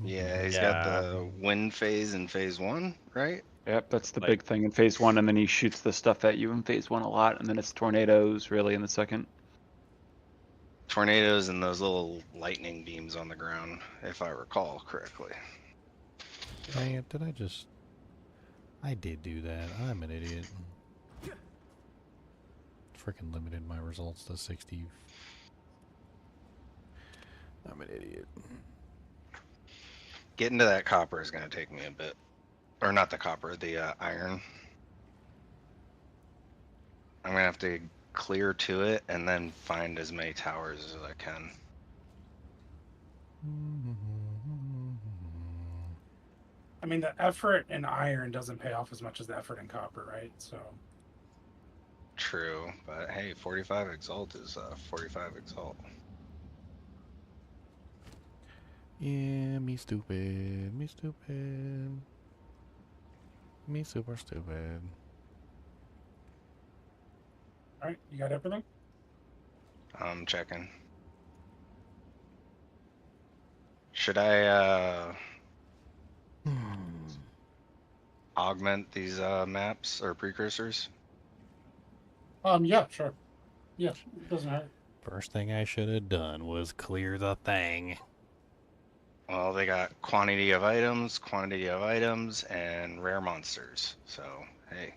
Speaker 3: Yeah, he's got the wind phase in phase 1, right?
Speaker 12: Yep, that's the big thing in phase 1, and then he shoots the stuff at you in phase 1 a lot, and then it's tornadoes really in the second.
Speaker 3: Tornadoes and those little lightning beams on the ground, if I recall correctly.
Speaker 1: Dang it, I did do that. I'm an idiot. Freaking limited my results to 60. I'm an idiot.
Speaker 3: Getting to that copper is going to take me a bit. Or not the copper, the iron. I'm going to have to clear to it and then find as many towers as I can.
Speaker 5: I mean, the effort in iron doesn't pay off as much as the effort in copper, right? So.
Speaker 3: True, but hey, 45 exalt is 45 exalt.
Speaker 1: Yeah, me stupid. Me stupid. Me super stupid.
Speaker 5: All right, you got everything?
Speaker 3: I'm checking. Should I augment these maps or precursors?
Speaker 5: Yeah, sure. Yeah, it doesn't hurt.
Speaker 1: First thing I should have done was clear the thing.
Speaker 3: Well, they got quantity of items, and rare monsters. So, hey.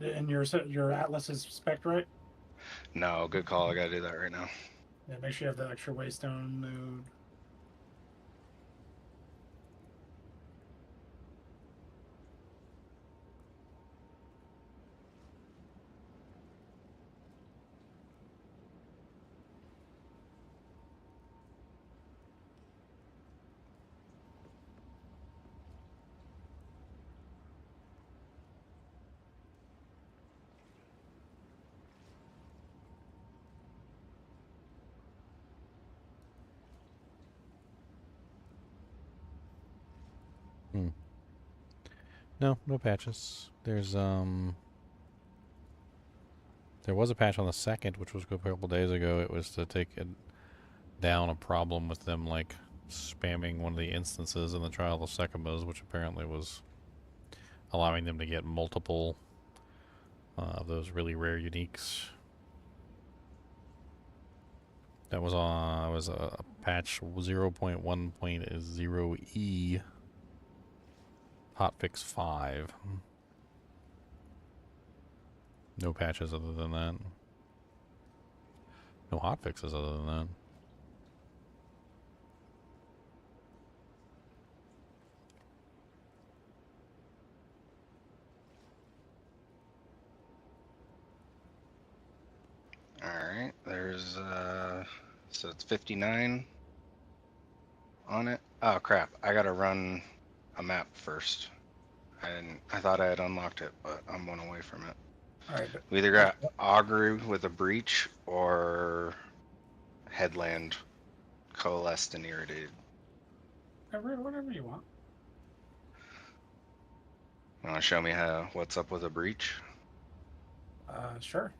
Speaker 5: And your Atlas is spec right?
Speaker 3: No, good call. I gotta do that right now.
Speaker 5: Yeah, make sure you have the extra waystone node.
Speaker 1: No patches. There was a patch on the 2nd, which was a couple days ago. It was to take down a problem with them, like, spamming one of the instances in the Trial of Secumos, which apparently was allowing them to get multiple of those really rare uniques. That was a patch 0.1.0E hotfix 5. No patches other than that. No hotfixes other than that.
Speaker 3: Alright, there's, so it's 59 on it. Oh, crap. I gotta run a map first. I thought I had unlocked it, but I'm one away from it.
Speaker 5: Alright.
Speaker 3: We either got Augury with a breach or Headland coalesced and irritated.
Speaker 5: Whatever you want.
Speaker 3: You wanna show me what's up with a breach?
Speaker 5: Sure.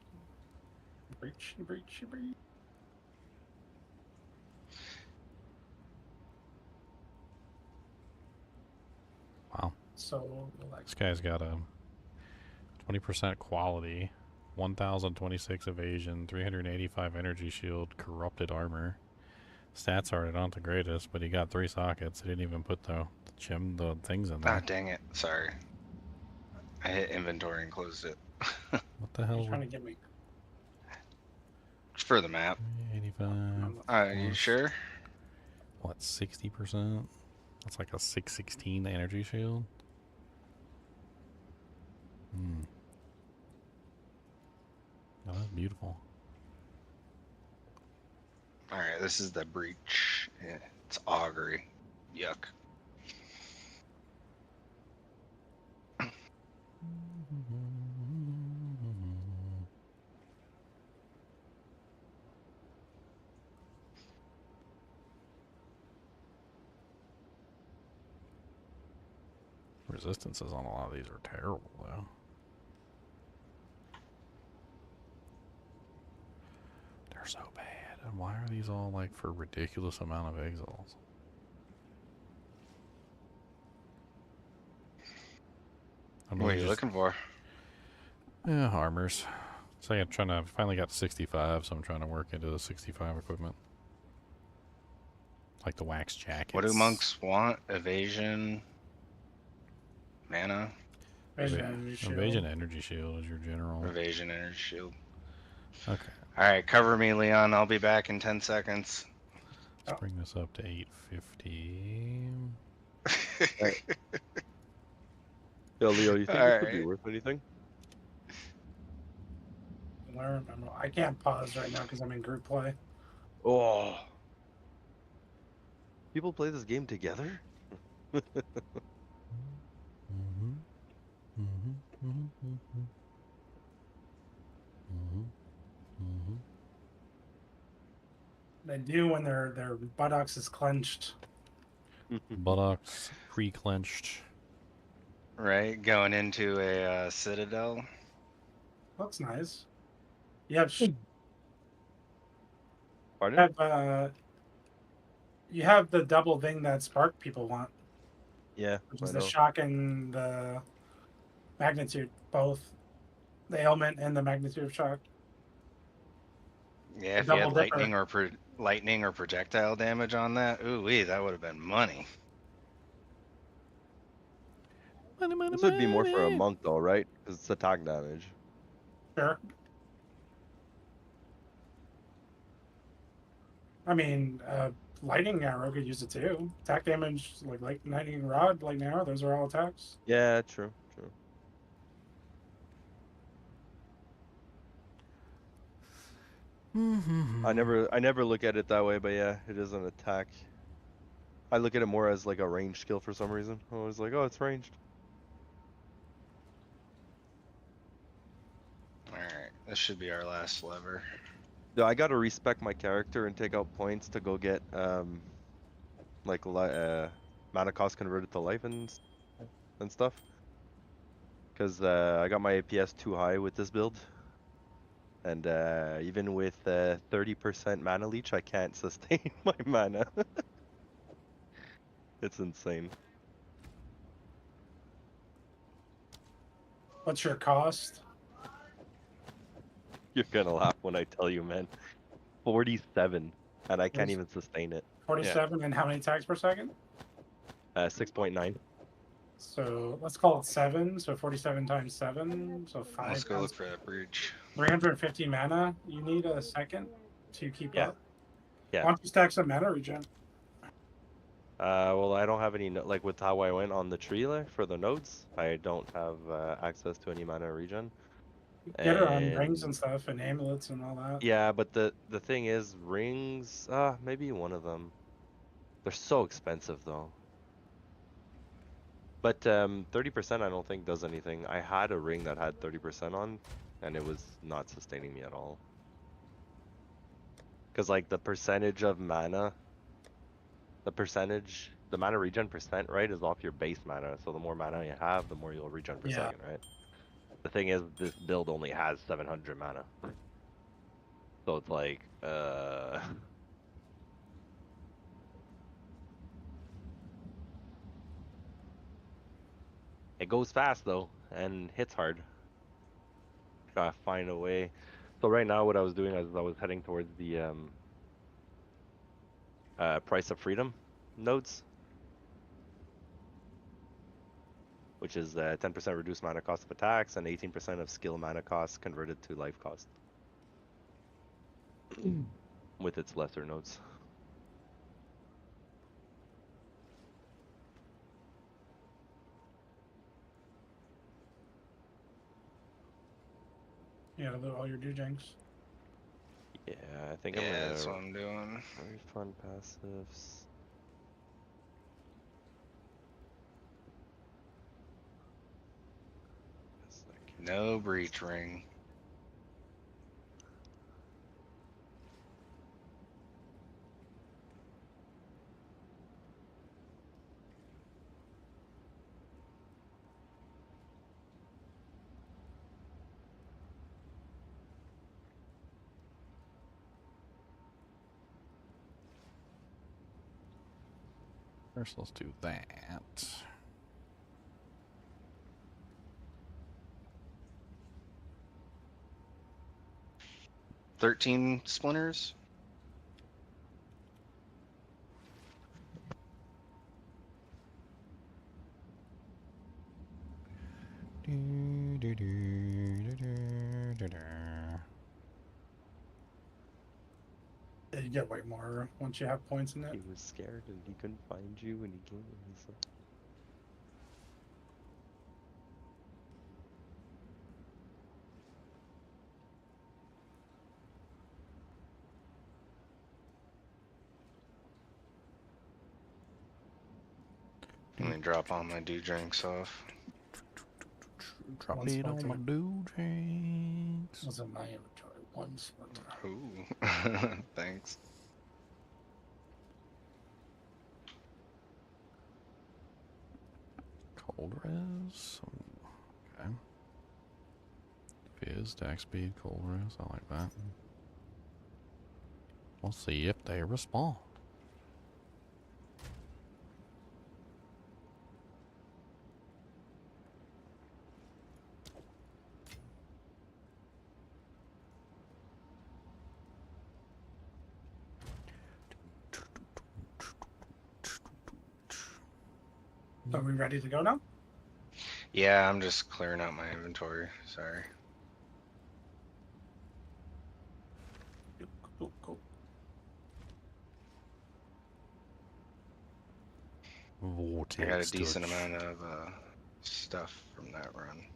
Speaker 5: Breach.
Speaker 1: Wow.
Speaker 5: So,
Speaker 1: This guy's got a 20% quality, 1026 evasion, 385 energy shield, corrupted armor. Stats are not the greatest, but he got 3 sockets. He didn't even put the things in there.
Speaker 3: Ah, dang it. Sorry. I hit inventory and closed it.
Speaker 1: What the hell?
Speaker 5: You're trying to get me.
Speaker 3: It's for the map.
Speaker 1: 85.
Speaker 3: You sure?
Speaker 1: What, 60%? That's like a 616 energy shield. Oh, that's beautiful.
Speaker 3: Alright, this is the breach. Yeah, it's Augury. Yuck.
Speaker 1: Resistances on a lot of these are terrible, though. They're so bad. And why are these all, like, for ridiculous amount of exiles?
Speaker 3: What are you looking for?
Speaker 1: Yeah, armors. So I'm trying to, finally got to 65, so I'm trying to work into the 65 equipment. Like the wax jackets.
Speaker 3: What do monks want? Evasion? Mana?
Speaker 1: Evasion energy shield is your general.
Speaker 3: Evasion energy shield.
Speaker 1: Okay.
Speaker 3: Alright, cover me, Leon. I'll be back in 10 seconds.
Speaker 1: Let's bring this up to 850.
Speaker 6: Right. Yo, Leo, you think this would be worth anything?
Speaker 5: I can't pause right now because I'm in group play.
Speaker 6: Oh. People play this game together?
Speaker 5: They do when their buttocks is clenched.
Speaker 1: Buttocks pre-clenched.
Speaker 3: Right, going into a Citadel.
Speaker 5: That's nice. You have
Speaker 6: Pardon?
Speaker 5: you have the double thing that Spark people want,
Speaker 6: Yeah,
Speaker 5: which
Speaker 6: I
Speaker 5: is the
Speaker 6: know.
Speaker 5: shock and the magnitude, both the ailment and the magnitude of shock.
Speaker 3: Yeah,
Speaker 5: The
Speaker 3: if you had
Speaker 5: double dipper.
Speaker 3: lightning or projectile damage on that, ooh wee, that would have been money.
Speaker 6: This would be more for a monk though, right? Because it's attack damage.
Speaker 5: Sure. I mean, lightning arrow could use it too. Attack damage, like lightning rod, lightning arrow, those are all attacks.
Speaker 6: Yeah, true, true. I never look at it that way, but yeah, it is an attack. I look at it more as like a ranged skill for some reason. I was like, oh, it's ranged.
Speaker 3: Alright, this should be our last lever.
Speaker 6: Yeah, I gotta respec my character and take out points to go get like mana cost converted to life and stuff. Because I got my APS too high with this build. And even with 30% mana leech, I can't sustain my mana. It's insane.
Speaker 5: What's your cost?
Speaker 6: You're gonna laugh when I tell you, man. 47, and I can't even sustain it.
Speaker 5: 47 and how many attacks per second?
Speaker 6: 6.9.
Speaker 5: So let's call it 7. So 47 times 7. So 5.
Speaker 3: Let's go look for that breach.
Speaker 5: 350 mana you need a second to keep up.
Speaker 6: Yeah.
Speaker 5: Why don't you stack some mana regen?
Speaker 6: Well, I don't have any, like with how I went on the tree for the nodes, I don't have access to any mana regen.
Speaker 5: Get her on rings and stuff and amulets and all that.
Speaker 6: Yeah, but the thing is, rings, maybe one of them. They're so expensive though. But 30% I don't think does anything. I had a ring that had 30% on, and it was not sustaining me at all. Because like the percentage of mana, the mana regen percent, right, is off your base mana. So the more mana you have, the more you'll regen per second, right? The thing is, this build only has 700 mana. So it's like, it goes fast though, and hits hard. Gotta find a way. So right now what I was doing is I was heading towards the Price of Freedom nodes, which is 10% reduced mana cost of attacks and 18% of skill mana cost converted to life cost with its lesser nodes.
Speaker 5: You gotta loot all your doojangs.
Speaker 6: Yeah, I think I'm gonna.
Speaker 3: That's what I'm doing.
Speaker 6: Very fun passives.
Speaker 3: No breach ring.
Speaker 1: First, let's do that.
Speaker 3: $13 splinters.
Speaker 5: Yeah, you get way more once you have points in it.
Speaker 6: He was scared and he couldn't find you and he came and he's like...
Speaker 3: Let me drop all my dew drinks off.
Speaker 1: Drop it on my doojangs.
Speaker 5: What's in my inventory? One splinter.
Speaker 3: Ooh. Thanks.
Speaker 1: cold res. Okay. Fizz, attack speed, cold res. I like that. We'll see if they respond.
Speaker 5: Are we ready to go now?
Speaker 3: Yeah, I'm just clearing out my inventory. Sorry.
Speaker 5: Cool.
Speaker 1: Vortex
Speaker 3: I got a decent
Speaker 1: touch.
Speaker 3: amount of stuff from that run.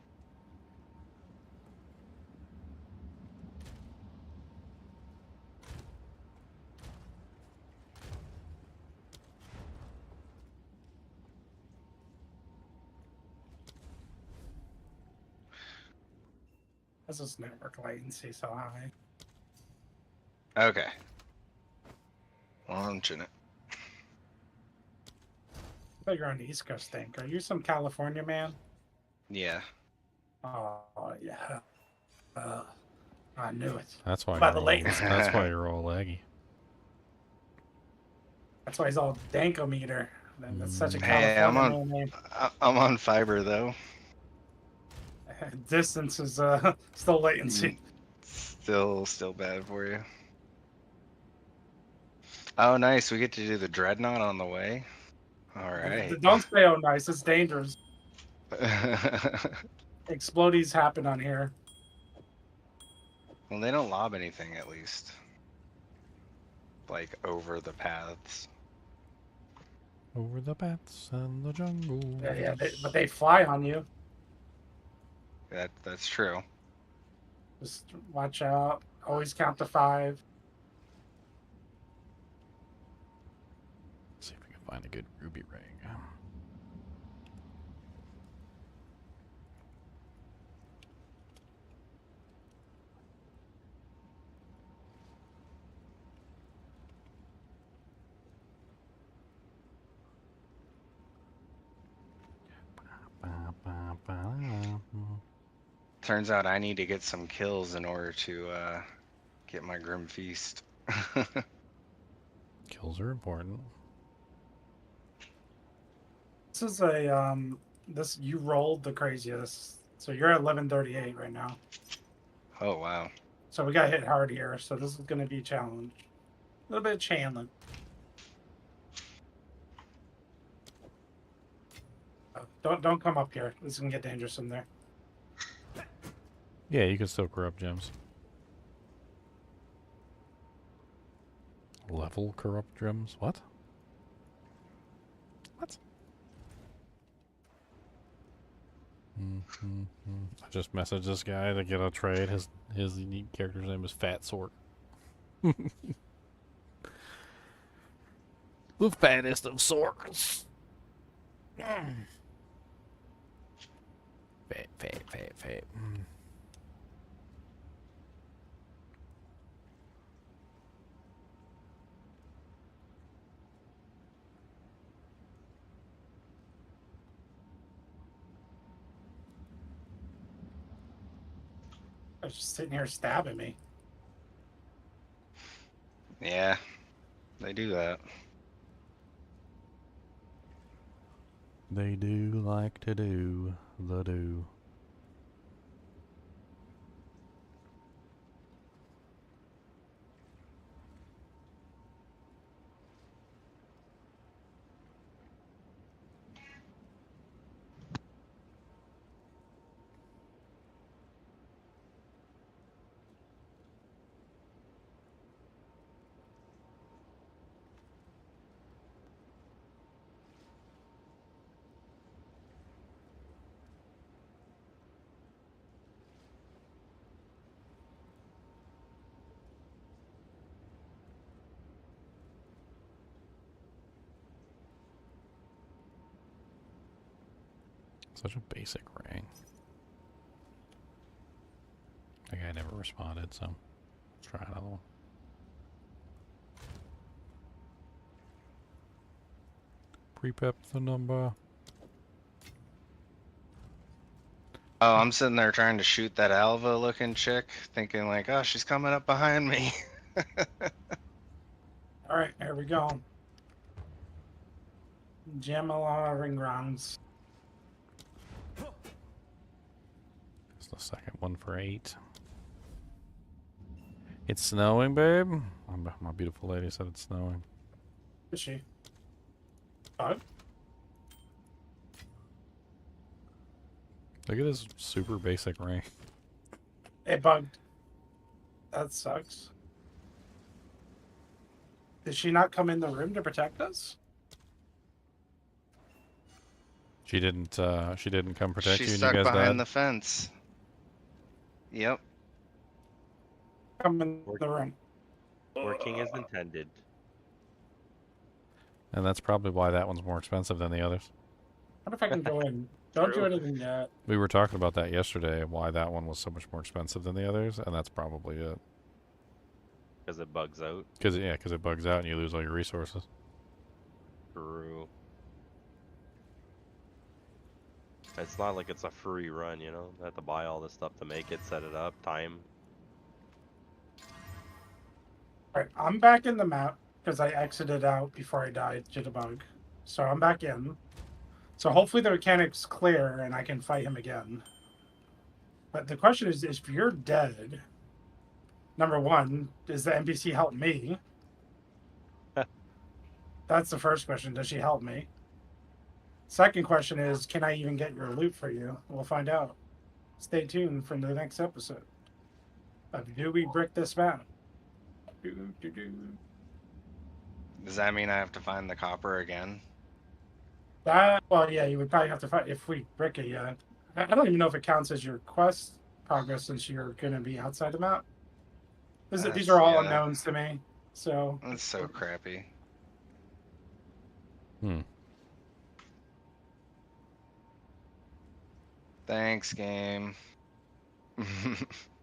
Speaker 5: This is network latency so high.
Speaker 3: Okay. Launching it.
Speaker 5: I bet you're on the East Coast, Think. Are you some California man?
Speaker 3: Yeah.
Speaker 5: Oh, yeah. I knew it.
Speaker 1: That's why
Speaker 5: By
Speaker 1: you're
Speaker 5: the
Speaker 1: all,
Speaker 5: latency.
Speaker 1: that's why you're all laggy.
Speaker 5: That's why he's all dankometer. That's such a
Speaker 3: Hey,
Speaker 5: California man name.
Speaker 3: I'm on fiber though.
Speaker 5: Distance is still latency.
Speaker 3: Still bad for you. Oh, nice. We get to do the dreadnought on the way. All right.
Speaker 5: Don't stay oh nice. It's dangerous. Explodies happen on here.
Speaker 3: Well, they don't lob anything at least. Like over the paths.
Speaker 1: Over the bats and the jungle.
Speaker 5: Yeah, but they fly on you.
Speaker 3: That's true.
Speaker 5: Just watch out. Always count to 5.
Speaker 1: See if we can find a good ruby ring.
Speaker 3: Turns out I need to get some kills in order to get my Grim Feast.
Speaker 1: Kills are important.
Speaker 5: This is a this you rolled the craziest. So you're at 1138 right now.
Speaker 3: Oh wow.
Speaker 5: So we got hit hard here. So this is going to be a challenge. A little bit of challenge. Don't come up here. This is gonna get dangerous in there.
Speaker 1: Yeah, you can still corrupt gems. Level corrupt gems? What? What? I just messaged this guy to get a trade. His unique character's name is Fat Sort. The fattest of sorts. Fat.
Speaker 5: I was just sitting here stabbing me.
Speaker 3: Yeah, they do that.
Speaker 1: They do like to do the do. Such a basic ring. The guy never responded, so let's try another one. Prepep the number.
Speaker 3: Oh, I'm sitting there trying to shoot that Alva looking chick, thinking like, oh, she's coming up behind me.
Speaker 5: All right, here we go. Jamala ring rounds.
Speaker 1: It's the second one for 8. It's snowing, babe. My beautiful lady said it's snowing.
Speaker 5: Is she? Bug?
Speaker 1: Look at this super basic ring.
Speaker 5: It bugged. That sucks. Did she not come in the room to protect us?
Speaker 1: She didn't. She didn't come protect
Speaker 3: She's
Speaker 1: you, and
Speaker 3: stuck
Speaker 1: you guys
Speaker 3: behind
Speaker 1: died.
Speaker 3: the fence. Yep.
Speaker 5: Come in the room.
Speaker 6: Working as intended.
Speaker 1: And that's probably why that one's more expensive than the others.
Speaker 5: I wonder if I can go in. Don't do anything yet.
Speaker 1: We were talking about that yesterday, why that one was so much more expensive than the others, and that's probably it.
Speaker 6: Because it bugs out.
Speaker 1: Because it bugs out and you lose all your resources.
Speaker 6: True. It's not like it's a free run, you know? I have to buy all this stuff to make it, set it up, time.
Speaker 5: Alright, I'm back in the map because I exited out before I died to the bug. So I'm back in. So hopefully the mechanic's clear and I can fight him again. But the question is, if you're dead, number one, does the NPC help me? That's the first question. Does she help me? Second question is, can I even get your loot for you? We'll find out. Stay tuned for the next episode of Do We Brick This Map?
Speaker 3: Does that mean I have to find the copper again?
Speaker 5: Well, yeah, you would probably have to fight if we brick it. Yeah, I don't even know if it counts as your quest progress since you're going to be outside the map. These are all unknowns to me, so
Speaker 3: that's so crappy. Thanks, game.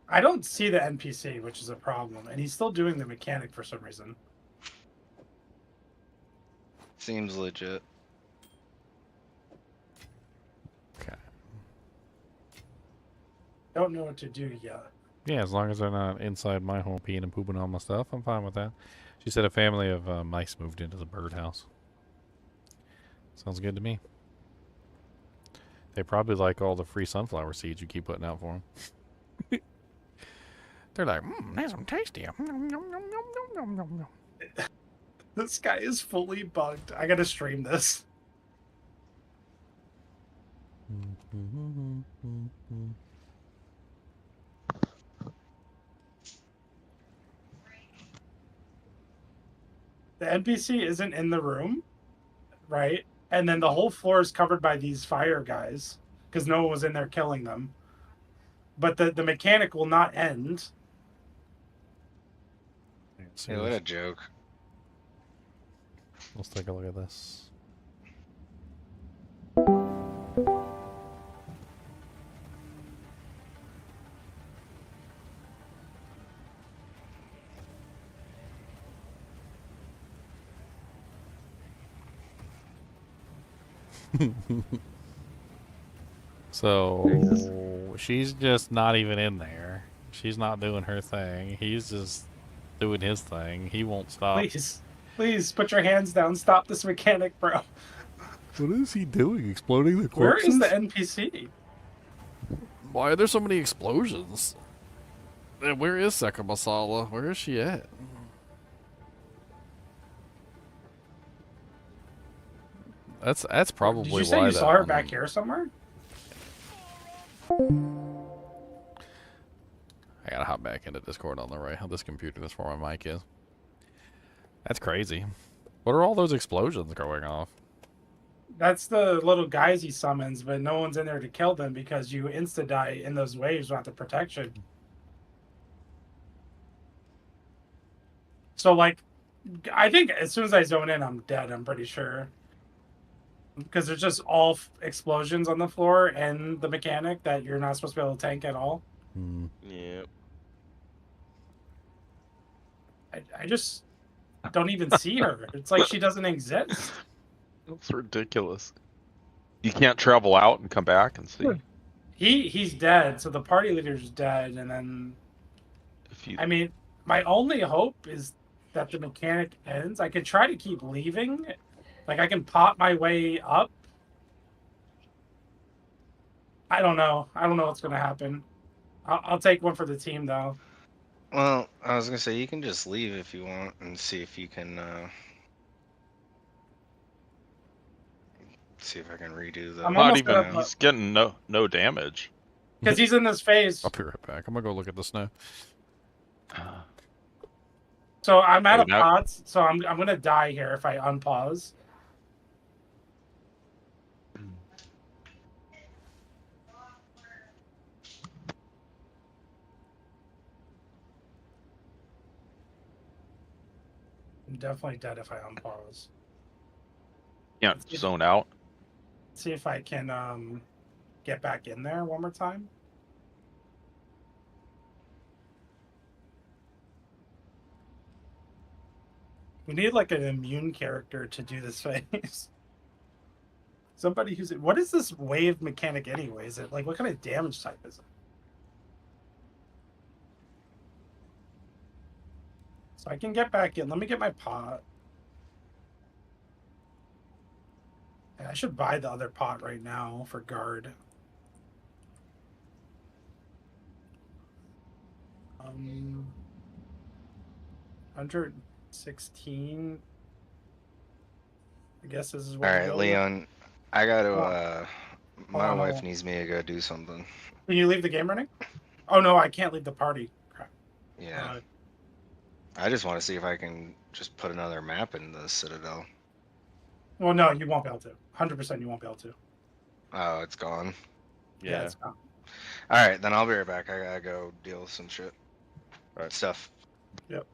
Speaker 5: I don't see the NPC, which is a problem, and he's still doing the mechanic for some reason.
Speaker 3: Seems legit.
Speaker 1: Okay.
Speaker 5: Don't know what to do yet.
Speaker 1: Yeah, as long as they're not inside my home peeing and pooping on my stuff, I'm fine with that. She said a family of mice moved into the birdhouse. Sounds good to me. They probably like all the free sunflower seeds you keep putting out for them. They're like, there's some tasty.
Speaker 5: This guy is fully bugged. I gotta stream this. The NPC isn't in the room, right? And then the whole floor is covered by these fire guys because no one was in there killing them. But the mechanic will not end.
Speaker 3: Hey, what a joke.
Speaker 1: Let's take a look at this. So she's just not even in there. She's not doing her thing. He's just doing his thing. He won't stop.
Speaker 5: Please put your hands down. Stop this mechanic, bro.
Speaker 1: What is he doing? Exploding the
Speaker 5: Where
Speaker 1: corpses?
Speaker 5: is the NPC?
Speaker 1: Why are there so many explosions? And where is Seka Masala? Where is she at? That's probably
Speaker 5: Did
Speaker 1: why
Speaker 5: you say you
Speaker 1: that
Speaker 5: saw her
Speaker 1: one-
Speaker 5: back here somewhere?
Speaker 1: I gotta hop back into Discord on the right. This computer, that's where my mic is. That's crazy. What are all those explosions going off?
Speaker 5: That's the little guys he summons, but no one's in there to kill them because you insta-die in those waves without the protection. So, like, I think as soon as I zone in, I'm dead, I'm pretty sure. Because there's just all explosions on the floor and the mechanic that you're not supposed to be able to tank at all.
Speaker 6: Yep.
Speaker 5: I just don't even see her. It's like she doesn't exist.
Speaker 2: That's ridiculous. You can't travel out and come back and see.
Speaker 5: He's dead, so the party leader's dead, and then
Speaker 2: If you
Speaker 5: I mean, my only hope is that the mechanic ends. I could try to keep leaving, like I can pop my way up. I don't know. I don't know what's gonna happen. I'll take one for the team though.
Speaker 3: Well, I was gonna say you can just leave if you want and see if you can see if I can redo the.
Speaker 5: I'm
Speaker 2: not
Speaker 5: almost
Speaker 2: even.
Speaker 5: at
Speaker 2: He's getting no damage.
Speaker 5: because he's in this phase.
Speaker 1: I'll be right back. I'm gonna go look at the snow.
Speaker 5: So I'm out
Speaker 2: Wait,
Speaker 5: of
Speaker 2: now-
Speaker 5: pots, so I'm gonna die here if I unpause. I'm definitely dead if I unpause.
Speaker 2: Can't zone out.
Speaker 5: See if I can get back in there one more time. We need like an immune character to do this phase. Somebody who's what is this wave mechanic anyway? Is it like what kind of damage type is it? So I can get back in. Let me get my pot. I should buy the other pot right now for guard. 116. I guess this is what.
Speaker 3: All
Speaker 5: we
Speaker 3: right,
Speaker 5: go
Speaker 3: Leon. I gotta. My
Speaker 5: Hold on,
Speaker 3: wife
Speaker 5: hold on.
Speaker 3: needs me to go do something.
Speaker 5: Can you leave the game running? Oh no, I can't leave the party. Crap.
Speaker 3: Yeah. I just want to see if I can just put another map in the Citadel.
Speaker 5: Well, no, you won't be able to. 100% you won't be able to.
Speaker 3: Oh, it's gone.
Speaker 5: Yeah, it's gone.
Speaker 3: All right, then I'll be right back. I gotta go deal with some shit.
Speaker 6: All right.
Speaker 3: Stuff.
Speaker 5: Yep.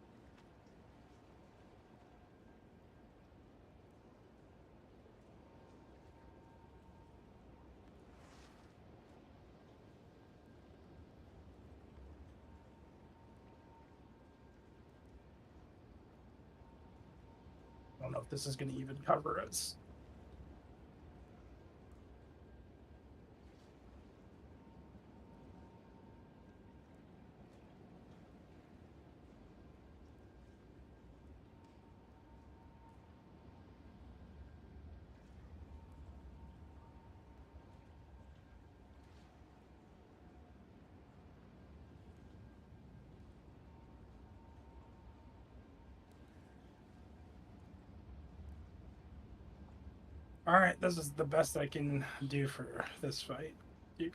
Speaker 5: I don't know if this is going to even cover us. All right, this is the best I can do for this fight. Wait,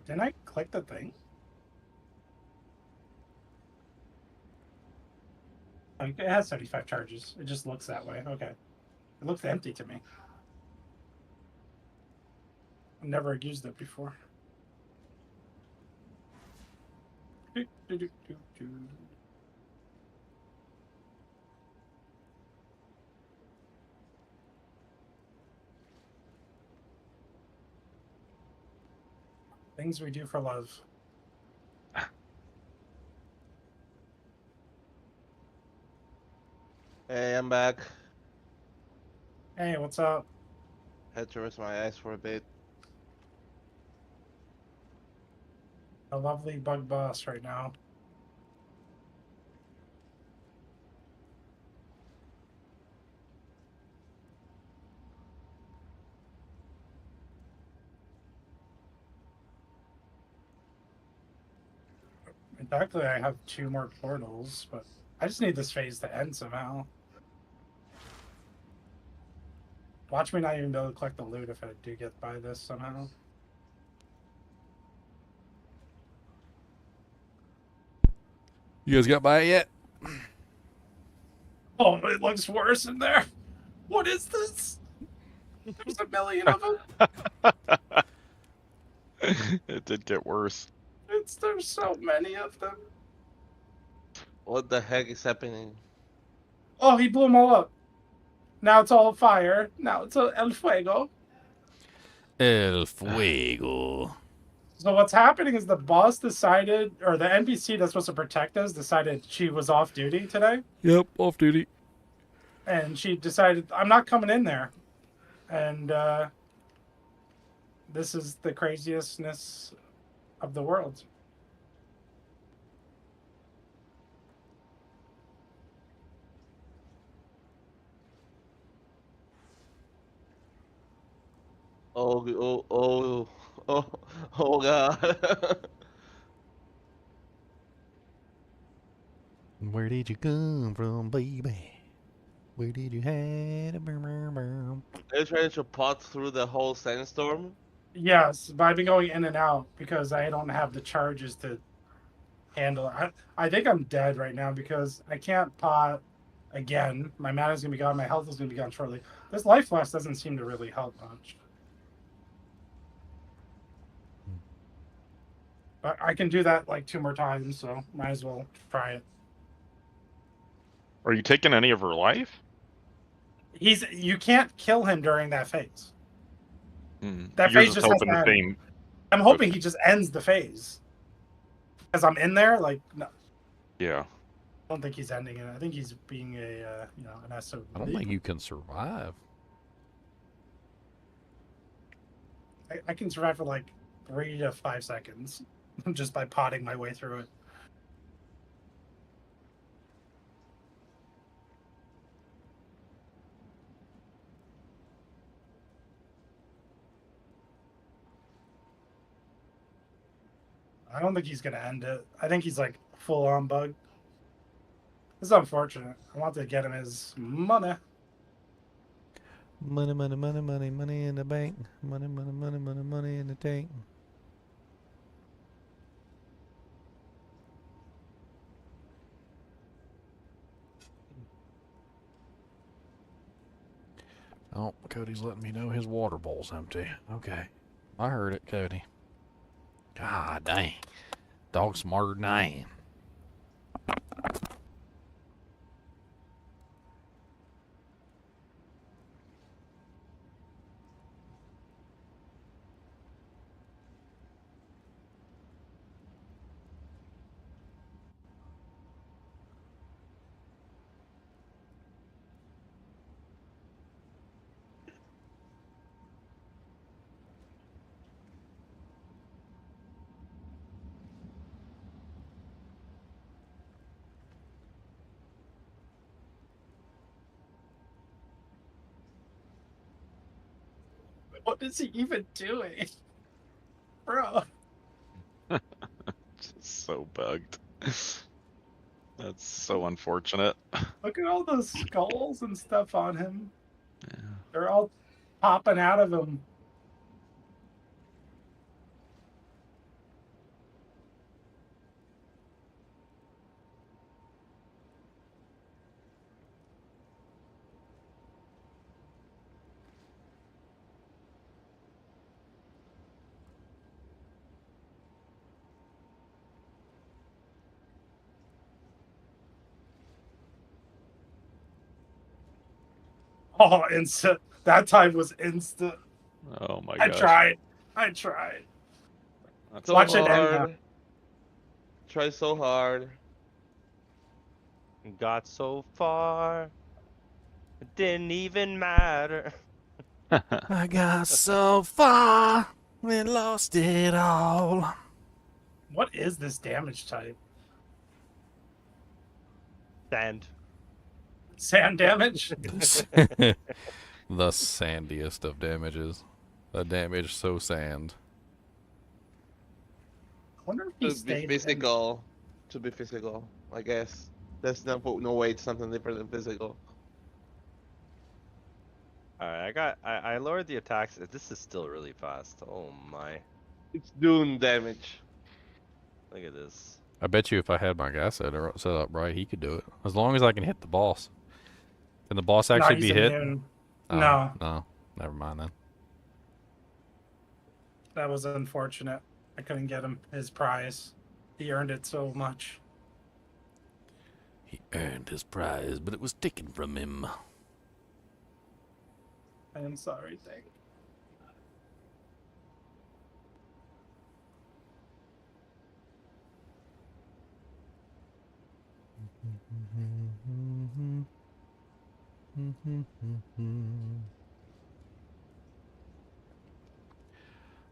Speaker 5: didn't I click the thing? Oh, it has 75 charges. It just looks that way. Okay. It looks empty to me. I've never used it before. Things we do for love.
Speaker 8: Hey, I'm back.
Speaker 5: Hey, what's up?
Speaker 8: Had to rest my eyes for a bit.
Speaker 5: A lovely bug boss right now. Technically, I have 2 more portals, but I just need this phase to end somehow. Watch me not even be able to collect the loot if I do get by this somehow.
Speaker 1: You guys got by it yet?
Speaker 5: Oh, it looks worse in there. What is this? There's a million of them.
Speaker 2: It did get worse.
Speaker 5: There's so many of them.
Speaker 8: What the heck is happening?
Speaker 5: Oh, he blew them all up. Now it's all fire. Now it's El Fuego.
Speaker 1: El Fuego.
Speaker 5: So what's happening is the boss decided, or the NPC that's supposed to protect us decided she was off duty today.
Speaker 1: Yep, off duty.
Speaker 5: And she decided, I'm not coming in there. And this is the craziestness of the world.
Speaker 8: Oh god.
Speaker 1: Where did you come from, baby? Where did you head?
Speaker 8: Are you trying to pot through the whole sandstorm?
Speaker 5: Yes, but I've been going in and out because I don't have the charges to handle it. I think I'm dead right now because I can't pot again. My mana's going to be gone. My health is going to be gone shortly. This life loss doesn't seem to really help much. But I can do that like 2 more times, so might as well try it.
Speaker 2: Are you taking any of her life?
Speaker 5: You can't kill him during that phase. That
Speaker 2: You're
Speaker 5: phase
Speaker 2: just
Speaker 5: just has
Speaker 2: hoping
Speaker 5: to
Speaker 2: the
Speaker 5: end.
Speaker 2: same.
Speaker 5: I'm hoping he just ends the phase. Because I'm in there, like, no.
Speaker 2: Yeah.
Speaker 5: I don't think he's ending it. I think he's being a, an SOB.
Speaker 1: I don't think you can survive.
Speaker 5: I can survive for like 3 to 5 seconds just by potting my way through it. I don't think he's going to end it. I think he's like full on bug. This is unfortunate. I want to get him his money.
Speaker 1: Money, money, money, money, money in the bank. Money, money, money, money, money in the tank. Oh, Cody's letting me know his water bowl's empty. Okay. I heard it, Cody. God dang. Dog smarter than I am.
Speaker 5: What is he even doing? Bro.
Speaker 2: So bugged. That's so unfortunate.
Speaker 5: Look at all those skulls and stuff on him. Yeah. They're all popping out of him. Oh, instant. That time was instant.
Speaker 2: Oh my
Speaker 5: I
Speaker 2: gosh.
Speaker 5: tried. I tried.
Speaker 8: So
Speaker 5: Watch it end
Speaker 8: hard.
Speaker 5: now.
Speaker 8: Try so hard.
Speaker 6: Got so far. It didn't even matter.
Speaker 1: I got so far and lost it all.
Speaker 5: What is this damage type?
Speaker 6: Sand.
Speaker 5: Sand damage?
Speaker 1: The sandiest of damages. A damage so sand.
Speaker 5: I wonder if he
Speaker 8: To be
Speaker 5: stayed
Speaker 8: physical. To be physical, I guess. There's no way it's something different than physical.
Speaker 6: Alright, I lowered the attacks. This is still really fast. Oh my.
Speaker 8: It's doing damage.
Speaker 6: Look at this.
Speaker 1: I bet you if I had my guy set up right, he could do it. As long as I can hit the boss. Can the boss actually
Speaker 5: he's
Speaker 1: be hit?
Speaker 5: immune.
Speaker 1: Oh,
Speaker 5: No.
Speaker 1: No. Never mind then.
Speaker 5: That was unfortunate. I couldn't get him his prize. He earned it so much.
Speaker 1: He earned his prize, but it was taken from him.
Speaker 5: I am sorry, Thank.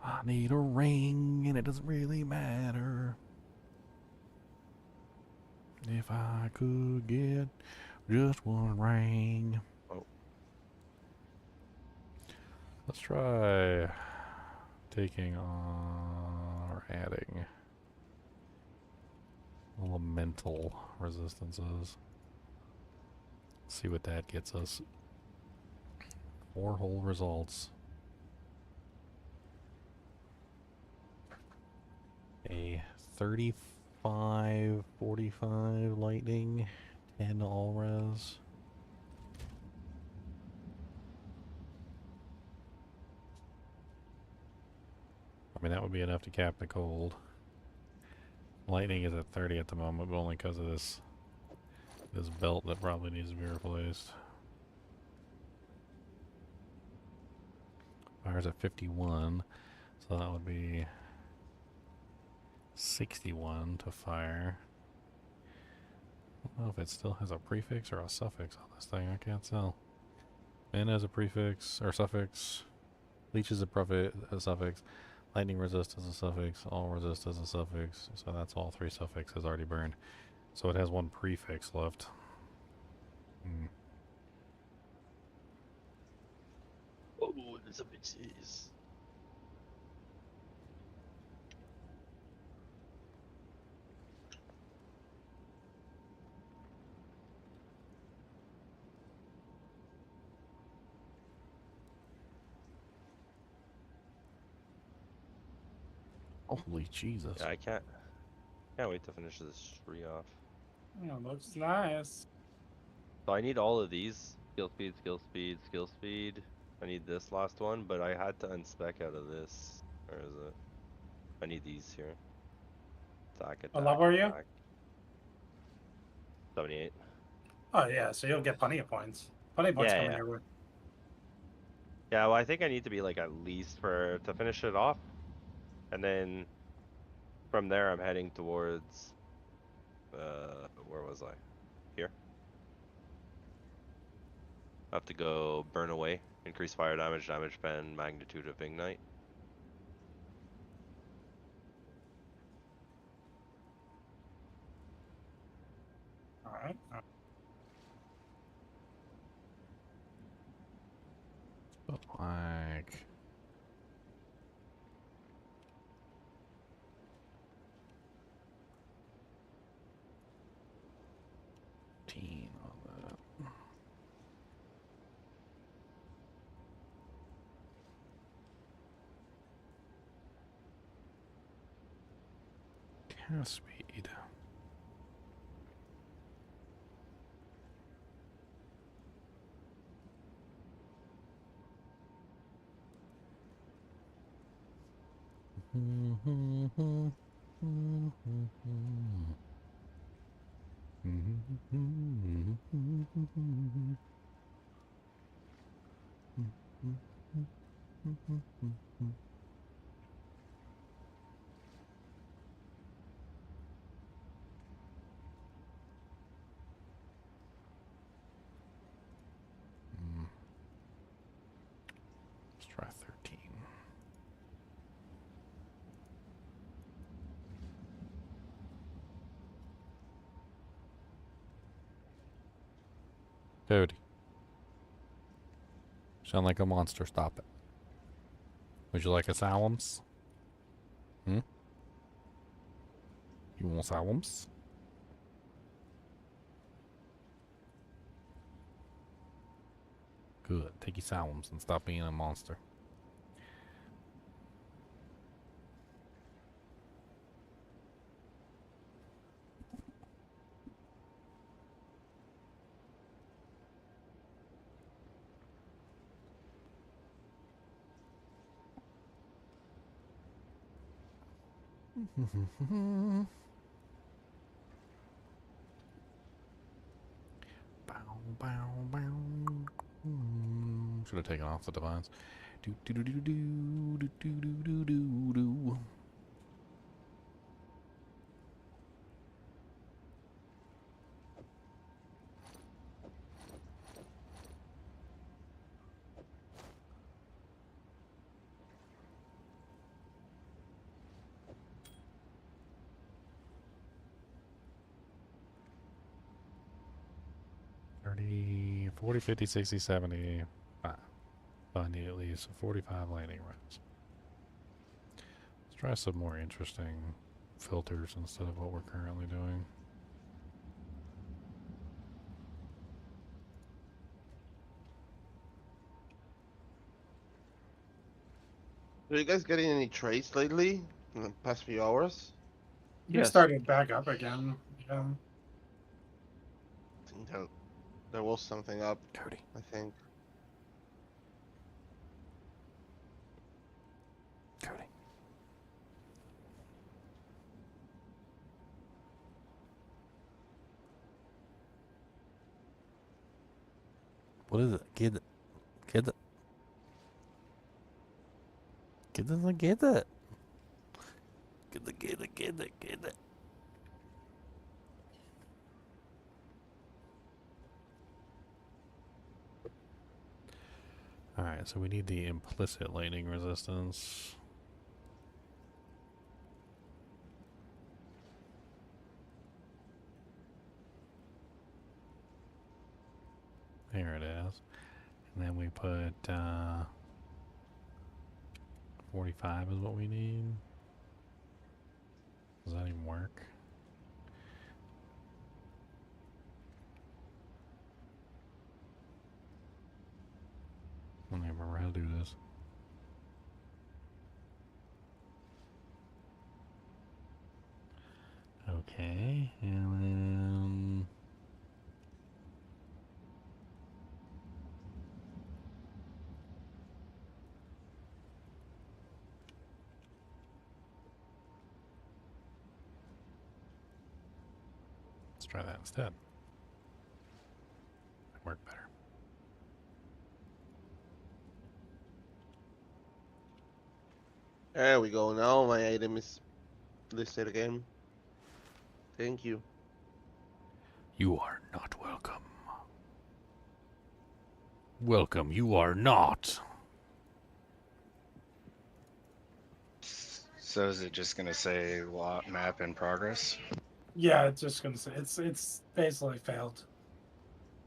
Speaker 1: I need a ring, and it doesn't really matter if I could get just one ring.
Speaker 6: Oh.
Speaker 1: Let's try taking on or adding elemental resistances. See what that gets us. 4 whole results. A 35, 45 lightning, 10 all res. I mean, that would be enough to cap the cold. Lightning is at 30 at the moment, but only because of this belt that probably needs to be replaced. Fire's at 51, so that would be 61 to fire. I don't know if it still has a prefix or a suffix on this thing. I can't tell. Min has a prefix or suffix. Leech is a suffix. Lightning resist is a suffix. All resist is a suffix. So that's all 3 suffixes already burned. So it has 1 prefix left.
Speaker 2: Oh, there's a bitches.
Speaker 1: Holy Jesus.
Speaker 6: Yeah, I can't wait to finish this tree off.
Speaker 5: Yeah, looks nice.
Speaker 6: So I need all of these. Skill speed, skill speed, skill speed. I need this last one, but I had to unspec out of this. Where is it? I need these here. Attack,
Speaker 5: What
Speaker 6: attack,
Speaker 5: level are you?
Speaker 6: attack. 78.
Speaker 5: Oh yeah, so you'll get plenty of points. Plenty of points
Speaker 6: Yeah,
Speaker 5: coming
Speaker 6: yeah.
Speaker 5: your way.
Speaker 6: Yeah, well, I think I need to be like at least to finish it off. And then from there, I'm heading towards, where was I? Here. I have to go burn away, increase fire damage, damage pen, magnitude of ignite.
Speaker 5: Alright.
Speaker 1: Like... on that. Cast speed. Let's try 13. Cody. Sound like a monster. Stop it. Would you like asylums? Hmm? You want asylums? Good. Take your asylums and stop being a monster. Bow, bow, bow. Should have taken off the divines. Do do do do do do do do do do do. 30, 40, 50, 60, 70. I need at least 45 lightning rounds. Let's try some more interesting filters instead of what we're currently doing.
Speaker 8: Are you guys getting any trades lately in the past few hours?
Speaker 5: You started back up again. Yeah.
Speaker 8: I think there was something up.
Speaker 1: Cody.
Speaker 8: I think.
Speaker 1: Cody. What is it? Get it. Get it. Get it. Get it. Get it. Get it. Get it. Get it. Alright, so we need the implicit lightning resistance. There it is. And then we put 45 is what we need. Does that even work? I don't even remember how to do this. Okay, and then let's try that instead. Might work better.
Speaker 8: There we go. Now my item is listed again. Thank you.
Speaker 1: You are not welcome. Welcome, you are not.
Speaker 3: So is it just gonna say lot map in progress?
Speaker 5: Yeah, it's just gonna say it's basically failed.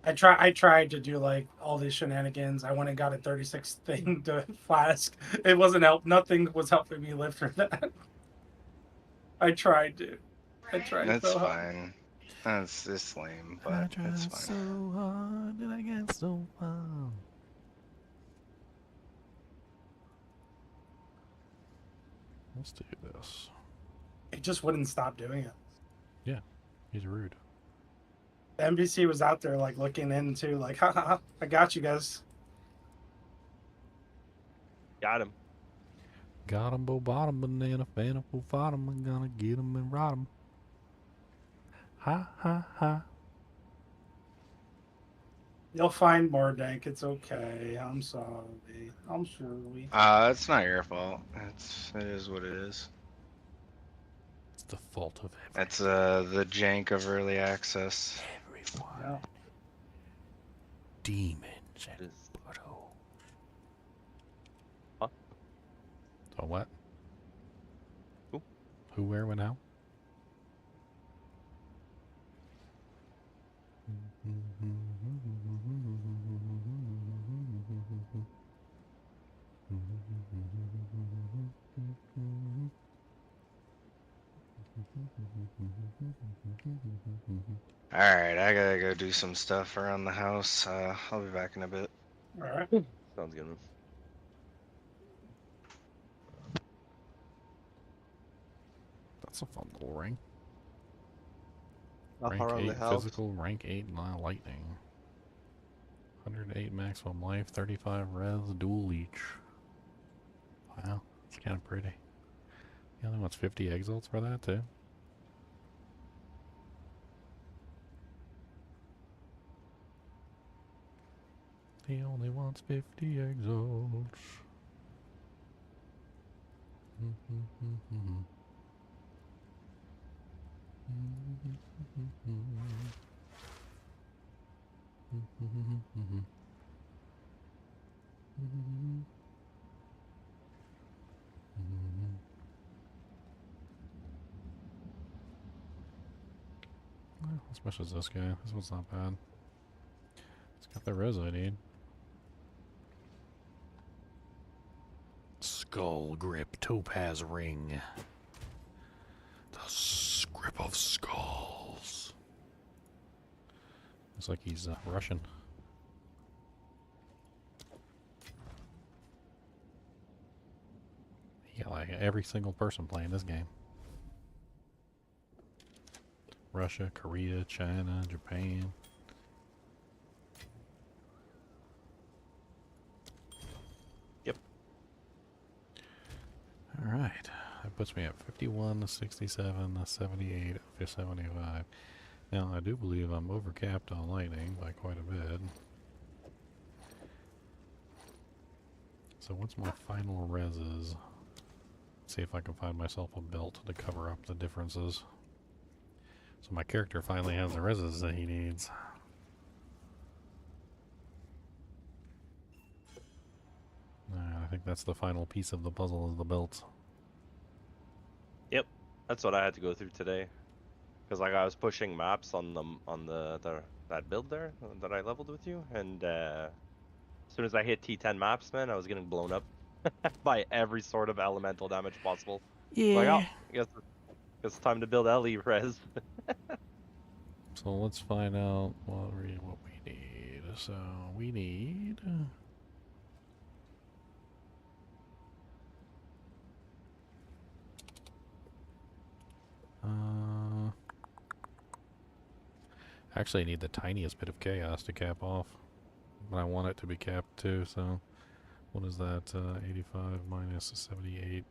Speaker 5: I tried to do like all these shenanigans. I went and got a 36 thing to flask. It wasn't help. Nothing was helping me live through that. I tried to. I tried
Speaker 3: That's
Speaker 5: so hard.
Speaker 3: fine. That's it's lame, but
Speaker 1: I tried
Speaker 3: it's fine.
Speaker 1: so hard and I get so far. Let's do this.
Speaker 5: It just wouldn't stop doing it.
Speaker 1: Yeah, he's rude.
Speaker 5: The NPC was out there like looking into like, ha ha ha, I got you guys.
Speaker 6: Got him.
Speaker 1: Got him, bo bottom, banana, fan full bottom. I'm gonna get him and rot him. Ha ha ha.
Speaker 5: You'll find more dank. It's okay. I'm sorry. I'm sorry.
Speaker 3: It's not your fault. It is what it is.
Speaker 1: It's the fault of everyone.
Speaker 3: It's the jank of early access.
Speaker 1: Everyone.
Speaker 5: Yeah.
Speaker 1: Demons and butthole.
Speaker 6: Huh?
Speaker 1: So what?
Speaker 6: Who?
Speaker 1: Who, where, when, how?
Speaker 3: Alright, I gotta go do some stuff around the house. I'll be back in a bit.
Speaker 5: Alright.
Speaker 6: Sounds good.
Speaker 1: That's a fun little ring.
Speaker 8: Up
Speaker 1: Rank
Speaker 8: around
Speaker 1: 8
Speaker 8: the house.
Speaker 1: physical, rank 8 lightning. 108 maximum life, 35 res, dual leech. Wow, it's kind of pretty. He only wants 50 exalts for that too. He only wants 50 exalts. Well, as much as this guy, this one's not bad. the res I need. Skull grip topaz ring. The grip of skulls. Looks like he's Russian. Yeah, like every single person playing this game. Russia, Korea, China, Japan.
Speaker 6: Yep.
Speaker 1: Alright. That puts me at 51, 67, 78, 75. Now, I do believe I'm overcapped on lightning by quite a bit. So what's my final reses? See if I can find myself a belt to cover up the differences. So my character finally has the reses that he needs. I think that's the final piece of the puzzle is the belts.
Speaker 6: Yep. That's what I had to go through today. Because like I was pushing maps on that build there that I leveled with you, and as soon as I hit T10 maps, man, I was getting blown up by every sort of elemental damage possible.
Speaker 1: Yeah.
Speaker 6: Like, oh, I guess it's time to build LE res.
Speaker 1: So let's find out what we need. So we need... actually, I need the tiniest bit of chaos to cap off. But I want it to be capped too, so... What is that? 85 minus 78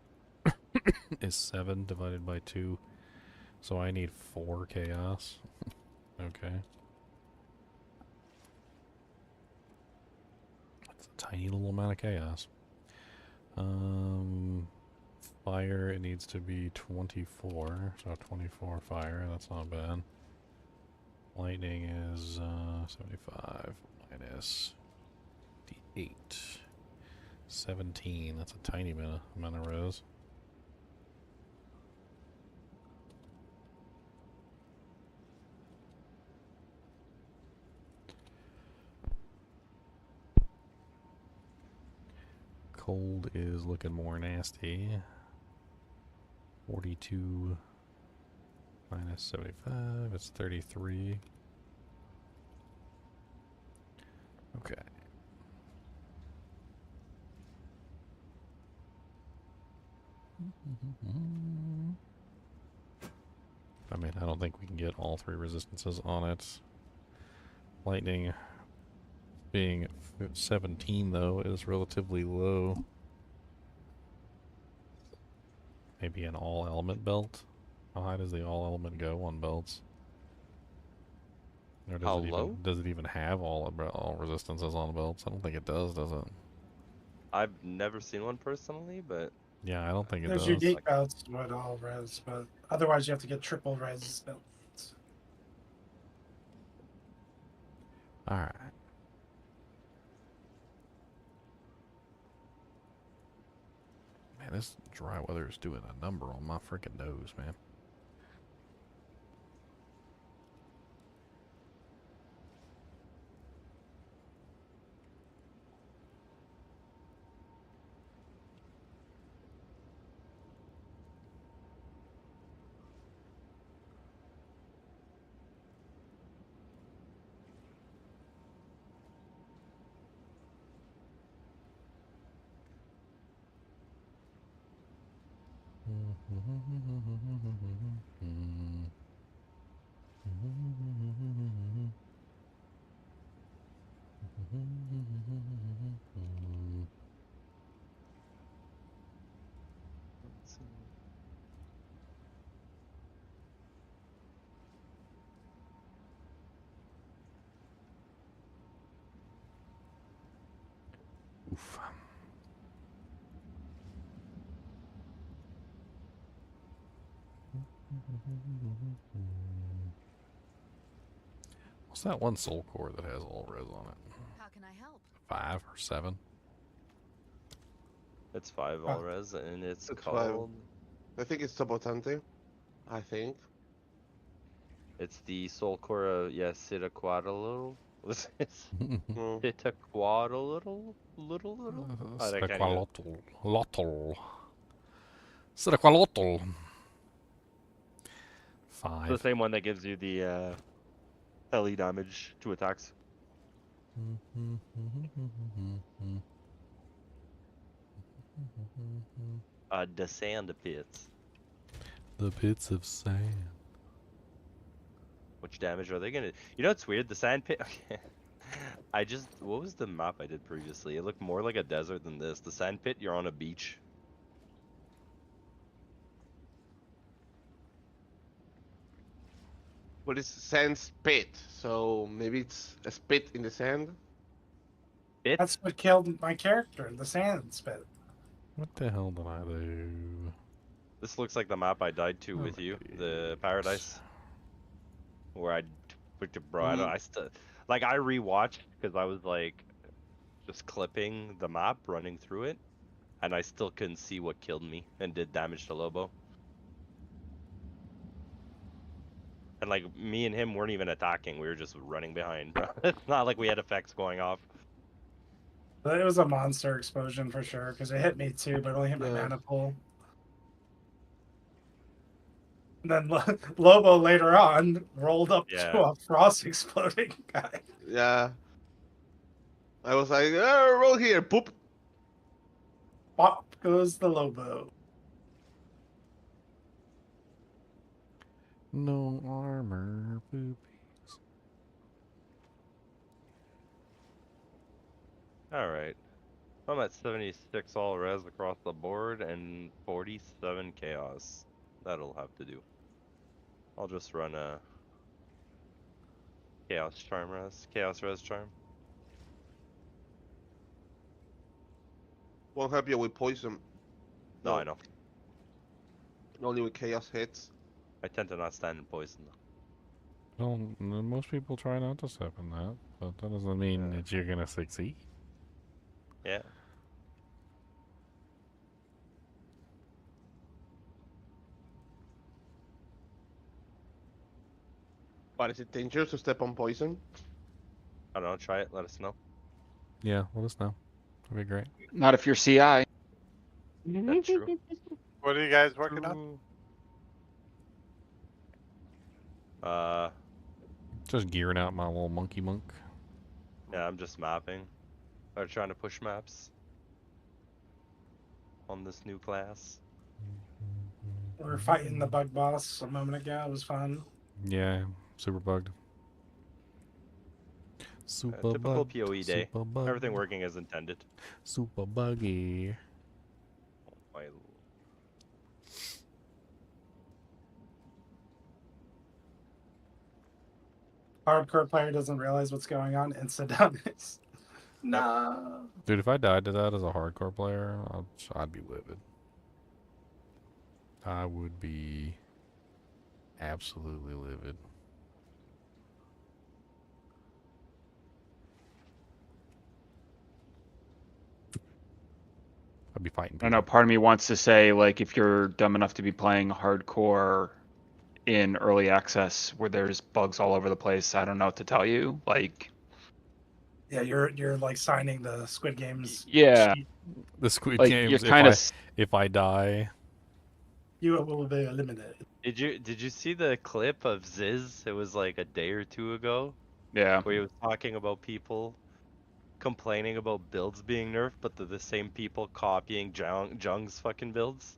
Speaker 1: is 7 divided by 2. So I need 4 chaos. Okay. That's a tiny little amount of chaos. Fire, it needs to be 24. So 24 fire, that's not bad. Lightning is 75 minus D8. 17, that's a tiny amount of res. Cold is looking more nasty. 42 minus 75, it's 33. Okay. I mean, I don't think we can get all 3 resistances on it. Lightning being 17, though, is relatively low. Maybe an all-element belt? How high does the all-element go on belts? Or does
Speaker 6: How
Speaker 1: it
Speaker 6: low?
Speaker 1: does it even have all resistances on belts? I don't think it does it?
Speaker 6: I've never seen one personally, but...
Speaker 1: Yeah, I don't think it
Speaker 5: There's
Speaker 1: does.
Speaker 5: unique belts with all res, but otherwise you have to get triple res belts.
Speaker 1: Alright. Man, this dry weather is doing a number on my freaking nose, man. Oof. What's that one soul core that has all res on it?
Speaker 7: How can I help?
Speaker 1: 5 or 7?
Speaker 6: It's 5 all res, and it's
Speaker 8: It's
Speaker 6: called...
Speaker 8: 5. I think it's Sabotante. I think.
Speaker 6: It's the Soul Core, Citadel,
Speaker 2: This is Citadel. I can't even-
Speaker 1: Citadel. Citadel.
Speaker 6: It's
Speaker 1: 5.
Speaker 6: the same one that gives you the LE damage to attacks. The sand pits.
Speaker 1: The pits of sand.
Speaker 6: Which damage are they gonna? You know what's weird? The sand pit. Okay. What was the map I did previously? It looked more like a desert than this. The sand pit, you're on a beach.
Speaker 8: What is sand spit? So maybe it's a spit in the sand.
Speaker 5: That's what killed my character, the sand spit.
Speaker 1: What the hell did I do?
Speaker 6: This looks like the map I died to with you, the paradise, where I picked a bro. I still like I rewatched because I was like just clipping the map, running through it, and I still couldn't see what killed me and did damage to Lobo. And like me and him weren't even attacking; we were just running behind, bro. It's not like we had effects going off.
Speaker 5: But it was a monster explosion for sure, because it hit me too, but it only hit my mana pool. And then Lobo later on rolled up to a frost exploding guy.
Speaker 8: Yeah. I was like, oh, roll here, poop.
Speaker 5: Pop goes the Lobo.
Speaker 1: No armor, boobies.
Speaker 6: Alright. I'm at 76 all res across the board and 47 chaos. That'll have to do. I'll just run a chaos res charm.
Speaker 8: Won't help you with poison.
Speaker 6: No, I know.
Speaker 8: Only with chaos hits.
Speaker 6: I tend to not stand in poison though.
Speaker 1: Well, most people try not to step in that, but that doesn't mean that you're gonna succeed.
Speaker 6: Yeah.
Speaker 8: But is it dangerous to step on poison?
Speaker 6: I don't know, try it, let us know.
Speaker 1: Yeah, let us know. That'd be great.
Speaker 12: Not if you're CI.
Speaker 6: That's true.
Speaker 15: What are you guys working on?
Speaker 1: Just gearing out my little monkey monk.
Speaker 6: Yeah, I'm just mapping. Or trying to push maps on this new class.
Speaker 5: We were fighting the bug boss a moment ago. It was fun.
Speaker 1: Yeah, super bugged. Super
Speaker 6: typical
Speaker 1: bugged,
Speaker 6: PoE day.
Speaker 1: super bugged.
Speaker 6: Everything working as intended.
Speaker 1: Super buggy.
Speaker 6: My
Speaker 5: Hardcore player doesn't realize what's going on. Instant damage. No.
Speaker 1: Dude, if I died to that as a hardcore player, I'd be livid. I would be absolutely livid. I'd be fighting people.
Speaker 12: I don't know, part of me wants to say, like, if you're dumb enough to be playing hardcore in early access where there's bugs all over the place, I don't know what to tell you. Like,
Speaker 5: Yeah, you're like signing the Squid Games.
Speaker 12: yeah.
Speaker 5: sheet.
Speaker 1: The Squid
Speaker 12: Like,
Speaker 1: Games,
Speaker 12: you're kind of
Speaker 1: if I die.
Speaker 5: You will be eliminated.
Speaker 6: Did you see the clip of Ziz? It was like a day or two ago.
Speaker 12: Yeah.
Speaker 6: Where he was talking about people complaining about builds being nerfed, but they're the same people copying Jung's fucking builds.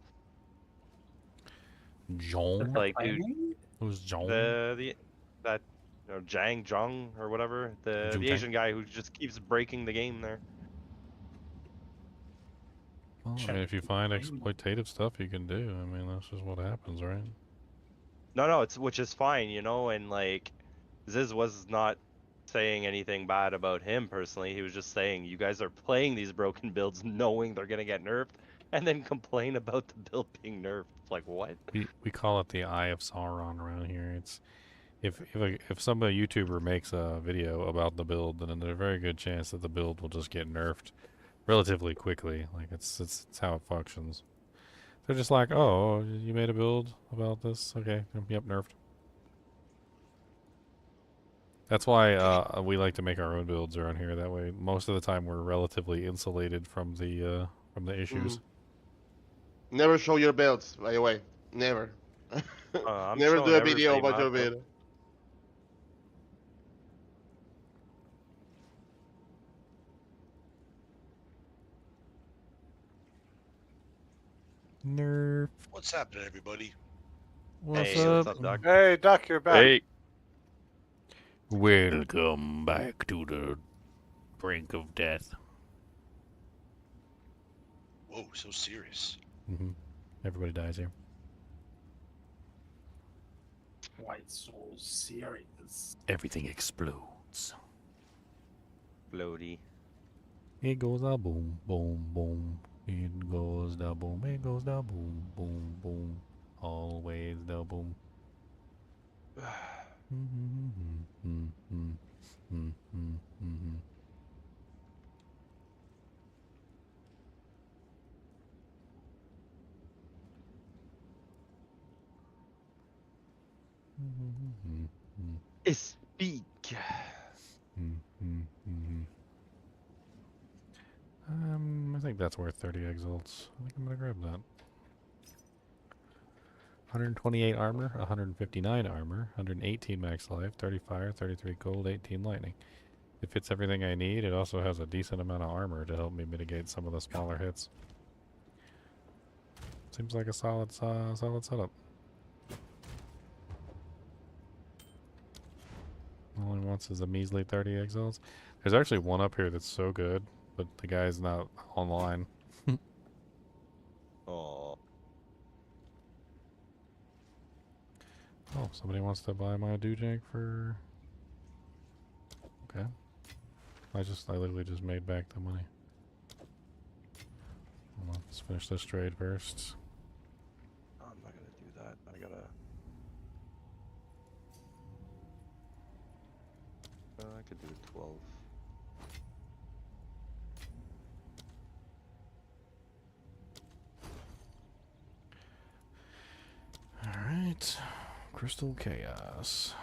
Speaker 1: Jong?
Speaker 6: Like, dude,
Speaker 1: Who's Jong?
Speaker 6: that or Jung or whatever, the
Speaker 1: Jung
Speaker 6: Asian guy who just keeps breaking the game there.
Speaker 1: Well, I mean, if you find exploitative stuff you can do, I mean, that's just what happens, right?
Speaker 6: No, which is fine, you know, and like Ziz was not saying anything bad about him personally. He was just saying you guys are playing these broken builds knowing they're gonna get nerfed, and then complain about the build being nerfed. It's like, what?
Speaker 1: We call it the Eye of Sauron around here. It's if some YouTuber makes a video about the build, then there's a very good chance that the build will just get nerfed relatively quickly. Like it's how it functions. They're just like, oh, you made a build about this? Okay, yep, nerfed. That's why we like to make our own builds around here. That way, most of the time, we're relatively insulated from the issues.
Speaker 8: Never show your builds, by the way. Never.
Speaker 6: I'm
Speaker 8: Never
Speaker 6: showing
Speaker 8: do a video
Speaker 6: everything,
Speaker 8: about your
Speaker 6: Mascot.
Speaker 8: build.
Speaker 1: Nerf.
Speaker 16: What's happening, everybody?
Speaker 1: What's
Speaker 6: Hey,
Speaker 1: up?
Speaker 6: what's up, Doc?
Speaker 15: Hey, Duck, you're back.
Speaker 12: Hey.
Speaker 1: Welcome back to the brink of death.
Speaker 16: Whoa, so serious.
Speaker 1: Everybody dies here.
Speaker 5: White Soul serious.
Speaker 1: Everything explodes.
Speaker 6: Floaty.
Speaker 1: It goes a boom, boom, boom. It goes the boom, it goes the boom, boom, boom. Always the boom.
Speaker 6: Speak.
Speaker 1: I think that's worth 30 exalts. I think I'm gonna grab that. 128 armor, 159 armor, 118 max life, 30 fire, 33 cold, 18 lightning. It fits everything I need. It also has a decent amount of armor to help me mitigate some of the smaller hits. Seems like a solid setup. All he wants is a measly 30 exiles. There's actually one up here that's so good, but the guy's not online.
Speaker 6: Oh.
Speaker 1: Oh, somebody wants to buy my Dujang for... Okay. I literally just made back the money. Hold on, let's finish this trade first.
Speaker 6: I'm not gonna do that. I gotta. I could do 12.
Speaker 1: Alright. Crystal Chaos.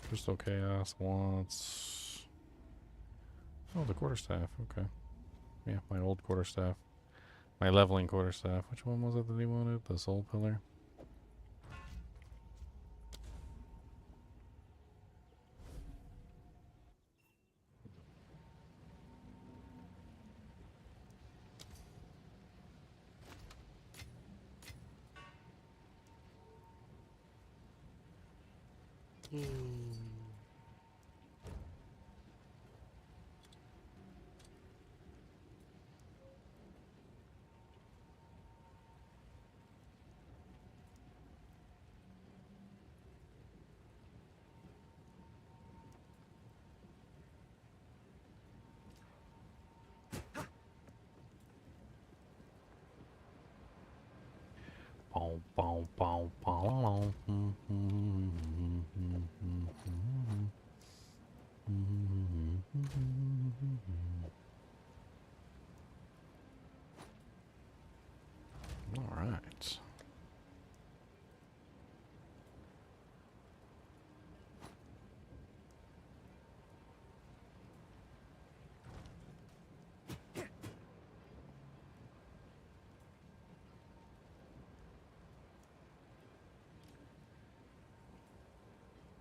Speaker 1: Crystal Chaos wants... Oh, the quarterstaff. Okay. Yeah, my old quarterstaff. My leveling quarterstaff. Which one was it that he wanted? The Soul Pillar? All right.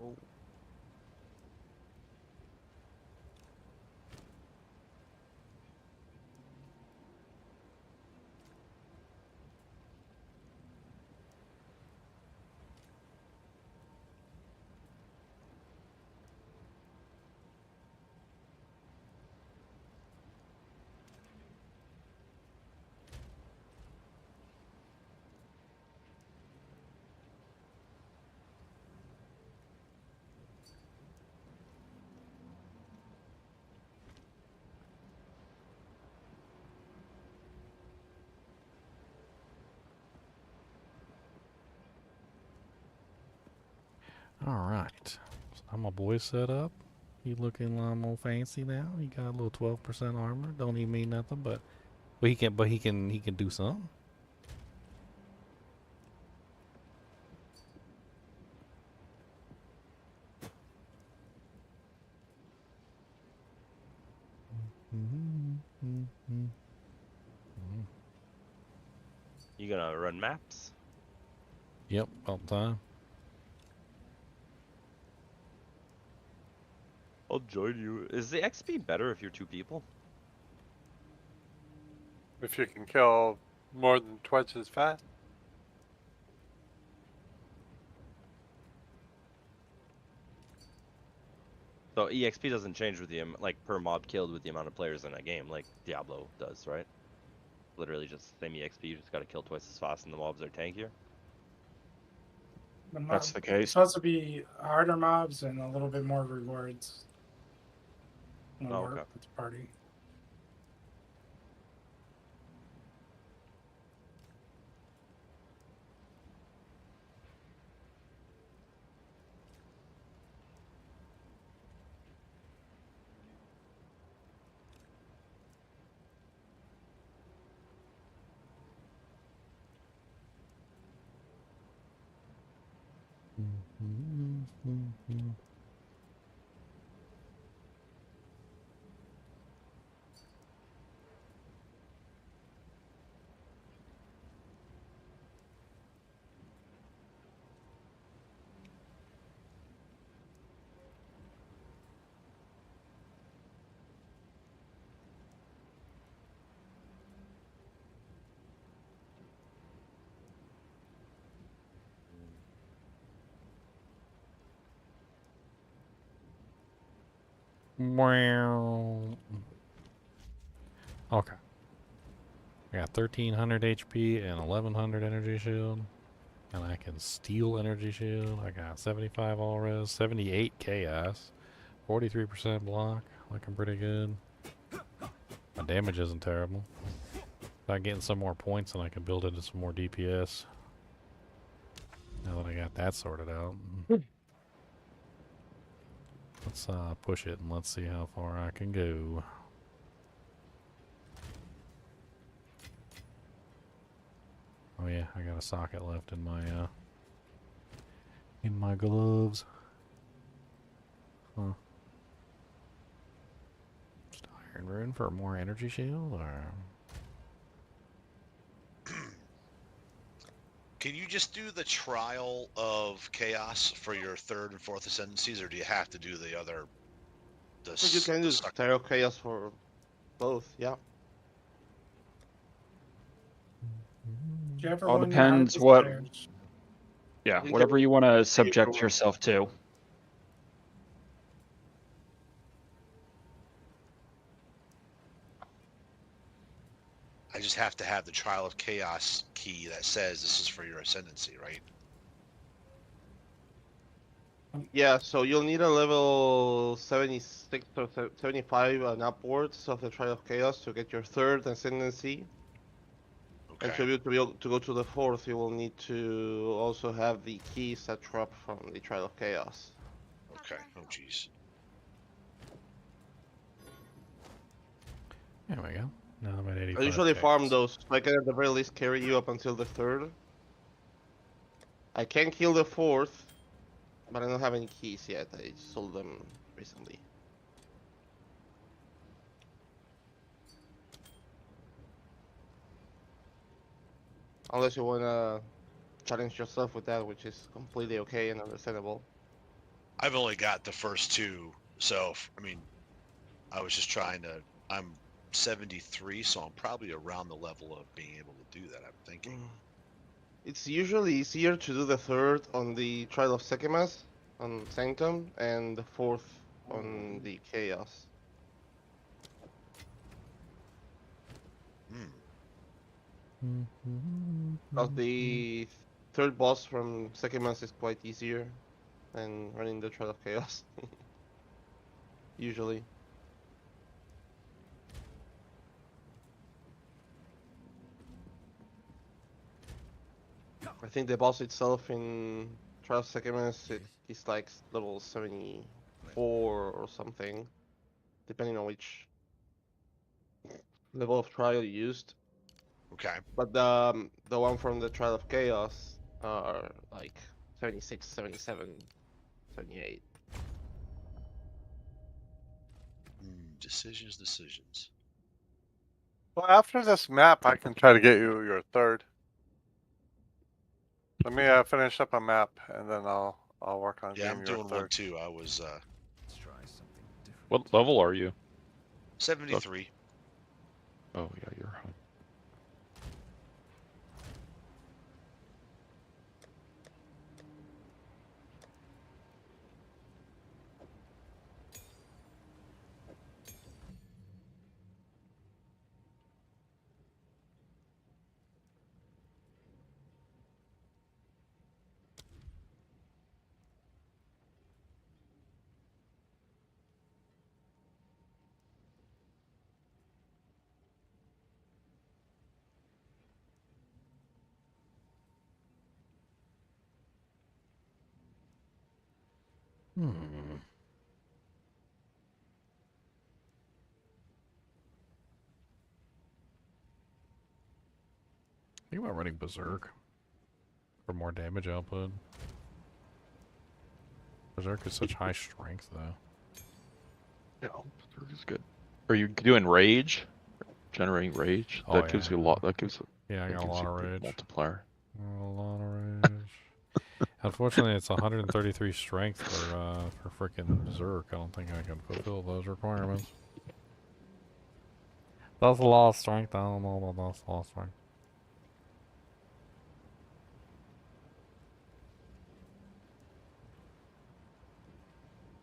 Speaker 6: Oh.
Speaker 1: Alright. So now my boy's set up. He looking a lot more fancy now. He got a little 12% armor. Don't even mean nothing, but he can do something.
Speaker 6: You gonna run maps?
Speaker 1: Yep, all the time.
Speaker 6: I'll join you. Is the XP better if you're 2 people?
Speaker 15: If you can kill more than twice as fast.
Speaker 6: So EXP doesn't change with the like per mob killed with the amount of players in a game, like Diablo does, right? Literally just same EXP. You just gotta kill twice as fast, and the mobs are tankier.
Speaker 12: That's the
Speaker 5: It's
Speaker 12: case.
Speaker 5: supposed to be harder mobs and a little bit more rewards. When
Speaker 6: Oh,
Speaker 5: we're
Speaker 6: okay.
Speaker 5: at the party.
Speaker 1: Wow. Okay. I got 1300 HP and 1100 energy shield. And I can steal energy shield. I got 75 all res, 78 chaos, 43% block. Looking pretty good. My damage isn't terrible. By getting some more points and I can build into some more DPS. Now that I got that sorted out. Let's push it and let's see how far I can go. Oh yeah, I got a socket left in my gloves. Huh. Just Iron Rune for more energy shield, or
Speaker 16: Can you just do the trial of chaos for your 3rd and 4th ascendancies, or do you have to do the other?
Speaker 8: You can do Stereo Chaos for both, yeah.
Speaker 5: Do you ever
Speaker 12: All
Speaker 5: run your
Speaker 12: depends
Speaker 5: Hogwarts
Speaker 12: what.
Speaker 5: players?
Speaker 12: Yeah,
Speaker 8: You
Speaker 12: whatever
Speaker 8: can-
Speaker 12: you want to
Speaker 8: you
Speaker 12: subject
Speaker 8: can-
Speaker 12: yourself to.
Speaker 16: I just have to have the trial of chaos key that says this is for your ascendancy, right?
Speaker 8: Yeah, so you'll need a level 76 or 75 and upwards of the Trial of Chaos to get your 3rd ascendancy. And to be able to go to the 4th, you will need to also have the keys that drop from the Trial of Chaos.
Speaker 16: Okay. Oh, jeez.
Speaker 1: there we go. Now I'm at 85.
Speaker 8: I usually farm
Speaker 1: chaos.
Speaker 8: those, so I can at the very least carry you up until the 3rd. I can kill the 4th, but I don't have any keys yet. I sold them recently. Unless you wanna challenge yourself with that, which is completely okay and understandable.
Speaker 16: I've only got the first 2, so I mean, I was just trying to. I'm 73, so I'm probably around the level of being able to do that. I'm thinking.
Speaker 8: It's usually easier to do the 3rd on the Trial of Sekimas on Sanctum and the 4th on the Chaos. Because the 3rd boss from Sekimas is quite easier than running the Trial of Chaos. Usually. I think the boss itself in Trial of Sekimas is like level 74 or something, depending on which level of trial you used.
Speaker 16: Okay.
Speaker 8: But the one from the Trial of Chaos are like 76, 77, 78.
Speaker 16: Decisions.
Speaker 15: Well, after this map, I can try to get you your third. Let me finish up a map, and then I'll work on
Speaker 16: Yeah,
Speaker 15: getting
Speaker 16: I'm
Speaker 15: your
Speaker 16: doing
Speaker 15: third.
Speaker 16: one too. I was
Speaker 4: Let's try something different.
Speaker 2: What level are you?
Speaker 16: 73.
Speaker 2: Oh yeah, you're high.
Speaker 1: Think about running Berserk for more damage output. Berserk is such high strength, though.
Speaker 2: Yeah, Berserk is good. Are you doing rage? Generating rage?
Speaker 1: Oh,
Speaker 2: That gives you a lot. That gives.
Speaker 1: Yeah, I
Speaker 2: that
Speaker 1: got a
Speaker 2: gives
Speaker 1: lot
Speaker 2: you
Speaker 1: of
Speaker 2: big
Speaker 1: rage.
Speaker 2: multiplier.
Speaker 1: A lot of rage. Unfortunately, it's 133 strength for frickin' Berserk. I don't think I can fulfill those requirements. That's a lot of strength. I don't know about that's a lot of strength.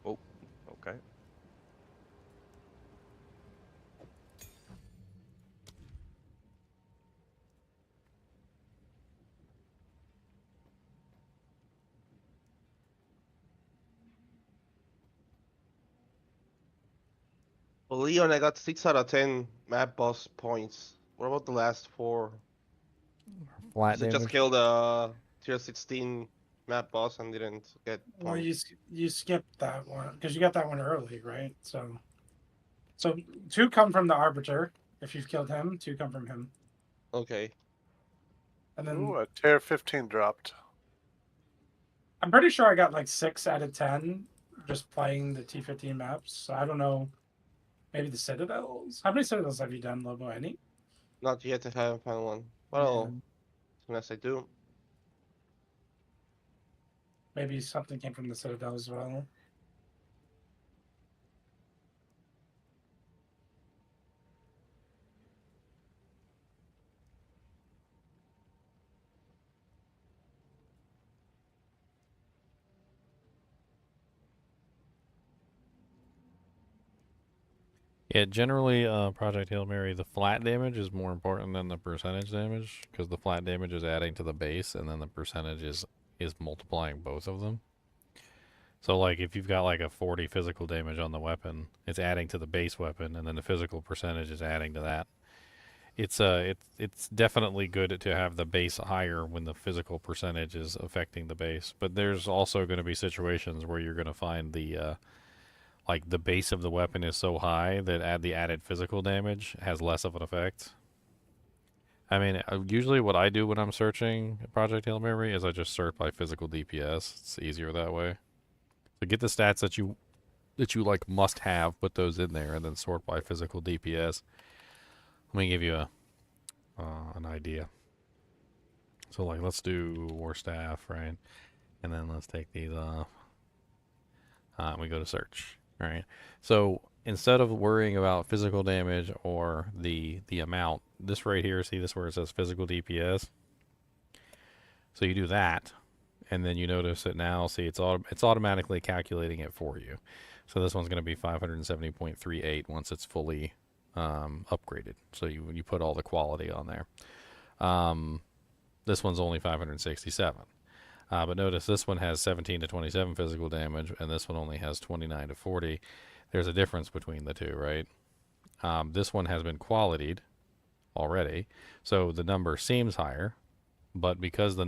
Speaker 6: Oh, okay.
Speaker 8: Well, Leon, I got 6 out of 10 map boss points. What about the last 4?
Speaker 1: Flat
Speaker 8: I just
Speaker 1: damage.
Speaker 8: killed a tier 16 map boss and didn't get
Speaker 5: Well,
Speaker 8: points.
Speaker 5: you skipped that one because you got that one early, right? So 2 come from the Arbiter. If you've killed him, 2 come from him.
Speaker 8: Okay.
Speaker 5: And then
Speaker 15: Ooh, a tier 15 dropped.
Speaker 5: I'm pretty sure I got like 6 out of 10 just playing the T15 maps. So I don't know. Maybe the Citadels? How many Citadels have you done, Lobo? Any?
Speaker 8: Not yet, I haven't found one. Well, as soon as I do.
Speaker 5: Maybe something came from the Citadel as well.
Speaker 1: Yeah, generally, Project Hail Mary, the flat damage is more important than the percentage damage, because the flat damage is adding to the base, and then the percentage is multiplying both of them. So, like, if you've got, like, a 40 physical damage on the weapon, it's adding to the base weapon, and then the physical percentage is adding to that. It's definitely good to have the base higher when the physical percentage is affecting the base, but there's also going to be situations where you're going to find the like the base of the weapon is so high that the added physical damage has less of an effect. I mean, usually what I do when I'm searching Project Hail Mary is I just search by physical DPS. It's easier that way. So get the stats that you like must have, put those in there, and then sort by physical DPS. Let me give you an idea. So like, let's do War Staff, right? And then let's take these off. We go to search, right? So instead of worrying about physical damage or the amount, this right here, see this where it says physical DPS? So you do that, and then you notice it now. See, it's automatically calculating it for you. So this one's going to be 570.38 once it's fully upgraded. So you put all the quality on there. This one's only 567. But notice this one has 17 to 27 physical damage, and this one only has 29 to 40. There's a difference between the two, right? This one has been qualitied already, so the number seems higher, but because the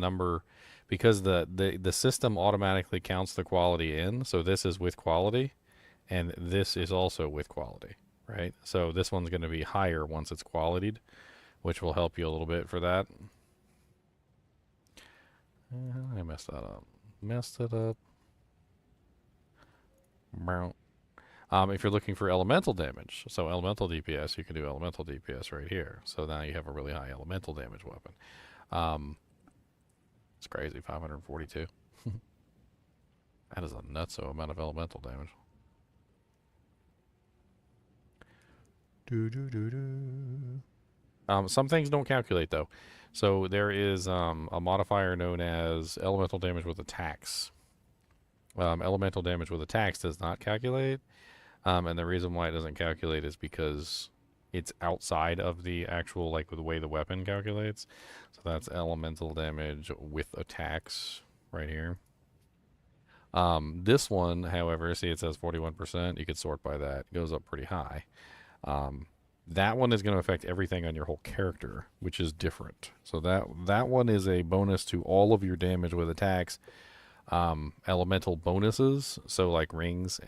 Speaker 1: system automatically counts the quality in, so this is with quality, and this is also with quality, right? So this one's going to be higher once it's qualitied, which will help you a little bit for that. I messed that up. Messed it up. If you're looking for elemental damage, so elemental DPS, you can do elemental DPS right here. So now you have a really high elemental damage weapon. It's crazy, 542. That is a nutso amount of elemental damage. Some things don't calculate though. So there is a modifier known as elemental damage with attacks. Elemental damage with attacks does not calculate. And the reason why it doesn't calculate is because it's outside of the actual, like, the way the weapon calculates. So that's elemental damage with attacks right here. This one, however, see it says 41%. You could sort by that. It goes up pretty high. That one is going to affect everything on your whole character, which is different. So that one is a bonus to all of your damage with attacks. Elemental bonuses, so like rings,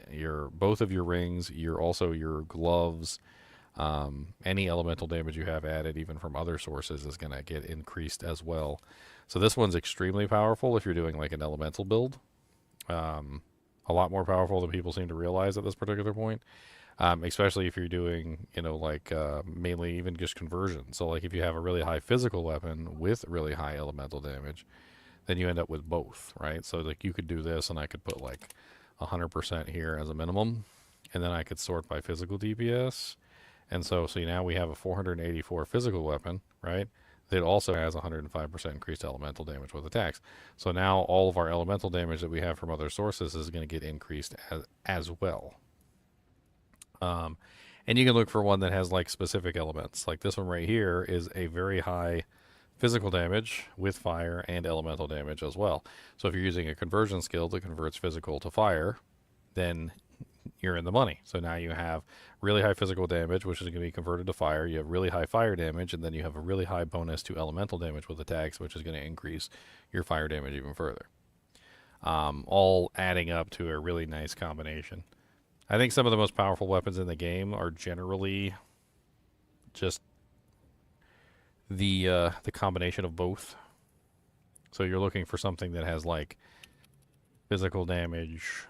Speaker 1: both of your rings, also your gloves, any elemental damage you have added even from other sources is going to get increased as well. So this one's extremely powerful if you're doing like an elemental build. A lot more powerful than people seem to realize at this particular point. Especially if you're doing, mainly even just conversion. So like if you have a really high physical weapon with really high elemental damage, then you end up with both, right? So like you could do this, and I could put like 100% here as a minimum, and then I could sort by physical DPS. And so now we have a 484 physical weapon, right? That also has 105% increased elemental damage with attacks. So now all of our elemental damage that we have from other sources is going to get increased as well. And you can look for one that has like specific elements. Like this one right here is a very high physical damage with fire and elemental damage as well. So if you're using a conversion skill that converts physical to fire, then you're in the money. So now you have really high physical damage, which is going to be converted to fire. You have really high fire damage, and then you have a really high bonus to elemental damage with attacks, which is going to increase your fire damage even further. All adding up to a really nice combination. I think some of the most powerful weapons in the game are generally just the combination of both. So you're looking for something that has like physical damage,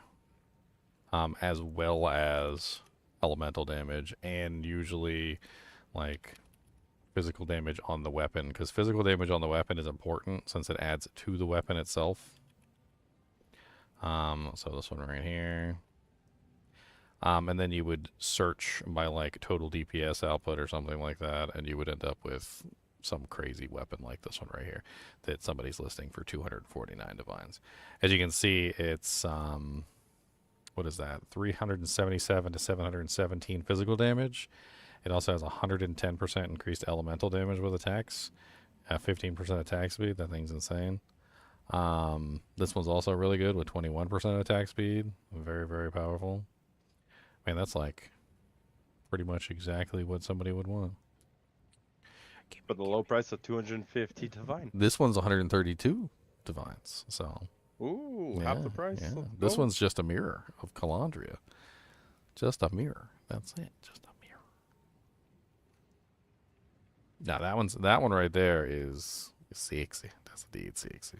Speaker 1: as well as elemental damage, and usually like physical damage on the weapon, because physical damage on the weapon is important since it adds to the weapon itself. So this one right here. And then you would search by like total DPS output or something like that, and you would end up with some crazy weapon like this one right here that somebody's listing for 249 divines. As you can see, it's what is that? 377 to 717 physical damage. It also has 110% increased elemental damage with attacks, 15% attack speed. That thing's insane. This one's also really good with 21% attack speed. Very, very powerful. Man, that's like pretty much exactly what somebody would want.
Speaker 6: For the low price of 250 divine.
Speaker 1: This one's 132 divines, so.
Speaker 6: Ooh, half the price.
Speaker 1: Yeah. This one's just a mirror of Calandria. Just a mirror. That's it. Just a mirror. Now that one right there is sexy. That's indeed sexy.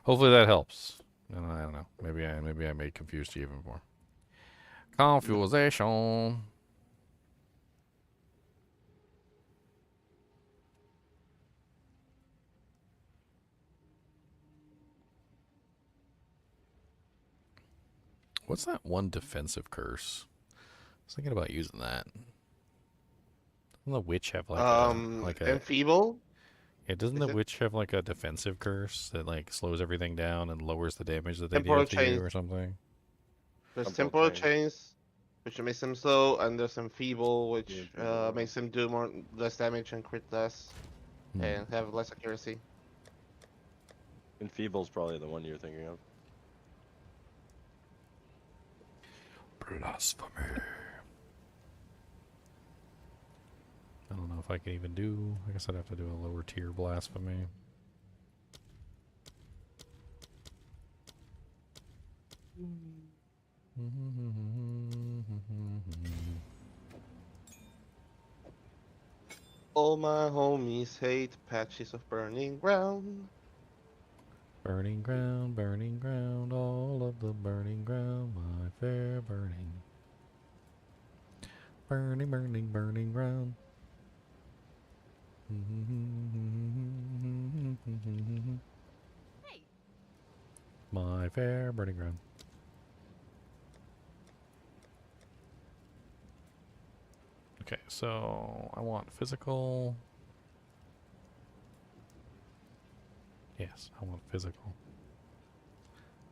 Speaker 1: Hopefully that helps. I don't know. Maybe I made confused you even more. Confusion. What's that one defensive curse? I was thinking about using that. Doesn't the witch have like a
Speaker 8: enfeeble?
Speaker 1: Yeah, doesn't the witch have like a defensive curse that like slows everything down and lowers the damage that they
Speaker 8: Temporal
Speaker 1: deal to you
Speaker 8: chains.
Speaker 1: or something?
Speaker 8: There's temporal chains, which makes them slow, and there's enfeeble, which makes them do less damage and crit less, and have less accuracy.
Speaker 6: Enfeeble's probably the one you're thinking of.
Speaker 1: Blasphemy. I don't know if I can even do. I guess I'd have to do a lower tier blasphemy.
Speaker 8: All my homies hate patches of burning ground.
Speaker 1: Burning ground, all of the burning ground, my fair burning. Burning, burning, burning ground.
Speaker 7: Hey.
Speaker 1: My fair burning ground. Okay, so I want physical. Yes, I want physical.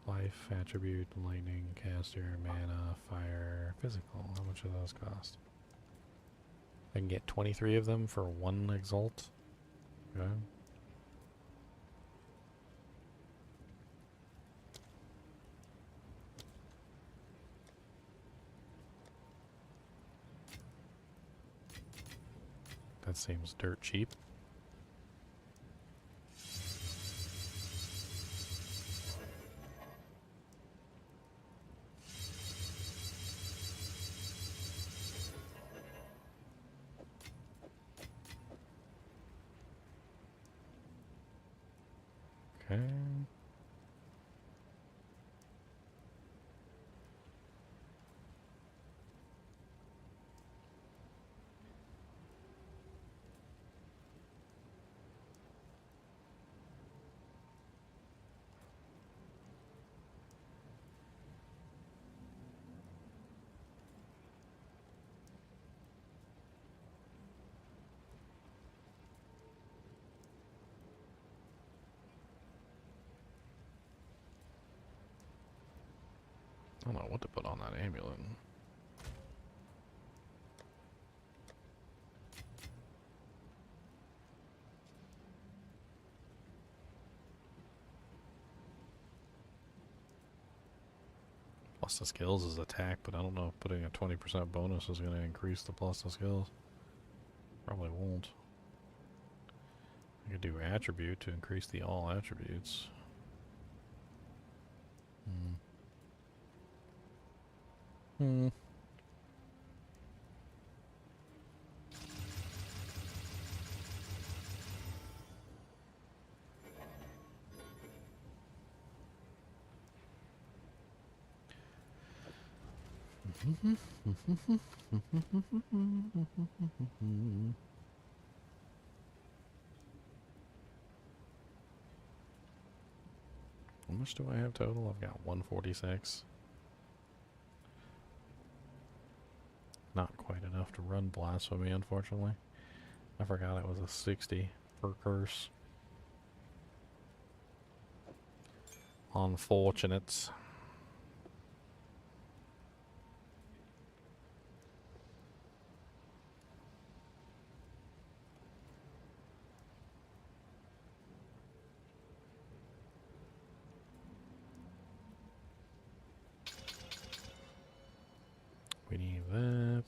Speaker 1: Life, attribute, lightning, caster, mana, fire, physical. How much do those cost? I can get 23 of them for 1 exalt. Okay. That seems dirt cheap. Okay. I don't know what to put on that amulet. Plus the skills is attack, but I don't know if putting a 20% bonus is going to increase the plus the skills. Probably won't. I could do attribute to increase the all attributes. Hmm. How much do I have total? I've got 146. Not quite enough to run Blasphemy, unfortunately. I forgot it was a 60 per curse. Unfortunate. We need that.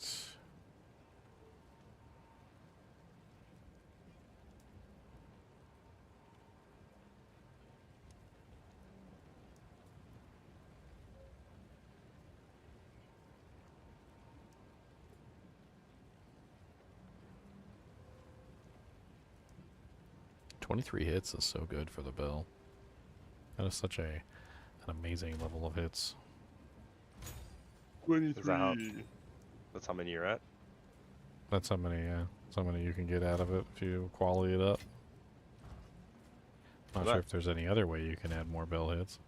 Speaker 1: "23 hits is so good for the bill. That is such an amazing level of hits.
Speaker 6: 23. That's how many you're at?
Speaker 1: That's how many, that's how many you can get out of it if you quality it up. Not sure if there's any other way you can add more bill hits.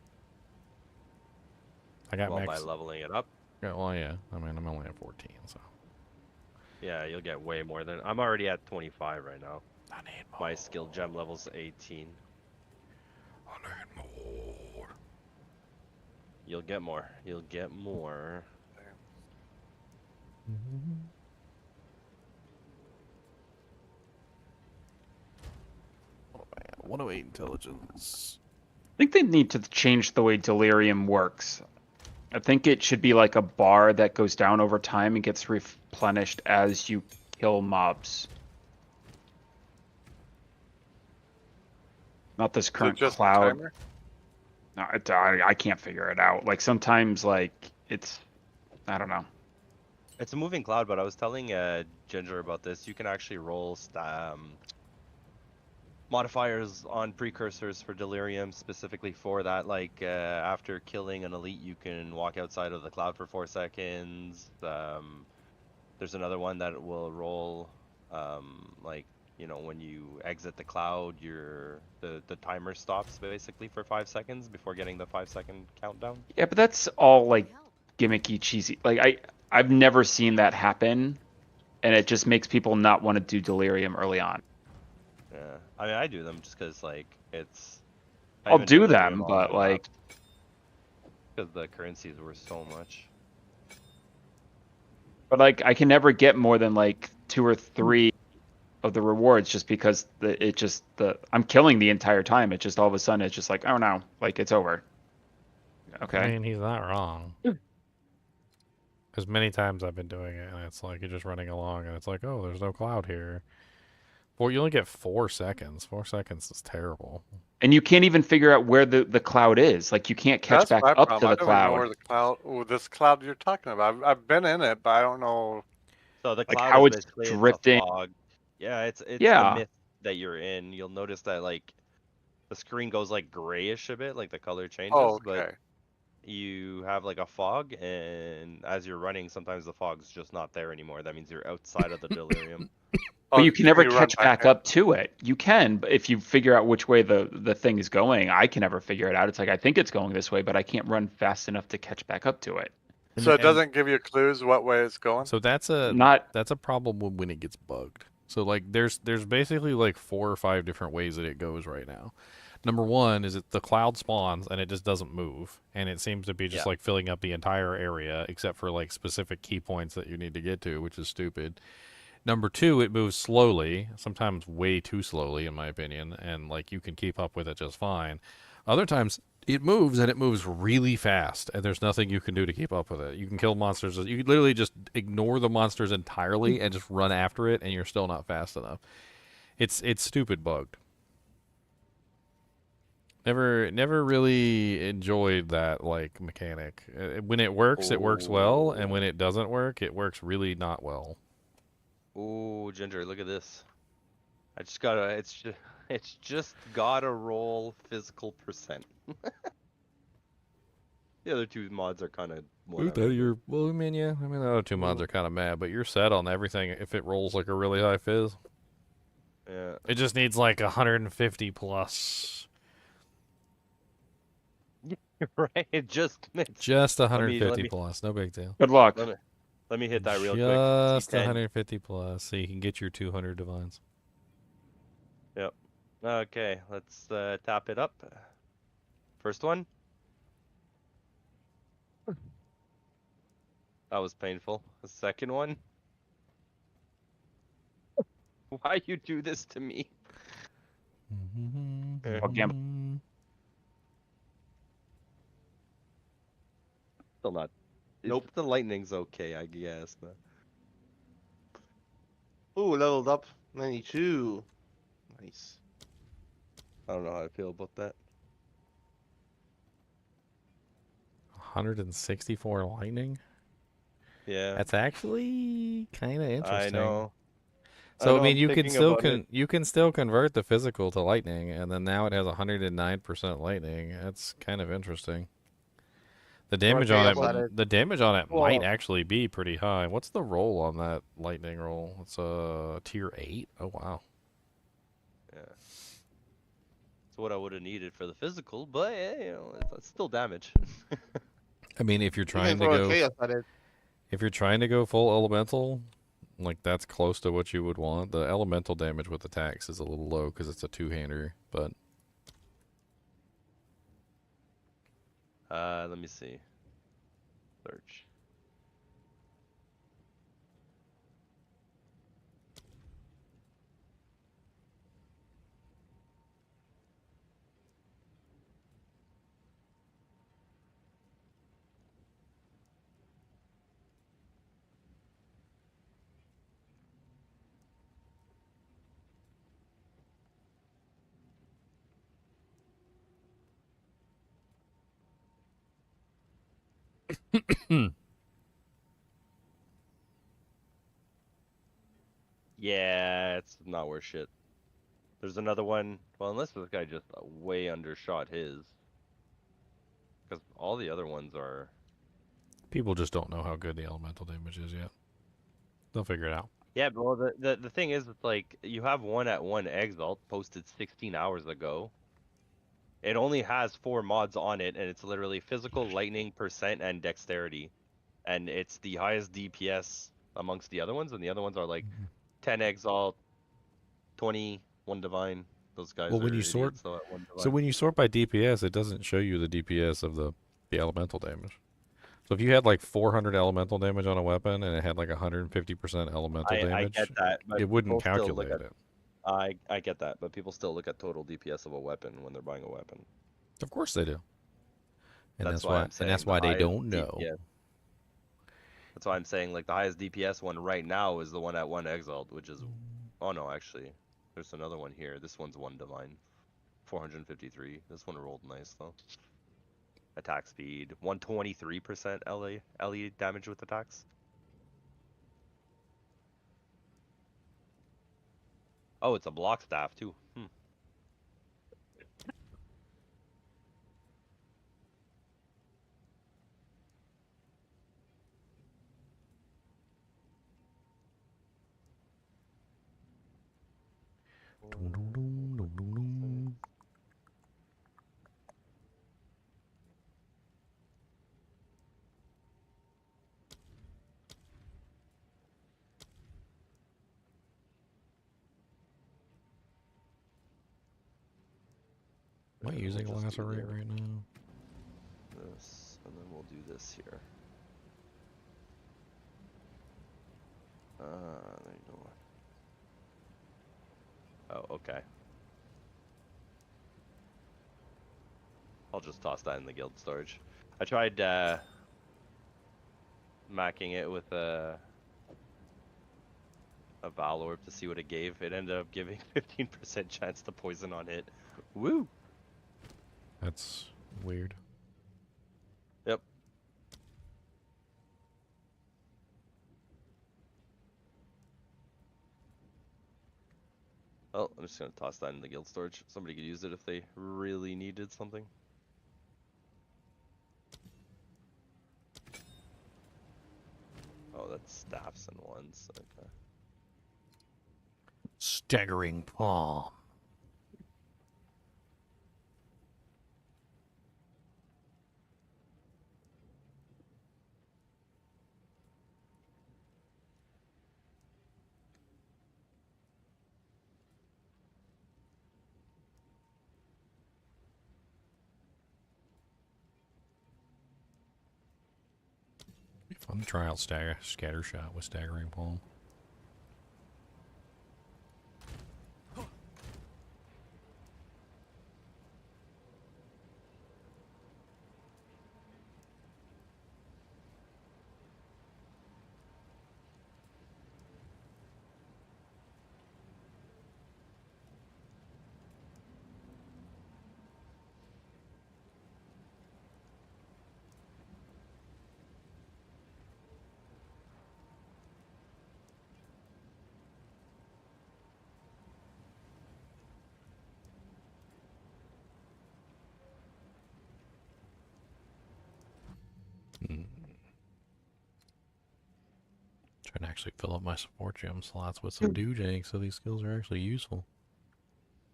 Speaker 1: I got
Speaker 6: Well,
Speaker 1: max.
Speaker 6: by leveling it up.
Speaker 1: Yeah, well, yeah. I mean, I'm only at 14, so.
Speaker 6: Yeah, you'll get way more than. I'm already at 25 right now.
Speaker 1: I need more.
Speaker 6: My skill gem level's 18.
Speaker 1: I need more.
Speaker 6: You'll get more. You'll get more.
Speaker 1: Oh, man. 108 intelligence.
Speaker 12: I think they need to change the way delirium works. I think it should be like a bar that goes down over time and gets replenished as you kill mobs. Not this current
Speaker 15: just
Speaker 12: cloud.
Speaker 15: timer?
Speaker 12: No, I can't figure it out. Like sometimes, like it's, I don't know.
Speaker 6: It's a moving cloud, but I was telling Ginger about this. You can actually roll modifiers on precursors for delirium specifically for that. Like after killing an elite, you can walk outside of the cloud for 4 seconds. There's another one that will roll, like when you exit the cloud, the timer stops basically for 5 seconds before getting the 5-second countdown.
Speaker 12: Yeah, but that's all like gimmicky, cheesy. Like I've never seen that happen, and it just makes people not want to do delirium early on.
Speaker 6: Yeah, I mean I do them just because like it's. I
Speaker 12: I'll
Speaker 6: haven't done
Speaker 12: do
Speaker 6: delirium
Speaker 12: them,
Speaker 6: on
Speaker 12: but
Speaker 6: my
Speaker 12: like,
Speaker 6: because the currencies were so much.
Speaker 12: but like I can never get more than like 2 or 3 of the rewards just because I'm killing the entire time. It just all of a sudden it's just like, oh no, like it's over. Okay.
Speaker 1: I mean, he's not wrong. Because many times I've been doing it, and it's like you're just running along, and it's like, oh, there's no cloud here. Well, you only get 4 seconds. 4 seconds is terrible.
Speaker 12: And you can't even figure out where the cloud is. Like you can't catch
Speaker 15: That's
Speaker 12: back
Speaker 15: my
Speaker 12: up
Speaker 15: problem.
Speaker 12: to
Speaker 15: I
Speaker 12: the
Speaker 15: don't even know
Speaker 12: cloud.
Speaker 15: where the cloud, this cloud you're talking about. I've been in it, but I don't know.
Speaker 6: So the
Speaker 12: Like
Speaker 6: cloud
Speaker 12: how
Speaker 6: is
Speaker 12: it's
Speaker 6: basically it's a
Speaker 12: drifting.
Speaker 6: fog. Yeah, it's the
Speaker 12: Yeah.
Speaker 6: myth that you're in. You'll notice that like the screen goes like grayish a bit, like the color changes,
Speaker 15: Oh,
Speaker 6: but
Speaker 15: okay.
Speaker 6: you have like a fog, and as you're running, sometimes the fog's just not there anymore. That means you're outside of the delirium.
Speaker 12: But you can never
Speaker 15: you run
Speaker 12: catch
Speaker 15: back
Speaker 12: back up to it. You can, but if you figure out which way the thing is going, I can never figure it out. It's like I think it's going this way, but I can't run fast enough to catch back up to it.
Speaker 15: So it doesn't give you clues what way it's going?
Speaker 1: So that's a
Speaker 12: Not
Speaker 1: that's a problem when it gets bugged. So like there's basically like 4 or 5 different ways that it goes right now. Number one is that the cloud spawns and it just doesn't move, and it seems to be just like filling up the entire area except for like specific key points that you need to get to, which is stupid. Number two, it moves slowly, sometimes way too slowly in my opinion, and like you can keep up with it just fine. Other times it moves and it moves really fast, and there's nothing you can do to keep up with it. You can kill monsters. You can literally just ignore the monsters entirely and just run after it, and you're still not fast enough. It's stupid bugged. Never really enjoyed that like mechanic. When it works well, and when it doesn't work, it works really not well.
Speaker 6: Ooh, Ginger, look at this. I just gotta. It's just gotta roll physical percent. The other two mods are kind of.
Speaker 1: Well, I mean, yeah. I mean, the other two mods are kind of mad, but you're set on everything if it rolls like a really high fizz.
Speaker 6: Yeah.
Speaker 1: It just needs like 150 plus.
Speaker 6: Right, just
Speaker 1: 150 plus, no big deal.
Speaker 12: Good luck.
Speaker 6: Let me hit that real quick.
Speaker 1: Just
Speaker 6: C10.
Speaker 1: 150 plus, so you can get your 200 divines.
Speaker 6: Yep. Okay, let's tap it up. First one. That was painful. The second one. Why you do this to me? Still not. Nope. The lightning's okay, I guess. But...
Speaker 8: Ooh, leveled up. 92. Nice.
Speaker 6: I don't know how I feel about that.
Speaker 1: 164 lightning?
Speaker 6: Yeah.
Speaker 1: That's actually kind of interesting.
Speaker 6: I know.
Speaker 1: So I mean,
Speaker 6: I'm
Speaker 1: you can
Speaker 6: thinking
Speaker 1: still
Speaker 6: about it.
Speaker 1: you can still convert the physical to lightning, and then now it has 109% lightning. That's kind of interesting. The damage on it might actually be pretty high. What's the roll on that lightning roll? It's a tier 8. Oh wow.
Speaker 6: Yeah. It's what I would have needed for the physical, but it's still damage.
Speaker 1: I mean, if you're trying
Speaker 8: throw a
Speaker 1: to go,
Speaker 8: chaos at it.
Speaker 1: if you're trying to go full elemental, like that's close to what you would want. The elemental damage with attacks is a little low because it's a two-hander, but
Speaker 6: let me see. Search. Yeah, it's not worth shit. There's another one. Well, unless this guy just way undershot his. Because all the other ones are.
Speaker 1: People just don't know how good the elemental damage is yet. They'll figure it out.
Speaker 6: Yeah, but well, the thing is, it's like you have one at one Exalt posted 16 hours ago. It only has 4 mods on it, and it's literally physical, lightning, percent, and dexterity. And it's the highest DPS amongst the other ones, and the other ones are like 10 Exalt, 20, 1 Divine. Those guys
Speaker 1: Well,
Speaker 6: are
Speaker 1: when you
Speaker 6: idiots,
Speaker 1: sort,
Speaker 6: though, at 1 Divine.
Speaker 1: so when you sort by DPS, it doesn't show you the DPS of the elemental damage. So if you had like 400 elemental damage on a weapon and it had like 150% elemental damage,
Speaker 6: I get that, but
Speaker 1: it wouldn't
Speaker 6: people still look
Speaker 1: calculate
Speaker 6: at-
Speaker 1: it.
Speaker 6: I get that, but people still look at total DPS of a weapon when they're buying a weapon.
Speaker 1: Of course they do. And
Speaker 6: That's
Speaker 1: that's
Speaker 6: why
Speaker 1: why,
Speaker 6: I'm
Speaker 1: and
Speaker 6: saying
Speaker 1: that's
Speaker 6: the
Speaker 1: why they
Speaker 6: highest
Speaker 1: don't know.
Speaker 6: DPS. That's why I'm saying like the highest DPS one right now is the one at 1 Exalt, which is, oh no, actually, there's another one here. This one's 1 Divine, 453. This one rolled nice though. Attack speed, 123% LE damage with attacks. Oh, it's a block staff too.
Speaker 1: Am I using a lacerate right now?
Speaker 6: This, and then we'll do this here. There you go. Oh, okay. I'll just toss that in the guild storage. I tried macking it with a Valorb to see what it gave. It ended up giving 15% chance to poison on hit. Woo!
Speaker 1: That's weird.
Speaker 6: Yep. Oh, I'm just gonna toss that in the guild storage. Somebody could use it if they really needed something. Oh, that's staffs and ones. Okay.
Speaker 1: Staggering palm. Fun to try out scatter shot with staggering palm. Trying to actually fill up my support gem slots with some doojank so these skills are actually useful.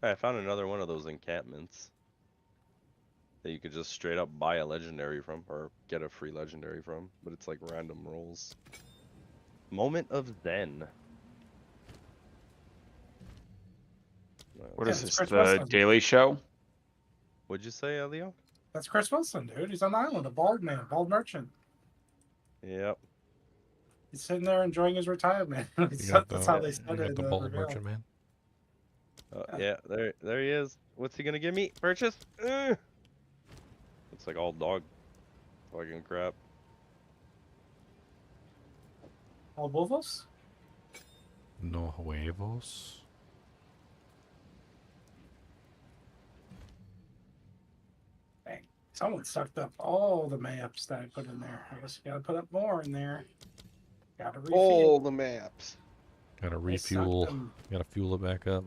Speaker 6: I found another one of those encampments that you could just straight up buy a legendary from, or get a free legendary from, but it's like random rolls. Moment of Zen.
Speaker 12: What is this, the Daily Show?
Speaker 6: What'd you say, Leo?
Speaker 5: That's Chris Wilson, dude. He's on the island, a bald man, bald merchant.
Speaker 6: Yep.
Speaker 5: He's sitting there enjoying his retirement. That's how they said it.
Speaker 1: The bald merchant man.
Speaker 6: Yeah, there he is. What's he gonna give me? Purchase? Looks like all dog fucking crap.
Speaker 5: All huevos?
Speaker 1: No huevos.
Speaker 5: Dang. Someone sucked up all the maps that I put in there. I guess you gotta put up more in there. Gotta refuel.
Speaker 15: All the maps.
Speaker 1: Gotta
Speaker 5: They sucked
Speaker 1: refuel.
Speaker 5: them.
Speaker 1: Gotta fuel it back up.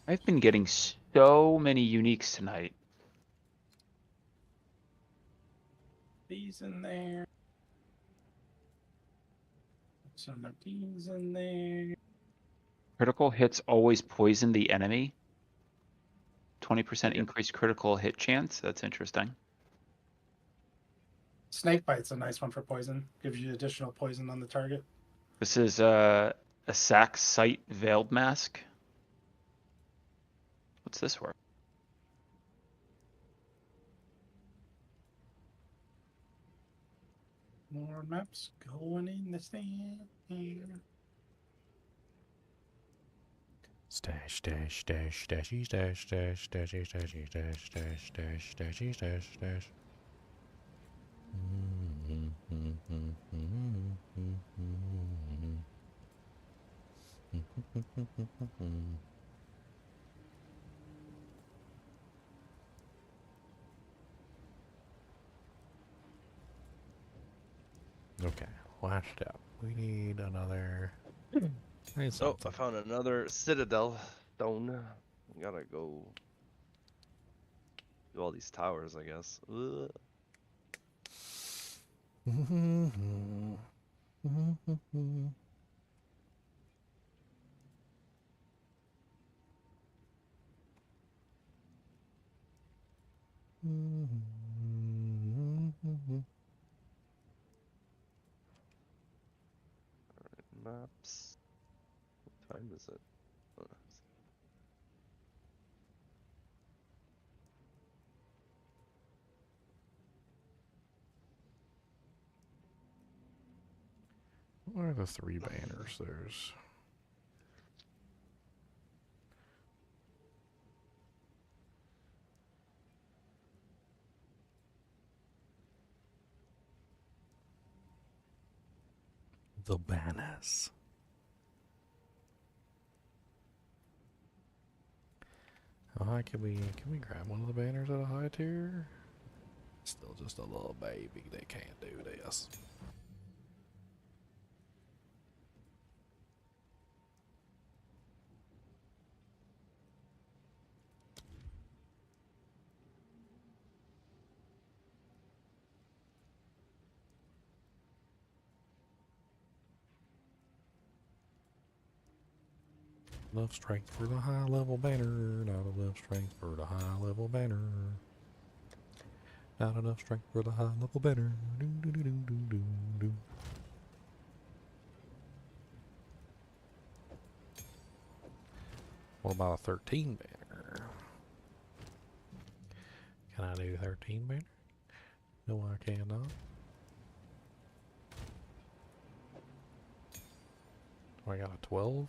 Speaker 12: I've been getting so many uniques tonight.
Speaker 5: These in there. Some of these in there.
Speaker 12: Critical hits always poison the enemy. 20% increased critical hit chance. That's interesting.
Speaker 5: Snake bite's a nice one for poison. Gives you additional poison on the target.
Speaker 12: This is a sack sight veiled mask. What's this for?
Speaker 5: More maps going in the stand here.
Speaker 1: Stash, stash, stash, stashy, stash, stash, stashy, stashy, stash, stash, stash, stashy, stash, stash. Okay, washed up. We need another. Need
Speaker 6: So I
Speaker 1: something.
Speaker 6: found another Citadel stone. Gotta go do all these towers, I guess. Ugh. Maps. What time is it?
Speaker 1: What are the 3 banners? There's the banners. How high can we grab one of the banners at a high tier? Still just a little baby. They can't do this. Enough strength for the high level banner. Not enough strength for the high level banner. Not enough strength for the high level banner. Do, do, do, do, do, do, do. What about a 13 banner? Can I do 13 banner? No, I cannot. Do I got a 12?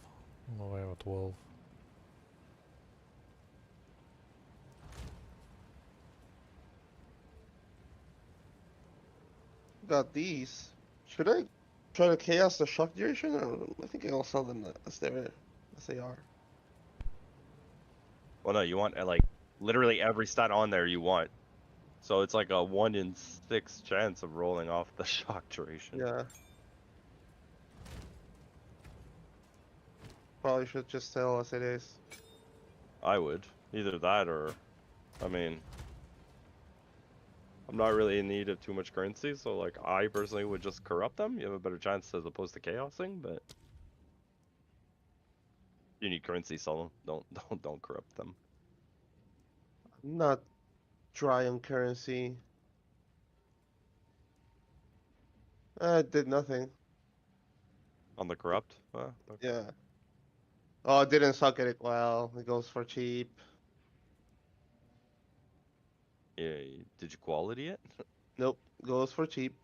Speaker 1: Oh, I have a 12.
Speaker 8: Got these. Should I try to chaos the shock duration? Or I think I'll sell them as they are.
Speaker 6: Well, no, you want like literally every stat on there you want. So it's like a 1 in 6 chance of rolling off the shock duration.
Speaker 8: Yeah. Probably should just sell as it is.
Speaker 6: I would. Either that or, I mean, I'm not really in need of too much currency, so like I personally would just corrupt them. You have a better chance as opposed to chaosing, but you need currency, so don't corrupt them.
Speaker 8: I'm not dry on currency. It did nothing.
Speaker 6: On the corrupt? Okay.
Speaker 8: Yeah. Oh, it didn't suck at it well. It goes for cheap.
Speaker 6: Yeah, did you quality it?
Speaker 8: Nope, goes for cheap.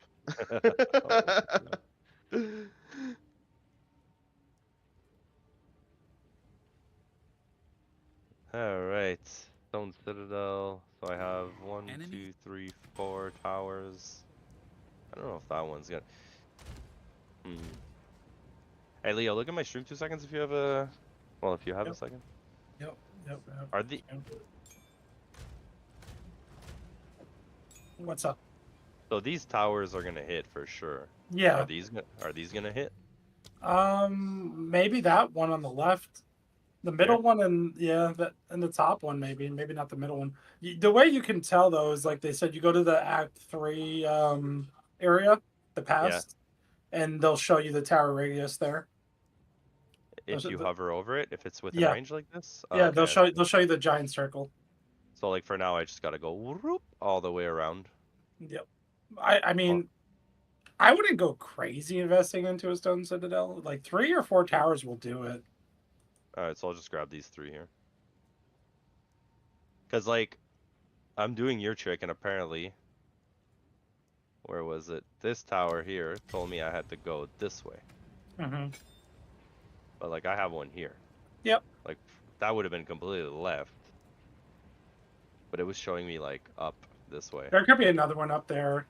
Speaker 6: Alright. Stone Citadel. So I have 1, 2, 3, 4 towers. I don't know if that one's gonna. Hey Leo, look at my stream 2 seconds if you have a. Well, if you have a second.
Speaker 5: Yep.
Speaker 6: Are the.
Speaker 5: What's up?
Speaker 6: So these towers are gonna hit for sure.
Speaker 5: Yeah.
Speaker 6: Are these gonna hit?
Speaker 5: Maybe that one on the left. The middle one and and the top one maybe not the middle one. The way you can tell though is like they said, you go to the Act 3 area, the past, and they'll show you the tower radius there.
Speaker 6: If you hover over it, if it's within
Speaker 5: Yeah.
Speaker 6: range like this.
Speaker 5: Yeah,
Speaker 6: Okay.
Speaker 5: they'll show you the giant circle.
Speaker 6: So like for now, I just gotta go whoop all the way around.
Speaker 5: Yep. I mean, I wouldn't go crazy investing into a stone citadel. Like 3 or 4 towers will do it.
Speaker 6: All right, so I'll just grab these 3 here. Cause like, I'm doing your trick, and apparently, where was it? This tower here told me I had to go this way.
Speaker 5: Mm-hmm.
Speaker 6: But like, I have one here.
Speaker 5: Yep.
Speaker 6: Like, that would have been completely left. But it was showing me like up this way.
Speaker 5: There could be another one up there.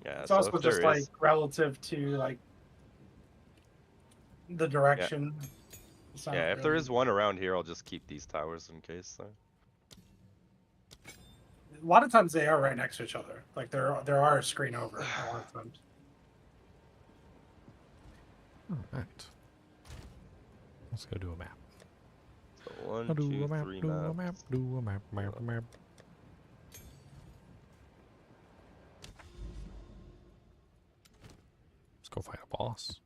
Speaker 6: Yeah,
Speaker 5: It's
Speaker 6: so
Speaker 5: also
Speaker 6: if
Speaker 5: just
Speaker 6: there
Speaker 5: like
Speaker 6: is,
Speaker 5: relative to like the direction. It's not
Speaker 6: yeah, if there
Speaker 5: really-
Speaker 6: is one around here, I'll just keep these towers in case.
Speaker 5: A lot of times they are right next to each other. Like there are a screen over a lot of times.
Speaker 1: All right. Let's go do a map.
Speaker 6: So 1,
Speaker 1: I'll do
Speaker 6: 2,
Speaker 1: a map,
Speaker 6: 3
Speaker 1: do a
Speaker 6: maps.
Speaker 1: map, do a map. Let's go fight a boss.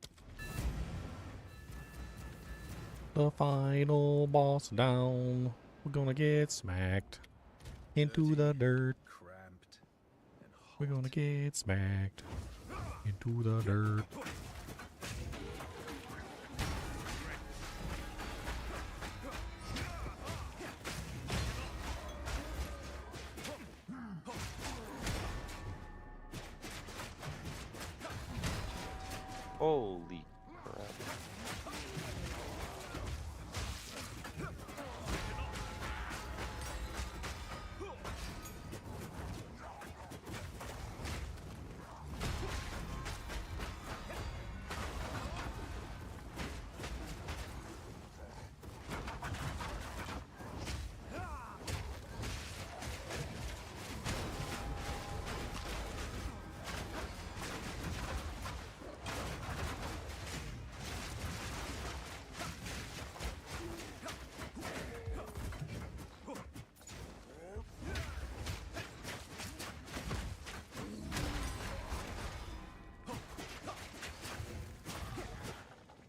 Speaker 1: The final boss down. We're gonna get smacked into the dirt. We're gonna get smacked into the dirt.
Speaker 6: Holy crap.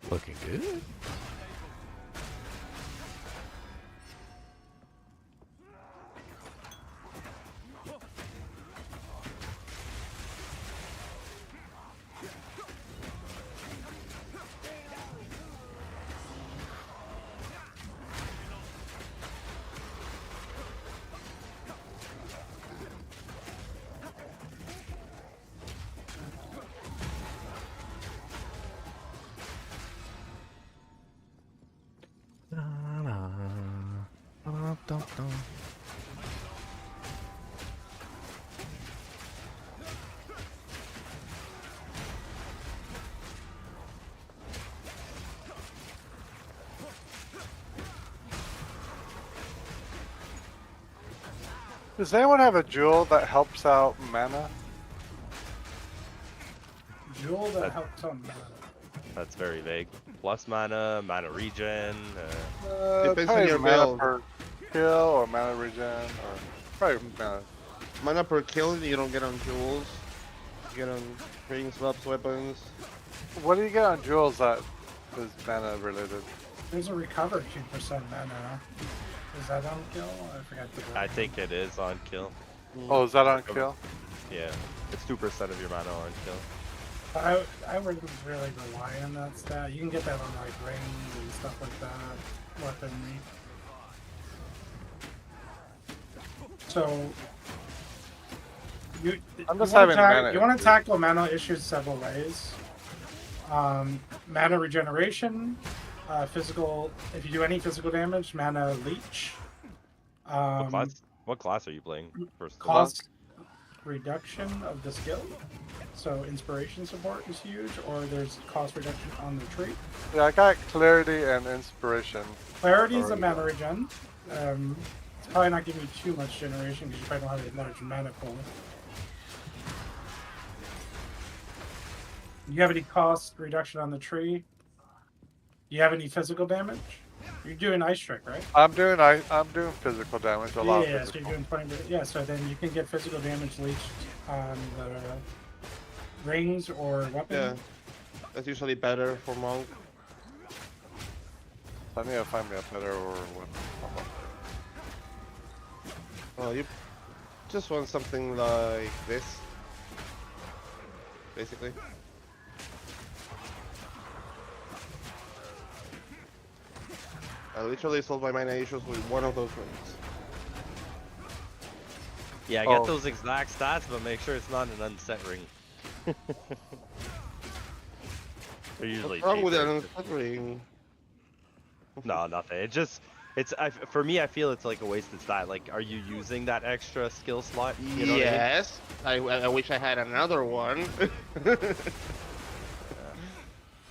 Speaker 1: Looking good.
Speaker 15: Does anyone have a jewel that helps out mana?
Speaker 5: Jewel that helps on mana.
Speaker 6: That's very vague. Plus mana, mana regen.
Speaker 8: Depends on
Speaker 15: probably
Speaker 8: your
Speaker 15: mana
Speaker 8: build.
Speaker 15: per kill or mana regen or probably mana.
Speaker 8: Mana per kill you don't get on jewels. You get on trading swaps, weapons.
Speaker 15: What do you get on jewels that is mana related?
Speaker 5: There's a recover 2% mana. Is that on kill? I forgot the word.
Speaker 6: I think it is on kill.
Speaker 15: Oh, is that on kill?
Speaker 6: Yeah, it's 2% of your mana on kill.
Speaker 5: I wouldn't really rely on that stat. You can get that on like range and stuff like that. Weaponry. So
Speaker 15: I'm just having mana
Speaker 5: you want
Speaker 15: issues.
Speaker 5: to tackle mana issues several ways. Mana regeneration, physical. If you do any physical damage, mana leech.
Speaker 6: What class are you playing? First
Speaker 5: Cost reduction of the skill. So inspiration support is huge, or there's cost reduction on the trait.
Speaker 15: Yeah, I got clarity and inspiration.
Speaker 5: Clarity is a
Speaker 15: already.
Speaker 5: mana regen. It's probably not giving you too much generation because you probably don't have a large mana pool. Do you have any cost reduction on the tree? Do you have any physical damage? You're doing ice trick, right?
Speaker 15: I'm doing physical damage, a lot of
Speaker 5: Yeah, so
Speaker 15: physical.
Speaker 5: you're doing 20. Yeah, so then you can get physical damage leached on the rings or weapon.
Speaker 8: Yeah, that's usually better for monk.
Speaker 15: I need to find me a better weapon.
Speaker 8: Well, you just want something like this, basically. I literally solved my mana issues with one of those rings.
Speaker 6: Yeah, get those exact stats, but make sure it's not an unset ring. They're usually
Speaker 8: What's wrong with
Speaker 6: cheaper.
Speaker 8: an unset ring?
Speaker 6: No, nothing. For me, I feel it's like a wasted stat. Like, are you using that extra skill slot? You know what I mean?
Speaker 8: Yes, I wish I had another one.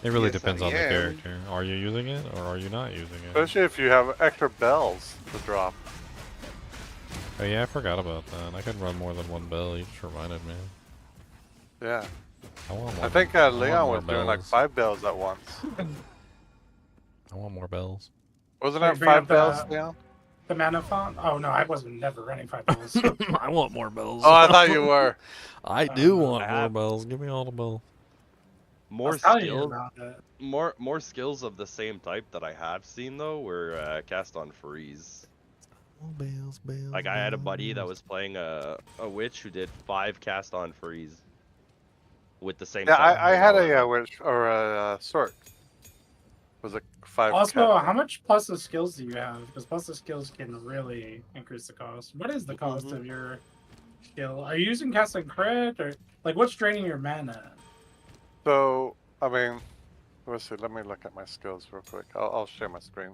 Speaker 1: It really
Speaker 8: Yes,
Speaker 1: depends
Speaker 8: I
Speaker 1: on the
Speaker 8: am.
Speaker 1: character. Are you using it or are you not using it?
Speaker 15: Especially if you have extra bells to drop.
Speaker 1: Oh yeah, I forgot about that. I could run more than one bell. You just reminded me.
Speaker 15: Yeah.
Speaker 1: I want
Speaker 15: I
Speaker 1: more.
Speaker 15: think
Speaker 1: I want
Speaker 15: Leon
Speaker 1: more
Speaker 15: was doing like
Speaker 1: bells.
Speaker 15: 5 bells at once.
Speaker 1: I want more bells.
Speaker 15: Wasn't
Speaker 5: So you
Speaker 15: that
Speaker 5: bring
Speaker 15: 5
Speaker 5: up
Speaker 15: bells, Leon?
Speaker 5: The mana font? Oh no, I wasn't never running 5 bells.
Speaker 1: I want more bells.
Speaker 15: Oh, I thought you were.
Speaker 1: I do want
Speaker 6: I
Speaker 1: more
Speaker 6: have-
Speaker 1: bells. Give me all the bells.
Speaker 6: More
Speaker 5: was telling you
Speaker 6: skills.
Speaker 5: about it.
Speaker 6: More skills of the same type that I have seen though were cast on freeze.
Speaker 1: Bells, bells.
Speaker 6: Like I had a buddy that was playing a witch who did 5 cast on freeze with the same.
Speaker 15: Yeah,
Speaker 6: type
Speaker 15: I
Speaker 6: of
Speaker 15: had
Speaker 6: power.
Speaker 15: a witch or a sword. Was it 5?
Speaker 5: Also,
Speaker 15: cat-
Speaker 5: how much plus of skills do you have? Because plus of skills can really increase the cost. What is the cost of your skill? Are you using cast and crit or like what's draining your mana?
Speaker 15: So, I mean, let's see. Let me look at my skills real quick. I'll share my screen.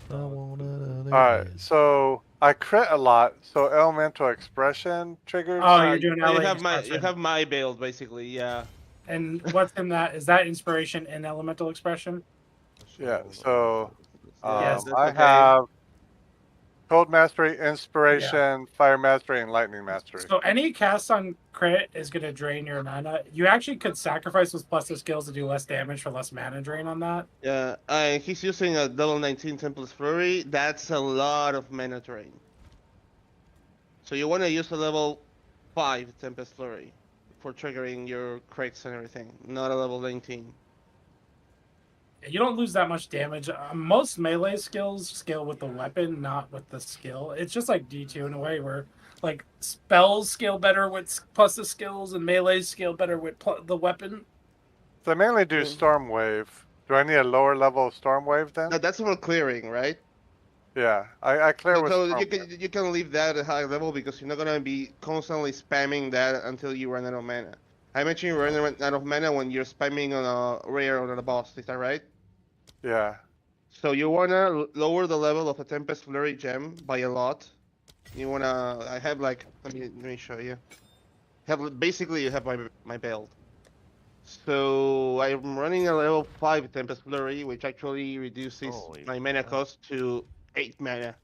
Speaker 7: Hello there.
Speaker 15: Alright, so I crit a lot. So elemental expression triggers.
Speaker 5: Oh, you're doing
Speaker 8: you
Speaker 5: LA
Speaker 8: have my build basically, yeah.
Speaker 5: And what's in that? Is that inspiration in elemental expression?
Speaker 15: Yeah, so
Speaker 5: Yes,
Speaker 8: that's
Speaker 15: I
Speaker 8: okay.
Speaker 15: have cold mastery, inspiration, fire mastery, and lightning mastery.
Speaker 5: So any cast on crit is going to drain your mana. You actually could sacrifice those plus of skills to do less damage for less mana drain on that.
Speaker 8: Yeah, he's using a level 19 Tempest Flurry. That's a lot of mana drain. So you want to use a level 5 Tempest Flurry for triggering your crits and everything, not a level 19.
Speaker 5: You don't lose that much damage. Most melee skills scale with the weapon, not with the skill. It's just like D2 in a way where like spells scale better with plus the skills and melee scale better with the weapon.
Speaker 15: So I mainly do storm wave. Do I need a lower level of storm wave then?
Speaker 8: No, that's for clearing, right?
Speaker 15: Yeah, I clear with
Speaker 8: So
Speaker 15: storm
Speaker 8: you can leave that at high level because you're not gonna be constantly spamming that until you run out of mana. I mentioned you run out of mana when you're spamming on a rare or on a boss. Is that right?
Speaker 15: Yeah.
Speaker 8: So you wanna lower the level of a Tempest Flurry gem by a lot. You wanna. I have like. Let me show you. Basically you have my build. So I'm running a level 5 Tempest Flurry, which actually reduces my mana cost to 8 mana.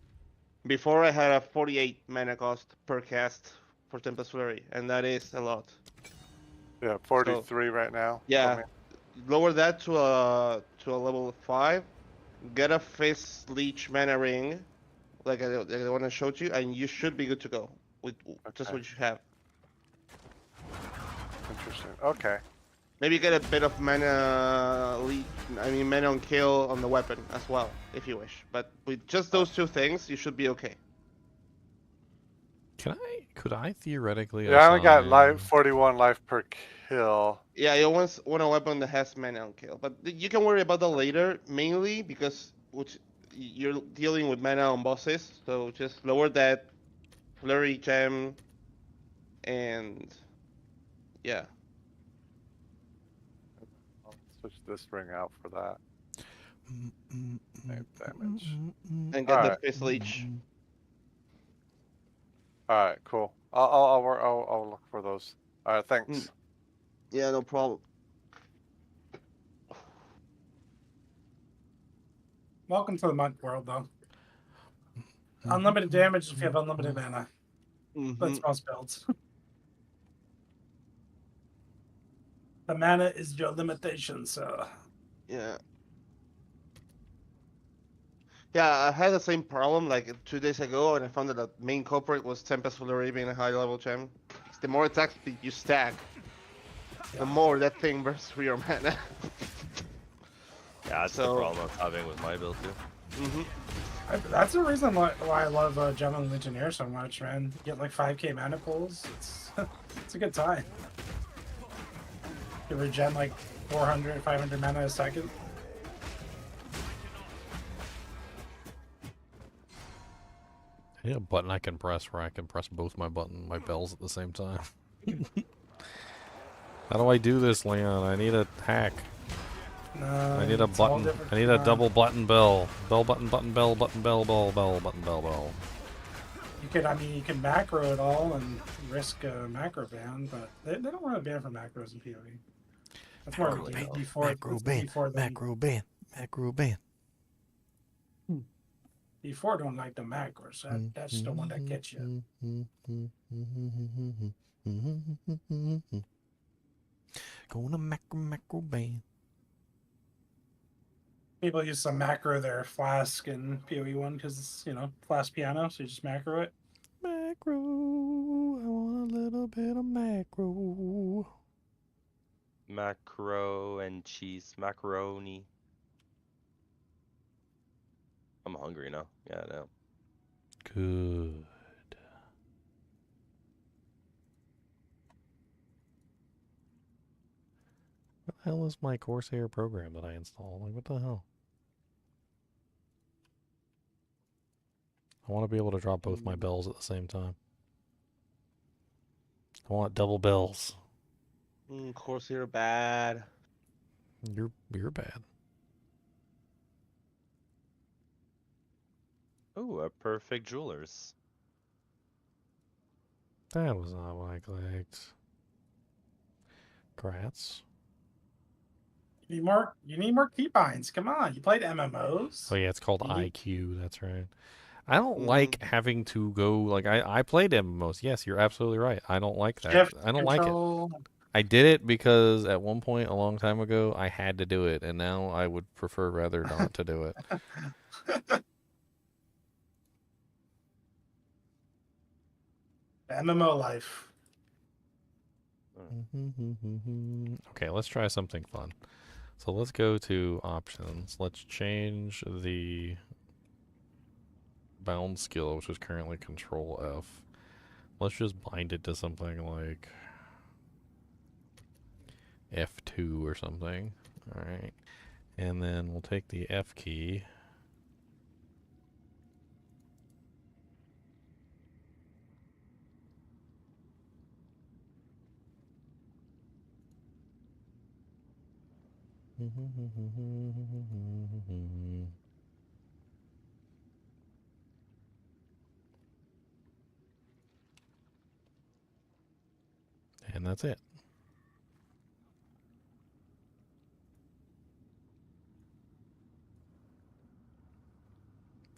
Speaker 8: Before I had a 48 mana cost per cast for Tempest Flurry, and that is a lot.
Speaker 15: Yeah, 43 right now.
Speaker 8: Yeah, lower that to a level 5. Get a Fist Leech mana ring, like the one I showed you, and you should be good to go with just what you have.
Speaker 15: Interesting. Okay.
Speaker 8: Maybe get a bit of mana mana on kill on the weapon as well, if you wish. But with just those 2 things, you should be okay.
Speaker 1: Could I theoretically?
Speaker 15: Yeah, I only got
Speaker 1: assign-
Speaker 15: 41 life per kill.
Speaker 8: Yeah, you want a weapon that has mana on kill, but you can worry about that later, mainly because you're dealing with mana on bosses, so just lower that flurry gem, and yeah.
Speaker 15: I'll switch this ring out for that. Same damage.
Speaker 8: And get the Fist Leech.
Speaker 15: All right, cool. I'll look for those. All right, thanks.
Speaker 8: Yeah, no problem.
Speaker 5: Welcome to the monk world, though. Unlimited damage if you have unlimited mana. That's most builds. The mana is your limitation, sir.
Speaker 8: Yeah. Yeah, I had the same problem like 2 days ago, and I found that the main culprit was Tempest Flurry being a high level champ. The more attacks that you stack, the more that thing bursts through your mana.
Speaker 17: Yeah, that's the problem I'm having with my build too.
Speaker 5: That's the reason why I love Javelin Legionnaire so much, man. You get like 5k mana pulls. It's a good time. You regen like 400, 500 mana a second.
Speaker 1: I need a button I can press where I can press both my bells at the same time. How do I do this, Leon? I need a hack. I need a button. I need a double button bell. Bell button button bell button bell bell bell button bell bell.
Speaker 5: You could, I mean, you can macro it all and risk a macro ban, but they don't want to ban for macros in PoE. That's more
Speaker 1: Macro
Speaker 5: of a
Speaker 1: ban.
Speaker 5: D4.
Speaker 1: Macro ban. Macro ban. Macro ban.
Speaker 5: D4 don't like the macros. That's the one that gets you.
Speaker 1: Gonna macro ban.
Speaker 5: People use some macro their flask in PoE 1 because it's, you know, flask piano, so you just macro it.
Speaker 1: Macro. I want a little bit of macro.
Speaker 6: Macro and cheese macaroni. I'm hungry now. Yeah, I know.
Speaker 1: Good. What the hell is my Corsair program that I installed? Like, what the hell? I want to be able to drop both my bells at the same time. I want double bells.
Speaker 8: Corsair bad.
Speaker 1: You're bad.
Speaker 6: Ooh, a perfect jewelers.
Speaker 1: That was not what I clicked. Grats.
Speaker 5: You need more keybinds. Come on, you played MMOs.
Speaker 1: Oh yeah, it's called IQ. That's right. I don't like having to go like I played MMOs. Yes, you're absolutely right. I don't like that.
Speaker 5: Shift,
Speaker 1: I don't
Speaker 5: control.
Speaker 1: like it. I did it because at one point a long time ago I had to do it, and now I would prefer rather not to do it.
Speaker 5: MMO life.
Speaker 1: Okay, let's try something fun. So let's go to options. Let's change the bound skill, which is currently Control F. Let's just bind it to something like F2 or something. Alright. And then we'll take the F key. And that's it.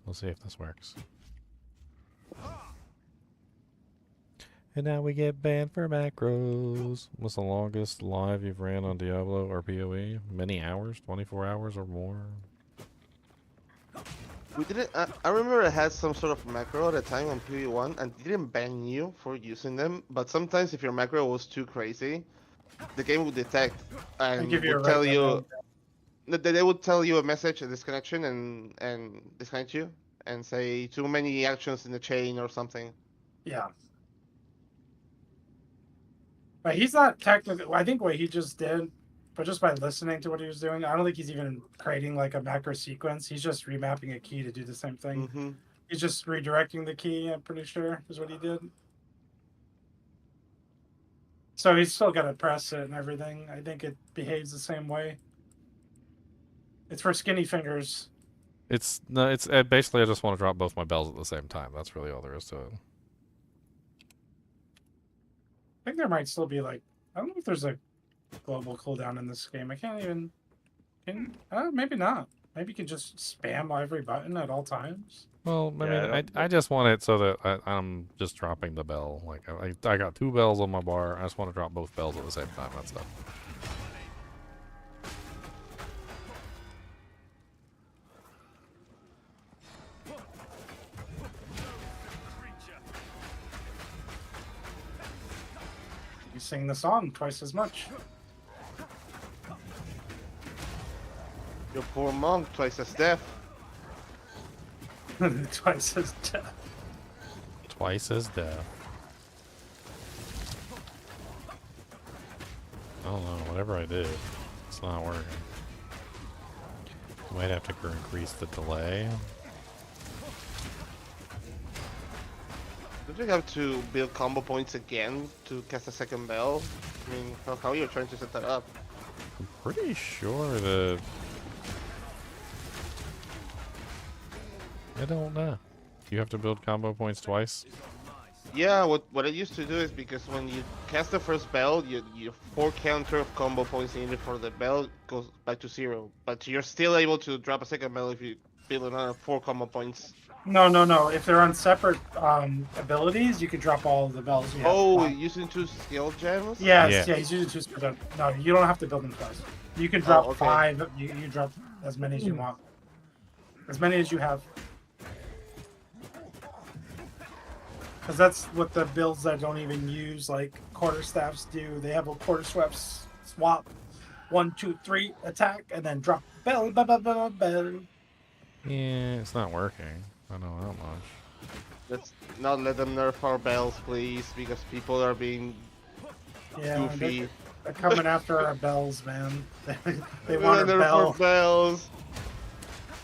Speaker 1: We'll see if this works. And now we get banned for macros. What's the longest live you've ran on Diablo or PoE? Many hours? 24 hours or more?
Speaker 8: We didn't. I remember I had some sort of macro at a time on PvE1, and they didn't ban you for using them. But sometimes, if your macro was too crazy, the game would detect and
Speaker 5: give you
Speaker 8: would
Speaker 5: a
Speaker 8: tell
Speaker 5: red
Speaker 8: you. They would tell you a message, a disconnection, and disconnect you, and say too many actions in the chain or something.
Speaker 5: Yeah. But he's not technically. I think what he just did, but just by listening to what he was doing, I don't think he's even creating like a macro sequence. He's just remapping a key to do the same thing. He's just redirecting the key. I'm pretty sure is what he did. So he's still got to press it and everything. I think it behaves the same way. It's for skinny fingers.
Speaker 1: It's basically I just want to drop both my bells at the same time. That's really all there is to it.
Speaker 5: I think there might still be like, I don't know if there's a global cooldown in this game. I can't even, maybe not. Maybe you can just spam every button at all times.
Speaker 1: Well, I just want it so that I'm just dropping the bell. Like I got 2 bells on my bar. I just want to drop both bells at the same time. That's it.
Speaker 5: You sing the song twice as much.
Speaker 8: Your poor monk, twice as deaf.
Speaker 5: Twice as deaf.
Speaker 1: Twice as deaf. I don't know, whatever I did, it's not working. Might have to increase the delay.
Speaker 8: Don't you have to build combo points again to cast a second bell? I mean, how are you trying to set that up?
Speaker 1: I'm pretty sure that... I don't know. You have to build combo points twice?
Speaker 8: Yeah, what I used to do is because when you cast the first bell, your 4 counter of combo points needed for the bell goes back to 0. But you're still able to drop a second bell if you build another 4 combo points.
Speaker 5: No. If they're on separate abilities, you can drop all of the bells you have.
Speaker 8: Oh, using 2 skill gems?
Speaker 5: Yes, yeah, he's using 2 skill gems. No, you don't have to build them twice. You can drop
Speaker 8: okay.
Speaker 5: 5. You drop as many as you want. As many as you have. Because that's what the builds that don't even use like quarterstaffs do. They have a quarterstaff swap, 1, 2, 3 attack, and then drop bell, bell.
Speaker 1: Yeah, it's not working. I know that much.
Speaker 8: Let's not let them nerf our bells, please, because people are being goofy.
Speaker 5: They're coming after our bells, man. They want our
Speaker 8: nerf
Speaker 5: bell.
Speaker 8: our bells.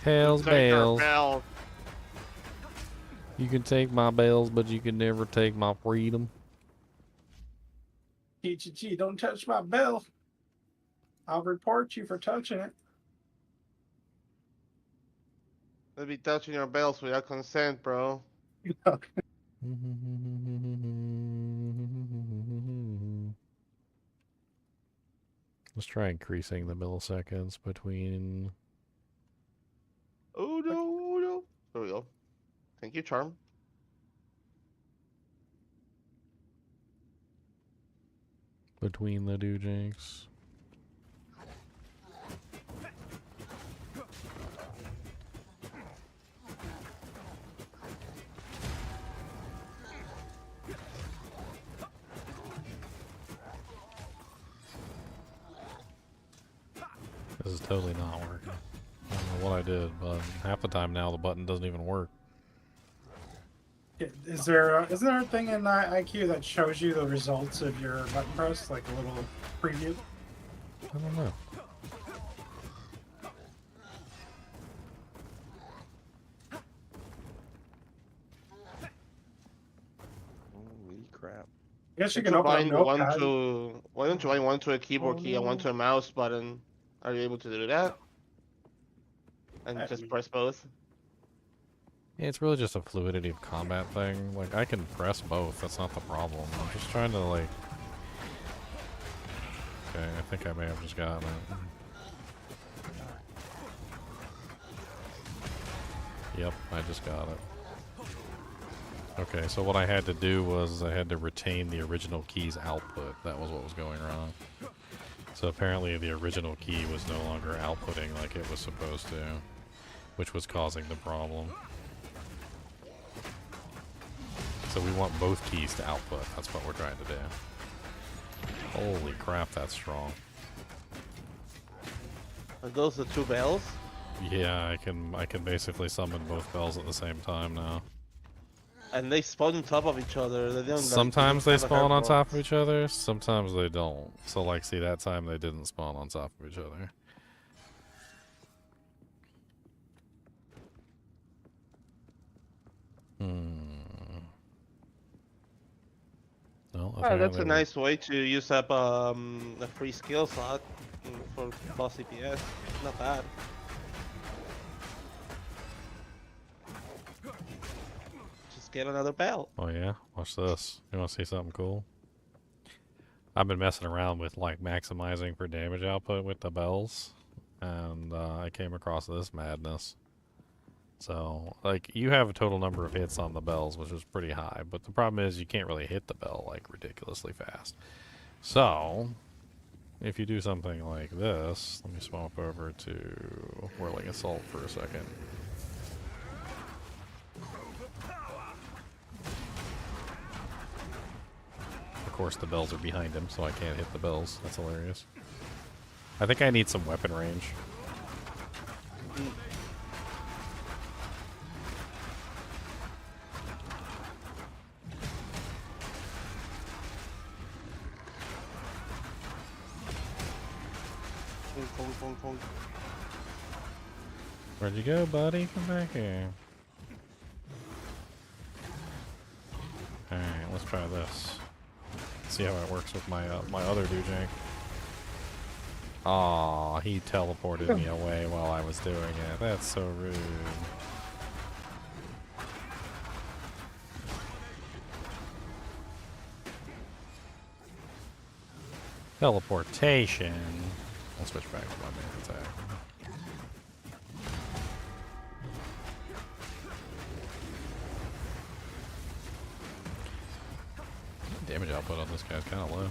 Speaker 1: Hells
Speaker 8: Take our
Speaker 1: bells.
Speaker 8: bell.
Speaker 1: You can take my bells, but you can never take my freedom.
Speaker 5: Chi, don't touch my bell. I'll report you for touching it.
Speaker 8: They'll be touching your bells without consent, bro.
Speaker 1: Let's try increasing the milliseconds between...
Speaker 8: Oh no. There we go. Thank you, Charm.
Speaker 1: Between the doojinks. This is totally not working. I don't know what I did, but half the time now the button doesn't even work.
Speaker 5: Is there a thing in IQ that shows you the results of your button press, like a little preview?
Speaker 1: I don't know.
Speaker 6: Holy crap.
Speaker 5: I guess you can open up Notepad.
Speaker 8: Why don't you bind one to a keyboard key and one to a mouse button? Are you able to do that? And just press both?
Speaker 1: Yeah, it's really just a fluidity of combat thing. Like, I can press both, that's not the problem. I'm just trying to, like... Okay, I think I may have just gotten it. Yep, I just got it. Okay, so what I had to do was I had to retain the original key's output. That was what was going wrong. So apparently the original key was no longer outputting like it was supposed to, which was causing the problem. So we want both keys to output. That's what we're trying to do. Holy crap, that's strong.
Speaker 8: Are those the 2 bells?
Speaker 1: Yeah, I can basically summon both bells at the same time now.
Speaker 8: And they spawn on top of each other. They don't,
Speaker 1: Sometimes
Speaker 8: like,
Speaker 1: they spawn on top of each other, sometimes they don't. So like, see, that time they didn't spawn on top of each other. Well,
Speaker 8: that's a nice way to use up a free skill slot for boss CPS. Not bad. Just get another bell.
Speaker 1: Oh yeah? Watch this. You want to see something cool? I've been messing around with like maximizing for damage output with the bells, and I came across this madness. So, like, you have a total number of hits on the bells, which is pretty high, but the problem is you can't really hit the bell, like, ridiculously fast. So, if you do something like this, let me swap over to Whirling Assault for a second. The course, the bells are behind him, so I can't hit the bells. That's hilarious. I think I need some weapon range. Where'd you go, buddy? Come back here. Alright, let's try this. See how it works with my my other Dujang. Aw, he teleported me away while I was doing it. That's so rude. Teleportation. I'll switch back to my main attack. Damage output on this guy's kind of low.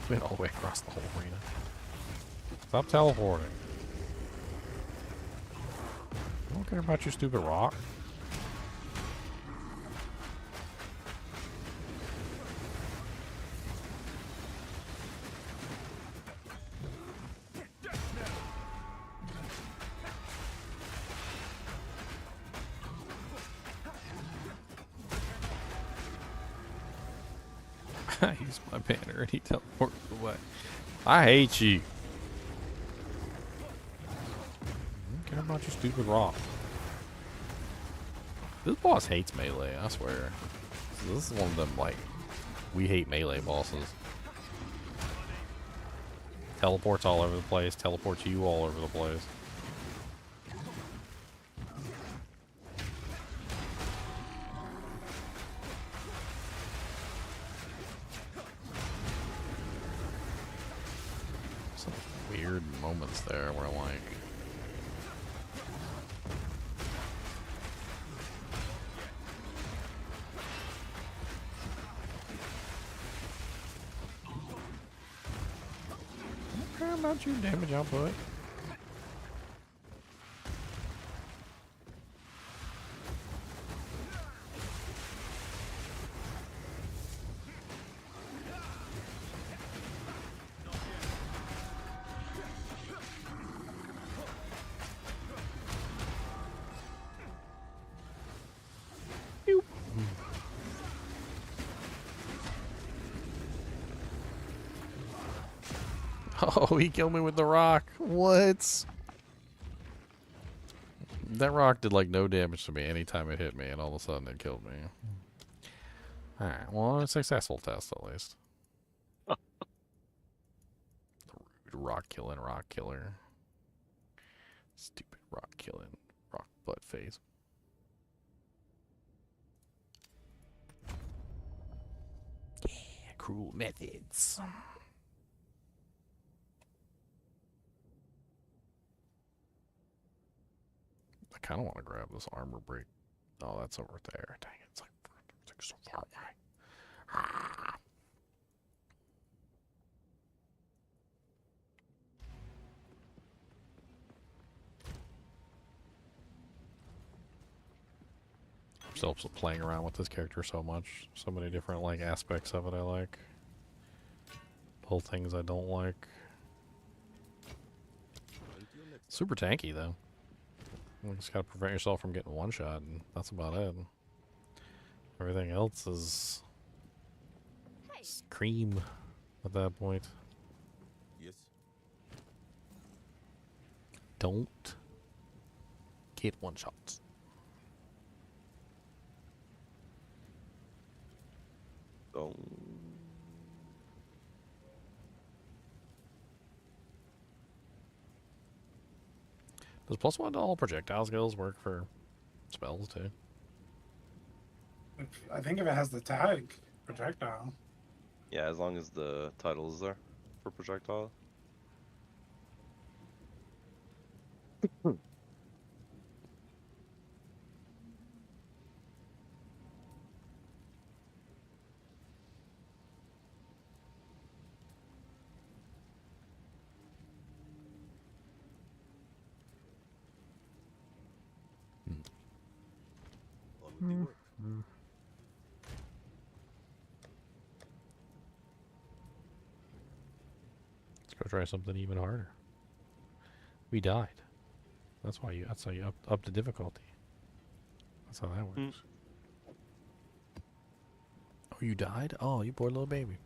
Speaker 1: Went all the way across the whole arena. Stop teleporting. I don't care about your stupid rock. I used my banner and he teleported away. I hate you. I don't care about your stupid rock. This boss hates melee, I swear. This is one of them, like, we hate melee bosses. Teleports all over the place, teleports you all over the place. Moments there where like I don't care about your damage output. Oh, he killed me with the rock. What? That rock did like no damage to me anytime it hit me, and all of a sudden it killed me. Alright, well, a successful test at least. The rude rock killer. Stupid rock killing, rock butt face. Yeah, cruel methods. I kind of want to grab this armor break. Oh, that's over there. Dang it, it's like so far away. Ah. I'm still playing around with this character so much. So many different like aspects of it I like. Whole things I don't like. Super tanky though. You just gotta prevent yourself from getting one shot, and that's about it. Everything else is cream at that point.
Speaker 17: Yes.
Speaker 1: Don't get one shots.
Speaker 6: Don't.
Speaker 1: Does +1 to all projectile skills work for spells too?
Speaker 5: I think if it has the tag projectile.
Speaker 6: Yeah, as long as the title is there for projectile.
Speaker 1: Let's go try something even harder. We died. That's why that's how you up the difficulty. That's how that works. Oh, you died? Oh, you poor little baby.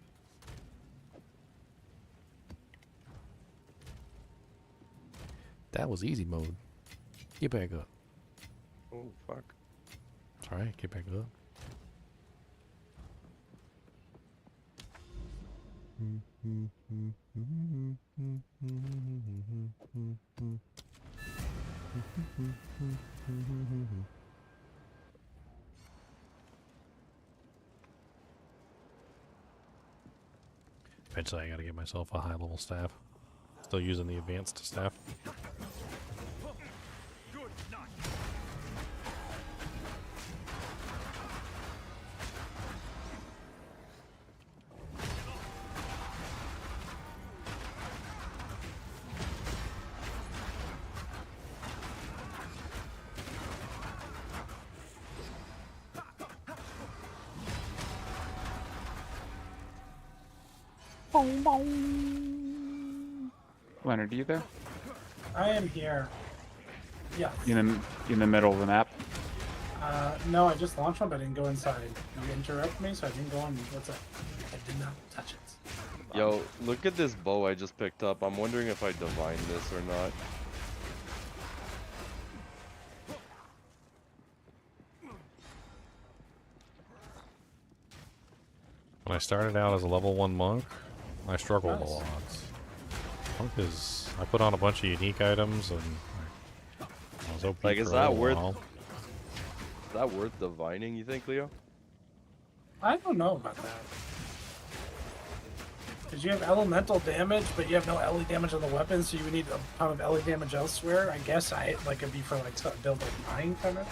Speaker 1: That was easy mode. Get back up.
Speaker 6: Oh, fuck.
Speaker 1: It's alright, get back up. Eventually I gotta get myself a high level staff. Still using the advanced staff.
Speaker 12: Leonard, are you there?
Speaker 5: I am here. Yes.
Speaker 12: In the middle of the map.
Speaker 5: No, I just launched one, but I didn't go inside. You interrupt me, so I didn't go on. What's up? I did not touch it.
Speaker 6: Yo, look at this bow I just picked up. I'm wondering if I divine this or not.
Speaker 1: When I started out as a level 1 monk, I struggled a lot. Monk is... I put on a bunch of unique items and I was OP
Speaker 6: Like,
Speaker 1: for
Speaker 6: is
Speaker 1: a
Speaker 6: that
Speaker 1: little
Speaker 6: worth...
Speaker 1: while.
Speaker 6: Is that worth divining, you think, Leo?
Speaker 5: I don't know about that. Because you have elemental damage, but you have no LE damage on the weapon, so you would need a ton of LE damage elsewhere. I guess it'd be for like build like 9 kind of.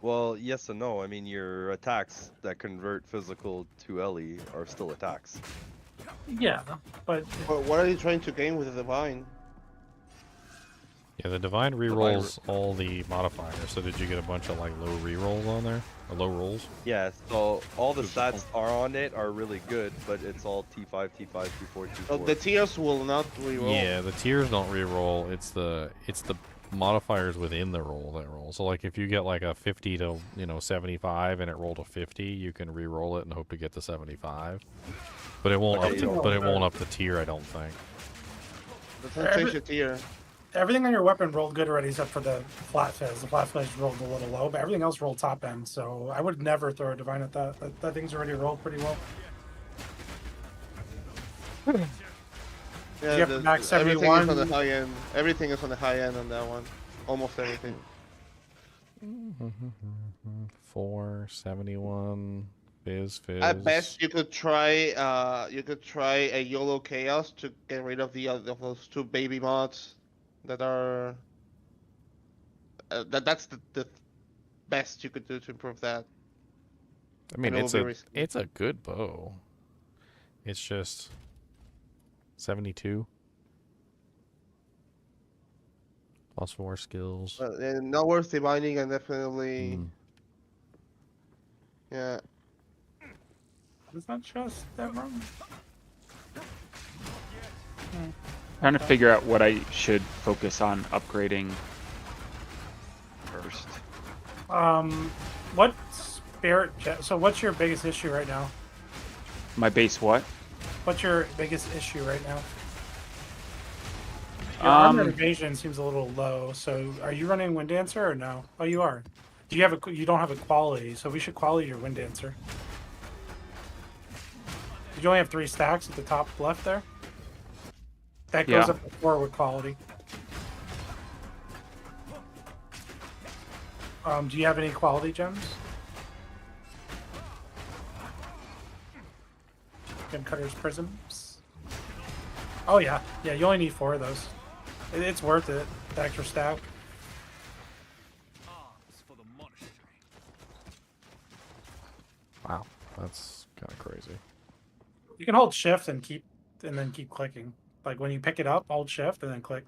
Speaker 6: Well, yes and no. I mean, your attacks that convert physical to LE are still attacks.
Speaker 5: Yeah, but
Speaker 8: what are you trying to gain with the divine?
Speaker 1: Yeah, the divine rerolls all the modifiers. So did you get a bunch of like low rerolls on there? Or low rolls?
Speaker 6: Yeah, so all the stats are on it are really good, but it's all T5, T5, T4, T4.
Speaker 8: So the tiers will not reroll.
Speaker 1: Yeah, the tiers don't reroll. It's the modifiers within the roll that roll. So like if you get like a 50 to 75 and it rolled a 50, you can re-roll it and hope to get to 75. But it won't up the tier, I don't think.
Speaker 8: Doesn't change the tier.
Speaker 5: everything on your weapon rolled good already except for the flat fizz. The flat fizz rolled a little low, but everything else rolled top end. So I would never throw a divine at that. That thing's already rolled pretty well.
Speaker 8: Yeah,
Speaker 5: you have max 71.
Speaker 8: everything is on the high end. Everything is on the high end on that one. Almost everything.
Speaker 1: 471 fizz.
Speaker 8: At best, you could try a YOLO Chaos to get rid of of those two baby mods that are. That's the best you could do to improve that.
Speaker 1: I mean, it's a good bow. It's just 72 plus 4 skills.
Speaker 8: Not worth divining, and definitely. Yeah.
Speaker 5: Is that just that wrong?
Speaker 12: Trying to figure out what I should focus on upgrading first.
Speaker 5: What spirit? So what's your biggest issue right now?
Speaker 12: My base what?
Speaker 5: What's your biggest issue right now? Your armor evasion seems a little low. So are you running Wind Dancer or no? Oh, you are. Do you have you don't have a quality, so we should quality your Wind Dancer. You only have 3 stacks at the top left there. That goes up to 4 with quality. Do you have any quality gems? Gun Cutter's Prisms. Oh yeah, yeah. You only need 4 of those. It's worth it. The extra stack.
Speaker 1: Wow, that's kind of crazy.
Speaker 5: You can hold shift and then keep clicking. Like when you pick it up, hold shift and then click.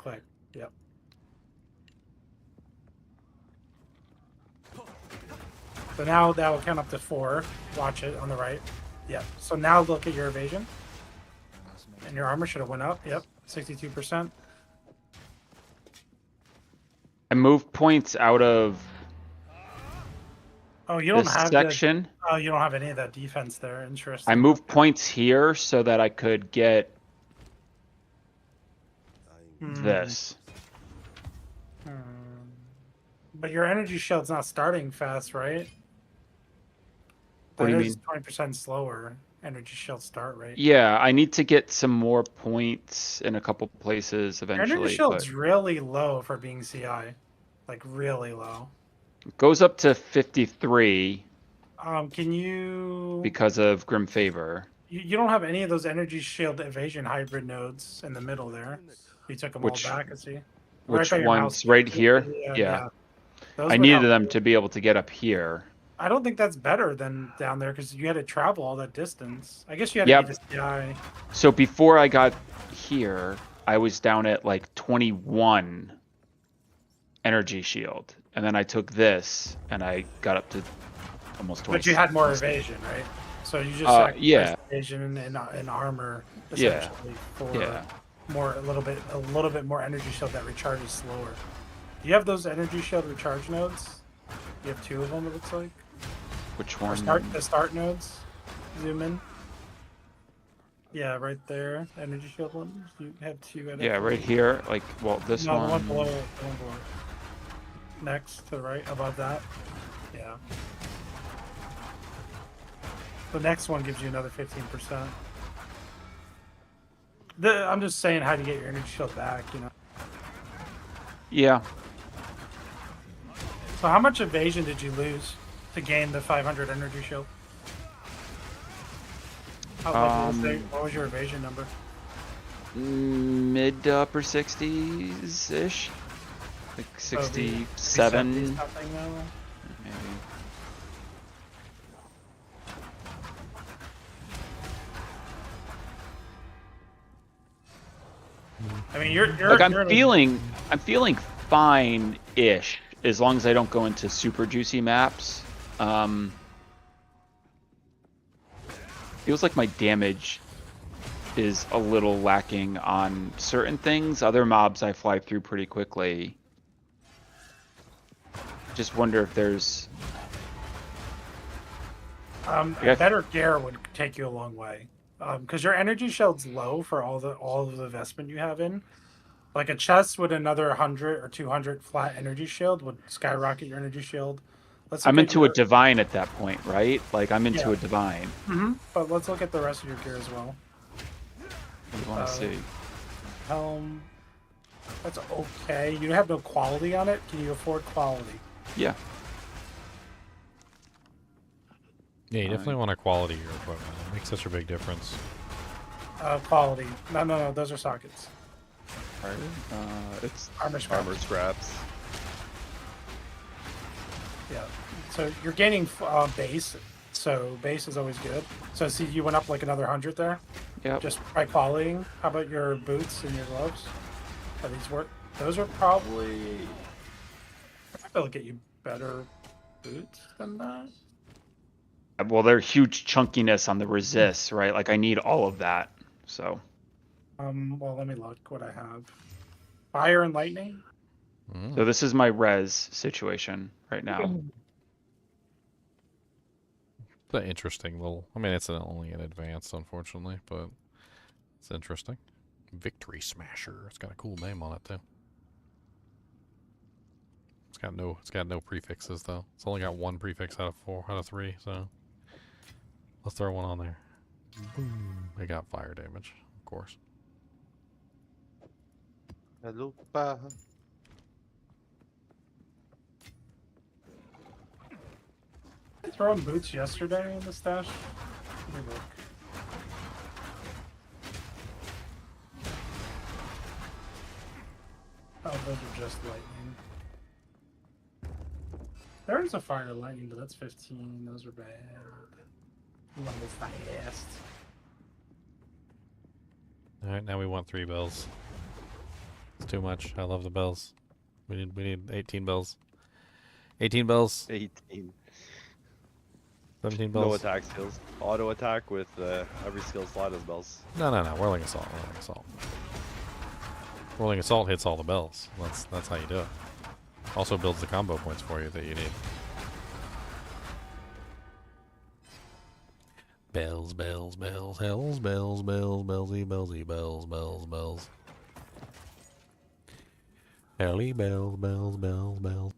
Speaker 5: Yep. So now that will count up to 4. Watch it on the right. Yep. So now look at your evasion. And your armor should have went up. Yep. 62%.
Speaker 12: I moved points out of
Speaker 5: Oh, you don't
Speaker 12: this
Speaker 5: have
Speaker 12: section.
Speaker 5: Oh, you don't have any of that defense there. Interesting.
Speaker 12: I moved points here so that I could get this.
Speaker 5: But your energy shield's not starting fast, right?
Speaker 12: What do you mean?
Speaker 5: 20% slower energy shield start rate.
Speaker 12: Yeah, I need to get some more points in a couple places
Speaker 5: Your
Speaker 12: eventually.
Speaker 5: energy shield's
Speaker 12: But
Speaker 5: really low for being CI. Like really low.
Speaker 12: it goes up to 53
Speaker 5: Can you...
Speaker 12: because of Grim Favor.
Speaker 5: You don't have any of those energy shield evasion hybrid nodes in the middle there. You took them
Speaker 12: Which-
Speaker 5: all back, I see.
Speaker 12: Which
Speaker 5: by your
Speaker 12: ones?
Speaker 5: mouse.
Speaker 12: Right here?
Speaker 5: Yeah.
Speaker 12: Yeah.
Speaker 5: Those
Speaker 12: I
Speaker 5: would
Speaker 12: needed
Speaker 5: help.
Speaker 12: them to be able to get up here.
Speaker 5: I don't think that's better than down there because you had to travel all that distance. I guess you had
Speaker 12: Yep.
Speaker 5: to be the CI.
Speaker 12: So before I got here, I was down at like 21 energy shield. And then I took this and I got up to almost 20.
Speaker 5: But you had more evasion, right? So you just sacrificed
Speaker 12: yeah.
Speaker 5: evasion and armor
Speaker 12: Yeah.
Speaker 5: essentially for
Speaker 12: Yeah.
Speaker 5: a little bit more energy shield that recharges slower. Do you have those energy shield recharge nodes? You have 2 of them, it looks like.
Speaker 12: Which
Speaker 5: Or
Speaker 12: one?
Speaker 5: the start nodes. Zoom in. Yeah, right there. Energy shield ones. You have 2 at
Speaker 12: Yeah, right here. Like, well, this
Speaker 5: no,
Speaker 12: one.
Speaker 5: the one below it. The one below. Next to the right, above that. Yeah. The next one gives you another 15%. I'm just saying how to get your energy shield back, you know.
Speaker 12: Yeah.
Speaker 5: So how much evasion did you lose to gain the 500 energy shield? What was your evasion number?
Speaker 12: Mid to upper 60s ish. Like 67.
Speaker 5: 70 something now?
Speaker 12: Maybe.
Speaker 5: I mean, you're
Speaker 12: Like
Speaker 5: you're
Speaker 12: I'm feeling fine-ish as long as I don't go into super juicy maps. Feels like my damage is a little lacking on certain things. Other mobs I fly through pretty quickly. Just wonder if there's
Speaker 5: better gear would take you a long way. Because your energy shield's low for all of the investment you have in. Like a chest with another 100 or 200 flat energy shield would skyrocket your energy shield.
Speaker 12: I'm into a divine at that point, right? Like I'm into
Speaker 5: Yeah.
Speaker 12: a divine.
Speaker 5: But let's look at the rest of your gear as well.
Speaker 12: What do you want to see?
Speaker 5: Helm. That's okay. You have no quality on it. Can you afford quality?
Speaker 12: Yeah.
Speaker 1: Yeah, you definitely want to quality your equipment. It makes such a big difference.
Speaker 5: Quality. No. Those are sockets.
Speaker 6: Right. It's
Speaker 5: Armor scraps.
Speaker 6: Armor scraps.
Speaker 5: Yeah. So you're gaining base. So base is always good. So see, you went up like another 100 there.
Speaker 12: Yep.
Speaker 5: Just by qualitying. How about your boots and your gloves? How these work? Those are probably. They'll get you better boots than that.
Speaker 12: Well, they're huge chunkiness on the resist, right? Like I need all of that. So.
Speaker 5: Well, let me look what I have. Fire and lightning.
Speaker 12: So this is my res situation right now.
Speaker 1: It's an interesting little. I mean, it's only an advanced, unfortunately, but it's interesting. Victory Smasher. It's got a cool name on it too. It's got no prefixes though. It's only got 1 prefix out of 3. So let's throw one on there. Boom. It got fire damage, of course.
Speaker 8: Hello,
Speaker 5: Throwing boots yesterday in the stash. Let me look. those are just lightning. There is a fire lightning, but that's 15. Those are bad. You want to go fast.
Speaker 1: Alright, now we want 3 bells. It's too much. I love the bells. We need 18 bells. 18 bells.
Speaker 6: 18.
Speaker 1: 17
Speaker 6: No
Speaker 1: bells.
Speaker 6: attack skills. Auto attack with every skill slot as bells.
Speaker 1: No. Whirling assault. Whirling assault hits all the bells. That's how you do it. Also builds the combo points for you that you need. Bells, bells, bells, hells, bells, bells, bellsy, bellsy, bells, bells, bells. Helly bells, bells, bells, bells.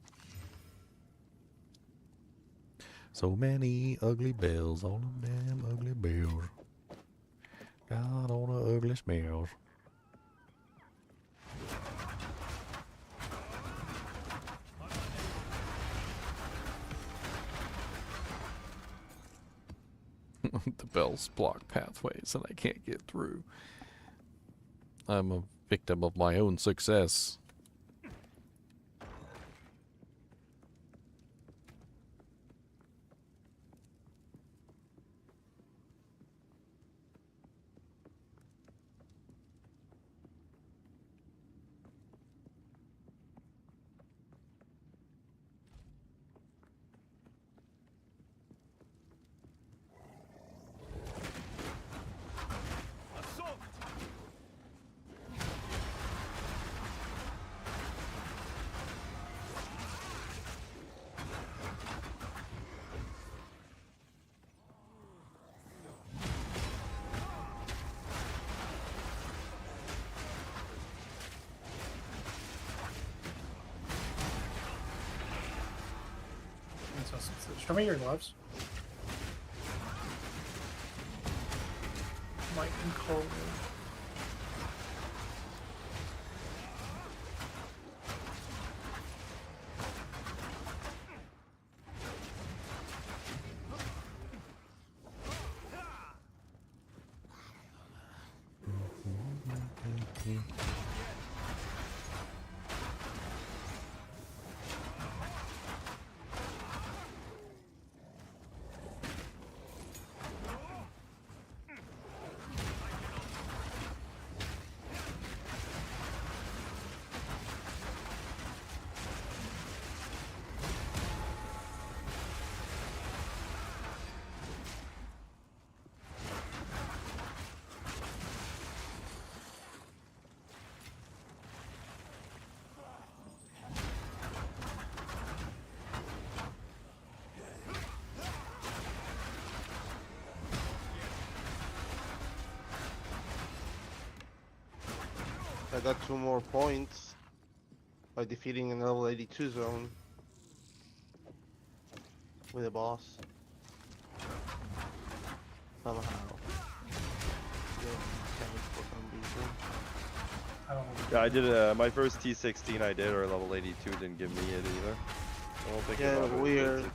Speaker 1: So many ugly bells, all them damn ugly bells. God, all the ugly smells. The bells block pathways and I can't get through. I'm a victim of my own success.
Speaker 5: Show me your gloves. Light and cold.
Speaker 8: I got 2 more points by defeating a level 82 zone with a boss. Somehow.
Speaker 6: Yeah, I did my first T16 I did, or level 82 didn't give me it either. I don't think
Speaker 8: Yeah,
Speaker 6: it
Speaker 8: weird.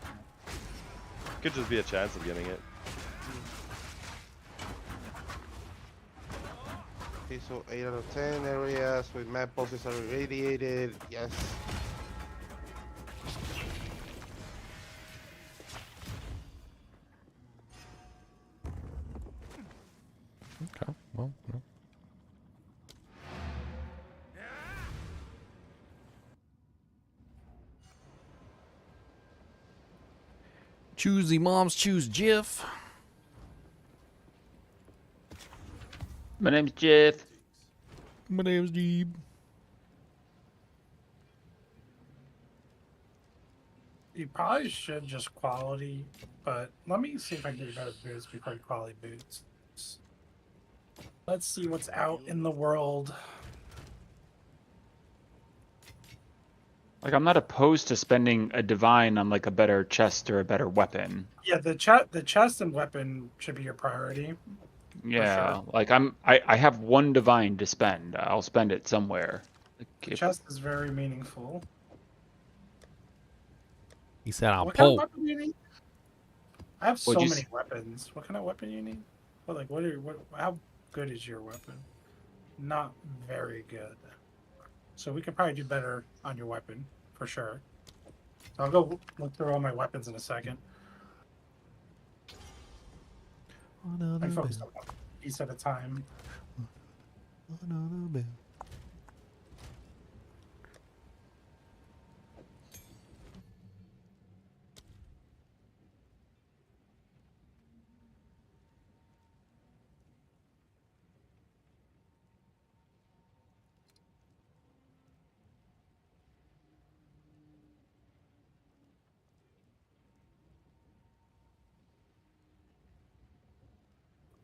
Speaker 6: Could just be a chance of getting it.
Speaker 8: Okay, so 8 out of 10 areas with map bosses are irradiated. Yes.
Speaker 1: Okay, well. Choose the moms, choose Jeff.
Speaker 12: My name's Jeff.
Speaker 1: My name's Jeeb.
Speaker 5: You probably should just quality, but let me see if I can get you better boots before you quality boots. Let's see what's out in the world.
Speaker 12: Like, I'm not opposed to spending a divine on like a better chest or a better weapon.
Speaker 5: Yeah, the chest and weapon should be your priority.
Speaker 12: Yeah,
Speaker 5: sure.
Speaker 12: like I have 1 divine to spend. I'll spend it somewhere. Like,
Speaker 5: The chest is very meaningful.
Speaker 1: He said I'll
Speaker 5: What kind of
Speaker 1: pull.
Speaker 5: weapon do you need? I have so
Speaker 12: What'd you
Speaker 5: many weapons. What kind of weapon do you need? Well, like, how good is your weapon? Not very good. So we could probably do better on your weapon, for sure. So I'll go look through all my weapons in a second. I focus on one piece at a time.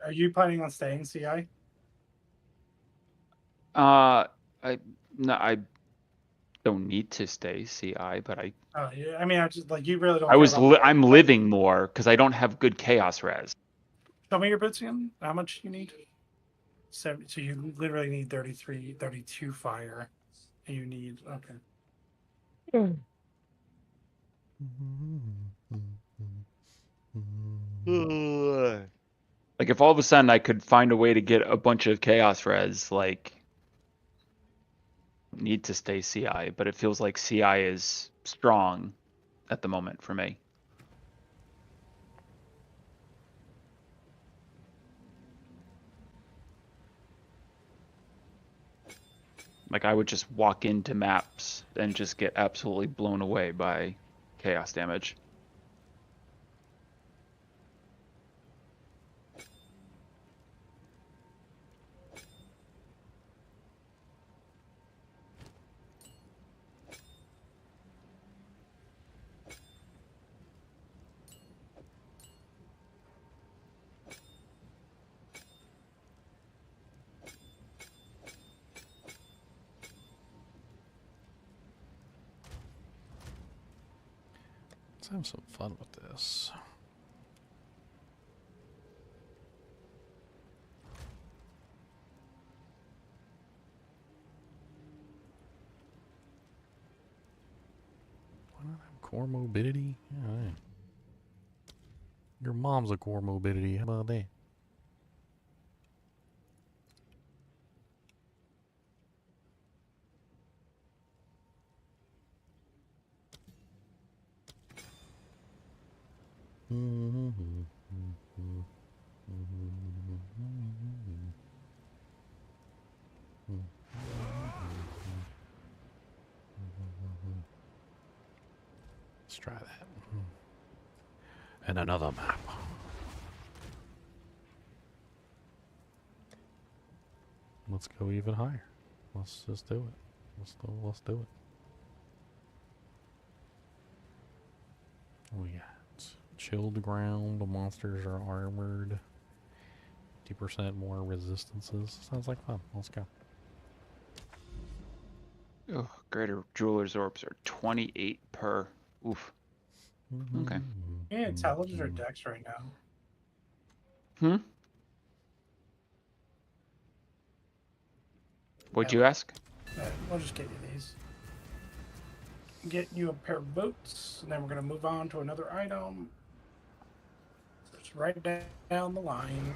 Speaker 5: Are you planning on staying CI?
Speaker 12: I no, I don't need to stay CI, but I
Speaker 5: Oh, yeah. I mean, I just like you really don't care about.
Speaker 12: I'm living more because I don't have good chaos res.
Speaker 5: Show me your boots again. How much you need? 70. So you literally need 33, 32 fire, and you need okay.
Speaker 12: Like if all of a sudden I could find a way to get a bunch of chaos res, like need to stay CI, but it feels like CI is strong at the moment for me. Like I would just walk into maps and just get absolutely blown away by chaos damage.
Speaker 1: Let's have some fun with this. Why not have core morbidity? Yeah, right. Your mom's a core morbidity. How about that? Let's try that. And another map. Let's go even higher. Let's just do it. Let's do it. We got chilled ground. The monsters are armored. 50% more resistances. Sounds like fun. Let's go.
Speaker 12: Oh, greater jeweler's orbs are 28 per. Oof. Okay.
Speaker 5: Yeah, intelligence or dex right now.
Speaker 12: What'd you ask?
Speaker 5: We'll just get you these. Get you a pair of boots, and then we're gonna move on to another item. Just right down the line.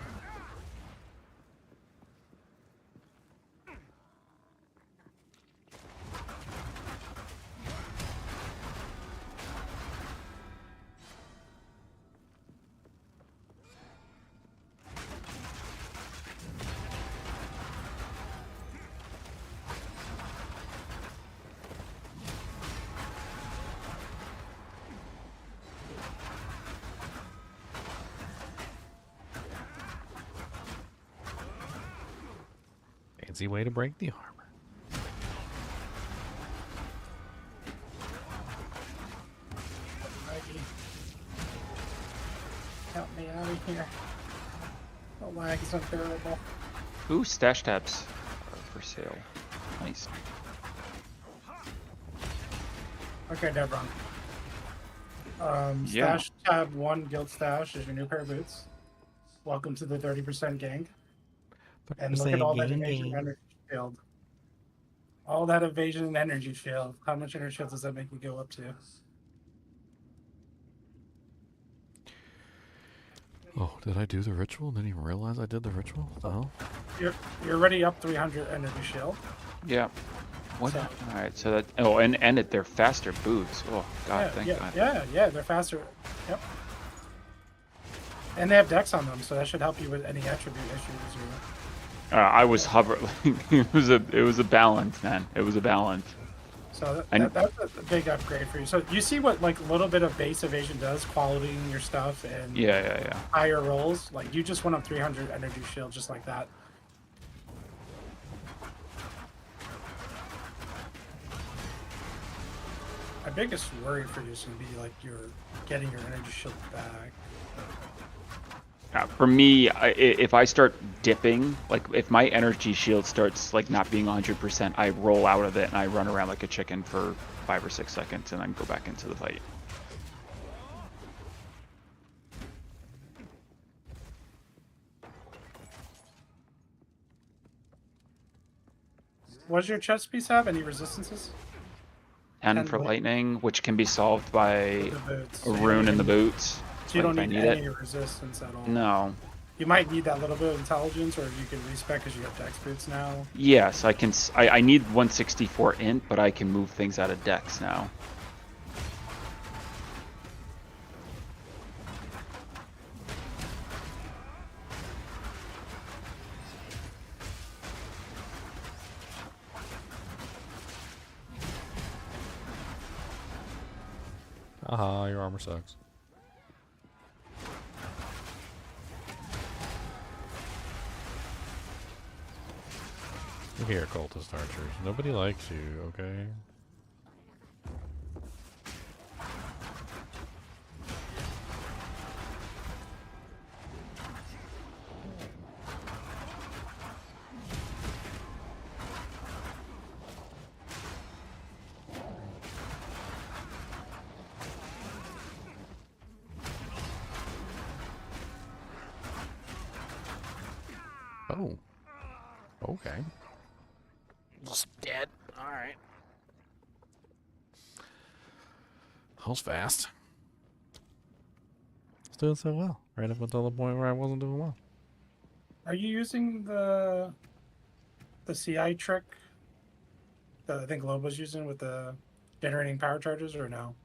Speaker 1: Fancy way to break the armor.
Speaker 5: Alrighty. Help me out of here. The lag is unbearable.
Speaker 12: Ooh, stash tabs are for sale. Nice.
Speaker 5: Okay, Devron.
Speaker 12: Yeah.
Speaker 5: Stash tab 1 guild stash is your new pair of boots. Welcome to the 30% gang. And look at all that evasion energy field. All that evasion and energy field. How much energy field does that make me go up to?
Speaker 1: Oh, did I do the ritual? Didn't even realize I did the ritual? What the hell?
Speaker 5: You're already up 300 energy shield.
Speaker 12: Yeah. What?
Speaker 5: So,
Speaker 12: All right, so that. Oh, and they're faster boots. Oh God, thank God.
Speaker 5: yeah, they're faster. Yep. And they have dex on them, so that should help you with any attribute issues.
Speaker 12: I was hovering. it was a balance, man. It was a balance.
Speaker 5: So that's a big upgrade for you. So you see what like a little bit of base evasion does, quality your stuff and
Speaker 12: Yeah.
Speaker 5: higher rolls. Like you just went up 300 energy shield just like that. My biggest worry for you is going to be like you're getting your energy shield back.
Speaker 12: For me, if I start dipping, like if my energy shield starts like not being 100%, I roll out of it and I run around like a chicken for 5 or 6 seconds and then go back into the fight.
Speaker 5: What does your chest piece have? Any resistances?
Speaker 12: 10 for lightning, which can be solved by
Speaker 5: boots.
Speaker 12: a rune in the boots.
Speaker 5: So you don't
Speaker 12: if I
Speaker 5: need
Speaker 12: need
Speaker 5: any
Speaker 12: it.
Speaker 5: resistance at all.
Speaker 12: No.
Speaker 5: You might need that little bit of intelligence, or you can respec because you have dex boots now.
Speaker 12: Yes, I can. I need 164 int, but I can move things out of dex now.
Speaker 1: Aha, your armor sucks. Look here, cultist archers. Nobody likes you, okay? Oh. Okay.
Speaker 10: Just dead. Alright.
Speaker 1: That was fast. It's doing so well. Right up until the point where I wasn't doing well.
Speaker 5: Are you using the CI trick that I think Lobo's using with the generating power charges, or no?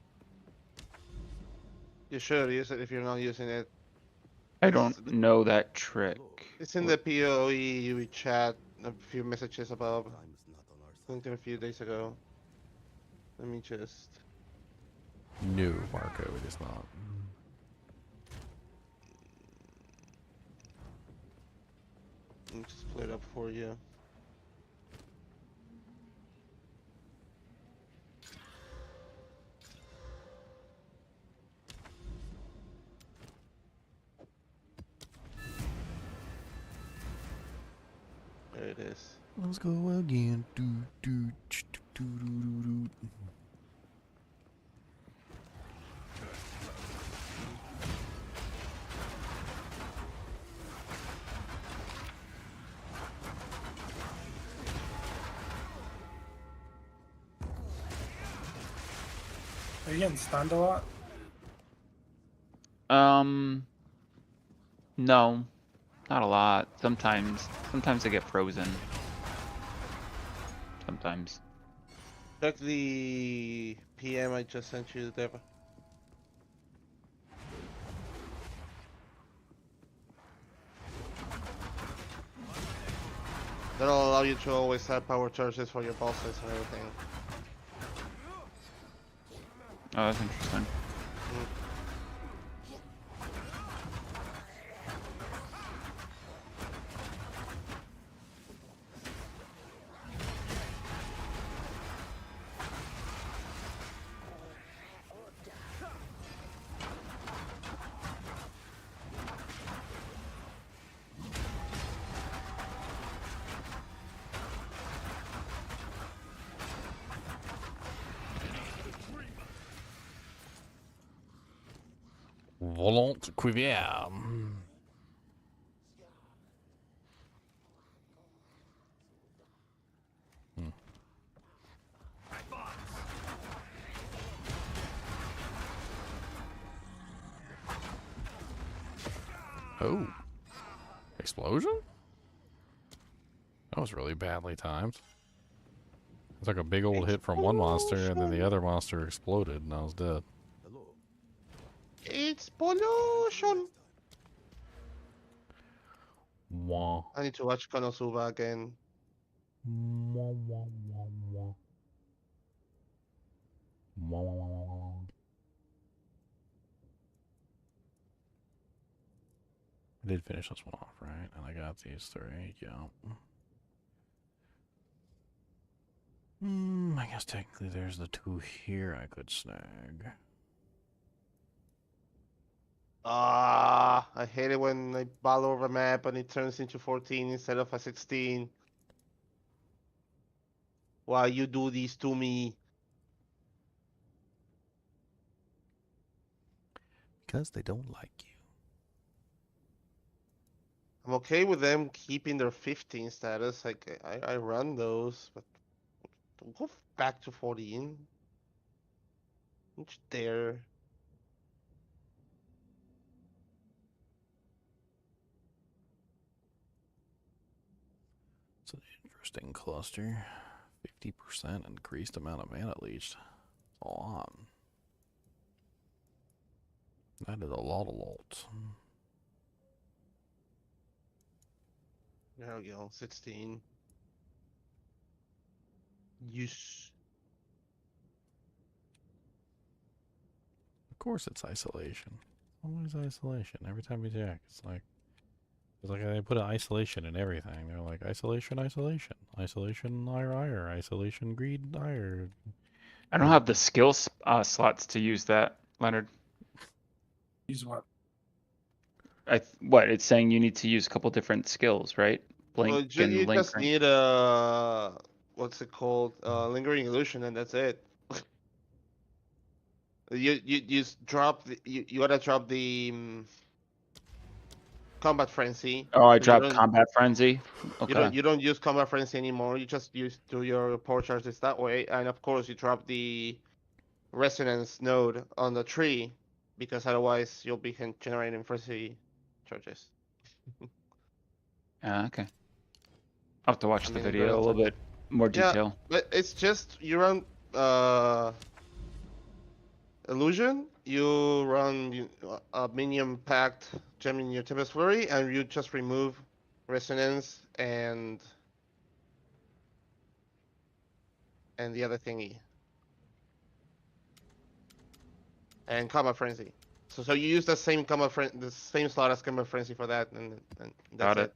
Speaker 8: You should use it if you're not using it.
Speaker 12: I don't know that trick.
Speaker 8: It's in the PoE chat, a few messages above. Linked it a few days ago. Let me just...
Speaker 1: No, Marco, it is not.
Speaker 8: Let me just play it up for you. There it is.
Speaker 1: Let's go again. Do, do, ch, do, do, do, do.
Speaker 5: Are you getting stunned a lot?
Speaker 12: No, not a lot. Sometimes I get frozen. Sometimes.
Speaker 8: Check the PM I just sent you, Deva. That'll allow you to always have power charges for your bosses and everything.
Speaker 12: Oh, that's interesting.
Speaker 1: Volant Quivier. Oh. Explosion? That was really badly timed. I took a big old hit from one monster, and then the other monster exploded, and I was dead.
Speaker 8: It's pollution.
Speaker 1: Wah.
Speaker 8: I need to watch Konosuba again.
Speaker 1: Wah, wah, wah, wah. Wah, wah, wah, wah, wah. I did finish this one off, right? And I got these three, yeah. I guess technically there's the 2 here I could snag.
Speaker 8: Ah, I hate it when I ball over a map and it turns into 14 instead of a 16. Why you do this to me?
Speaker 1: Because they don't like you.
Speaker 8: I'm okay with them keeping their 15 status. Like I run those, but don't go back to 14. Don't you dare.
Speaker 1: It's an interesting cluster. 50% increased amount of mana leech. A lot. That is a lot.
Speaker 8: There we go, 16. Yes.
Speaker 1: Of course it's isolation. Always isolation. Every time you check, it's like they put an isolation in everything. They're like isolation, isolation, isolation, ire, isolation, greed, ire.
Speaker 12: I don't have the skill slots to use that, Leonard.
Speaker 5: Use what?
Speaker 12: What? It's saying you need to use a couple different skills, right? Blink
Speaker 8: Well,
Speaker 12: and
Speaker 8: you
Speaker 12: link.
Speaker 8: just need what's it called? Lingering illusion, and that's it. You just drop the you gotta drop the combat frenzy.
Speaker 12: Oh, I
Speaker 8: So you
Speaker 12: dropped
Speaker 8: don't
Speaker 12: combat frenzy. Okay.
Speaker 8: you don't use combat frenzy anymore. You just do your power charges that way, and of course you drop the resonance node on the tree, because otherwise you'll be generating frenzy charges.
Speaker 12: Okay. I'll have to watch
Speaker 8: I
Speaker 12: the
Speaker 8: mean,
Speaker 12: video a little bit more
Speaker 8: yeah,
Speaker 12: detail.
Speaker 8: but it's just you run illusion, you run a minion packed gem in your Tempest Flurry, and you just remove resonance and the other thingy. And combat frenzy. So you use the same the same slot as combat frenzy for that, and that's
Speaker 12: Got it.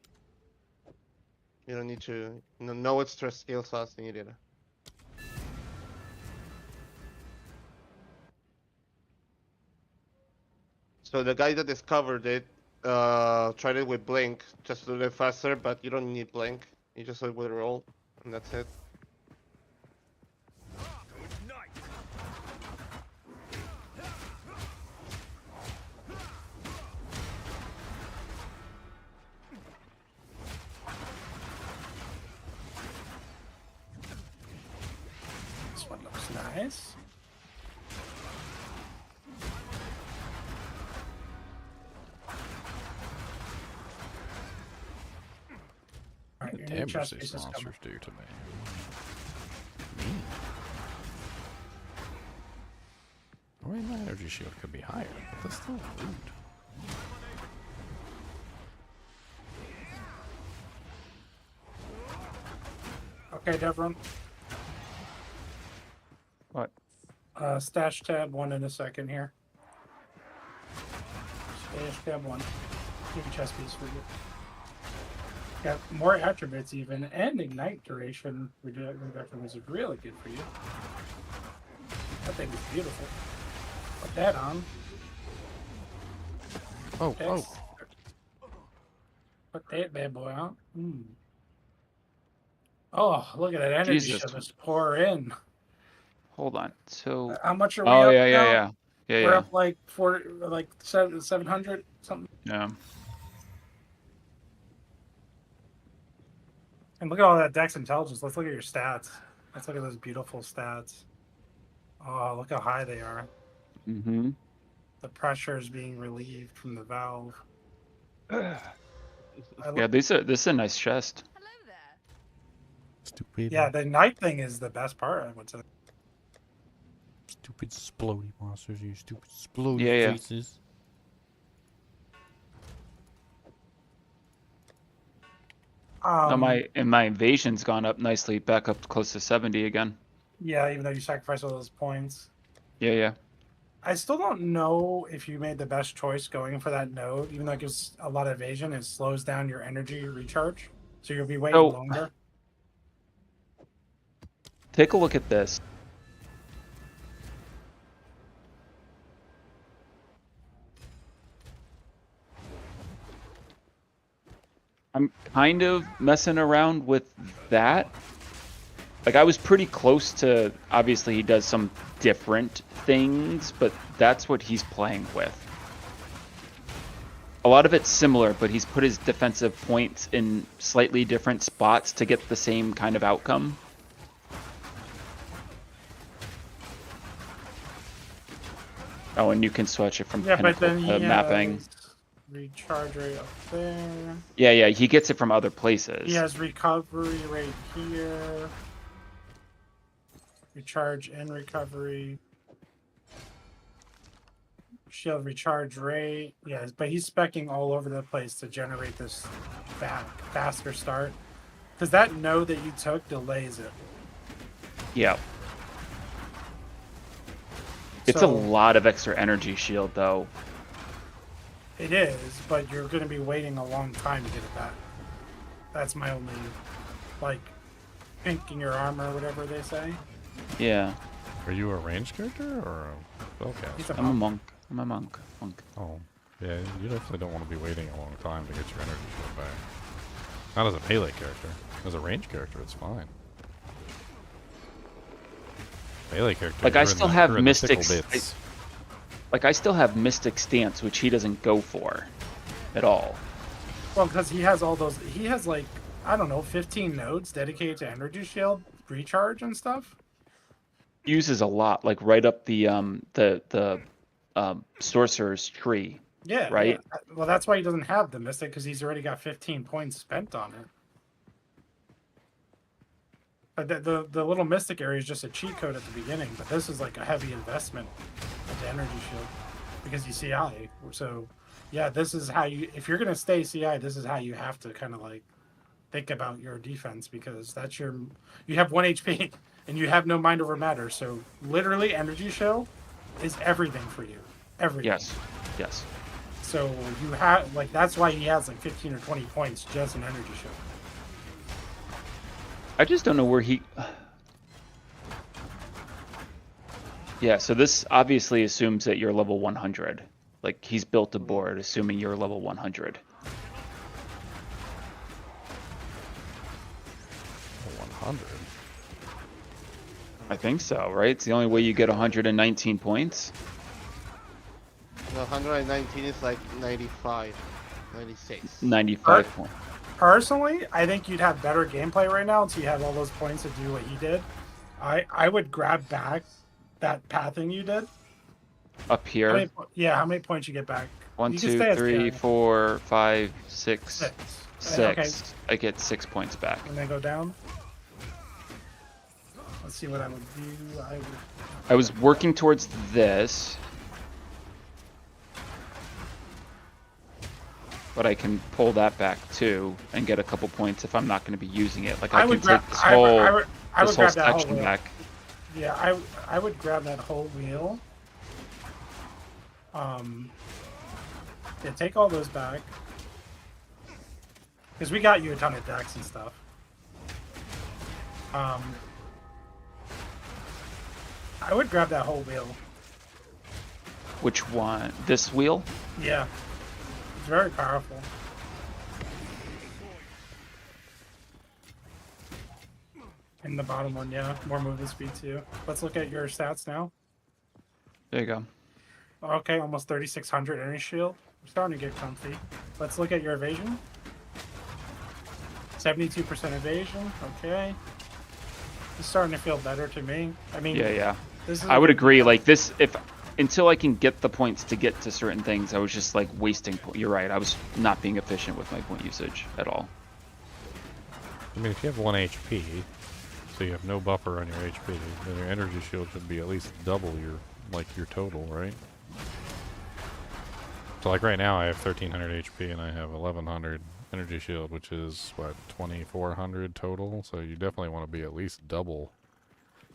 Speaker 8: You don't need to no extra skill slots needed. So the guy that discovered it tried it with blink just to do it faster, but you don't need blink. You just do it with roll, and that's it.
Speaker 5: This one looks nice. Alright, your new
Speaker 1: Damage
Speaker 5: chest
Speaker 1: these
Speaker 5: piece is
Speaker 1: monsters
Speaker 5: coming.
Speaker 1: do to me. I mean, my energy shield could be higher, but that's still rude.
Speaker 5: Okay, Devron.
Speaker 12: What?
Speaker 5: Stash tab 1 in a second here. Stash tab 1. New chest piece for you. Got more attributes even, and ignite duration reduction is really good for you. That thing is beautiful. Put that on.
Speaker 1: Oh,
Speaker 5: Put that bad boy on. Oh, look at that energy
Speaker 12: Jesus.
Speaker 5: shell just pour in.
Speaker 12: Hold on. So.
Speaker 5: How much are we
Speaker 12: Oh
Speaker 5: up
Speaker 12: yeah,
Speaker 5: now?
Speaker 12: yeah.
Speaker 5: We're up like 700 something.
Speaker 12: Yeah.
Speaker 5: And look at all that dex intelligence. Let's look at your stats. Let's look at those beautiful stats. Oh, look how high they are.
Speaker 12: Mm-hmm.
Speaker 5: The pressure is being relieved from the valve.
Speaker 12: Yeah, this is a nice chest.
Speaker 1: Stupid.
Speaker 5: Yeah, the night thing is the best part, I would say.
Speaker 1: Stupid splody monsters, you stupid splody
Speaker 12: Yeah, yeah.
Speaker 1: faces.
Speaker 12: Oh, my invasion's gone up nicely, back up close to 70 again.
Speaker 5: Yeah, even though you sacrifice all those points.
Speaker 12: Yeah, yeah.
Speaker 5: I still don't know if you made the best choice going for that node, even though it gives a lot of evasion. It slows down your energy recharge, so you'll be waiting
Speaker 12: So-
Speaker 5: longer.
Speaker 12: Take a look at this. I'm kind of messing around with that. Like, I was pretty close to, obviously he does some different things, but that's what he's playing with. A lot of it's similar, but he's put his defensive points in slightly different spots to get the same kind of outcome. Oh, and you can switch it from
Speaker 5: Yeah, but
Speaker 12: pinnacle
Speaker 5: then
Speaker 12: to
Speaker 5: he
Speaker 12: mapping.
Speaker 5: has recharge rate up there.
Speaker 12: Yeah, yeah, he gets it from other places.
Speaker 5: He has recovery rate here. Recharge and recovery. Shield recharge rate. Yes, but he's speccing all over the place to generate this faster start. Because that node that you took delays it.
Speaker 12: Yeah. It's a
Speaker 5: So-
Speaker 12: lot of extra energy shield, though.
Speaker 5: It is, but you're going to be waiting a long time to get it back. That's my only, like, pink in your armor or whatever they say.
Speaker 12: Yeah.
Speaker 1: Are you a ranged character or a spellcaster?
Speaker 5: He's a
Speaker 12: I'm a monk. I'm a monk.
Speaker 1: Oh, yeah, you definitely don't want to be waiting a long time to get your energy shield back. Not as a melee character. As a ranged character, it's fine. Melee character.
Speaker 12: Like, I
Speaker 1: you're in
Speaker 12: still
Speaker 1: the-
Speaker 12: have
Speaker 1: you're in the sickle
Speaker 12: Mystic's.
Speaker 1: bits.
Speaker 12: Like, I still have Mystic Stance, which he doesn't go for at all.
Speaker 5: Well, because he has all those, he has like, I don't know, 15 nodes dedicated to energy shield, recharge and stuff.
Speaker 12: Uses a lot, like right up the sorcerer's tree.
Speaker 5: Yeah.
Speaker 12: Right?
Speaker 5: yeah. Well, that's why he doesn't have the Mystic, because he's already got 15 points spent on it. But the little Mystic area is just a cheat code at the beginning, but this is like a heavy investment into energy shield because you CI. So, yeah, this is how you, if you're going to stay CI, this is how you have to kind of like think about your defense, because that's your, you have 1 HP and you have no mind over matter. So, literally, energy shield is everything for you. Everything.
Speaker 12: Yes. Yes.
Speaker 5: So, you have, like, that's why he has like 15 or 20 points just in energy shield.
Speaker 12: I just don't know where he... Yeah, so this obviously assumes that you're level 100. Like, he's built a board assuming you're level 100.
Speaker 1: 100?
Speaker 12: I think so, right? It's the only way you get 119 points.
Speaker 8: The 119 is like 95, 96.
Speaker 12: 95 points.
Speaker 5: Personally, I think you'd have better gameplay right now until you have all those points to do what he did. I would grab back that pathing you did.
Speaker 12: Up here.
Speaker 5: How many points you get back?
Speaker 12: 1,
Speaker 5: You can
Speaker 12: 2,
Speaker 5: stay as
Speaker 12: 3,
Speaker 5: Karen.
Speaker 12: 4, 5, 6.
Speaker 5: 6.
Speaker 12: 6.
Speaker 5: Okay.
Speaker 12: I get 6 points back.
Speaker 5: And then go down. Let's see what I would do.
Speaker 12: I was working towards this. But I can pull that back too and get a couple points if I'm not going to be using it. Like I can take this whole
Speaker 5: I would grab that whole
Speaker 12: section
Speaker 5: wheel.
Speaker 12: back.
Speaker 5: Yeah, I would grab that whole wheel. Yeah, take all those back. Because we got you a ton of decks and stuff. I would grab that whole wheel.
Speaker 12: Which one? This wheel?
Speaker 5: Yeah. It's very powerful. And the bottom one, yeah. More movement speed too. Let's look at your stats now.
Speaker 12: There you go.
Speaker 5: Okay, almost 3,600 energy shield. We're starting to get comfy. Let's look at your evasion. 72% evasion. Okay. It's starting to feel better to me. I mean,
Speaker 12: Yeah.
Speaker 5: This is
Speaker 12: I would agree. Like this, if until I can get the points to get to certain things, I was just like wasting. You're right. I was not being efficient with my point usage at all.
Speaker 1: I mean, if you have 1 HP, so you have no buffer on your HP, then your energy shield should be at least double your total, right? So like right now I have 1300 HP and I have 1100 energy shield, which is what, 2400 total. So you definitely want to be at least double.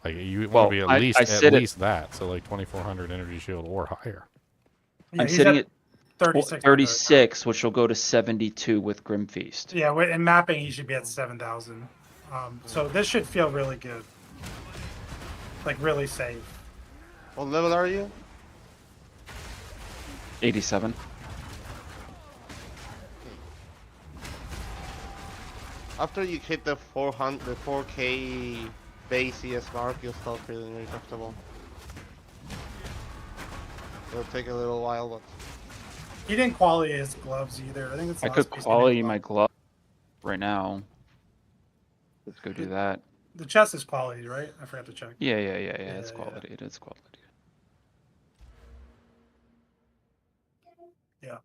Speaker 1: Like you want to be at least that. So like 2400 energy shield or higher.
Speaker 5: Yeah,
Speaker 12: I'm sitting at
Speaker 5: 36.
Speaker 12: 36, which will go to 72 with Grim Feast.
Speaker 5: Yeah, in mapping he should be at 7,000. So this should feel really good. Like really safe.
Speaker 8: What level are you?
Speaker 12: 87.
Speaker 8: After you hit the 4K base CS mark, you'll start feeling really comfortable. It'll take a little while, but
Speaker 5: He didn't quality his gloves either. I think it's.
Speaker 12: I could quality my glove right now. Let's go do that.
Speaker 5: The chest is quality, right? I forgot to check.
Speaker 12: Yeah. It's quality. It is quality.
Speaker 5: Yeah.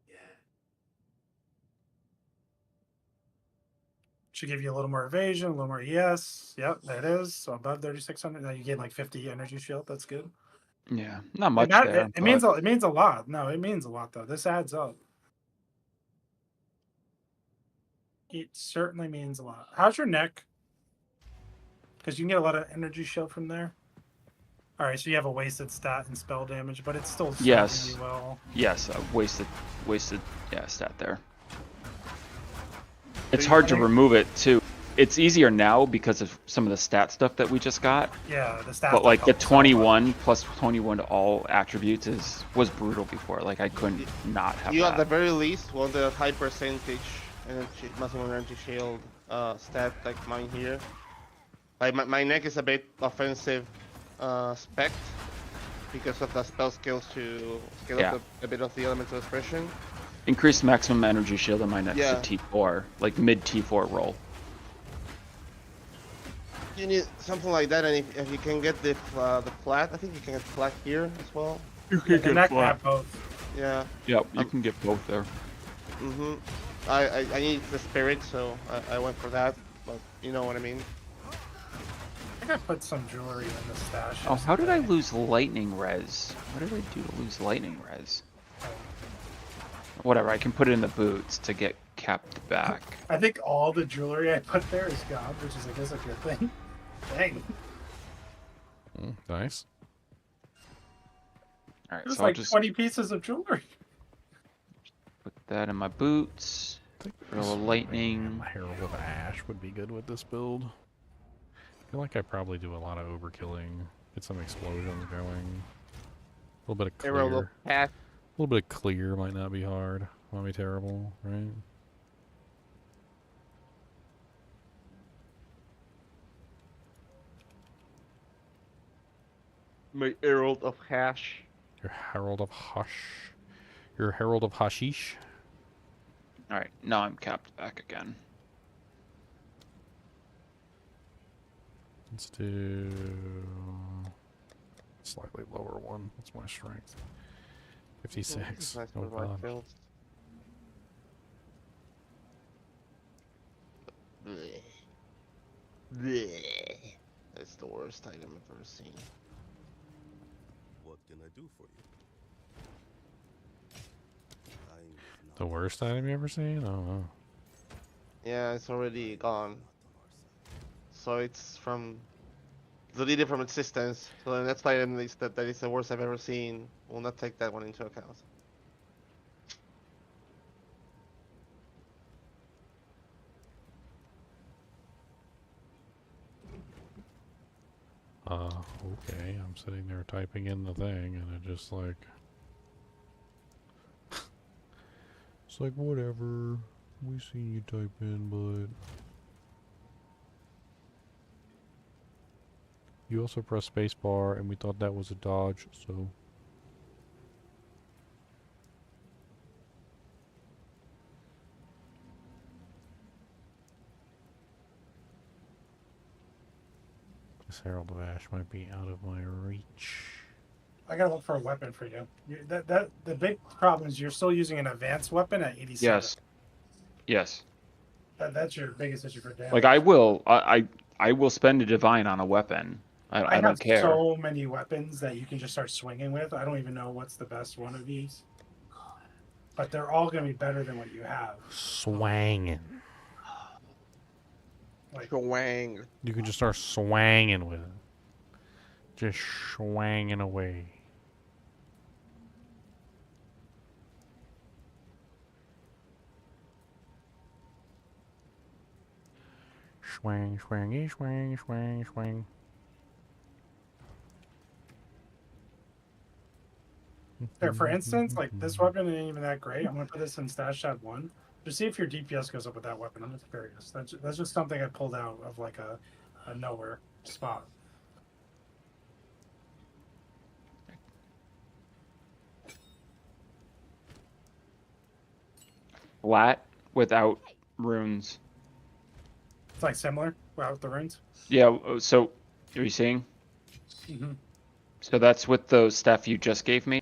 Speaker 5: Should give you a little more evasion, a little more ES. Yep, there it is. So above 3,600. Now you gain like 50 energy shield. That's good.
Speaker 12: Yeah, not much there.
Speaker 5: It means a lot. No, it means a lot though. This adds up. It certainly means a lot. How's your neck? Because you can get a lot of energy shield from there. All right, so you have a wasted stat and spell damage, but it's still serving you well.
Speaker 12: Yes, wasted stat there. It's hard to remove it too. It's easier now because of some of the stat stuff that we just got.
Speaker 5: Yeah, the stat.
Speaker 12: But like the 21 plus 21 to all attributes was brutal before. Like I couldn't not have
Speaker 8: you
Speaker 12: that.
Speaker 8: at the very least want the high percentage maximum energy shield stat like mine here. Like my neck is a bit offensive spec because of the spell skills to scale up a bit of the elemental expression.
Speaker 12: Increased maximum energy shield on my next
Speaker 8: Yeah.
Speaker 12: to T4, like mid T4 roll.
Speaker 8: You need something like that, and if you can get the flat, I think you can get flat here as well.
Speaker 12: You can
Speaker 5: get flat. Both.
Speaker 8: Yeah.
Speaker 12: Yep, you can get both there.
Speaker 8: Mhm. I need the spirit, so I went for that, but you know what I mean.
Speaker 5: I think I put some jewelry in the stash.
Speaker 12: Oh, how did I lose lightning res? What did I do to lose lightning res? Whatever, I can put it in the boots to get kept back.
Speaker 5: I think all the jewelry I put there is gone, which is I guess a good thing. Dang.
Speaker 1: Nice.
Speaker 12: Alright,
Speaker 5: There's
Speaker 12: so
Speaker 5: like
Speaker 12: I'll just
Speaker 5: 20 pieces of jewelry.
Speaker 12: put that in my boots. Throw a lightning.
Speaker 1: Herald of Ash would be good with this build. I feel like I probably do a lot of overkilling. Get some explosions going. A little bit of clear.
Speaker 8: Herald of Ash.
Speaker 1: A little bit of clear might not be hard. Might be terrible, right?
Speaker 8: My Herald of Hash.
Speaker 1: Your Herald of Hush. Your Herald of Hashish.
Speaker 12: Alright, now I'm capped back again.
Speaker 1: Let's do slightly lower one. What's my strength? 56.
Speaker 8: Nice
Speaker 1: Oh,
Speaker 8: with my
Speaker 1: God.
Speaker 8: builds. Bleh. Bleh. That's the worst item I've ever seen.
Speaker 4: What can I do for you?
Speaker 1: The worst item you ever seen? Oh, no.
Speaker 8: Yeah, it's already gone. So it's deleted from existence. So the next item is that is the worst I've ever seen. Will not take that one into account.
Speaker 1: Okay. I'm sitting there typing in the thing, and it just like... It's like, whatever. We see you type in, but... You also press spacebar, and we thought that was a dodge, so... This Herald of Ash might be out of my reach.
Speaker 5: I gotta look for a weapon for you. The big problem is you're still using an advanced weapon at 87.
Speaker 12: Yes.
Speaker 5: That's your biggest issue for damage.
Speaker 12: Like I will spend a divine on a weapon. I
Speaker 5: have
Speaker 12: don't care.
Speaker 5: so many weapons that you can just start swinging with. I don't even know what's the best one of these. But they're all going to be better than what you have.
Speaker 1: Swanging.
Speaker 5: Like,
Speaker 6: Swang.
Speaker 1: You can just start swanging with it. Just swanging away. Swang, swangy, swang, swang, swang.
Speaker 5: there, for instance, like this weapon ain't even that great. I'm going to put this in Stash Tab 1. Just see if your DPS goes up with that weapon. I'm just curious. That's just something I pulled out of like a nowhere spot.
Speaker 12: Flat without runes.
Speaker 5: It's like similar without the runes.
Speaker 12: Yeah. So, are you seeing?
Speaker 5: Mm-hmm.
Speaker 12: So that's with those stuff you just gave me.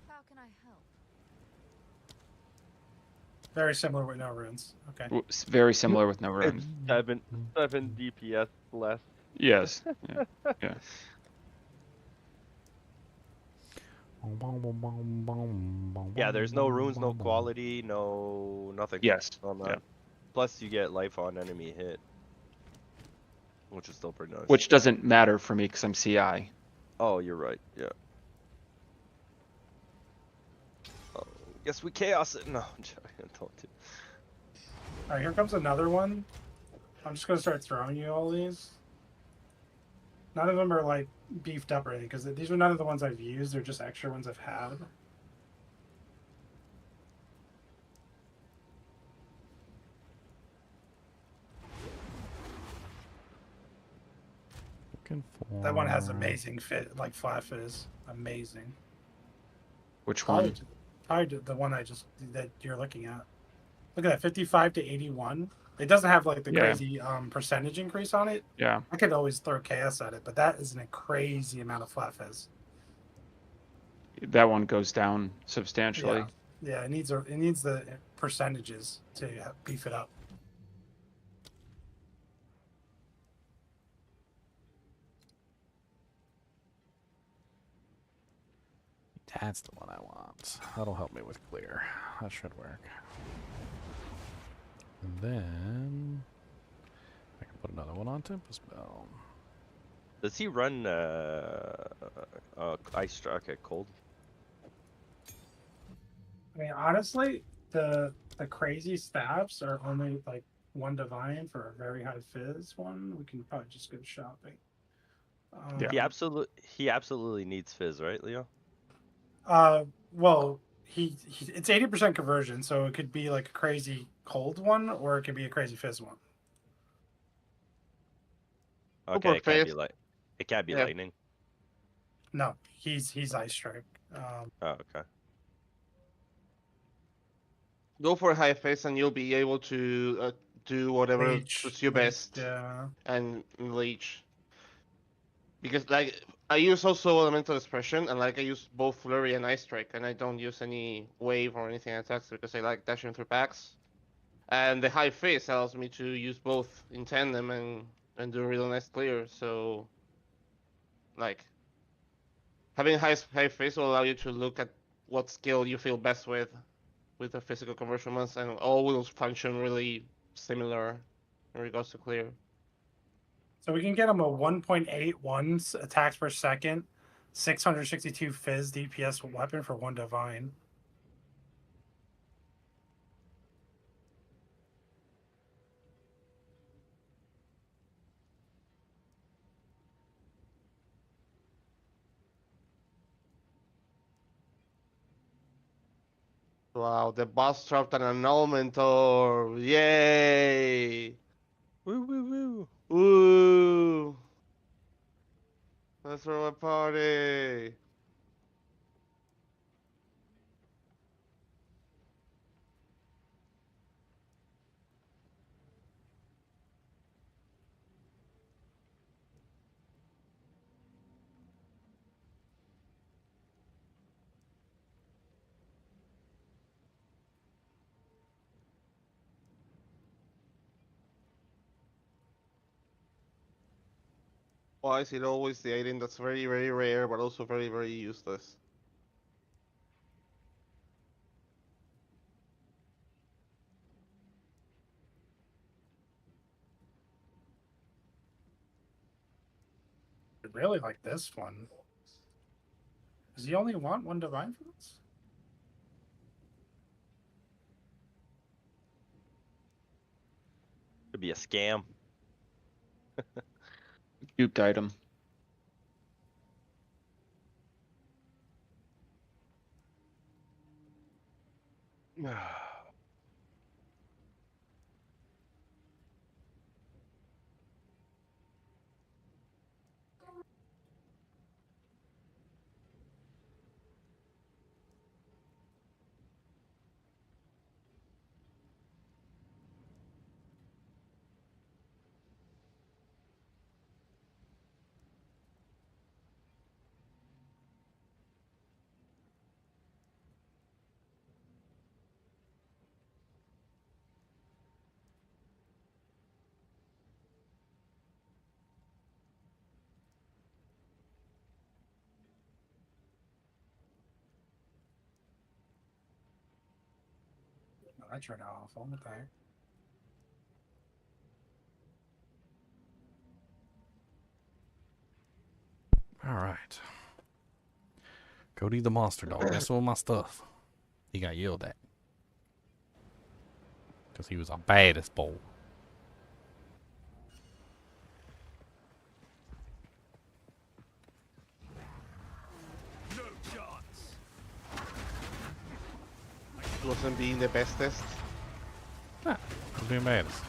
Speaker 5: Very similar with no runes. Okay.
Speaker 12: Very similar with no runes.
Speaker 6: It's 7 DPS less.
Speaker 12: Yes. Yeah. Yeah.
Speaker 6: Yeah, there's no runes, no quality, no nothing.
Speaker 12: Yes.
Speaker 6: On that.
Speaker 12: Yeah.
Speaker 6: Plus, you get life on enemy hit, which is still pretty nice.
Speaker 12: Which doesn't matter for me because I'm CI.
Speaker 6: Oh, you're right. Yeah. Oh, guess we chaos it. No, I'm joking. Don't do.
Speaker 5: All right, here comes another one. I'm just gonna start throwing you all these. None of them are like beefed up or anything because these are none of the ones I've used. They're just extra ones I've had. That one has amazing fit, like flat fizz. Amazing.
Speaker 12: Which one?
Speaker 5: Probably the one that you're looking at. Look at that, 55 to 81. It doesn't have like the crazy percentage increase on it.
Speaker 12: Yeah.
Speaker 5: I could always throw chaos at it, but that is a crazy amount of flat fizz.
Speaker 12: That one goes down substantially.
Speaker 5: Yeah, it needs the percentages to beef it up.
Speaker 1: That's the one I want. That'll help me with clear. That should work. And then I can put another one on Tempest Spell.
Speaker 6: Does he run Ice Strike at cold?
Speaker 5: I mean, honestly, the crazy staffs are only like one divine for a very high fizz one. We can probably just go shopping.
Speaker 6: He absolutely needs fizz, right, Leo?
Speaker 5: Well, it's 80% conversion, so it could be like a crazy cold one, or it could be a crazy fizz one.
Speaker 6: Okay, it can't be like it can't be lightning.
Speaker 5: No, he's Ice Strike.
Speaker 6: Oh, okay.
Speaker 8: Go for a high face and you'll be able to do whatever suits you best.
Speaker 5: Yeah.
Speaker 8: And Leech. Because like I use also elemental expression and like I use both flurry and ice strike and I don't use any wave or anything attacks because I like dashing through packs. And the high face allows me to use both in tandem and do a really nice clear. So like having high face will allow you to look at what skill you feel best with the physical conversion ones, and all will function really similar in regards to clear.
Speaker 5: So we can get him a 1.81 attacks per second, 662 fizz DPS weapon for one divine.
Speaker 8: Wow, the boss dropped an annulment orb. Yay!
Speaker 6: Woo woo woo!
Speaker 8: Woo! Let's throw a party! Why is it always the item that's very, very rare, but also very, very useless?
Speaker 5: I really like this one. Does he only want one divine for this?
Speaker 17: Could be a scam.
Speaker 12: Duped item.
Speaker 5: Oh, that turned out awful. What the heck?
Speaker 1: All right. Cody the monster dog. That's all my stuff. He got yelled at. Because he was a baddest boy.
Speaker 13: No chance.
Speaker 8: Wasn't being the bestest.
Speaker 1: Nah, he was being baddest.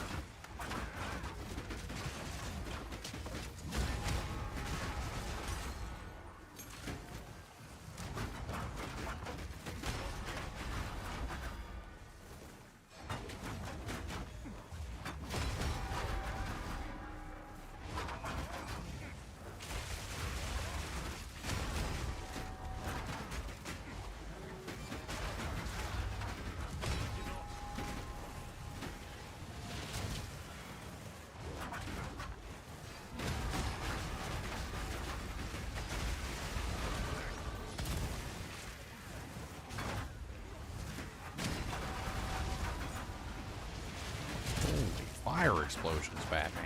Speaker 1: Fire explosions, Batman.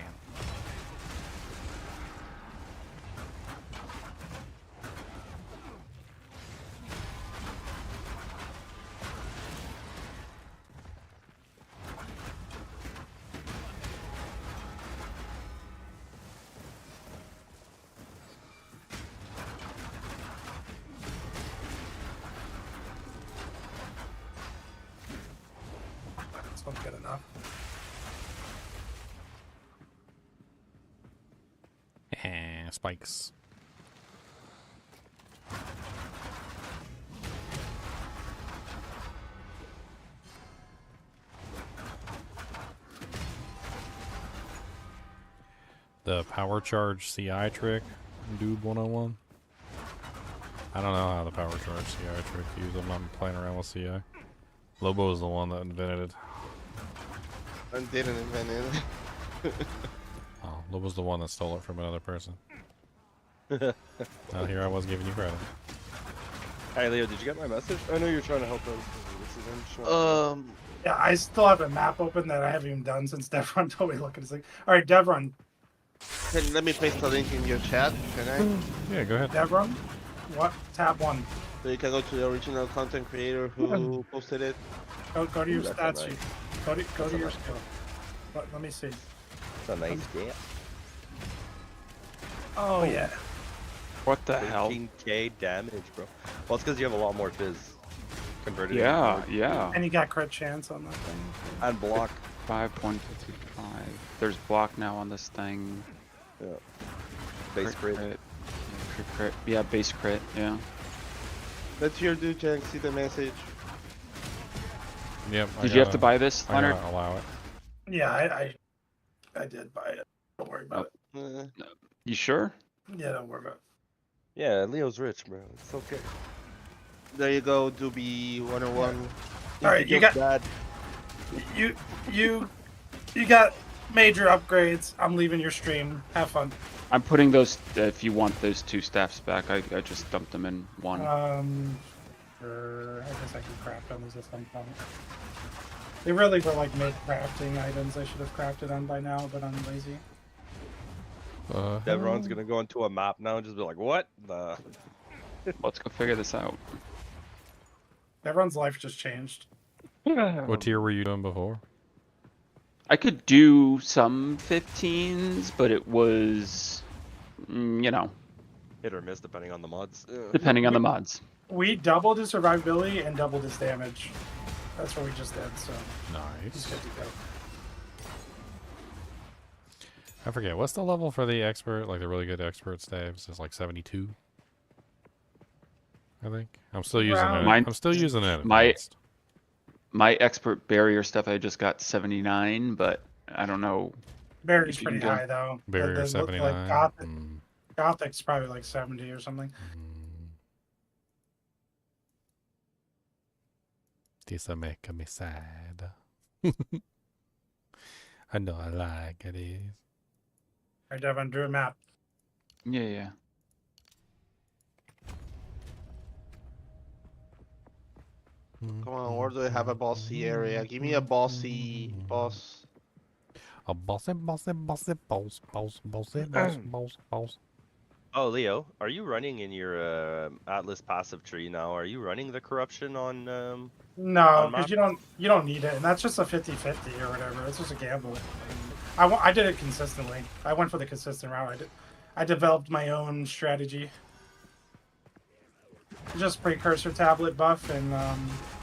Speaker 5: This one's good enough.
Speaker 1: Spikes. The power charge CI trick, Dude 101. I don't know how the power charge CI trick used. I'm not playing around with CI. Lobo is the one that invented it.
Speaker 8: I didn't invent it.
Speaker 1: Oh, Lobo's the one that stole it from another person. Well, here I was giving you credit.
Speaker 6: Hey Leo, did you get my message? I know you're trying to help us.
Speaker 5: Yeah, I still have a map open that I haven't even done since Devron told me to look at this thing. All right, Devron.
Speaker 8: Let me paste the link in your chat, can I?
Speaker 1: Yeah, go ahead.
Speaker 5: Devron, what? Tab 1.
Speaker 8: So you can go to the original content creator who posted it.
Speaker 5: Go to your
Speaker 17: That's
Speaker 5: stats
Speaker 17: nice.
Speaker 5: sheet. Go to your skill. Let me see.
Speaker 17: It's a nice game.
Speaker 5: Oh, yeah.
Speaker 12: What the hell?
Speaker 17: 15k damage, bro. Well, it's because you have a lot more fizz converted.
Speaker 12: Yeah,
Speaker 17: into
Speaker 12: yeah.
Speaker 5: And you got crit chance on that thing.
Speaker 17: And block.
Speaker 12: 155. There's block now on this thing.
Speaker 17: Yeah. Base crit.
Speaker 12: Yeah, crit. Yeah, base crit. Yeah.
Speaker 8: Let's hear do Jack see the message.
Speaker 1: Yep.
Speaker 12: Did you have to buy this,
Speaker 1: I
Speaker 12: Leonard?
Speaker 1: gotta allow it.
Speaker 5: Yeah, I did buy it. Don't worry about
Speaker 8: Uh,
Speaker 12: You sure?
Speaker 5: it. Yeah, don't worry about it.
Speaker 17: Yeah, Leo's rich, bro. It's okay.
Speaker 8: there you go, Doobie 101.
Speaker 5: All right, you got
Speaker 17: Dad.
Speaker 5: you got major upgrades. I'm leaving your stream. Have fun.
Speaker 12: I'm putting those. If you want those 2 staffs back, I just dumped them in one.
Speaker 5: Sure. I guess I can craft on these at some point. They really were like mid-crafting items I should have crafted on by now, but I'm lazy.
Speaker 17: Everyone's gonna go into a map now and just be like, what?
Speaker 12: Let's go figure this out.
Speaker 5: Everyone's life just changed.
Speaker 1: What tier were you doing before?
Speaker 12: I could do some 15s, but it was, you know,
Speaker 17: hit or miss depending on the mods.
Speaker 12: Depending on the mods.
Speaker 5: We doubled his survivability and doubled his damage. That's what we just did, so.
Speaker 1: Nice.
Speaker 5: He's good to go.
Speaker 1: I forget, what's the level for the expert, like the really good expert staves? It's like 72? I think. I'm still using it. I'm still using it.
Speaker 12: My expert barrier stuff, I just got 79, but I don't know.
Speaker 5: Barrier's pretty high, though.
Speaker 1: Barrier 79.
Speaker 5: Like Gothic's probably like 70 or something.
Speaker 1: This will make me sad. I know I like it is.
Speaker 5: Alright, Devon, drew a map.
Speaker 12: Yeah.
Speaker 8: Come on, where do they have a bossy area? Give me a bossy boss.
Speaker 1: A bossy boss.
Speaker 17: Oh, Leo, are you running in your Atlas passive tree now? Are you running the corruption on?
Speaker 5: No, because you don't need it, and that's just a 50-50 or whatever. It's just a gamble. I did it consistently. I went for the consistent route. I developed my own strategy. Just precursor tablet buff and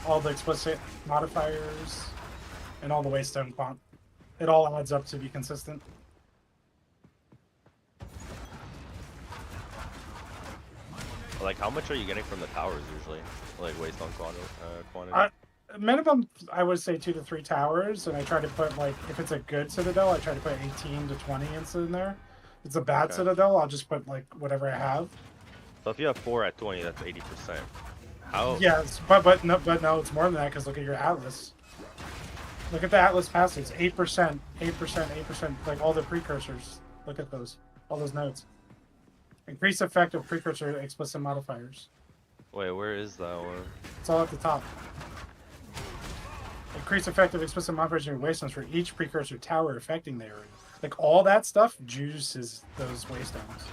Speaker 5: all the explicit modifiers and all the waystone font. It all adds up to be consistent.
Speaker 17: Like, how much are you getting from the towers usually? Like, waste on quantity?
Speaker 5: Minimum, I would say 2 to 3 towers, and I try to put, like, if it's a good Citadel, I try to put 18 to 20 in there. If it's a bad Citadel, I'll just put, like, whatever I have.
Speaker 17: So if you have 4 at 20, that's 80%. How?
Speaker 5: Yes, but no, it's more than that, because look at your Atlas. Look at the Atlas passives, 8%, 8%, like all the precursors. Look at those, all those nodes. Increase effect of precursor explicit modifiers.
Speaker 17: Wait, where is that one?
Speaker 5: It's all at the top. Increase effect of explicit modifiers in wastelands for each precursor tower affecting the area. Like all that stuff juices those waystones.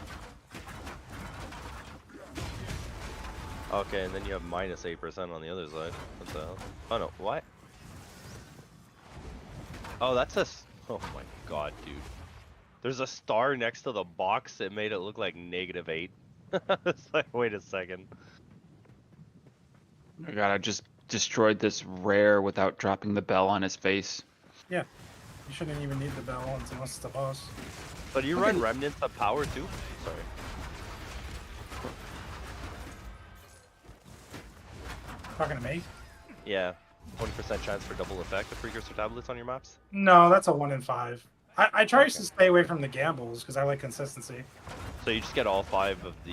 Speaker 17: Okay, and then you have minus 8% on the other side. What the hell? Oh no, what? Oh, that's a... Oh my god, dude. There's a star next to the box that made it look like -8. It's like, wait a second.
Speaker 12: Oh god, I just destroyed this rare without dropping the bell on his face.
Speaker 5: Yeah, you shouldn't even need the bell unless it's a boss.
Speaker 17: But you run remnants of power too? Sorry.
Speaker 5: Talking to me?
Speaker 17: Yeah. 20% chance for double effect of precursor tablets on your maps?
Speaker 5: No, that's a 1 in 5. I try to stay away from the gambles because I like consistency.
Speaker 17: So you just get all 5 of the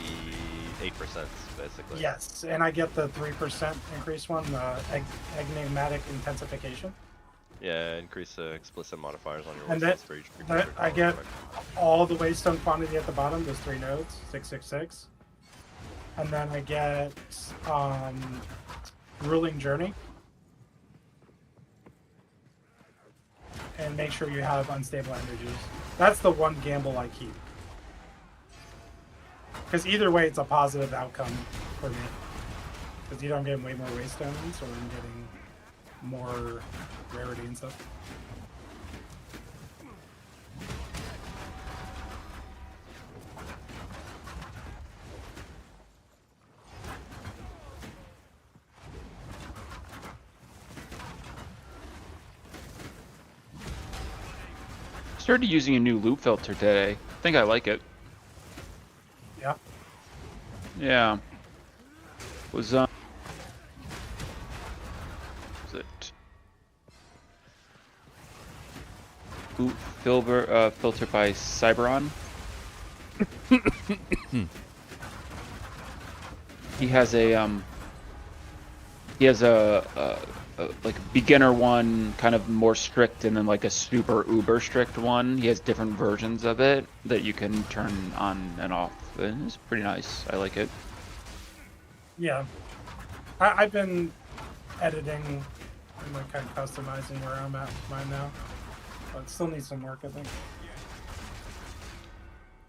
Speaker 17: 8% basically?
Speaker 5: Yes, and I get the 3% increase one, the enigmatic intensification.
Speaker 17: Yeah, increase explicit modifiers on your
Speaker 5: And
Speaker 17: waystones for each precursor
Speaker 5: I get all the waystone quantity at the bottom, those 3 nodes, 666. And then I get Ruling Journey. And make sure you have unstable energies. That's the one gamble I keep. Because either way, it's a positive outcome for me. Because either I'm getting way more waystones or I'm getting more rarity and stuff.
Speaker 12: Started using a new loop filter today. I think I like it.
Speaker 5: Yeah.
Speaker 12: Yeah. Was it loop filter by Cyberon? He has a like a beginner one, kind of more strict, and then like a super uber strict one. He has different versions of it that you can turn on and off. And it's pretty nice. I like it.
Speaker 5: Yeah, I've been editing and like kind of customizing where I'm at with mine now, but it still needs some work, I think.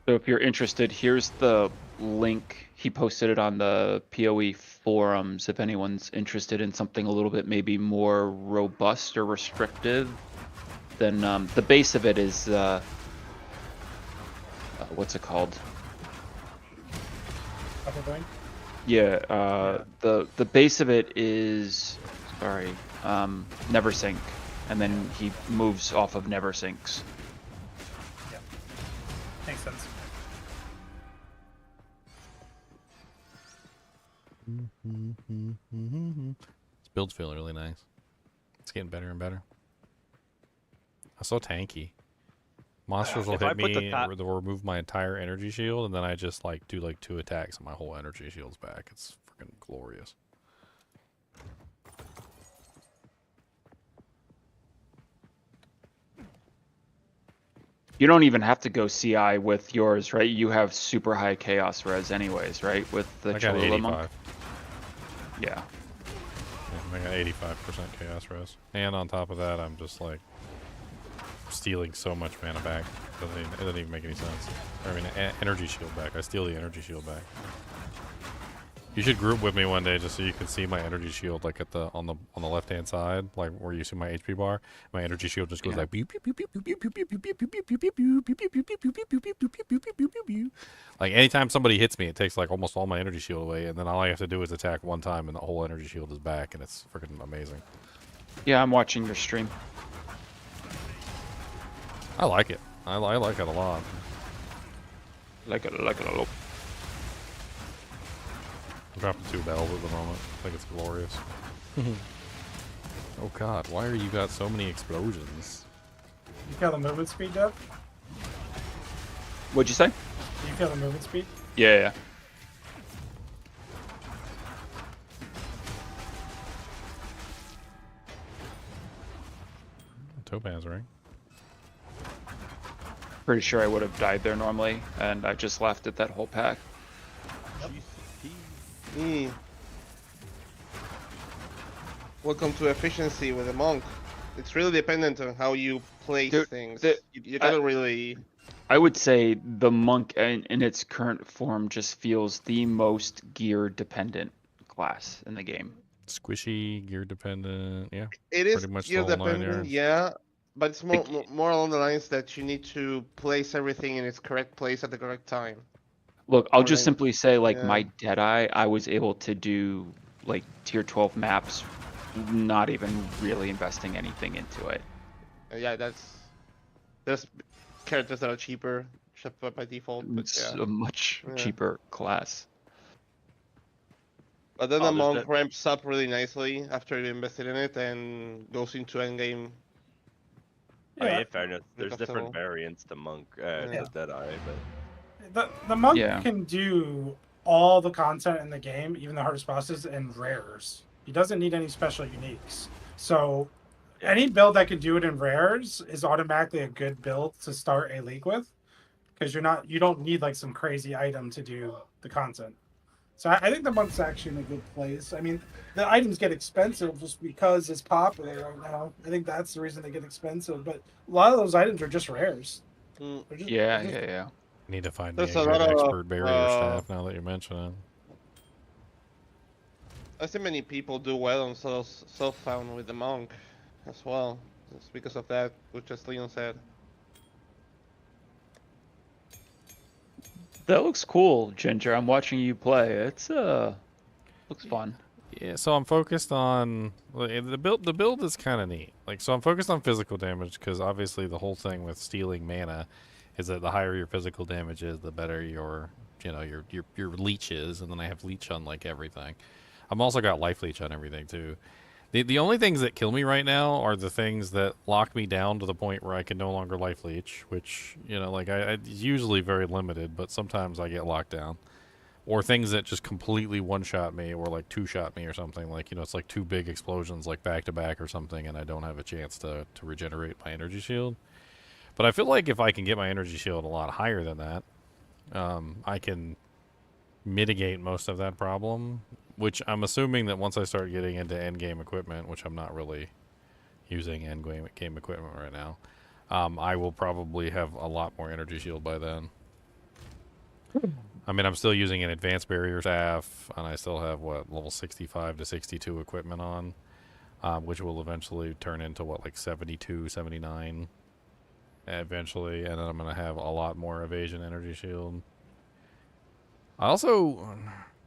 Speaker 12: So if you're interested, here's the link. He posted it on the PoE forums if anyone's interested in something a little bit maybe more robust or restrictive. Then the base of it is what's it called?
Speaker 5: Upper thing?
Speaker 12: Yeah, the base of it is never sink, and then he moves off of never sinks.
Speaker 5: Yeah, makes sense.
Speaker 1: This build's feeling really nice. It's getting better and better. I'm so tanky. Monsters will hit me or they'll remove my entire energy shield, and then I just like do like 2 attacks and my whole energy shield's back. It's freaking glorious.
Speaker 12: You don't even have to go CI with yours, right? You have super high chaos res anyways, right? With the
Speaker 1: I got
Speaker 12: Cholula monk?
Speaker 1: 85.
Speaker 12: Yeah.
Speaker 1: I got 85% chaos res. And on top of that, I'm just like stealing so much mana back. It doesn't even make any sense. I mean, energy shield back. I steal the energy shield back. You should group with me one day just so you can see my energy shield, like at the on the left hand side, like where you see my HP bar. My energy shield just goes like like anytime somebody hits me, it takes like almost all my energy shield away, and then all I have to do is attack one time, and the whole energy shield is back, and it's freaking amazing.
Speaker 12: Yeah, I'm watching your stream.
Speaker 1: I like it. I like it a lot.
Speaker 12: Like it a lot.
Speaker 1: I'm dropping 2 bells at the moment. I think it's glorious. Oh god, why are you got so many explosions?
Speaker 5: You feel the movement speed, Dev?
Speaker 12: What'd you say?
Speaker 5: Do you feel the movement speed?
Speaker 12: Yeah.
Speaker 1: Topaz ring.
Speaker 12: Pretty sure I would have died there normally, and I just left at that whole pack.
Speaker 8: Welcome to efficiency with a monk. It's really dependent on how you place things. You gotta really.
Speaker 12: I would say the monk in its current form just feels the most gear dependent class in the game.
Speaker 1: Squishy, gear dependent, yeah.
Speaker 8: It is
Speaker 1: pretty much
Speaker 8: gear
Speaker 1: the whole 9
Speaker 8: dependent,
Speaker 1: yards.
Speaker 8: yeah, but it's more along the lines that you need to place everything in its correct place at the correct time.
Speaker 12: Look, I'll just
Speaker 8: Right.
Speaker 12: simply say, like,
Speaker 8: Yeah.
Speaker 12: my Deadeye, I was able to do, like, tier 12 maps, not even really investing anything into it.
Speaker 8: Yeah, there's characters that are cheaper by default, but
Speaker 12: It's
Speaker 8: yeah.
Speaker 12: a much
Speaker 8: Yeah.
Speaker 12: cheaper class.
Speaker 8: But then
Speaker 17: Oh,
Speaker 8: the
Speaker 17: there's
Speaker 8: monk
Speaker 17: that-
Speaker 8: ramps up really nicely after you invested in it and goes into endgame.
Speaker 17: I mean,
Speaker 5: Yeah.
Speaker 17: in fairness, there's different
Speaker 8: Comfortable.
Speaker 17: variants to monk,
Speaker 8: Yeah.
Speaker 17: to Deadeye, but
Speaker 5: The monk
Speaker 12: Yeah.
Speaker 5: can do all the content in the game, even the hardest bosses, and rares. He doesn't need any special uniques. So any build that can do it in rares is automatically a good build to start a league with, because you don't need like some crazy item to do the content. So I think the monk's actually in a good place. I mean, the items get expensive just because it's popular right now. I think that's the reason they get expensive. But a lot of those items are just rares. They're just-
Speaker 12: Yeah,
Speaker 5: they're just-
Speaker 12: yeah.
Speaker 1: Need to find
Speaker 8: There's
Speaker 1: me a
Speaker 8: a
Speaker 1: good
Speaker 8: lot of,
Speaker 1: expert barrier staff now that you mention it.
Speaker 8: I see many people do well on self-found with the monk as well. It's because of that, which as Leon said.
Speaker 12: That looks cool, Ginger. I'm watching you play. It's looks fun.
Speaker 1: Yeah, so I'm focused on the build. The build is kind of neat. Like, so I'm focused on physical damage because obviously the whole thing with stealing mana is that the higher your physical damage is, the better your leech is, and then I have leech on like everything. I'm also got life leech on everything too. The only things that kill me right now are the things that lock me down to the point where I can no longer life leech, which like I usually very limited, but sometimes I get locked down. or things that just completely one-shot me or like two-shot me or something. Like, you know, it's like two big explosions like back-to-back or something, and I don't have a chance to regenerate my energy shield. But I feel like if I can get my energy shield a lot higher than that, I can mitigate most of that problem, which I'm assuming that once I start getting into endgame equipment, which I'm not really using endgame equipment right now, I will probably have a lot more energy shield by then. I mean, I'm still using an advanced barrier staff, and I still have, what, level 65 to 62 equipment on, which will eventually turn into, what, like 72, 79 eventually, and then I'm going to have a lot more evasion energy shield. I also,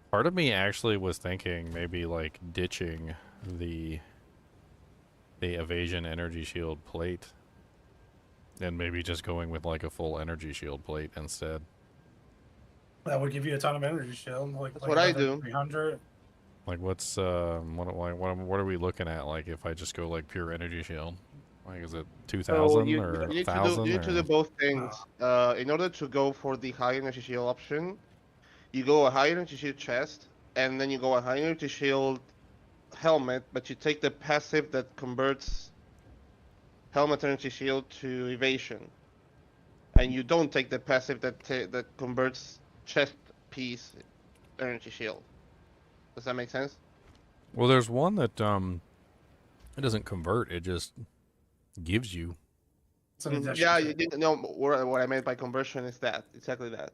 Speaker 1: part of me actually was thinking maybe, like, ditching the evasion energy shield plate, and maybe just going with, like, a full energy shield plate instead.
Speaker 5: That would give you a ton of energy shield.
Speaker 8: That's what I do.
Speaker 5: 300.
Speaker 1: Like, what's what are we looking at? Like, if I just go like pure energy shield, like, is it 2,000 or 1,000?
Speaker 8: You need to do both things. In order to go for the high energy shield option, you go a high energy shield chest, and then you go a high energy shield helmet, but you take the passive that converts helmet energy shield to evasion, and you don't take the passive that converts chest piece energy shield. Does that make sense?
Speaker 1: Well, there's one that it doesn't convert; it just gives you.
Speaker 8: Yeah, you didn't know what I meant by conversion is that exactly that.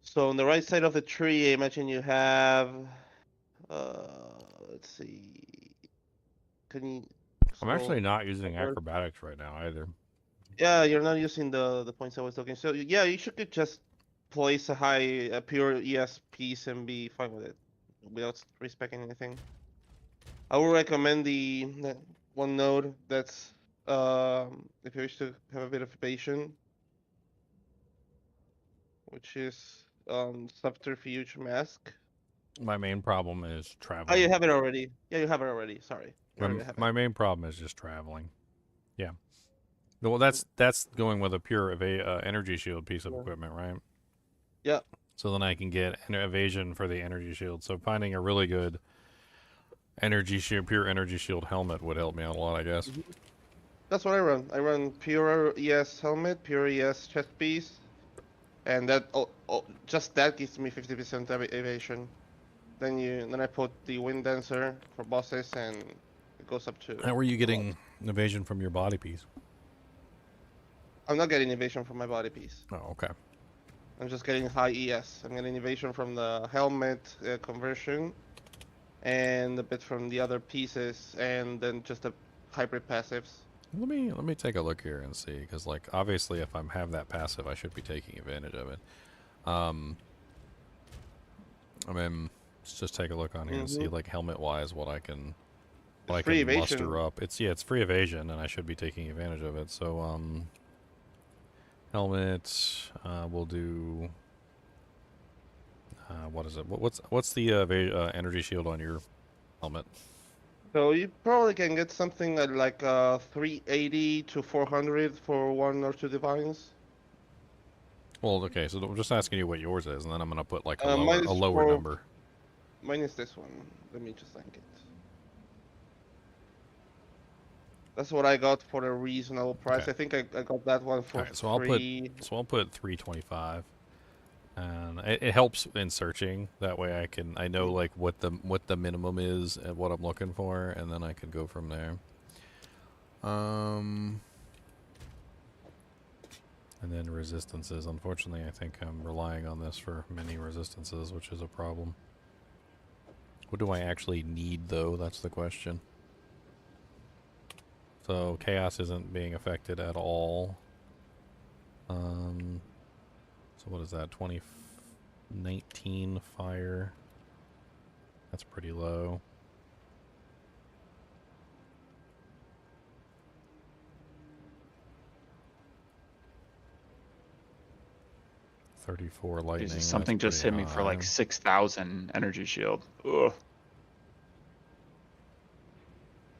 Speaker 8: So on the right side of the tree, I imagine you have. Let's see. Can you?
Speaker 1: I'm actually
Speaker 8: scroll
Speaker 1: not using
Speaker 8: forward?
Speaker 1: acrobatics right now either.
Speaker 8: Yeah, you're not using the points I was looking. So yeah, you should just place a pure ES piece and be fine with it, without respecting anything. I would recommend the one node that's if you wish to have a bit of evasion, which is subterfuge mask.
Speaker 1: My main problem is
Speaker 8: Oh,
Speaker 1: traveling.
Speaker 8: you have it already. Yeah, you have it already. Sorry. You already have it.
Speaker 1: My main problem is just traveling. Yeah. Well, that's going with a pure energy shield piece of equipment, right?
Speaker 8: Yeah.
Speaker 1: So then I can get an evasion for the energy shield. So finding a really good energy shield, pure energy shield helmet would help me out a lot, I guess.
Speaker 8: That's what I run. I run pure ES helmet, pure ES chest piece, and that just that gives me 50% evasion. Then I put the wind dancer for bosses, and it goes up to.
Speaker 1: How are you getting evasion from your body piece?
Speaker 8: I'm not getting evasion from my body piece.
Speaker 1: Oh, okay.
Speaker 8: I'm just getting high ES. I'm getting evasion from the helmet conversion, and a bit from the other pieces, and then just the hybrid passives.
Speaker 1: Let me take a look here and see, because like obviously if I have that passive, I should be taking advantage of it. I mean, let's just take a look on here and see, like, helmet wise, what I can muster up. It's free evasion, and I should be taking advantage of it. So helmet, we'll do. What is it? What's the energy shield on your helmet?
Speaker 8: So you probably can get something at like 380 to 400 for 1 or 2 divines.
Speaker 1: Well, okay, so I'm just asking you what yours is, and then I'm gonna put like a
Speaker 8: Mine
Speaker 1: lower number.
Speaker 8: Mine is this one. Let me just link it. That's what I got for a reasonable price.
Speaker 1: Okay.
Speaker 8: I think I got that one for
Speaker 1: so I'll put 325, and it helps in searching. That way I know like what the minimum is and what I'm looking for, and then I can go from there. And then resistances. Unfortunately, I think I'm relying on this for many resistances, which is a problem. What do I actually need, though? That's the question. So chaos isn't being affected at all. So what is that? 2019 fire. That's pretty low. $34 lightning.
Speaker 12: Jesus, something just hit me for like 6,000 energy shield. Ugh.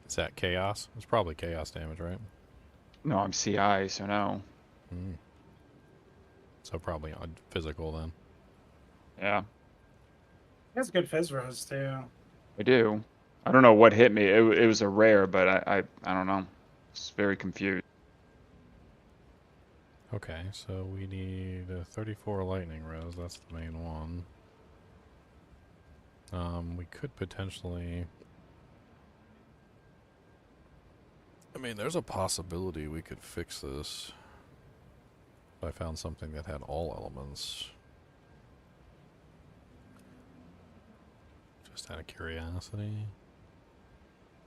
Speaker 1: Is that chaos? It's probably chaos damage, right?
Speaker 12: No, I'm CI, so no.
Speaker 1: So probably on physical then.
Speaker 12: Yeah,
Speaker 5: He has good fizz rose too.
Speaker 12: I do. I don't know what hit me. It was a rare, but I don't know. It's very confused.
Speaker 1: Okay, so we need 34 lightning rows. That's the main one. We could potentially... I mean, there's a possibility we could fix this if I found something that had all elements. Just out of curiosity.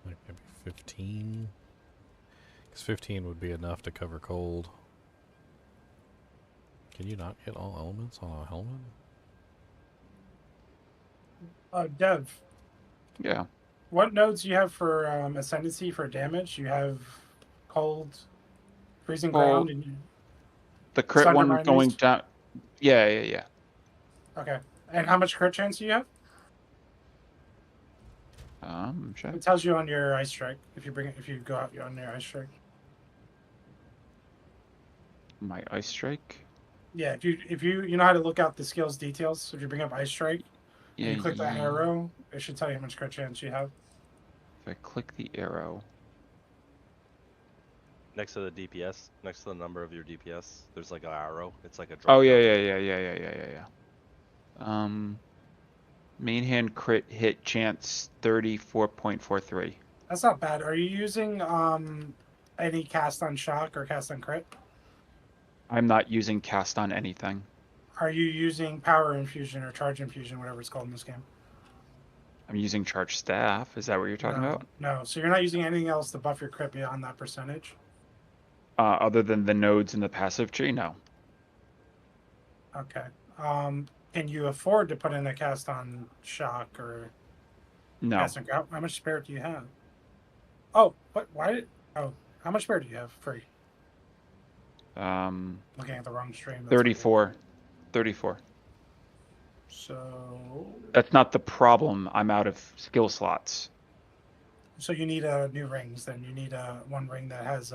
Speaker 1: Like maybe 15? Because 15 would be enough to cover cold. Can you not get all elements on a helmet?
Speaker 5: Dev.
Speaker 12: Yeah.
Speaker 5: What nodes do you have for ascendancy for damage? You have cold, freezing ground, and
Speaker 12: The crit
Speaker 5: Thunder
Speaker 12: one
Speaker 5: Mine
Speaker 12: going
Speaker 5: Beast?
Speaker 12: down. Yeah.
Speaker 5: Okay. And how much crit chance do you have?
Speaker 12: Check.
Speaker 5: It tells you on your ice strike if you go out on your ice strike.
Speaker 12: My ice strike.
Speaker 5: Yeah, if you know how to look out the skills details, if you bring up ice strike and
Speaker 12: Yeah.
Speaker 5: you click the
Speaker 12: yeah.
Speaker 5: arrow, it should tell you how much crit chance you have.
Speaker 12: If I click the arrow.
Speaker 17: Next to the DPS, next to the number of your DPS, there's like an arrow. It's like a drop.
Speaker 12: Oh yeah. Main hand crit hit chance 34.43.
Speaker 5: That's not bad. Are you using any cast on shock or cast on crit?
Speaker 12: I'm not using cast on anything.
Speaker 5: Are you using power infusion or charge infusion, whatever it's called in this game?
Speaker 12: I'm using charge staff. Is that what you're talking about?
Speaker 5: No. So you're not using anything else to buff your crit beyond that percentage?
Speaker 12: Other than the nodes in the passive tree, no.
Speaker 5: Okay. Can you afford to put in a cast on shock or
Speaker 12: No.
Speaker 5: cast on grout? How much spirit do you have? Oh, what? Why did? Oh, how much spirit do you have free? Looking at the wrong stream.
Speaker 12: 34.
Speaker 5: So.
Speaker 12: That's not the problem. I'm out of skill slots.
Speaker 5: So you need new rings. Then you need one ring that has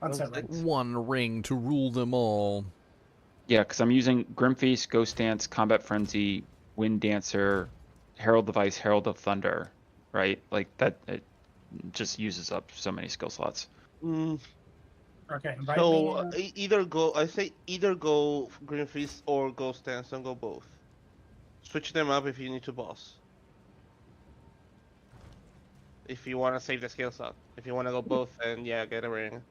Speaker 5: unset rings.
Speaker 1: One ring to rule them all.
Speaker 12: Yeah, because I'm using Grim Feast, Ghost Dance, Combat Frenzy, Wind Dancer, Herald of Ice, Herald of Thunder, right? Like that, it just uses up so many skill slots.
Speaker 5: Okay.
Speaker 8: So either go. I say either go Green Feast or Ghost Dance. Don't go both. Switch them up if you need to boss. If you want to save the skill slot. If you want to go both, then yeah, get a ring.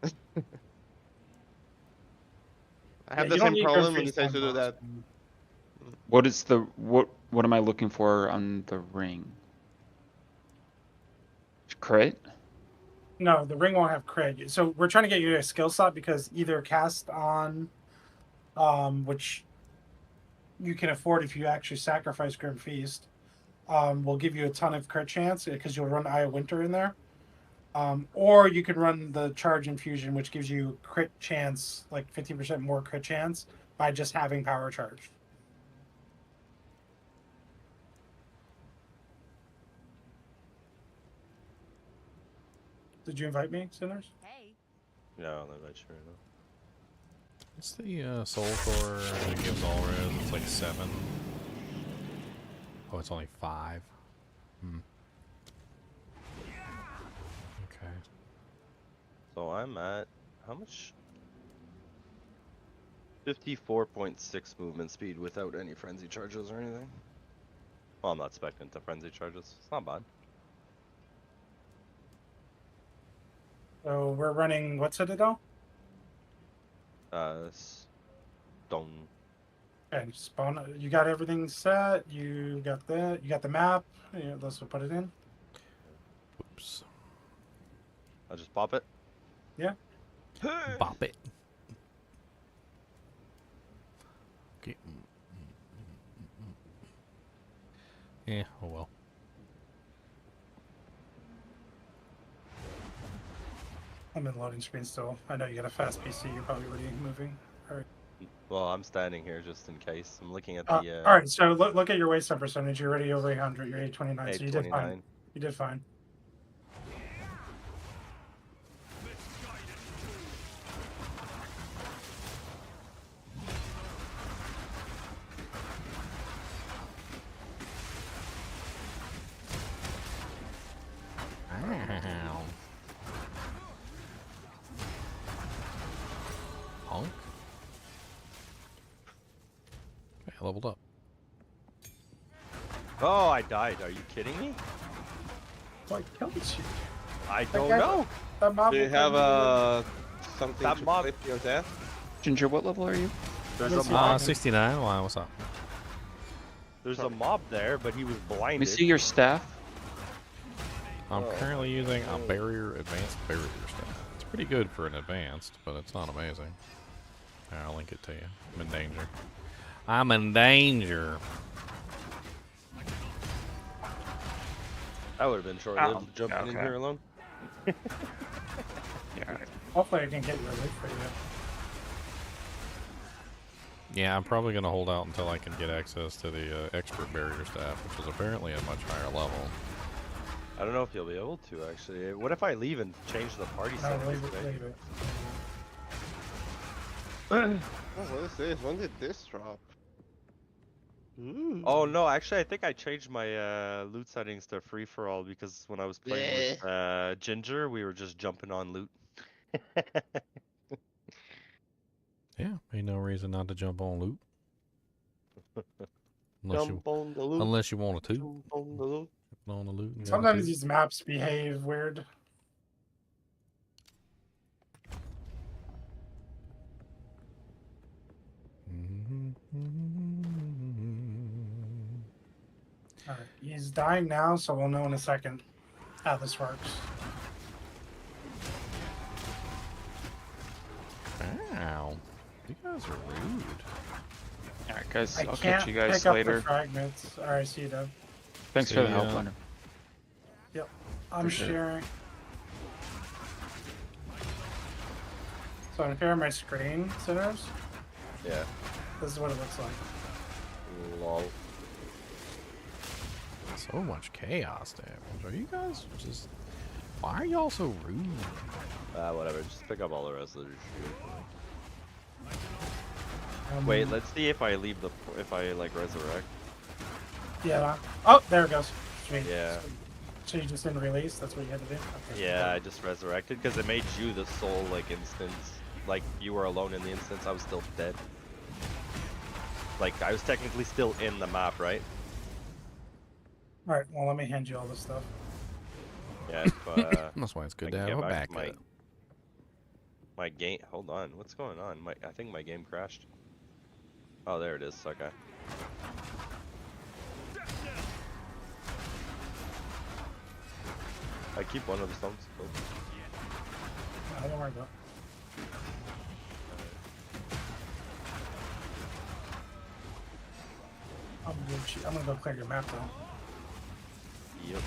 Speaker 8: I have the same problem when you say to do that.
Speaker 12: What is the what am I looking for on the ring? Crit?
Speaker 5: No, the ring won't have crit. So we're trying to get you a skill slot because either cast on, which you can afford if you actually sacrifice Grim Feast, will give you a ton of crit chance because you'll run Eye of Winter in there. Or you can run the Charge Infusion, which gives you crit chance, like 15% more crit chance by just having Power Charge. Did you invite me, Sinners?
Speaker 11: Hey.
Speaker 17: No, I'm not sure. No.
Speaker 1: What's the soul core that gives all res? It's like 7. Oh, it's only 5. Okay.
Speaker 17: So I'm at how much? 54.6 movement speed without any frenzy charges or anything. Well, I'm not spec'ing to frenzy charges. It's not bad.
Speaker 5: So we're running what Citadel?
Speaker 17: Stone.
Speaker 5: Okay, spawn. You got everything set. You got that. You got the map. Yeah, let's put it in.
Speaker 1: Oops.
Speaker 17: I'll just pop it.
Speaker 5: Yeah.
Speaker 1: Bop it. Okay. Yeah. Oh well.
Speaker 5: I'm in loading screen still. I know you got a fast PC. You're probably already moving. All right.
Speaker 17: Well, I'm standing here just in case. I'm looking at the.
Speaker 5: All right. So look at your waste up percentage. You're already over 800. You're 829. So you did fine.
Speaker 17: 829.
Speaker 5: You did fine.
Speaker 1: monk. Okay, I leveled up.
Speaker 17: Oh, I died. Are you kidding me?
Speaker 5: What killed you?
Speaker 17: I
Speaker 5: That
Speaker 17: don't
Speaker 5: guy-
Speaker 17: know.
Speaker 5: That mob
Speaker 8: Do you
Speaker 5: will
Speaker 8: have
Speaker 5: come
Speaker 8: something
Speaker 17: That
Speaker 8: to
Speaker 17: mob-
Speaker 8: clip your death?
Speaker 12: Ginger, what level are you?
Speaker 17: There's
Speaker 5: Let's
Speaker 17: a
Speaker 5: see.
Speaker 17: mob.
Speaker 1: 69. Why? What's up?
Speaker 17: There's a mob there, but he was
Speaker 12: Let
Speaker 17: blinded.
Speaker 12: me see your staff.
Speaker 1: I'm
Speaker 17: Oh,
Speaker 1: currently using a advanced barrier staff. It's pretty good for an advanced, but it's not amazing. Here, I'll link it to you. I'm in danger. I'm in danger.
Speaker 17: That would have been short-lived
Speaker 12: Oh,
Speaker 17: jumping in
Speaker 12: okay.
Speaker 17: here alone.
Speaker 12: Yeah.
Speaker 5: Hopefully I can get relief for you.
Speaker 1: Yeah, I'm probably going to hold out until I can get access to the expert barrier staff, which is apparently a much higher level.
Speaker 17: I don't know if you'll be able to, actually. What if I leave and change the party
Speaker 5: No,
Speaker 17: settings?
Speaker 5: leave it,
Speaker 17: today?
Speaker 5: leave it.
Speaker 8: Oh, what is this? When did this drop?
Speaker 17: Oh no, actually I think I changed my loot settings to free for all because when I was playing with Ginger, we were just jumping on loot.
Speaker 1: Yeah, ain't no reason not to jump on loot. Unless
Speaker 8: Jump on the loot.
Speaker 1: unless you wanted to.
Speaker 8: Jump on the loot.
Speaker 1: On the loot. and go
Speaker 5: Sometimes
Speaker 1: to.
Speaker 5: these maps behave weird. Alright, he's dying now, so we'll know in a second how this works.
Speaker 1: Ow. You guys are rude.
Speaker 12: Alright, guys,
Speaker 5: I
Speaker 12: I'll
Speaker 5: can't
Speaker 12: catch you guys
Speaker 5: pick up
Speaker 12: later.
Speaker 5: the fragments. Alright, see you, Doug.
Speaker 12: Thanks
Speaker 1: See
Speaker 12: for the help,
Speaker 1: ya.
Speaker 12: Leonard.
Speaker 5: Yep, I'm
Speaker 12: Appreciate it.
Speaker 5: sharing. So I'm sharing my screen, sinners.
Speaker 17: Yeah.
Speaker 5: This is what it looks like.
Speaker 17: Lol.
Speaker 1: So much chaos damage. Are you guys just... Why are y'all so rude?
Speaker 17: Whatever. Just pick up all the rest of their shit.
Speaker 5: Um,
Speaker 17: Wait, let's see if I leave the... If I, like, resurrect.
Speaker 5: Yeah. Oh, there it goes. Sweet.
Speaker 17: Yeah.
Speaker 5: So you just didn't release? That's what you had to do? Okay.
Speaker 17: Yeah, I just resurrected because it made you the sole, like, instance. Like, you were alone in the instance, I was still dead. Like, I was technically still in the map, right?
Speaker 5: Alright, well, let me hand you all this stuff.
Speaker 17: Yeah, if,
Speaker 1: That's why it's good
Speaker 17: I
Speaker 1: to
Speaker 17: can
Speaker 1: have
Speaker 17: get
Speaker 1: a
Speaker 17: back to
Speaker 1: backup.
Speaker 17: my game. Hold on, what's going on? I think my game crashed. Oh, there it is. Okay. I keep one of the stones. Oh.
Speaker 5: No, don't worry about it. I'm gonna go clear your map though.
Speaker 17: Yep.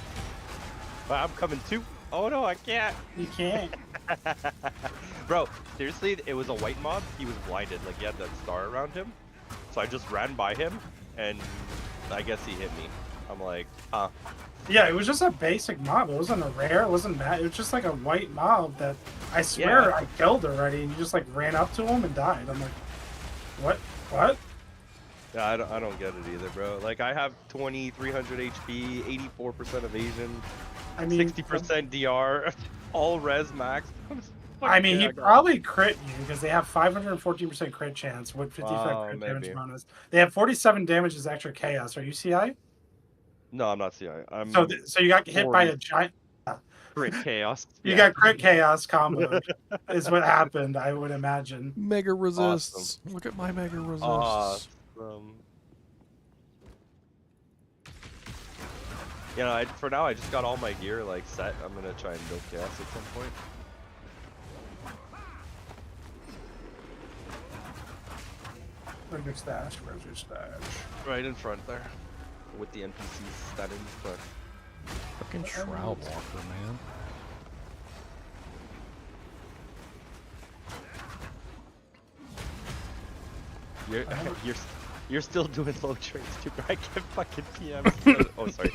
Speaker 17: But I'm coming too. Oh no, I can't.
Speaker 5: You can't.
Speaker 17: Bro, seriously, it was a white mob. He was blinded. Like, he had that star around him. So I just ran by him, and I guess he hit me. I'm like, huh.
Speaker 5: Yeah, it was just a basic mob. It wasn't a rare. It wasn't that. It was just like a white mob that I swear
Speaker 17: Yeah.
Speaker 5: I killed already, and you just like ran up to him and died. I'm like, what? What?
Speaker 17: Yeah, I don't get it either, bro. Like, I have 2300 HP, 84% evasion,
Speaker 5: I mean,
Speaker 17: 60% DR, all res max.
Speaker 5: I mean, he
Speaker 17: Yeah, I got-
Speaker 5: probably crit you because they have 514% crit chance with 55
Speaker 17: Oh,
Speaker 5: crit damage
Speaker 17: maybe.
Speaker 5: bonus. They have 47 damage as extra chaos. Are you CI?
Speaker 17: No, I'm not CI. I'm
Speaker 5: So you got hit by
Speaker 17: 40
Speaker 5: a giant.
Speaker 17: crit chaos.
Speaker 5: You
Speaker 17: Yeah.
Speaker 5: got crit chaos combo. Is what happened, I would imagine.
Speaker 1: Mega resists. Look at my mega resists.
Speaker 17: Awesome. You know, for now, I just got all my gear like set. I'm gonna try and build chaos at some point.
Speaker 5: Where's your stash? Where's your stash?
Speaker 17: Right in front there, with the NPCs settings, but.
Speaker 1: Fucking Shroud Walker, man.
Speaker 17: You're you're still doing low trades too, bro. I get fucking PMs. Oh, sorry.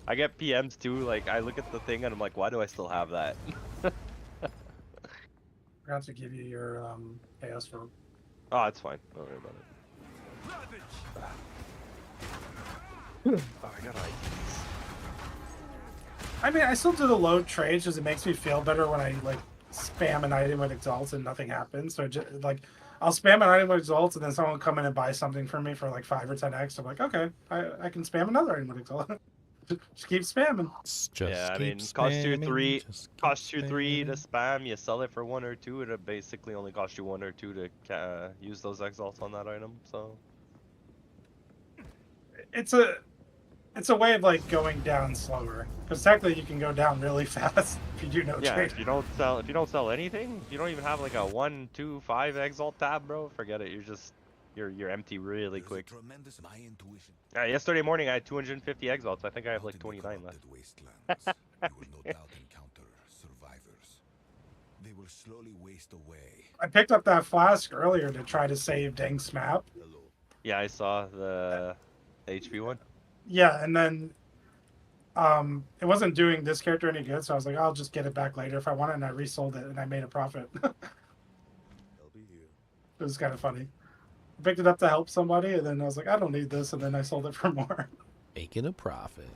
Speaker 17: I get PMs too. Like, I look at the thing and I'm like, why do I still have that?
Speaker 5: Forgot to give you your chaos for.
Speaker 17: Oh, it's fine. Don't worry about it. Oh, I got IDs.
Speaker 5: I mean, I still do the load trades because it makes me feel better when I like spam an item with exalts and nothing happens. So just like I'll spam an item with exalts and then someone will come in and buy something from me for like 5 or 10x. I'm like, okay, I can spam another item with exalt. Just keep spamming.
Speaker 17: Yeah, I mean, cost you 3 to spam. You sell it for 1 or 2. It basically only costs you 1 or 2 to use those exalts on that item. So
Speaker 5: It's a way of like going down slower because technically you can go down really fast if you do no
Speaker 17: yeah,
Speaker 5: trade.
Speaker 17: if you don't sell anything, if you don't even have like a 1, 2, 5 exalt tab, bro, forget it. You're empty really quick. Yeah, yesterday morning I had 250 exalts. I think I have like 29 left.
Speaker 4: They will slowly waste away.
Speaker 5: I picked up that flask earlier to try to save Dank's map.
Speaker 17: Yeah, I saw the HP one.
Speaker 5: Yeah, and then it wasn't doing this character any good, so I was like, I'll just get it back later if I want it, and I resold it and I made a profit. It was kind of funny. I picked it up to help somebody, and then I was like, I don't need this, and then I sold it for more.
Speaker 1: Making a profit.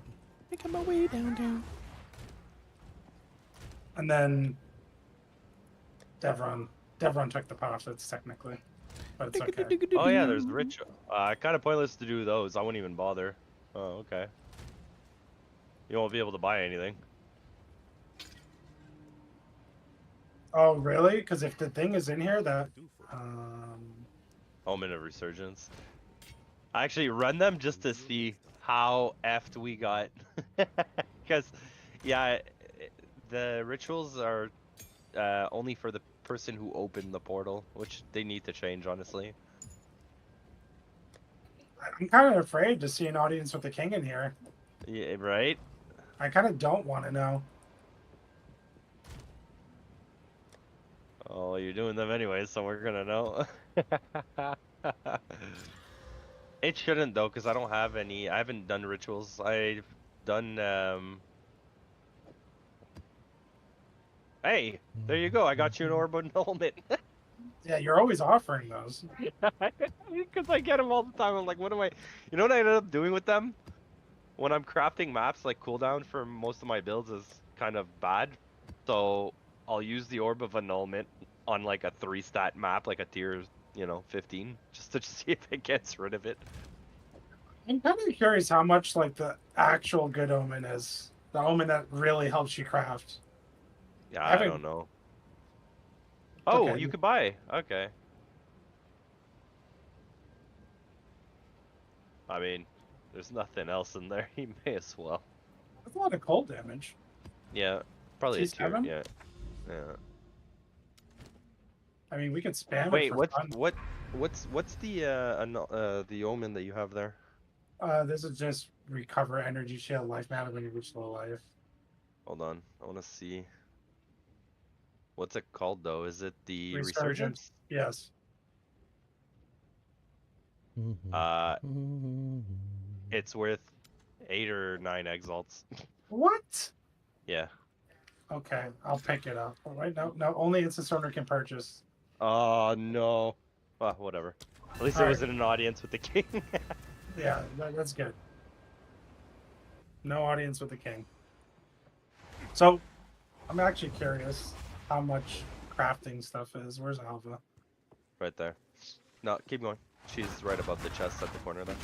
Speaker 1: Making my way down.
Speaker 5: And then Devron took the profits technically, but it's okay.
Speaker 17: Oh yeah, there's ritual. Kind of pointless to do those. I wouldn't even bother. Oh, okay. You won't be able to buy anything.
Speaker 5: Oh really? Because if the thing is in here, that
Speaker 17: Omen of Resurgence. I actually run them just to see how effed we got. Because, yeah, the rituals are only for the person who opened the portal, which they need to change, honestly.
Speaker 5: I'm kind of afraid to see an audience with the king in here.
Speaker 17: Yeah, right?
Speaker 5: I kind of don't want to know.
Speaker 17: Oh, you're doing them anyway, so we're gonna know. It shouldn't though, because I don't have any. I haven't done rituals. I've done. Hey, there you go. I got you an orb annulment.
Speaker 5: Yeah, you're always offering those.
Speaker 17: Because I get them all the time. I'm like, what am I? You know what I ended up doing with them? When I'm crafting maps, like cooldown for most of my builds is kind of bad. So I'll use the orb of annulment on like a 3-stat map, like a tier, 15, just to see if it gets rid of it.
Speaker 5: I'm kind of curious how much like the actual good omen is. The omen that really helps you craft.
Speaker 17: Yeah, I don't know. Oh,
Speaker 5: okay.
Speaker 17: You could buy. Okay. I mean, there's nothing else in there. You may as well.
Speaker 5: That's a lot of cold damage.
Speaker 17: Yeah, probably a tier.
Speaker 5: T7?
Speaker 17: Yeah. Yeah.
Speaker 5: I mean, we could spam
Speaker 17: Wait,
Speaker 5: it for fun.
Speaker 17: what's the omen that you have there?
Speaker 5: This is just recover energy shield life matter when you reach low life.
Speaker 17: Hold on, I want to see. What's it called though? Is it the
Speaker 5: Resurgence? Yes.
Speaker 17: It's worth 8 or 9 exalts.
Speaker 5: What?
Speaker 17: Yeah.
Speaker 5: Okay, I'll pick it up. All right, no, only Instant Owner can purchase.
Speaker 17: Oh no. Well, whatever. At least it was in an audience with the king.
Speaker 5: Yeah, that's good. No audience with the king. So, I'm actually curious how much crafting stuff is. Where's Alva?
Speaker 17: Right there. No, keep going. She's right above the chest at the corner there.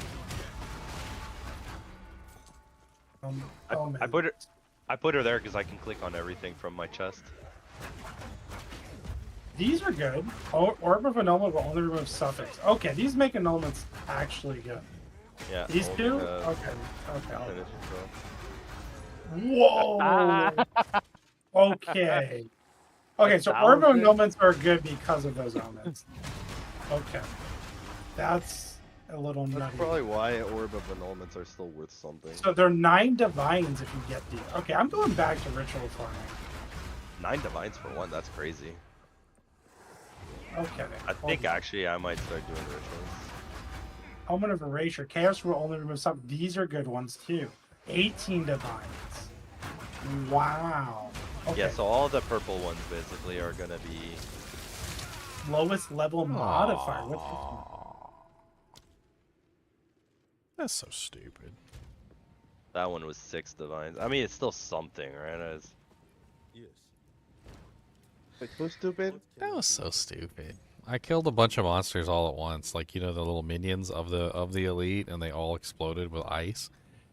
Speaker 17: I put her there because I can click on everything from my chest.
Speaker 5: These are good. Orb of Annulment will only remove suffix. Okay, these make annulments actually good.
Speaker 17: Yeah.
Speaker 5: These two? Okay.
Speaker 17: Finish
Speaker 5: Whoa! Okay. Okay, so Orb of Annulments are good because of those elements. Okay. That's a little nutty.
Speaker 17: That's probably why Orb of Annulments are still worth something.
Speaker 5: So they're 9 divines if you get these. Okay, I'm going back to ritual farming.
Speaker 17: 9 divines for 1, that's crazy.
Speaker 5: Okay.
Speaker 17: I think actually I might start doing rituals.
Speaker 5: Omen of Erasure. Chaos will only remove some. These are good ones too. 18 divines. Wow. Okay.
Speaker 17: Yeah, so all the purple ones basically are gonna be
Speaker 5: lowest level modifier. What's this one?
Speaker 1: That's so stupid.
Speaker 17: That one was 6 divines. I mean, it's still something, right?
Speaker 4: Yes.
Speaker 8: Like, so stupid.
Speaker 1: That was so stupid. I killed a bunch of monsters all at once, like the little minions of the elite, and they all exploded with ice.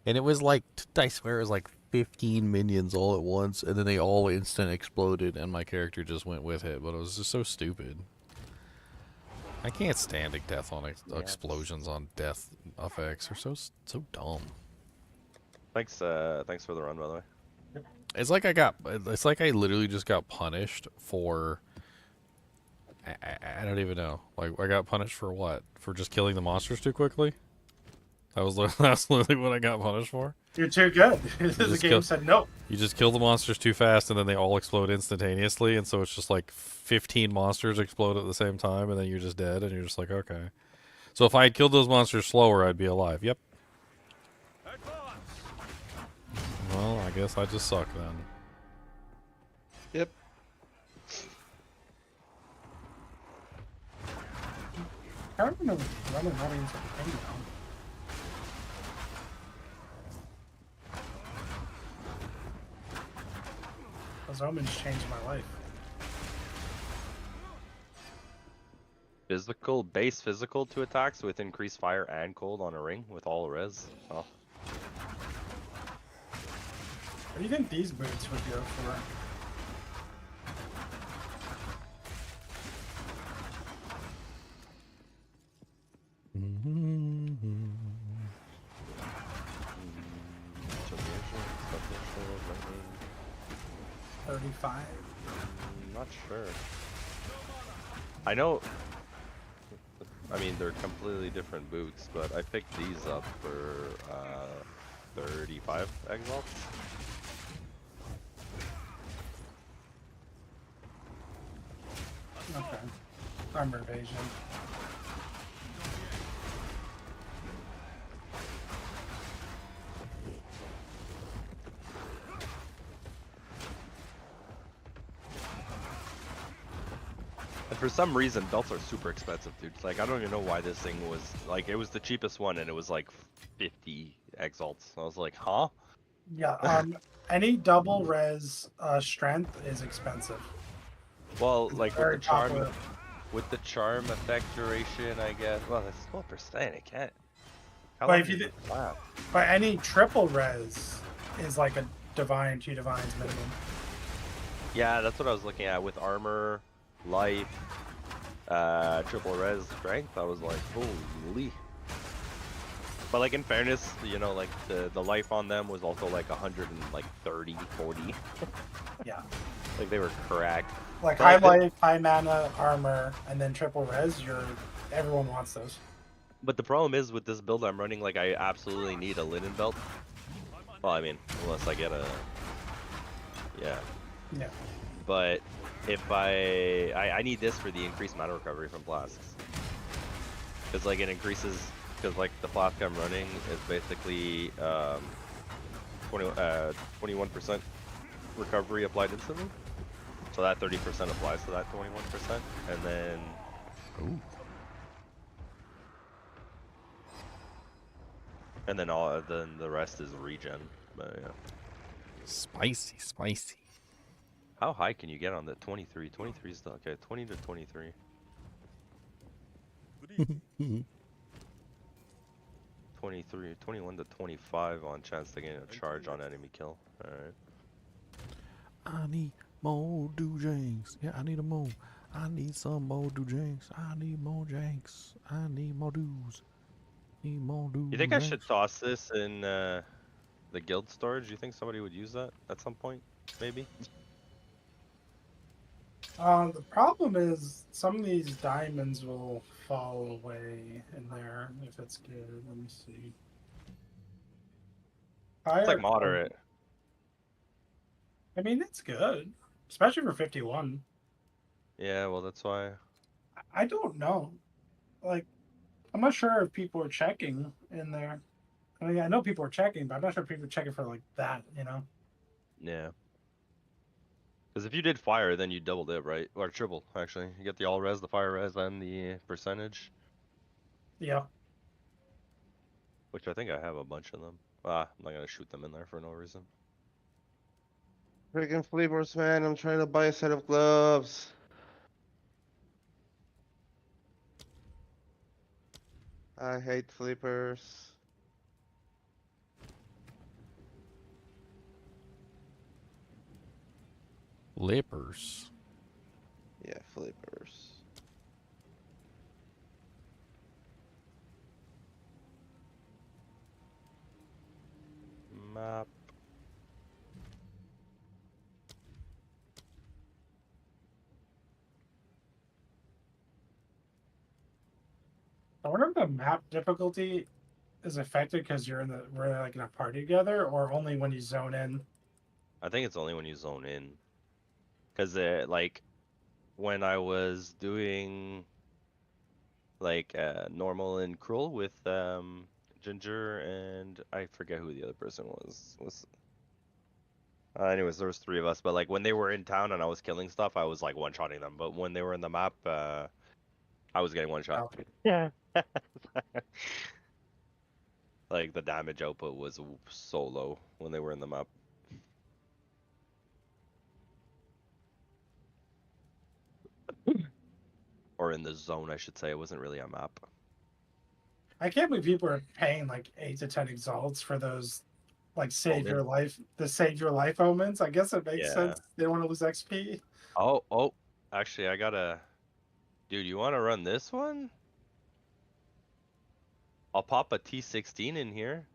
Speaker 1: And it was like, I swear, it was like 15 minions all at once, and then they all instant exploded, and my character just went with it. But it was just so stupid. I can't stand death on explosions on death effects. They're so dumb.
Speaker 6: Thanks for the run, by the way.
Speaker 1: It's like I literally just got punished for. I don't even know. Like, I got punished for what? For just killing the monsters too quickly? That's literally what I got punished for.
Speaker 5: You're too good. The game said no.
Speaker 1: You just kill the monsters too fast, and then they all explode instantaneously, and so it's just like 15 monsters explode at the same time, and then you're just dead, and you're just like, okay. So if I had killed those monsters slower, I'd be alive. Yep. Well, I guess I just suck then.
Speaker 8: Yep.
Speaker 5: I don't know running into the thing now. Those omens changed my life.
Speaker 6: Base physical to attacks with increased fire and cold on a ring with all res. Oh.
Speaker 5: What do you think these boots would go for? $35.
Speaker 6: Not sure. I know. I mean, they're completely different boots, but I picked these up for 35 Exile.
Speaker 5: Okay. Armor evasion.
Speaker 6: And for some reason, belts are super expensive, dude. Like, I don't even know why this thing was, like, it was the cheapest one, and it was like 50 exalts. I was like, huh?
Speaker 5: Yeah, any double res strength is expensive.
Speaker 6: Well, like
Speaker 5: Very popular.
Speaker 6: with the charm effect duration, I guess. Well, that's 12%. It can't. How
Speaker 5: But
Speaker 6: long
Speaker 5: if you
Speaker 6: is it? Wow.
Speaker 5: but any triple res is like a divine, 2 divines minimum.
Speaker 6: Yeah, that's what I was looking at with armor, life, triple res strength. I was like, holy. But like in fairness, you know, like the life on them was also like 130, 40.
Speaker 5: Yeah.
Speaker 6: Like they were cracked.
Speaker 5: Like
Speaker 6: But
Speaker 5: high
Speaker 6: I think-
Speaker 5: life, high mana, armor, and then triple res. Everyone wants those.
Speaker 6: But the problem is with this build I'm running, like I absolutely need a linen belt. Well, I mean, unless I get a, yeah.
Speaker 5: Yeah.
Speaker 6: But if I need this for the increased mana recovery from flasks. Because like it increases, because like the flask I'm running is basically 21% recovery applied instantly. So that 30% applies to that 21%, and then. Ooh. And then then the rest is regen. But yeah.
Speaker 1: Spicy.
Speaker 6: How high can you get on the 23? 23 is the, okay, 20 to 23. 23, 21 to 25 on chance to gain a charge on enemy kill. Alright.
Speaker 1: I need more do-janks. Yeah, I need a more. I need some more do-janks. I need more janks. I need more do's. Need more do.
Speaker 6: You think I should toss this in the guild storage? You think somebody would use that at some point? Maybe?
Speaker 5: The problem is some of these diamonds will fall away in there if it's good. Let me see.
Speaker 6: It's like moderate.
Speaker 5: I mean, it's good, especially for 51.
Speaker 6: Yeah, well, that's why.
Speaker 5: I don't know. Like, I'm not sure if people are checking in there. I mean, I know people are checking, but I'm not sure if people are checking for like that, you know?
Speaker 6: Yeah. Because if you did fire, then you doubled it, right? Or triple, actually. You get the all res, the fire res, and the percentage.
Speaker 5: Yeah.
Speaker 6: Which I think I have a bunch of them. Ah, I'm not going to shoot them in there for no reason.
Speaker 8: Freaking flippers, man. I'm trying to buy a set of gloves. I hate flippers.
Speaker 1: Lippers.
Speaker 8: Yeah, flippers.
Speaker 6: Map.
Speaker 5: I wonder if the map difficulty is affected because we're like in a party together, or only when you zone in.
Speaker 6: I think it's only when you zone in. Cause like when I was doing like normal and cruel with Ginger and I forget who the other person was. Anyways, there was 3 of us, but like when they were in town and I was killing stuff, I was like one-shotting them. But when they were in the map, I was getting one shot. Yeah. Like the damage output was so low when they were in the map. Or in the zone, I should say. It wasn't really a map.
Speaker 5: I can't believe people are paying like 8 to 10 exalts for those, like save your life omens. I guess it makes sense. They don't want to lose XP.
Speaker 6: Oh, actually, I gotta. Dude, you want to run this one? I'll pop a T16 in here.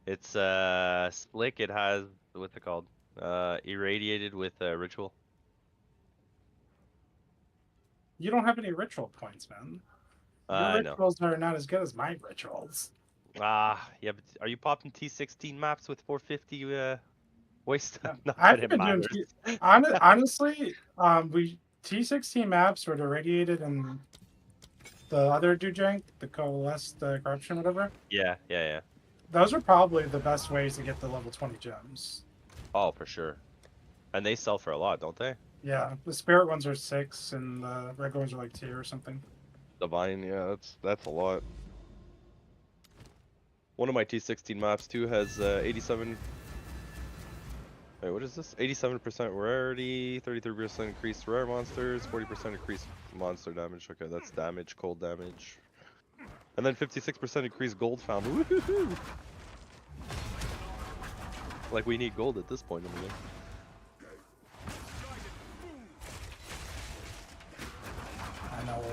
Speaker 6: It's slick. It has what's it called? Irradiated with ritual.
Speaker 5: You don't have any ritual points, man. Your
Speaker 6: I know.
Speaker 5: rituals are not as good as my rituals.
Speaker 6: Yeah, but are you popping T16 maps with 450 waste? Not
Speaker 5: I've
Speaker 6: that it
Speaker 5: been doing
Speaker 6: matters.
Speaker 5: honestly, we T16 maps were irradiated and the other Dujank, the coalesced corruption, whatever.
Speaker 6: Yeah.
Speaker 5: Those are probably the best ways to get the level 20 gems.
Speaker 6: Oh, for sure. And they sell for a lot, don't they?
Speaker 5: Yeah, the spirit ones are 6 and the regular ones are like 2 or something.
Speaker 6: Divine, yeah, that's a lot. One of my T16 maps too has 87. Wait, what is this? 87% rarity, 33% increased rare monsters, 40% increased monster damage. Okay, that's damage, cold damage. And then 56% increased gold found. Woohoo! Like we need gold at this point in the game.
Speaker 5: I know.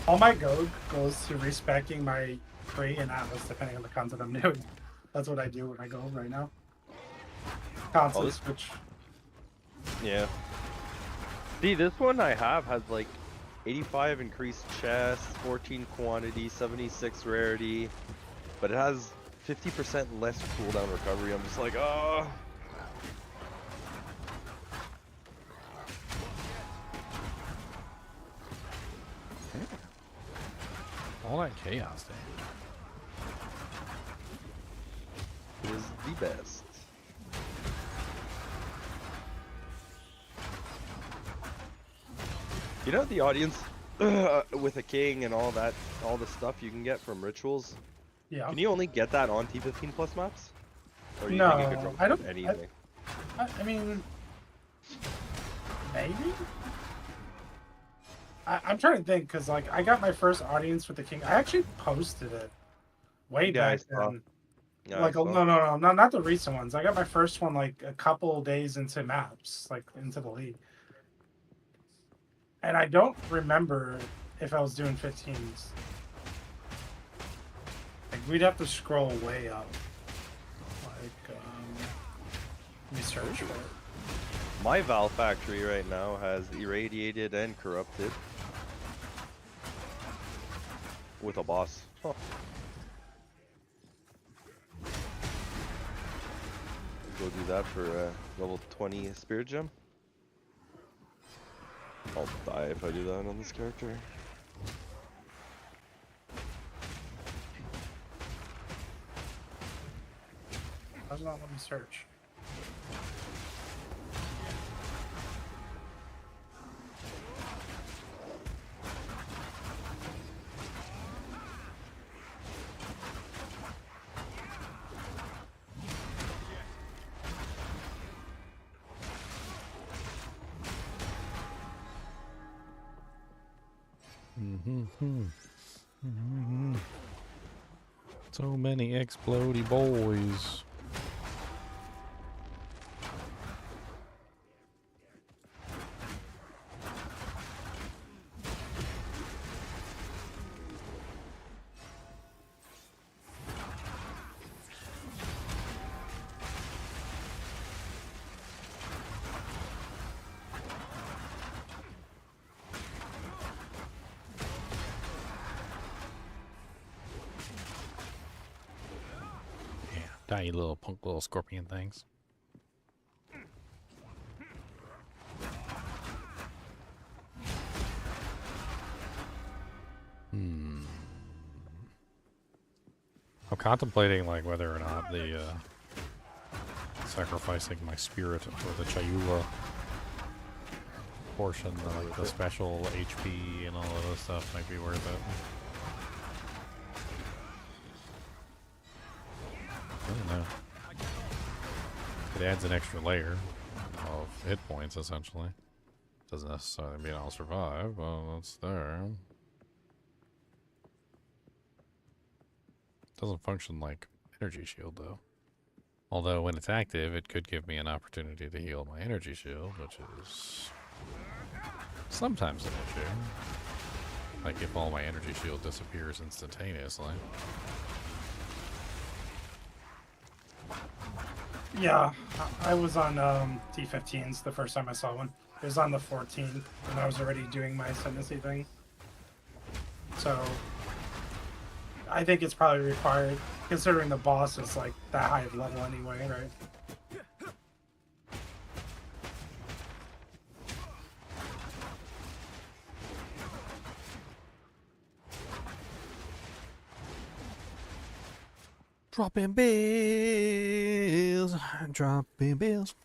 Speaker 5: All my gold goes to respecing my Free and Atlas, depending on the content I'm doing. That's what I do when I go right now. Constant switch.
Speaker 6: Yeah. See, this one I have has like 85 increased chest, 14 quantity, 76 rarity, but it has 50% less cooldown recovery. I'm just like, oh.
Speaker 1: All that chaos damage.
Speaker 6: Is the best. You know, the audience with a king and all that, all the stuff you can get from rituals.
Speaker 5: Yeah.
Speaker 6: Can you only get that on T15 plus maps? Or do you
Speaker 5: No,
Speaker 6: think you could drop
Speaker 5: I don't.
Speaker 6: anything?
Speaker 5: I mean, maybe. I'm trying to think because like I got my first audience with the king. I actually posted it way back then.
Speaker 6: Yeah,
Speaker 5: like no, not the recent ones. I got my first one like a couple days into maps, like into the league. And I don't remember if I was doing 15s. Like we'd have to scroll way up. Like let me search for it.
Speaker 6: My Val factory right now has irradiated and corrupted with a boss. Huh. Go do that for level 20 spirit gem. I'll die if I do that on this character.
Speaker 5: Does not let me search.
Speaker 1: So many explodey boys. Die, you little punk little scorpion things. I'm contemplating like whether or not the sacrificing my spirit for the Chayula portion, like the special HP and all of this stuff, might be worth it. I don't know. It adds an extra layer of hit points, essentially. Doesn't necessarily mean I'll survive, but that's there. Doesn't function like energy shield, though. Although when it's active, it could give me an opportunity to heal my energy shield, which is sometimes an issue. Like if all my energy shield disappears instantaneously.
Speaker 5: Yeah, I was on T15s the first time I saw one. It was on the 14th, and I was already doing my ascendancy thing. So, I think it's probably required, considering the boss is like that high of level anyway, right?
Speaker 1: Dropping bills, dropping bills.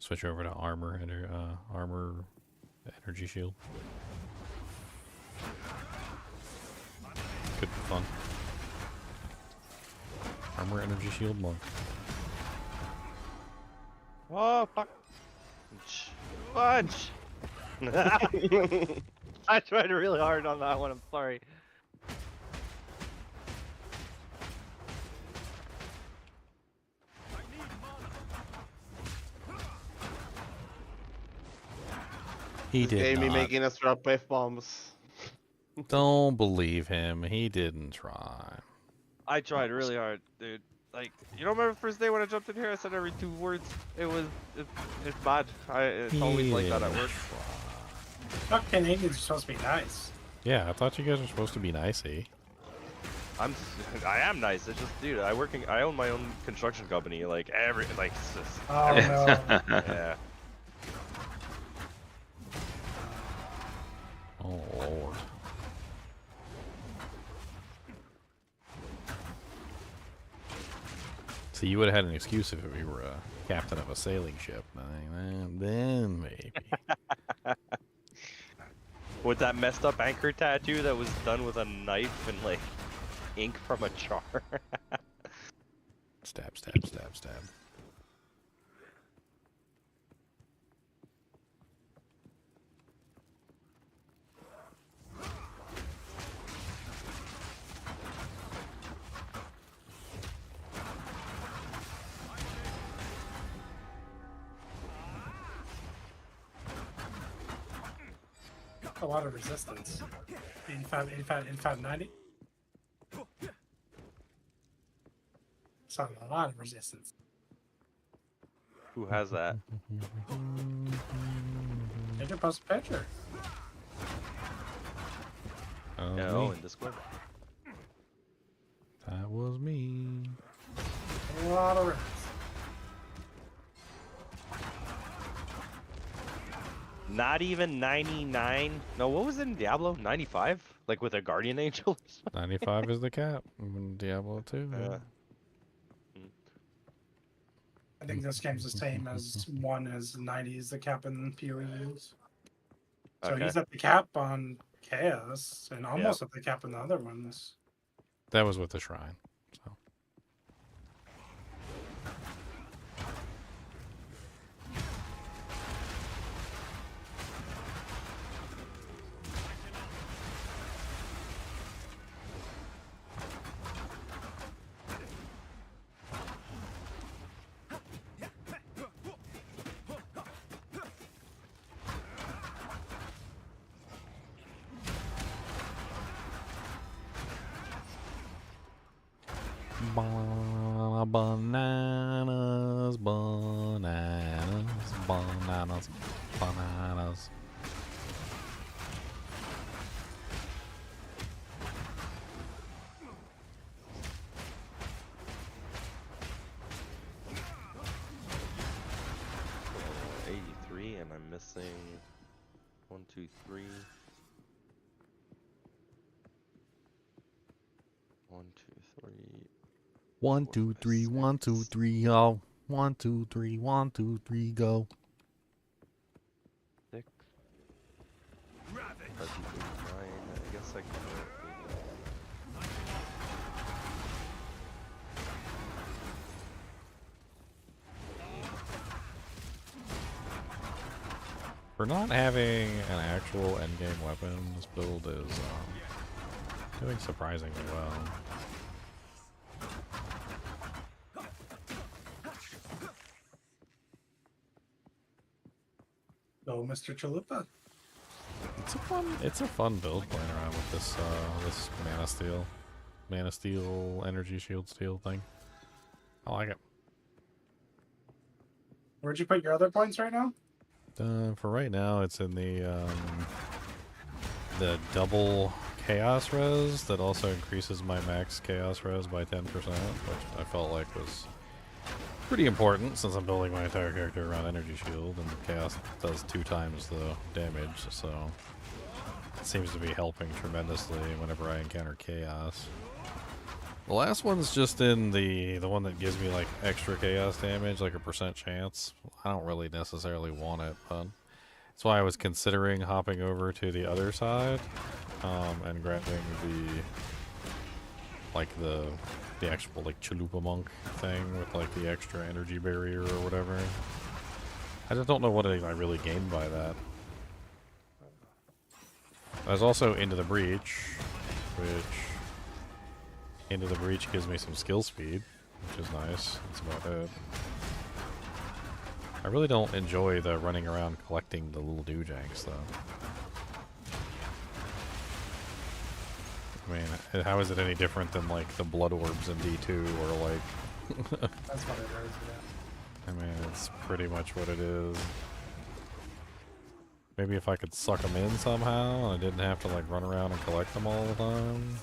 Speaker 1: Switch over to armor and armor energy shield. Could be fun. Armor energy shield monk.
Speaker 17: Oh fuck! Punch! I tried really hard on that one. I'm sorry.
Speaker 1: He
Speaker 8: This
Speaker 1: did
Speaker 8: game
Speaker 1: not.
Speaker 8: be making us drop F-bombs.
Speaker 1: Don't believe him. He didn't try.
Speaker 17: I tried really hard, dude. Like, you don't remember the first day when I jumped in here? I said every 2 words. It's bad. It's always like that at work.
Speaker 5: Not Canadians are supposed to be nice.
Speaker 1: Yeah, I thought you guys were supposed to be nicey.
Speaker 17: I am nice. It's just, dude, I own my own construction company. Like it's just.
Speaker 5: Oh no.
Speaker 17: Yeah.
Speaker 1: Oh Lord. See, you would have had an excuse if you were a captain of a sailing ship. Then maybe.
Speaker 17: With that messed up anchor tattoo that was done with a knife and like ink from a jar.
Speaker 1: Stab, stab, stab, stab.
Speaker 5: A lot of resistance. 85, 90. It's a lot of resistance.
Speaker 17: Who has that?
Speaker 5: Did you post a picture?
Speaker 17: No, in Discord.
Speaker 1: That was me.
Speaker 5: A lot of resistance.
Speaker 17: Not even 99. No, what was it in Diablo? 95? Like with a guardian angel?
Speaker 1: 95 is the cap in Diablo 2.
Speaker 17: Yeah.
Speaker 5: I think this game's the same as 1 as 90 is the cap in PoEs. So
Speaker 17: Okay.
Speaker 5: he's at the cap on Chaos and almost at the cap in the other ones.
Speaker 1: That was with the shrine. So. Bananas, bananas, bananas, bananas.
Speaker 6: Uh, 83, and I'm missing 1, 2, 3. 1, 2, 3.
Speaker 1: 1, 2, 3, 1, 2, 3, oh. 1, 2, 3, 1, 2, 3, go.
Speaker 6: 6. 7, 8, 9. I guess I can do it.
Speaker 1: For not having an actual endgame weapon, this build is doing surprisingly well.
Speaker 5: Go, Mr. Chalupa.
Speaker 1: It's a fun build playing around with this this mana steel energy shield steel thing. I like it.
Speaker 5: Where'd you put your other points right now?
Speaker 1: For right now, it's in the double chaos res that also increases my max chaos res by 10%, which I felt like was pretty important since I'm building my entire character around energy shield, and chaos does 2 times the damage, so it seems to be helping tremendously whenever I encounter chaos. The last one's just in the one that gives me like extra chaos damage, like a % chance. I don't really necessarily want it, but that's why I was considering hopping over to the other side and grabbing the actual like Chalupa Monk thing with like the extra energy barrier or whatever. I just don't know what I really gained by that. I was also Into the Breach, which Into the Breach gives me some skill speed, which is nice. That's about it. I really don't enjoy the running around collecting the little doojanks, though. I mean, how is it any different than, like, the blood orbs in D2, or, like...
Speaker 5: That's what it is, yeah.
Speaker 1: I mean, it's pretty much what it is. Maybe if I could suck them in somehow, and I didn't have to, like, run around and collect them all the time.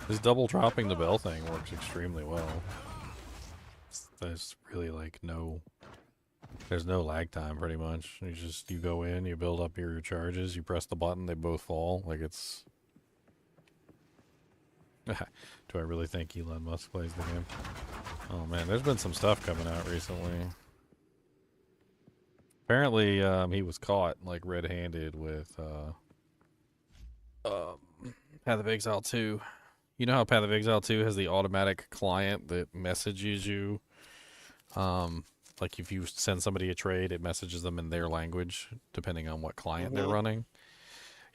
Speaker 1: This double dropping the bell thing works extremely well. There's really like there's no lag time pretty much. You go in, you build up your charges, you press the button, they both fall. Like it's... Do I really think Elon Musk plays the game? Oh man, there's been some stuff coming out recently. Apparently, he was caught like red-handed with Path of Exile 2. You know how Path of Exile 2 has the automatic client that messages you? Like if you send somebody a trade, it messages them in their language, depending on what client they're running.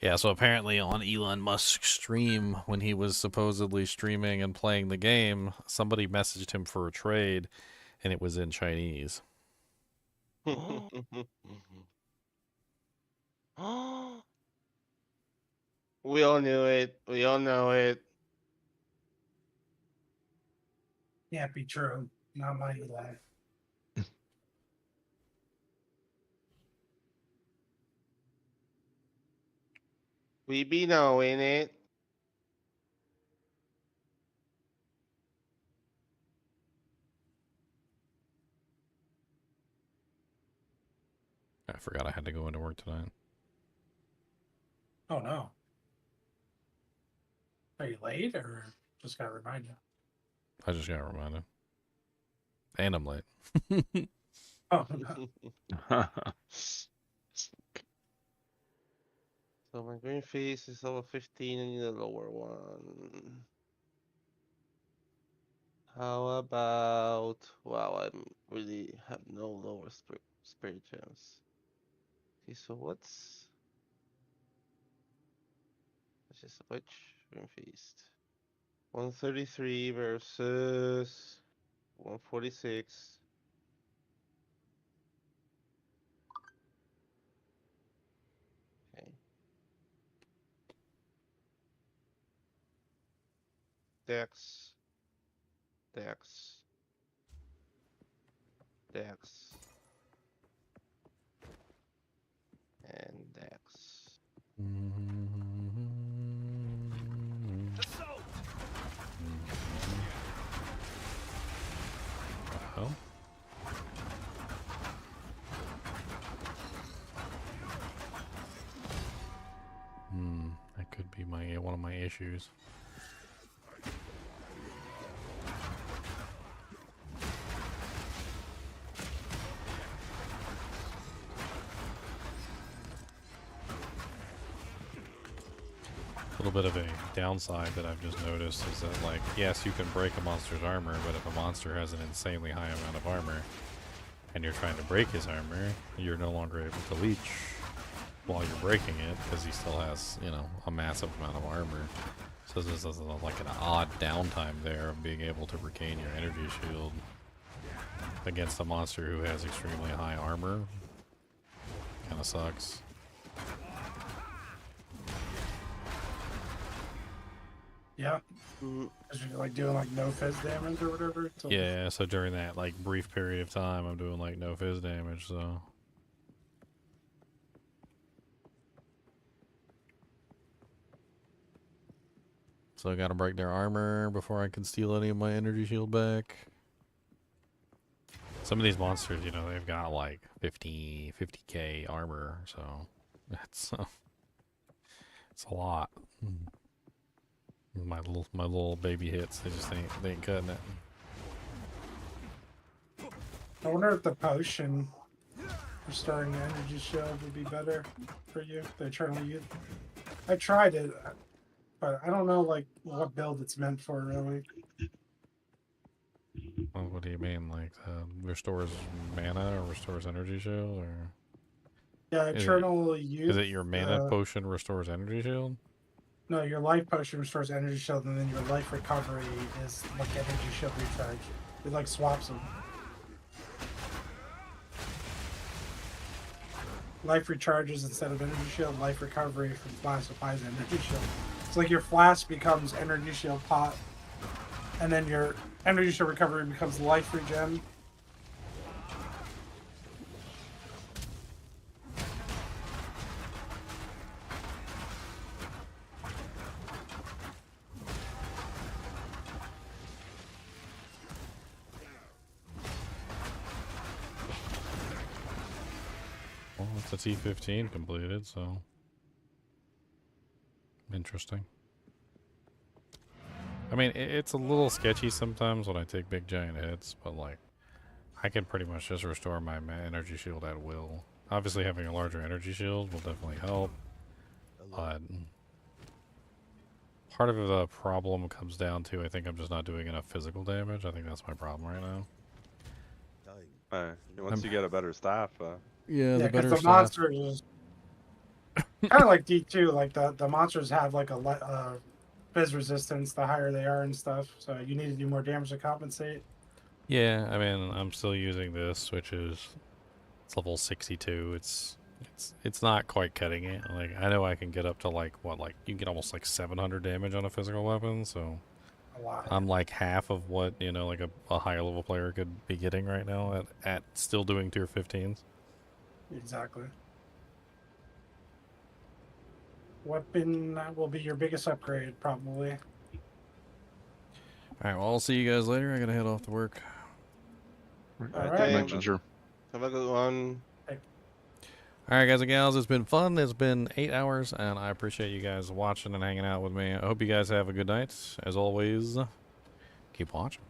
Speaker 1: Yeah, so apparently on Elon Musk's stream, when he was supposedly streaming and playing the game, somebody messaged him for a trade, and it was in Chinese.
Speaker 8: We all knew it. We all know it.
Speaker 5: Can't be true. Not my Eli.
Speaker 8: We be knowing it.
Speaker 1: I forgot I had to go into work tonight.
Speaker 5: Oh no. Are you late or just got reminded?
Speaker 1: I just got reminded. And I'm late.
Speaker 5: Oh no.
Speaker 8: So my green face is level 15. I need a lower one. How about... Wow, I really have no lower spirit gems. Okay, so what's... Let's just switch. Green Feast. 133 versus 146. Okay. Dex. Dex. Dex. And Dex.
Speaker 1: Oh. That could be one of my issues. A little bit of a downside that I've just noticed is that, like, yes, you can break a monster's armor, but if a monster has an insanely high amount of armor and you're trying to break his armor, you're no longer able to leech while you're breaking it because he still has, you know, a massive amount of armor. So this is like an odd downtime there of being able to regain your energy shield against a monster who has extremely high armor. Kind of sucks.
Speaker 5: Yeah. Because you're like doing like no fizz damage or whatever.
Speaker 1: Yeah, so during that like brief period of time I'm doing like no fizz damage, so I gotta break their armor before I can steal any of my energy shield back. Some of these monsters, you know, they've got like 50k armor, so it's a lot. My little baby hits, they ain't cutting it.
Speaker 5: I wonder if the potion restoring the energy shield would be better for you. The eternal youth. I tried it, but I don't know like what build it's meant for really.
Speaker 1: Well, what do you mean, like restores mana or restores energy shield, or?
Speaker 5: Yeah, eternal youth.
Speaker 1: Is it your mana potion restores energy shield?
Speaker 5: No, your life potion restores energy shield, and then your life recovery is like energy shield recharge. It like swaps them. Life recharges instead of energy shield. Life recovery from flask applies energy shield. It's like your flask becomes energy shield pot, and then your energy shield recovery becomes life regen.
Speaker 1: Well, it's a T15 completed, so interesting. I mean, it's a little sketchy sometimes when I take big giant hits, but like, I can pretty much just restore my energy shield at will. Obviously, having a larger energy shield will definitely help, but part of the problem comes down to I think I'm just not doing enough physical damage. I think that's my problem right now.
Speaker 6: Once you get a better staff.
Speaker 1: Yeah, the better
Speaker 5: the
Speaker 1: staff.
Speaker 5: monster is kind of like D2. Like the monsters have like a fizz resistance the higher they are and stuff. So you need to do more damage to compensate.
Speaker 1: Yeah, I mean, I'm still using this, which is it's level 62. It's It's not quite cutting it. Like I know I can get up to like what, like you can get almost like 700 damage on a physical weapon, so
Speaker 5: A lot.
Speaker 1: I'm like half of what, you know, like a higher level player could be getting right now at still doing tier 15s.
Speaker 5: Exactly. Weapon will be your biggest upgrade, probably.
Speaker 1: Alright, well I'll see you guys later. I gotta head off to work.
Speaker 5: All
Speaker 2: Good
Speaker 5: right.
Speaker 2: night, Ginger.
Speaker 8: Have a good one.
Speaker 1: Alright guys and gals, it's been fun. It's been 8 hours and I appreciate you guys watching and hanging out with me. I hope you guys have a good night. As always, keep watching.